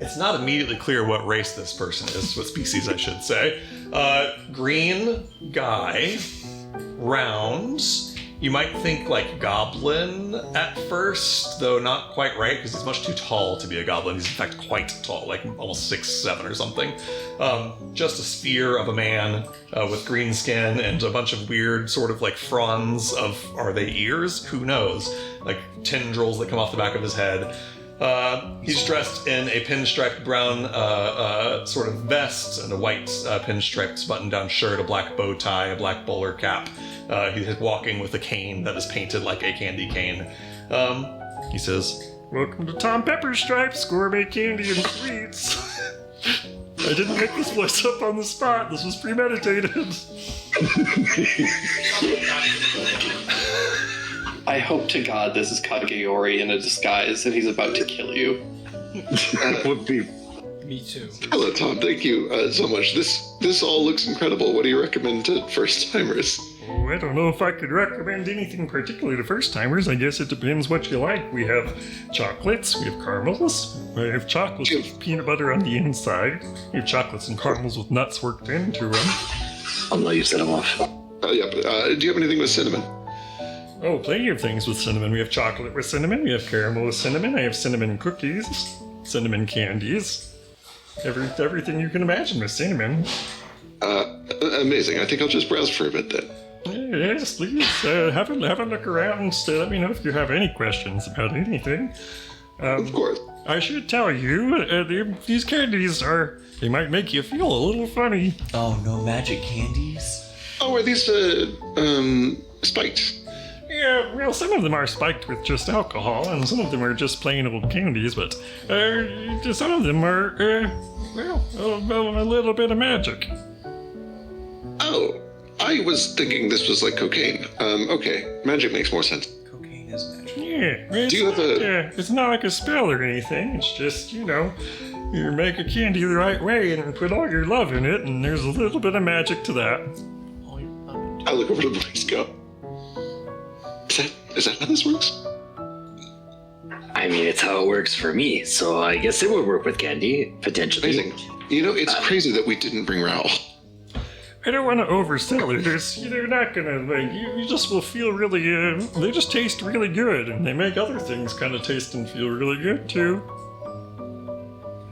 It's not immediately clear what race this person is, what species I should say. Green guy, round. You might think like goblin at first, though not quite right, because he's much too tall to be a goblin. He's in fact quite tall, like almost 6'7" or something. Just a sphere of a man with green skin and a bunch of weird sort of like fronds of, are they ears? Who knows? Like tendrils that come off the back of his head. He's dressed in a pinstriped brown sort of vest and a white pinstriped button-down shirt, a black bow tie, a black bowler cap. He's walking with a cane that is painted like a candy cane. He says, "Welcome to Tom Pepperstripe's Gourmet Candy and Sweets." I didn't make this voice up on the spot. This was premeditated. I hope to God this is Kageori in a disguise and he's about to kill you. Would be. Me too. Hello, Tom. Thank you so much. This all looks incredible. What do you recommend to first timers? Oh, I don't know if I could recommend anything particularly to first timers. I guess it depends what you like. We have chocolates, we have caramels, we have chocolates with peanut butter on the inside, we have chocolates and caramels with nuts worked into them. I'll let you set them off. Yeah, but do you have anything with cinnamon? Oh, plenty of things with cinnamon. We have chocolate with cinnamon, we have caramel with cinnamon, I have cinnamon cookies, cinnamon candies. Everything you can imagine with cinnamon. Amazing. I think I'll just browse for a bit then. Yes, please. Have a look around. Let me know if you have any questions about anything. Of course. I should tell you, these candies they might make you feel a little funny. Oh, no magic candies? Oh, are these spiked? Yeah, well, some of them are spiked with just alcohol, and some of them are just plain old candies, but some of them are, a little bit of magic. Oh, I was thinking this was like cocaine. Okay, magic makes more sense. Cocaine is magic. Yeah, Do you have it's not like a spell or anything. It's just, you make a candy the right way and put all your love in it, and there's a little bit of magic to that. I'll look over to Blaze go. Is that how this works? I mean, it's how it works for me, so I guess it would work with candy, potentially. Amazing. It's crazy that we didn't bring Raoul. I don't want to oversell it. They're not gonna, you just will feel really, they just taste really good, and they make other things kind of taste and feel really good, too.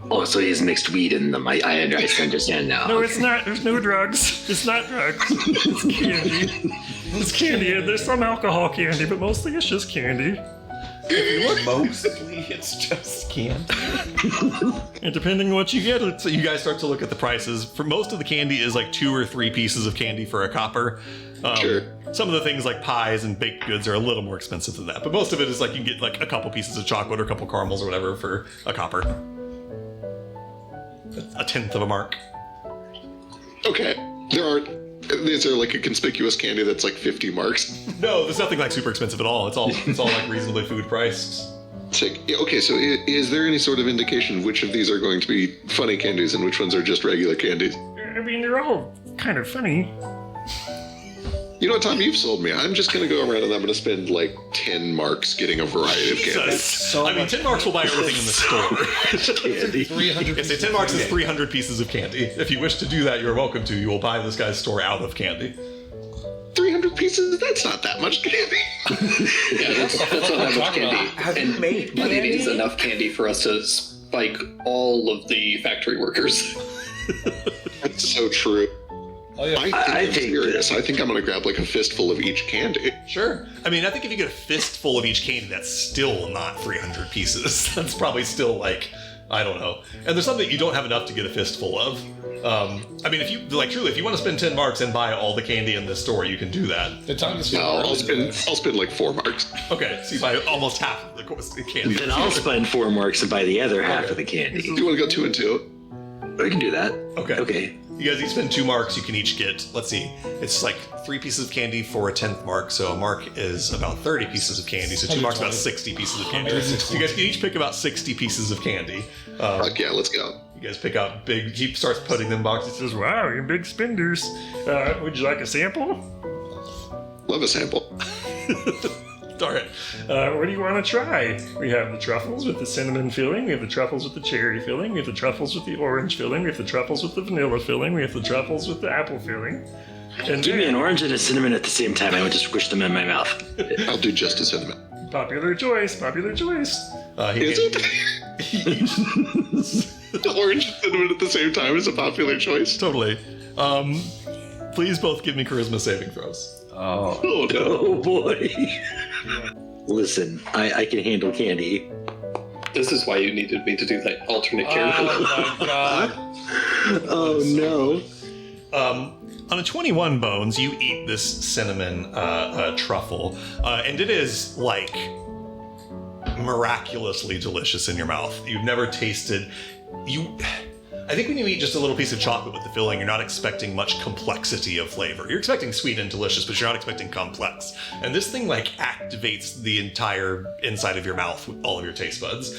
Oh, so he's mixed weed in them. I understand now. No, it's not. There's no drugs. It's not drugs. It's candy. It's candy. There's some alcohol candy, but mostly it's just candy. Mostly it's just candy. And depending on what you get, So you guys start to look at the prices. For most of the candy is like 2 or 3 pieces of candy for a copper. Sure. Some of the things like pies and baked goods are a little more expensive than that, but most of it is like you can get like a couple pieces of chocolate or a couple caramels or whatever for a copper. A tenth of a mark. Okay. Is there like a conspicuous candy that's like 50 marks? No, there's nothing like super expensive at all. It's all like reasonably food priced. Okay, so is there any sort of indication which of these are going to be funny candies and which ones are just regular candies? I mean, they're all kind of funny. You know what, Tom? You've sold me. I'm just going to go around and I'm going to spend like 10 marks getting a variety of candies. So 10 marks will buy everything in the store. Candy. 300 Say 10 marks is 300 pieces of candy. If you wish to do that, you're welcome to. You will buy this guy's store out of candy. 300 pieces? That's not that much candy. Yeah, that's not that much candy. Have you made But it is candy? enough candy for us to spike all of the factory workers. That's so true. Oh, yeah. I'm serious. I think I'm going to grab like a fistful of each candy. Sure. I mean, I think if you get a fistful of each candy, that's still not 300 pieces. That's probably still like, I don't know. And there's some that you don't have enough to get a fistful of. I mean, if you truly, if you want to spend 10 marks and buy all the candy in this store, you can do that. The time is No, I'll spend like 4 marks. Okay, so you buy almost half of the candy. Then I'll spend 4 marks and buy the other half of the candy. Do you want to go 2 and 2? I can do that. Okay. Okay. You guys each spend 2 marks. You can each get, let's see, it's like 3 pieces of candy for a 10th mark. So a mark is about 30 pieces of candy. So 2 marks about 60 pieces of candy. So you guys can each pick about 60 pieces of candy. Fuck yeah, let's go. You guys pick out big. He starts putting them in boxes. Says, wow, you're big spenders. Would you like a sample? Love a sample. All right. What do you want to try? We have the truffles with the cinnamon filling. We have the truffles with the cherry filling. We have the truffles with the orange filling. We have the truffles with the vanilla filling. We have the truffles with the apple filling. And Give me an orange and a cinnamon at the same time. I want to squish them in my mouth. I'll do just a cinnamon. Popular choice. Popular choice. Is it? Orange and cinnamon at the same time is a popular choice. Totally. Please both give me charisma saving throws. Oh. Oh no. Oh boy. Listen, I can handle candy. This is why you needed me to do that alternate character. Oh my god. Oh no. On a 21 bones, you eat this cinnamon truffle, and it is like miraculously delicious in your mouth. You've never tasted I think when you eat just a little piece of chocolate with the filling, you're not expecting much complexity of flavor. You're expecting sweet and delicious, but you're not expecting complex. And this thing like activates the entire inside of your mouth with all of your taste buds.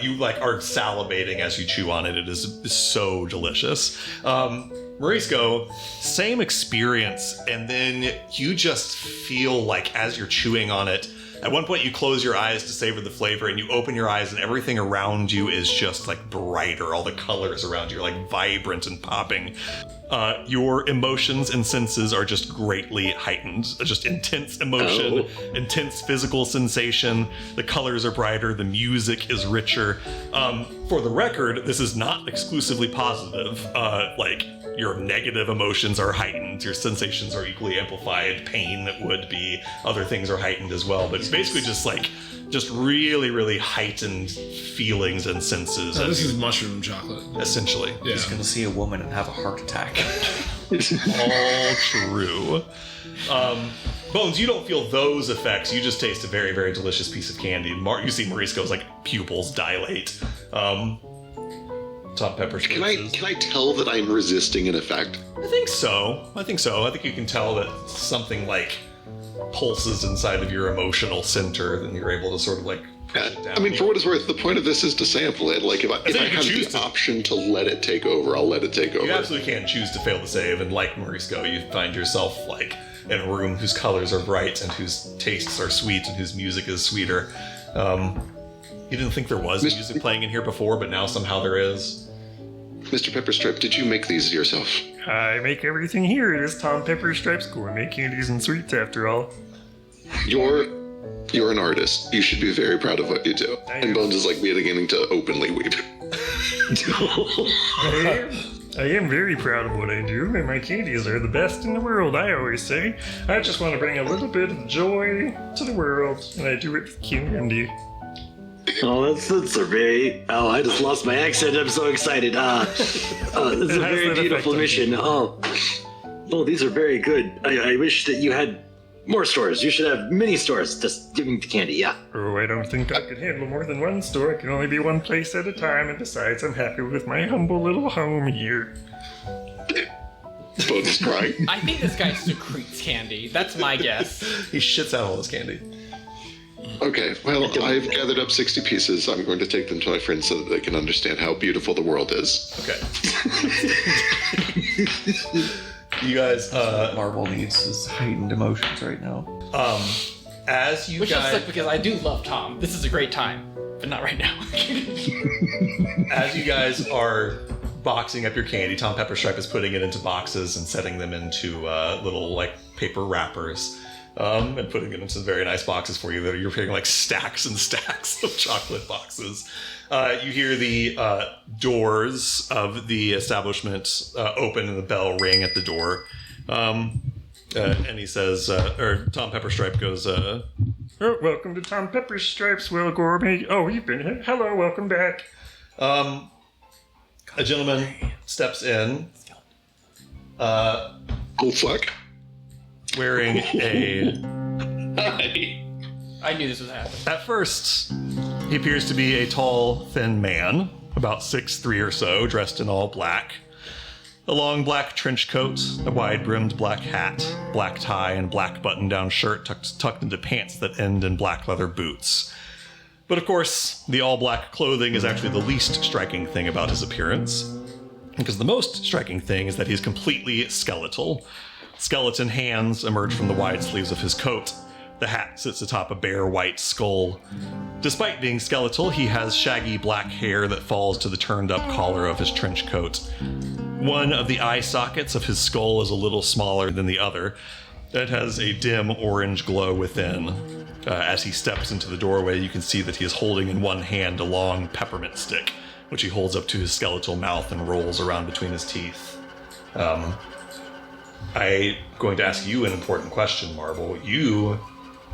You like are salivating as you chew on it. It is so delicious. Mauricio, same experience, and then you just feel like as you're chewing on it, at one point you close your eyes to savor the flavor, and you open your eyes and everything around you is just like brighter. All the colors around you are like vibrant and popping. Your emotions and senses are just greatly heightened. Just intense emotion, intense physical sensation. The colors are brighter. The music is richer. For the record, this is not exclusively positive. Like, your negative emotions are heightened. Your sensations are equally amplified. Pain would be. Other things are heightened as well. But it's basically just really, really heightened feelings and senses. So this is mushroom chocolate. Essentially. Yeah. He's gonna see a woman and have a heart attack. All true. Bones, you don't feel those effects. You just taste a very, very delicious piece of candy. You see Maurice's like pupils dilate. Tom Pepper's Can I tell that I'm resisting an effect? I think so. I think you can tell that something like pulses inside of your emotional center, then you're able to sort of like push it down. I mean, for what it's worth, the point of this is to sample it. Like, if I have the option to let it take over, I'll let it take over. You absolutely can choose to fail the save, and like Mauricio, you find yourself like in a room whose colors are bright and whose tastes are sweet and whose music is sweeter. You didn't think there was music playing in here before, but now somehow there is. Mr. Pepperstripe, did you make these yourself? I make everything here. It is Tom Pepperstripe's gourmet candies and sweets, after all. You're an artist. You should be very proud of what you do. And Bones is like beginning to openly weep. I am very proud of what I do, and my candies are the best in the world, I always say. I just want to bring a little bit of joy to the world, and I do it with candy. Oh, that's a very... Oh, I just lost my accent. I'm so excited. This is a very beautiful mission. Oh, these are very good. I wish that you had more stores. You should have many stores just giving the candy, yeah. Oh, I don't think I could handle more than one store. It can only be one place at a time, and besides, I'm happy with my humble little home here. Bones is crying. I think this guy secretes candy. That's my guess. He shits out all his candy. Okay, well, I've gathered up 60 pieces. I'm going to take them to my friends so that they can understand how beautiful the world is. Okay. You guys, Marvel needs his heightened emotions right now. as you Which guys... is sick because I do love Tom. This is a great time, but not right now. As you guys are boxing up your candy, Tom Pepperstripe is putting it into boxes and setting them into little like paper wrappers, and putting it into very nice boxes for you. That you're hearing like stacks and stacks of chocolate boxes. You hear the doors of the establishment open and the bell ring at the door. And he says, or Tom Pepperstripe goes, Oh, welcome to Tom Pepperstripe's Well Gourmet. Oh, you've been here. Hello, welcome back. a gentleman steps in, Oh, fuck. wearing a... I knew this was happening. At first, he appears to be a tall, thin man, about 6'3" or so, dressed in all black. A long black trench coat, a wide-brimmed black hat, black tie, and black button-down shirt tucked into pants that end in black leather boots. But of course, the all-black clothing is actually the least striking thing about his appearance, because the most striking thing is that he's completely skeletal. Skeleton hands emerge from the wide sleeves of his coat. The hat sits atop a bare white skull. Despite being skeletal, he has shaggy black hair that falls to the turned-up collar of his trench coat. One of the eye sockets of his skull is a little smaller than the other. It has a dim orange glow within. As he steps into the doorway, you can see that he is holding in one hand a long peppermint stick, which he holds up to his skeletal mouth and rolls around between his teeth. I'm going to ask you an important question, Marvel. You,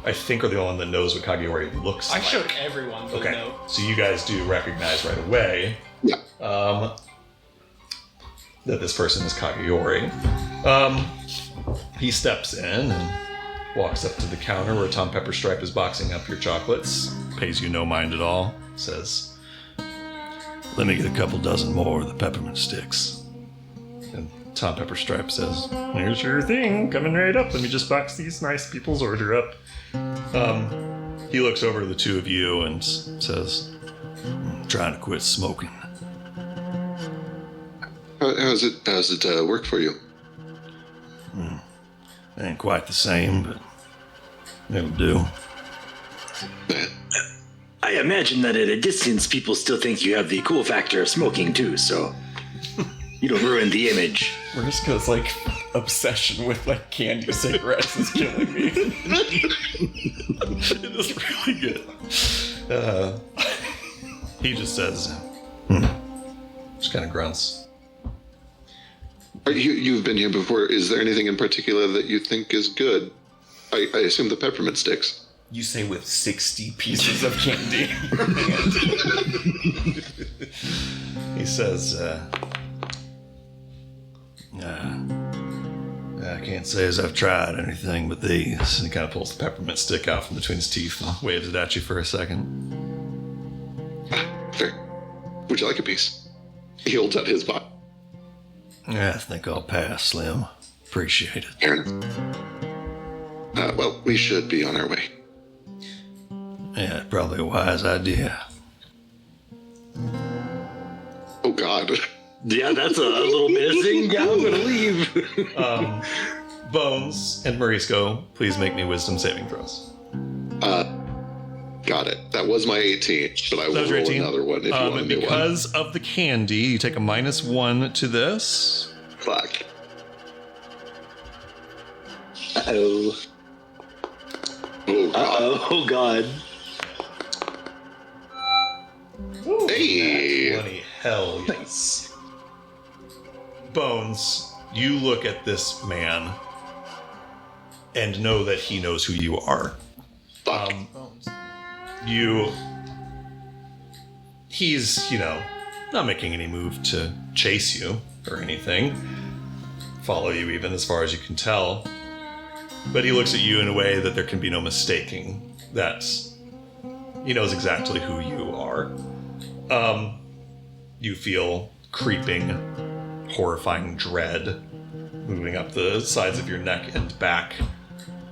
I think, are the only one that knows what Kageori looks like. I showed everyone the Okay, note. so you guys do recognize right away Yeah. that this person is Kageori. He steps in and walks up to the counter where Tom Pepperstripe is boxing up your chocolates. Pays you no mind at all. Says, Let me get a couple dozen more of the peppermint sticks. And Tom Pepperstripe says, Here's your thing, coming right up. Let me just box these nice people's order up. he looks over to the two of you and says, I'm trying to quit smoking. How's it work for you? Ain't quite the same, but it'll do. I imagine that at a distance, people still think you have the cool factor of smoking too, so you don't ruin the image. Mariska's like obsession with like candy cigarettes is killing me. it is really good. He just says, just kind of grunts. You've been here before. Is there anything in particular that you think is good? I assume the peppermint sticks. You say with 60 pieces of candy. He says, I can't say as I've tried anything but these. and he kind of pulls the peppermint stick out from between his teeth and waves it at you for a second. Fair. Would you like a piece? He holds out his box. Yeah, I think I'll pass, Slim. Appreciate it. Fair enough. Well, we should be on our way. Yeah, probably a wise idea. Oh, God. Yeah, that's a little menacing. Yeah, I'm gonna leave. Bones and Morisco, please make me wisdom saving throws. Got it. That was my 18, but I will That was your roll 18? another one if you want to do one. Because of the candy, you take a -1 to this. Fuck. Uh-oh. Oh, God. Oh, God. Hey! Bloody hell yes. Bones, you look at this man and know that he knows who you are. Fuck. He's, not making any move to chase you or anything, follow you even as far as you can tell. But he looks at you in a way that there can be no mistaking that he knows exactly who you are. You feel creeping, horrifying dread moving up the sides of your neck and back.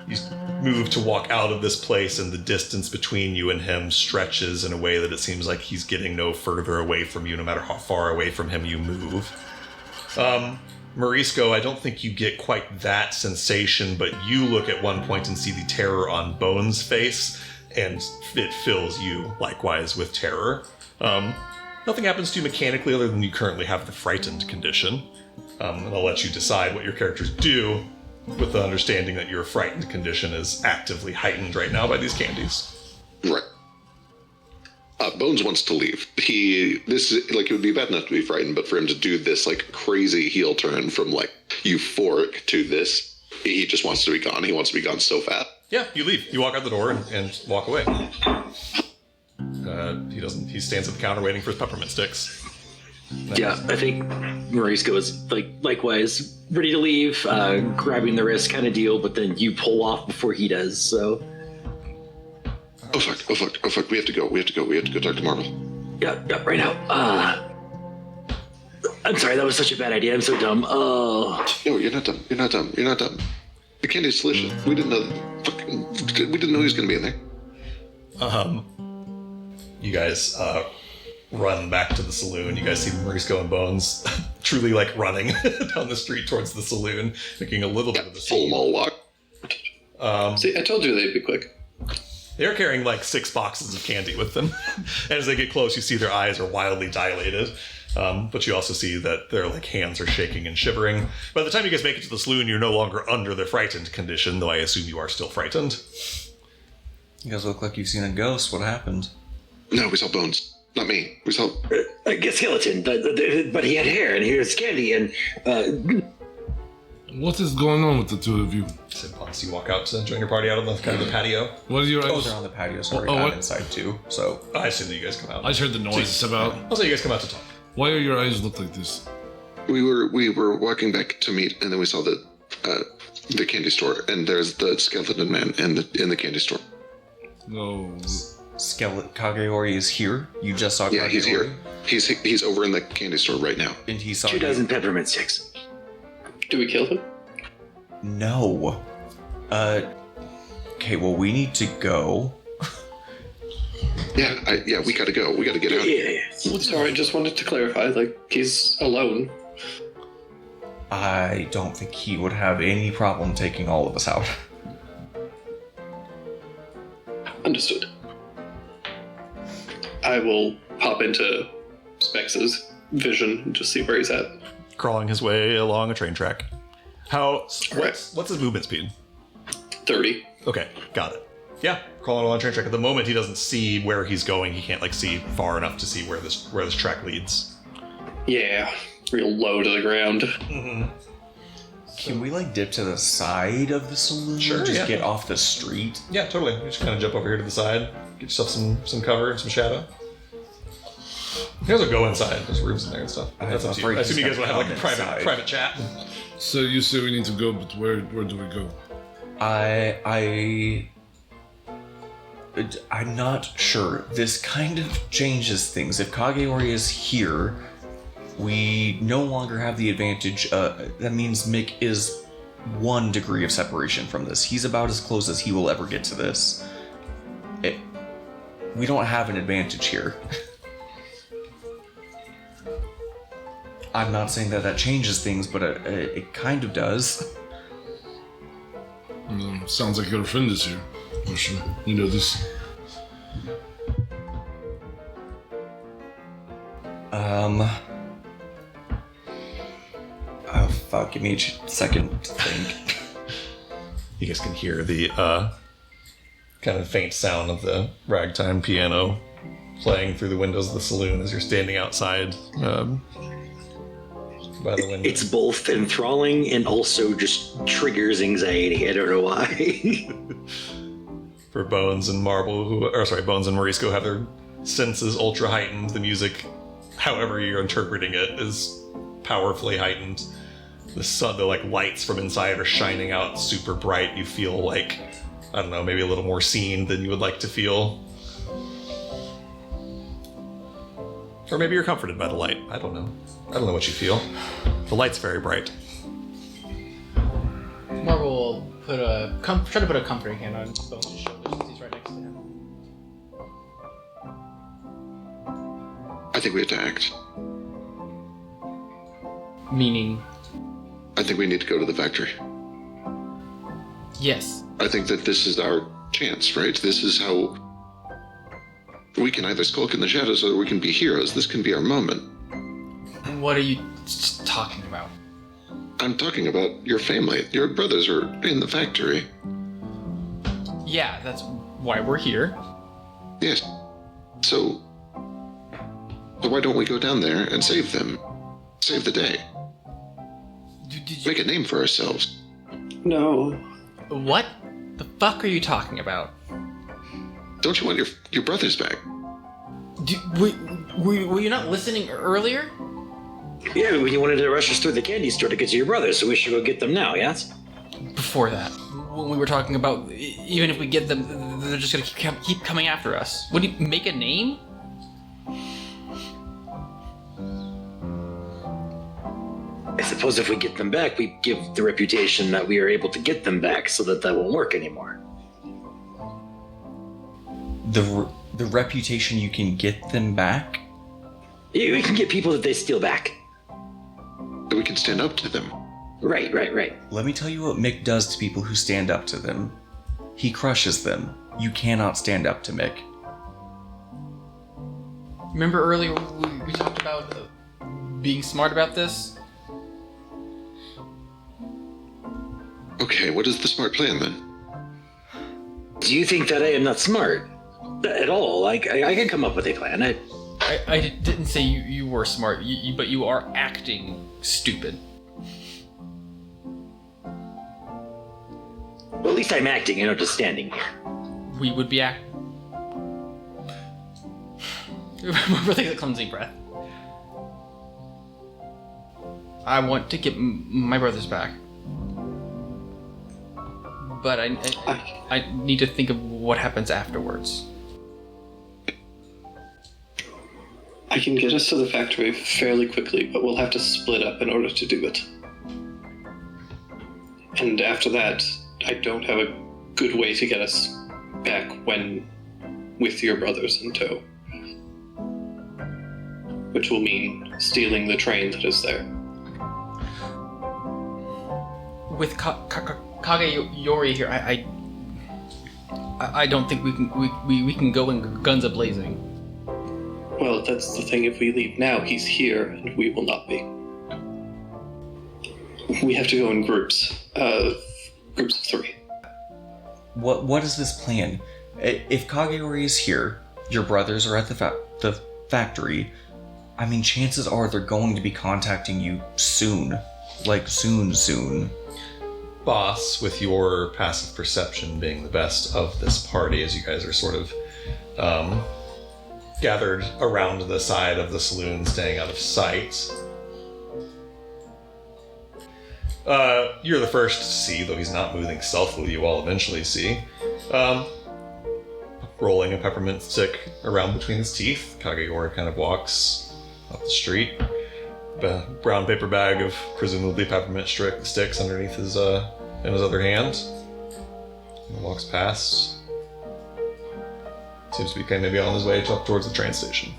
You move to walk out of this place, and the distance between you and him stretches in a way that it seems like he's getting no further away from you, no matter how far away from him you move. Morisco, I don't think you get quite that sensation, but you look at one point and see the terror on Bones' face, and it fills you likewise with terror. Nothing happens to you mechanically other than you currently have the frightened condition. And I'll let you decide what your characters do, with the understanding that your frightened condition is actively heightened right now by these candies. Right. Bones wants to leave. It would be bad enough to be frightened, but for him to do this, crazy heel turn from, euphoric to this, he just wants to be gone. He wants to be gone so fast. Yeah, you leave. You walk out the door and walk away. He stands at the counter waiting for his peppermint sticks. Yeah, I think Morisco is likewise ready to leave, grabbing the wrist kind of deal, but then you pull off before he does, so. Oh fuck, we have to go talk to Marvel. Yeah, right now. I'm sorry, that was such a bad idea, I'm so dumb. Oh. No, you're not dumb. The candy's delicious. We didn't know he was gonna be in there. You guys run back to the saloon. You guys see Morisco and Bones truly running down the street towards the saloon, making a little bit of the Full scene. mall walk. See, I told you they'd be quick. They're carrying 6 boxes of candy with them. And as they get close, you see their eyes are wildly dilated. But you also see that their hands are shaking and shivering. By the time you guys make it to the saloon, you're no longer under the frightened condition, though I assume you are still frightened. You guys look like you've seen a ghost. What happened? No, we saw Bones. Not me. We saw... A skeleton, but he had hair, and here's candy, and, What is going on with the two of you? Said Ponce, you walk out to join your party out on the kind of the patio. What are your Oh, eyes? they're on the patio. Sorry, Oh, I'm what? inside too. So I assume that you guys come out. I just heard the noise about. I'll say you guys come out to talk. Why are your eyes look like this? We were walking back to meet, and then we saw the candy store, and there's the skeleton man in the candy store. No. Kageori is here. You just saw Yeah, Kageori. he's here. He's over in the candy store right now. And he saw 2 dozen peppermint sticks. Do we kill him? No. Okay, well, we need to go. Yeah, we gotta go. We gotta get out. Yeah. Sorry, just wanted to clarify. Like, he's alone. I don't think he would have any problem taking all of us out. Understood. I will pop into Spex's vision and just see where he's at. Crawling his way along a train track. What's his movement speed? 30. Okay, got it. Yeah, crawling along a train track. At the moment, he doesn't see where he's going. He can't see far enough to see where this track leads. Yeah, real low to the ground. Can we dip to the side of the saloon? Sure, Just yeah. get off the street? Yeah, totally. You just kind of jump over here to the side, get yourself some cover and some shadow. You guys will go inside. There's rooms in there and stuff. That's up to you. I assume you guys want to have a private chat. So you say we need to go, but where do we go? I'm not sure. This kind of changes things. If Kageori is here, we no longer have the advantage. That means Mick is 1 degree of separation from this. He's about as close as he will ever get to this. We don't have an advantage here. I'm not saying that changes things, but it kind of does. Sounds like your friend is here. You know this. Oh fuck! Give me a second to think. You guys can hear the kind of faint sound of the ragtime piano playing through the windows of the saloon as you're standing outside by the window. It's both enthralling and also just triggers anxiety. I don't know why. For Bones and Bones and Morisco have their senses ultra heightened. The music, however you're interpreting it, is powerfully heightened. The lights from inside are shining out super bright. You feel like, I don't know, maybe a little more seen than you would like to feel. Or maybe you're comforted by the light. I don't know. I don't know what you feel. The light's very bright. Marvel will try to put a comforting hand on Bones' shoulder since he's right next to him. I think we have to act. Meaning, I think we need to go to the factory. yes. I think that this is our chance, right? This is how we can either skulk in the shadows or we can be heroes. This can be our moment. What are you talking about? I'm talking about your family. Your brothers are in the factory. Yeah, that's why we're here. Yes. So why don't we go down there and save them? Save the day. Did you... Make a name for ourselves. No. What the fuck are you talking about? Don't you want your brothers back? Were you not listening earlier? Yeah, you wanted to rush us through the candy store to get to your brothers, so we should go get them now, yes? Before that, when we were talking about even if we get them, they're just gonna keep coming after us. Would you make a name? I suppose if we get them back, we give the reputation that we are able to get them back so that won't work anymore. The reputation you can get them back? We can get people that they steal back. That we can stand up to them. Right. Let me tell you what Mick does to people who stand up to them. He crushes them. You cannot stand up to Mick. Remember earlier we talked about being smart about this? Okay, what is the smart plan then? Do you think that I am not smart? At all? I can come up with a plan. I didn't say you were smart, but you are acting stupid. Well, at least I'm acting and not just standing here. We would be Remember the cleansing breath. I want to get my brothers back. But I need to think of what happens afterwards. I can get us to the factory fairly quickly, but we'll have to split up in order to do it. And after that, I don't have a good way to get us back when with your brothers in tow. Which will mean stealing the train that is there. With Kageyori here, I don't think we can go in guns a-blazing. Well, that's the thing. If we leave now, he's here, and we will not be. We have to go in groups. Groups of 3. What is this plan? If Kageyori is here, your brothers are at the factory. I mean, chances are they're going to be contacting you soon. Like, soon. Boss, with your passive perception being the best of this party, as you guys are sort of gathered around the side of the saloon, staying out of sight. You're the first to see, though he's not moving stealthily, you all eventually see. Rolling a peppermint stick around between his teeth, Kageyori kind of walks up the street. A brown paper bag of presumably peppermint sticks underneath his in his other hand. He walks past. Seems to be kind of maybe on his way up towards the train station.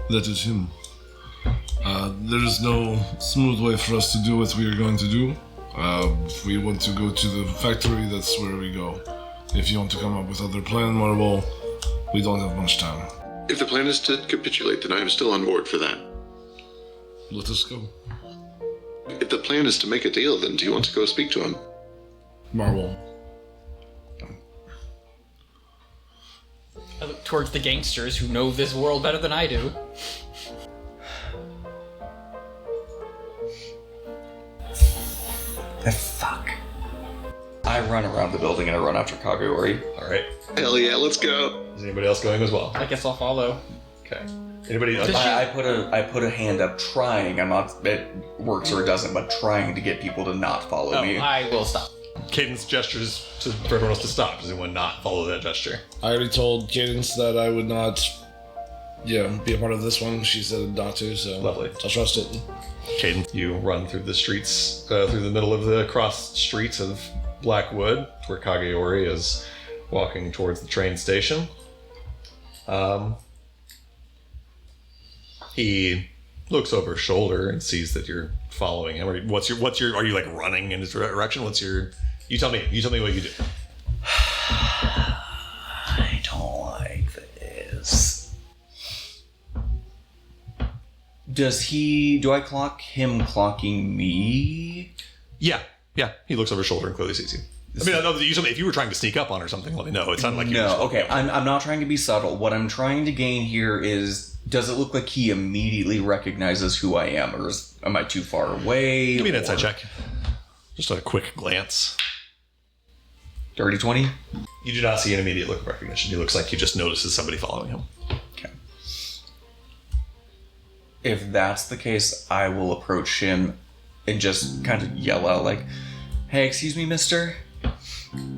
That is him. There is no smooth way for us to do what we are going to do. If we want to go to the factory, that's where we go. If you want to come up with other plan, Marvel, we don't have much time. If the plan is to capitulate, then I am still on board for that. Let us go. If the plan is to make a deal, then do you want to go speak to him? Marvel. I look towards the gangsters who know this world better than I do. Fuck. I run around the building and I run after Kageyori. Alright. Hell yeah, let's go. Is anybody else going as well? I guess I'll follow. Okay. Anybody else? I put a hand up trying, I'm not, it works or it doesn't, but trying to get people to not follow me. I will stop. Cadence gestures for everyone else to stop. Does anyone not follow that gesture? I already told Cadence that I would not, be a part of this one. She said not to, so Lovely. I'll trust it. Cadence, you run through the streets, through the middle of the cross streets of Blackwood, where Kageyori is walking towards the train station. He looks over his shoulder and sees that you're following him. Are you like running in his direction? You tell me what you do. I don't like this. Do I clock him clocking me? Yeah. He looks over his shoulder and clearly sees you. I mean, I know that if you were trying to sneak up on or something, let me know. It sounded like you were. No, okay. I'm not trying to be subtle. What I'm trying to gain here is, does it look like he immediately recognizes who I am, or am I too far away? Give me an insight check. Just a quick glance. Dirty 20? You do not see an immediate look of recognition. He looks like he just notices somebody following him. Okay. If that's the case, I will approach him and just kind of yell out like, "Hey, excuse me, mister?"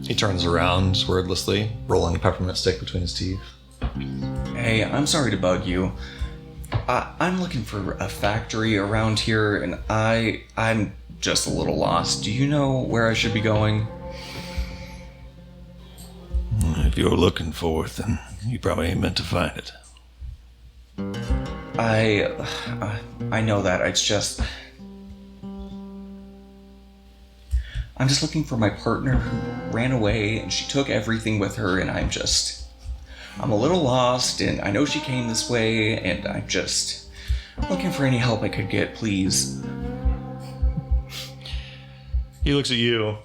He turns around wordlessly, rolling a peppermint stick between his teeth. Hey, I'm sorry to bug you. I'm looking for a factory around here, and I'm just a little lost. Do you know where I should be going? If you're looking for it, then you probably ain't meant to find it. I know that. It's just... I'm just looking for my partner who ran away, and she took everything with her, and I'm a little lost, and I know she came this way, and I'm just looking for any help I could get, please. He looks at you.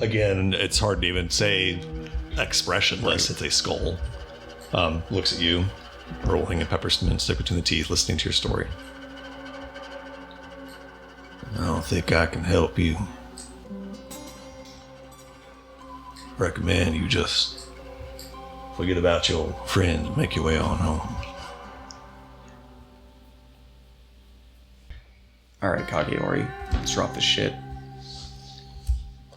Again, it's hard to even say expressionless. It's a skull. Looks at you, rolling a peppermint stick between the teeth, listening to your story. I don't think I can help you. Recommend you just forget about your friends and make your way on home. Alright, Kageyori, let's drop this shit.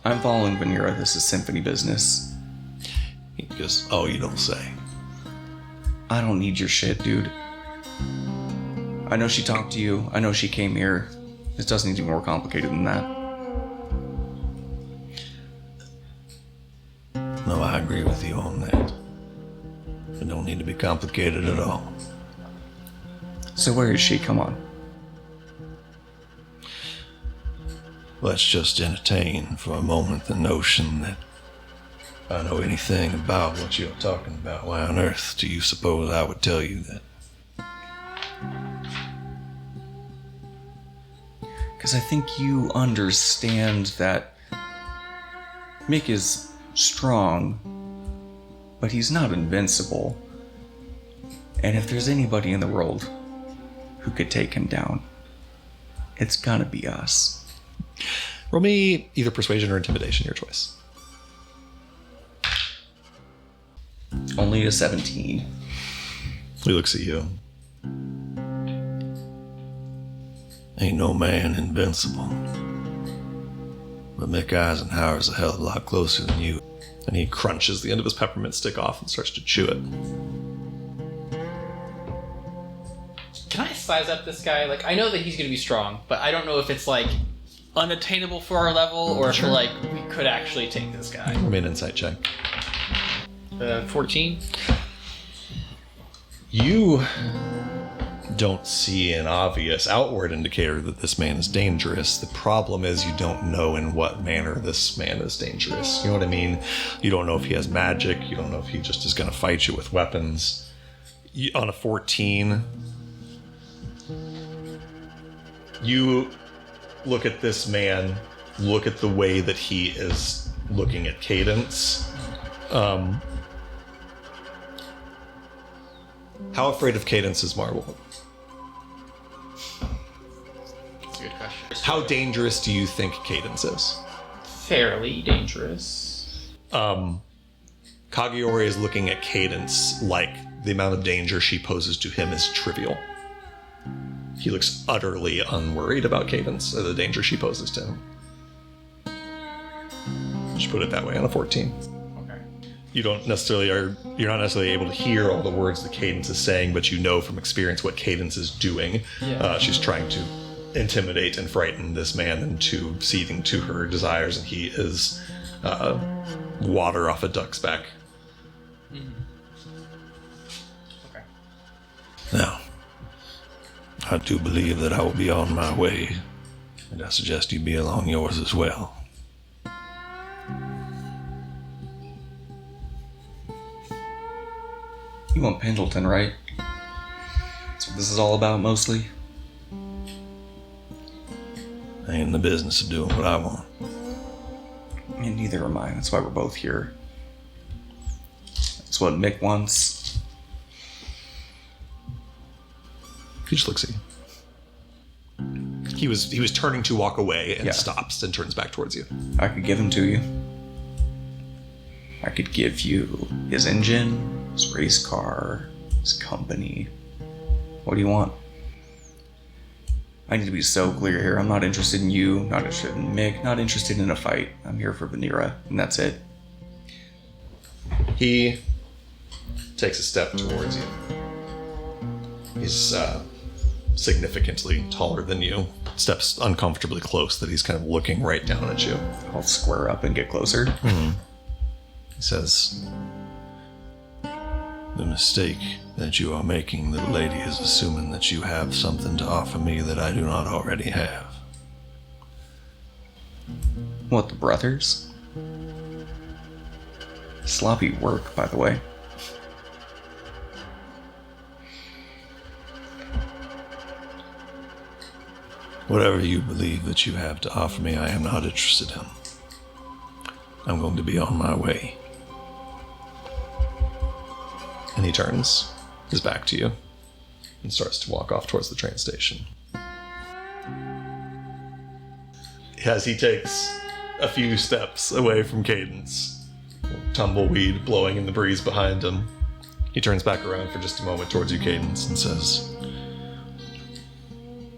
I'm following Vanera. This is symphony business. Because, oh, you don't say. I don't need your shit, dude. I know she talked to you. I know she came here. This doesn't need to be more complicated than that. No, I agree with you on that. It don't need to be complicated at all. So where is she? Come on. Let's just entertain for a moment the notion that I know anything about what you're talking about. Why on earth do you suppose I would tell you that? Because I think you understand that Mick is strong, but he's not invincible. And if there's anybody in the world who could take him down, it's gonna be us. Roll me either persuasion or intimidation, your choice. Only a 17. He looks at you. Ain't no man invincible. But Mick Eisenhower's a hell of a lot closer than you. And he crunches the end of his peppermint stick off and starts to chew it. Can I size up this guy? Like, I know that he's going to be strong, but I don't know if it's, like, unattainable for our level or if, like, we could actually take this guy. Roll me an insight check. 14? You don't see an obvious outward indicator that this man is dangerous. The problem is you don't know in what manner this man is dangerous. You know what I mean? You don't know if he has magic. You don't know if he just is going to fight you with weapons. On a 14, you look at this man, look at the way that he is looking at Cadence. How afraid of Cadence is Marble? That's a good question. How dangerous do you think Cadence is? Fairly dangerous. Kagiori is looking at Cadence like the amount of danger she poses to him is trivial. He looks utterly unworried about Cadence or the danger she poses to him. Just put it that way on a 14. Okay. You're not necessarily able to hear all the words that Cadence is saying, but you know from experience what Cadence is doing. Yeah. She's trying to intimidate and frighten this man into ceding to her desires, and he is water off a duck's back. Mm-hmm. Okay. Now, I do believe that I will be on my way, and I suggest you be along yours as well. You want Pendleton, right? That's what this is all about, mostly. I ain't in the business of doing what I want. And neither am I. That's why we're both here. That's what Mick wants. He just looks at you. He was turning to walk away and Yeah. stops and turns back towards you. I could give him to you. I could give you his engine, his race car, his company. What do you want? I need to be so clear here. I'm not interested in you, not interested in Mick, not interested in a fight. I'm here for Vanera, and that's it. He takes a step towards you. He's significantly taller than you. Steps uncomfortably close that he's kind of looking right down at you. I'll square up and get closer. He says, The mistake that you are making, little lady, is assuming that you have something to offer me that I do not already have. What, the brothers? Sloppy work, by the way. Whatever you believe that you have to offer me, I am not interested in. I'm going to be on my way. and he turns his back to you and starts to walk off towards the train station. As he takes a few steps away from Cadence, tumbleweed blowing in the breeze behind him, he turns back around for just a moment towards you, Cadence, and says,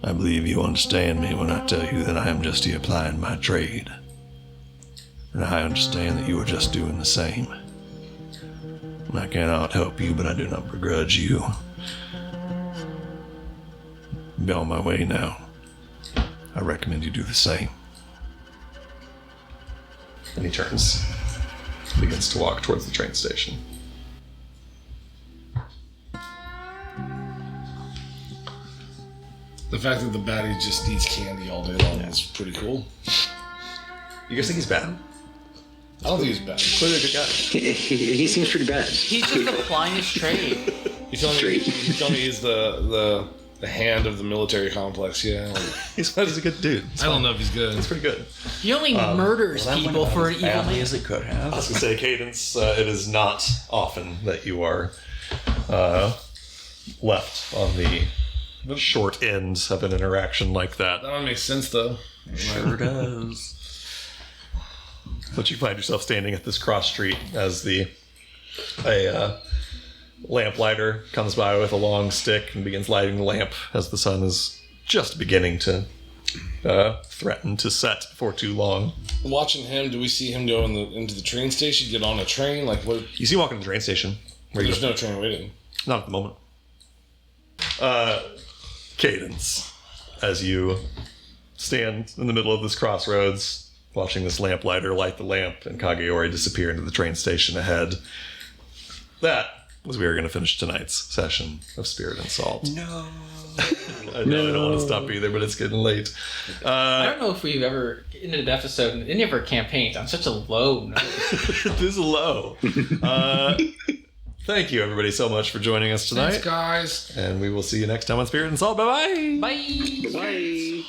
I believe you understand me when I tell you that I am just here applying my trade. And I understand that you are just doing the same. I cannot help you, but I do not begrudge you. Be on my way now. I recommend you do the same. And he turns, begins to walk towards the train station. The fact that the baddie just eats candy all day long is pretty cool. You guys think he's bad? I don't think he's bad. Clearly a good guy. He seems pretty bad. He's just applying his trade. You telling me he's the hand of the military complex? Yeah. He's a good dude. I don't know if he's good. It's pretty good. He only murders people for an evil badly man. as it could have. I was going to say, Cadence, it is not often that you are left on the short end of an interaction like that. That one makes sense, though. Sure does. But you find yourself standing at this cross street as a lamplighter comes by with a long stick and begins lighting the lamp as the sun is just beginning to threaten to set before too long. Watching him, do we see him go into the train station, get on a train? Like what? You see him walking to the train station. There's no train waiting. Not at the moment. Cadence, as you stand in the middle of this crossroads, watching this lamplighter light the lamp and Kageori disappear into the train station ahead. That was where we're going to finish tonight's session of Spirit and Salt. No. I know I don't want to stop either, but it's getting late. I don't know if we've ever ended an episode in any of our campaigns on such a low note. This is low. Thank you, everybody, so much for joining us tonight. Thanks, guys. And we will see you next time on Spirit and Salt. Bye-bye. Bye. Bye.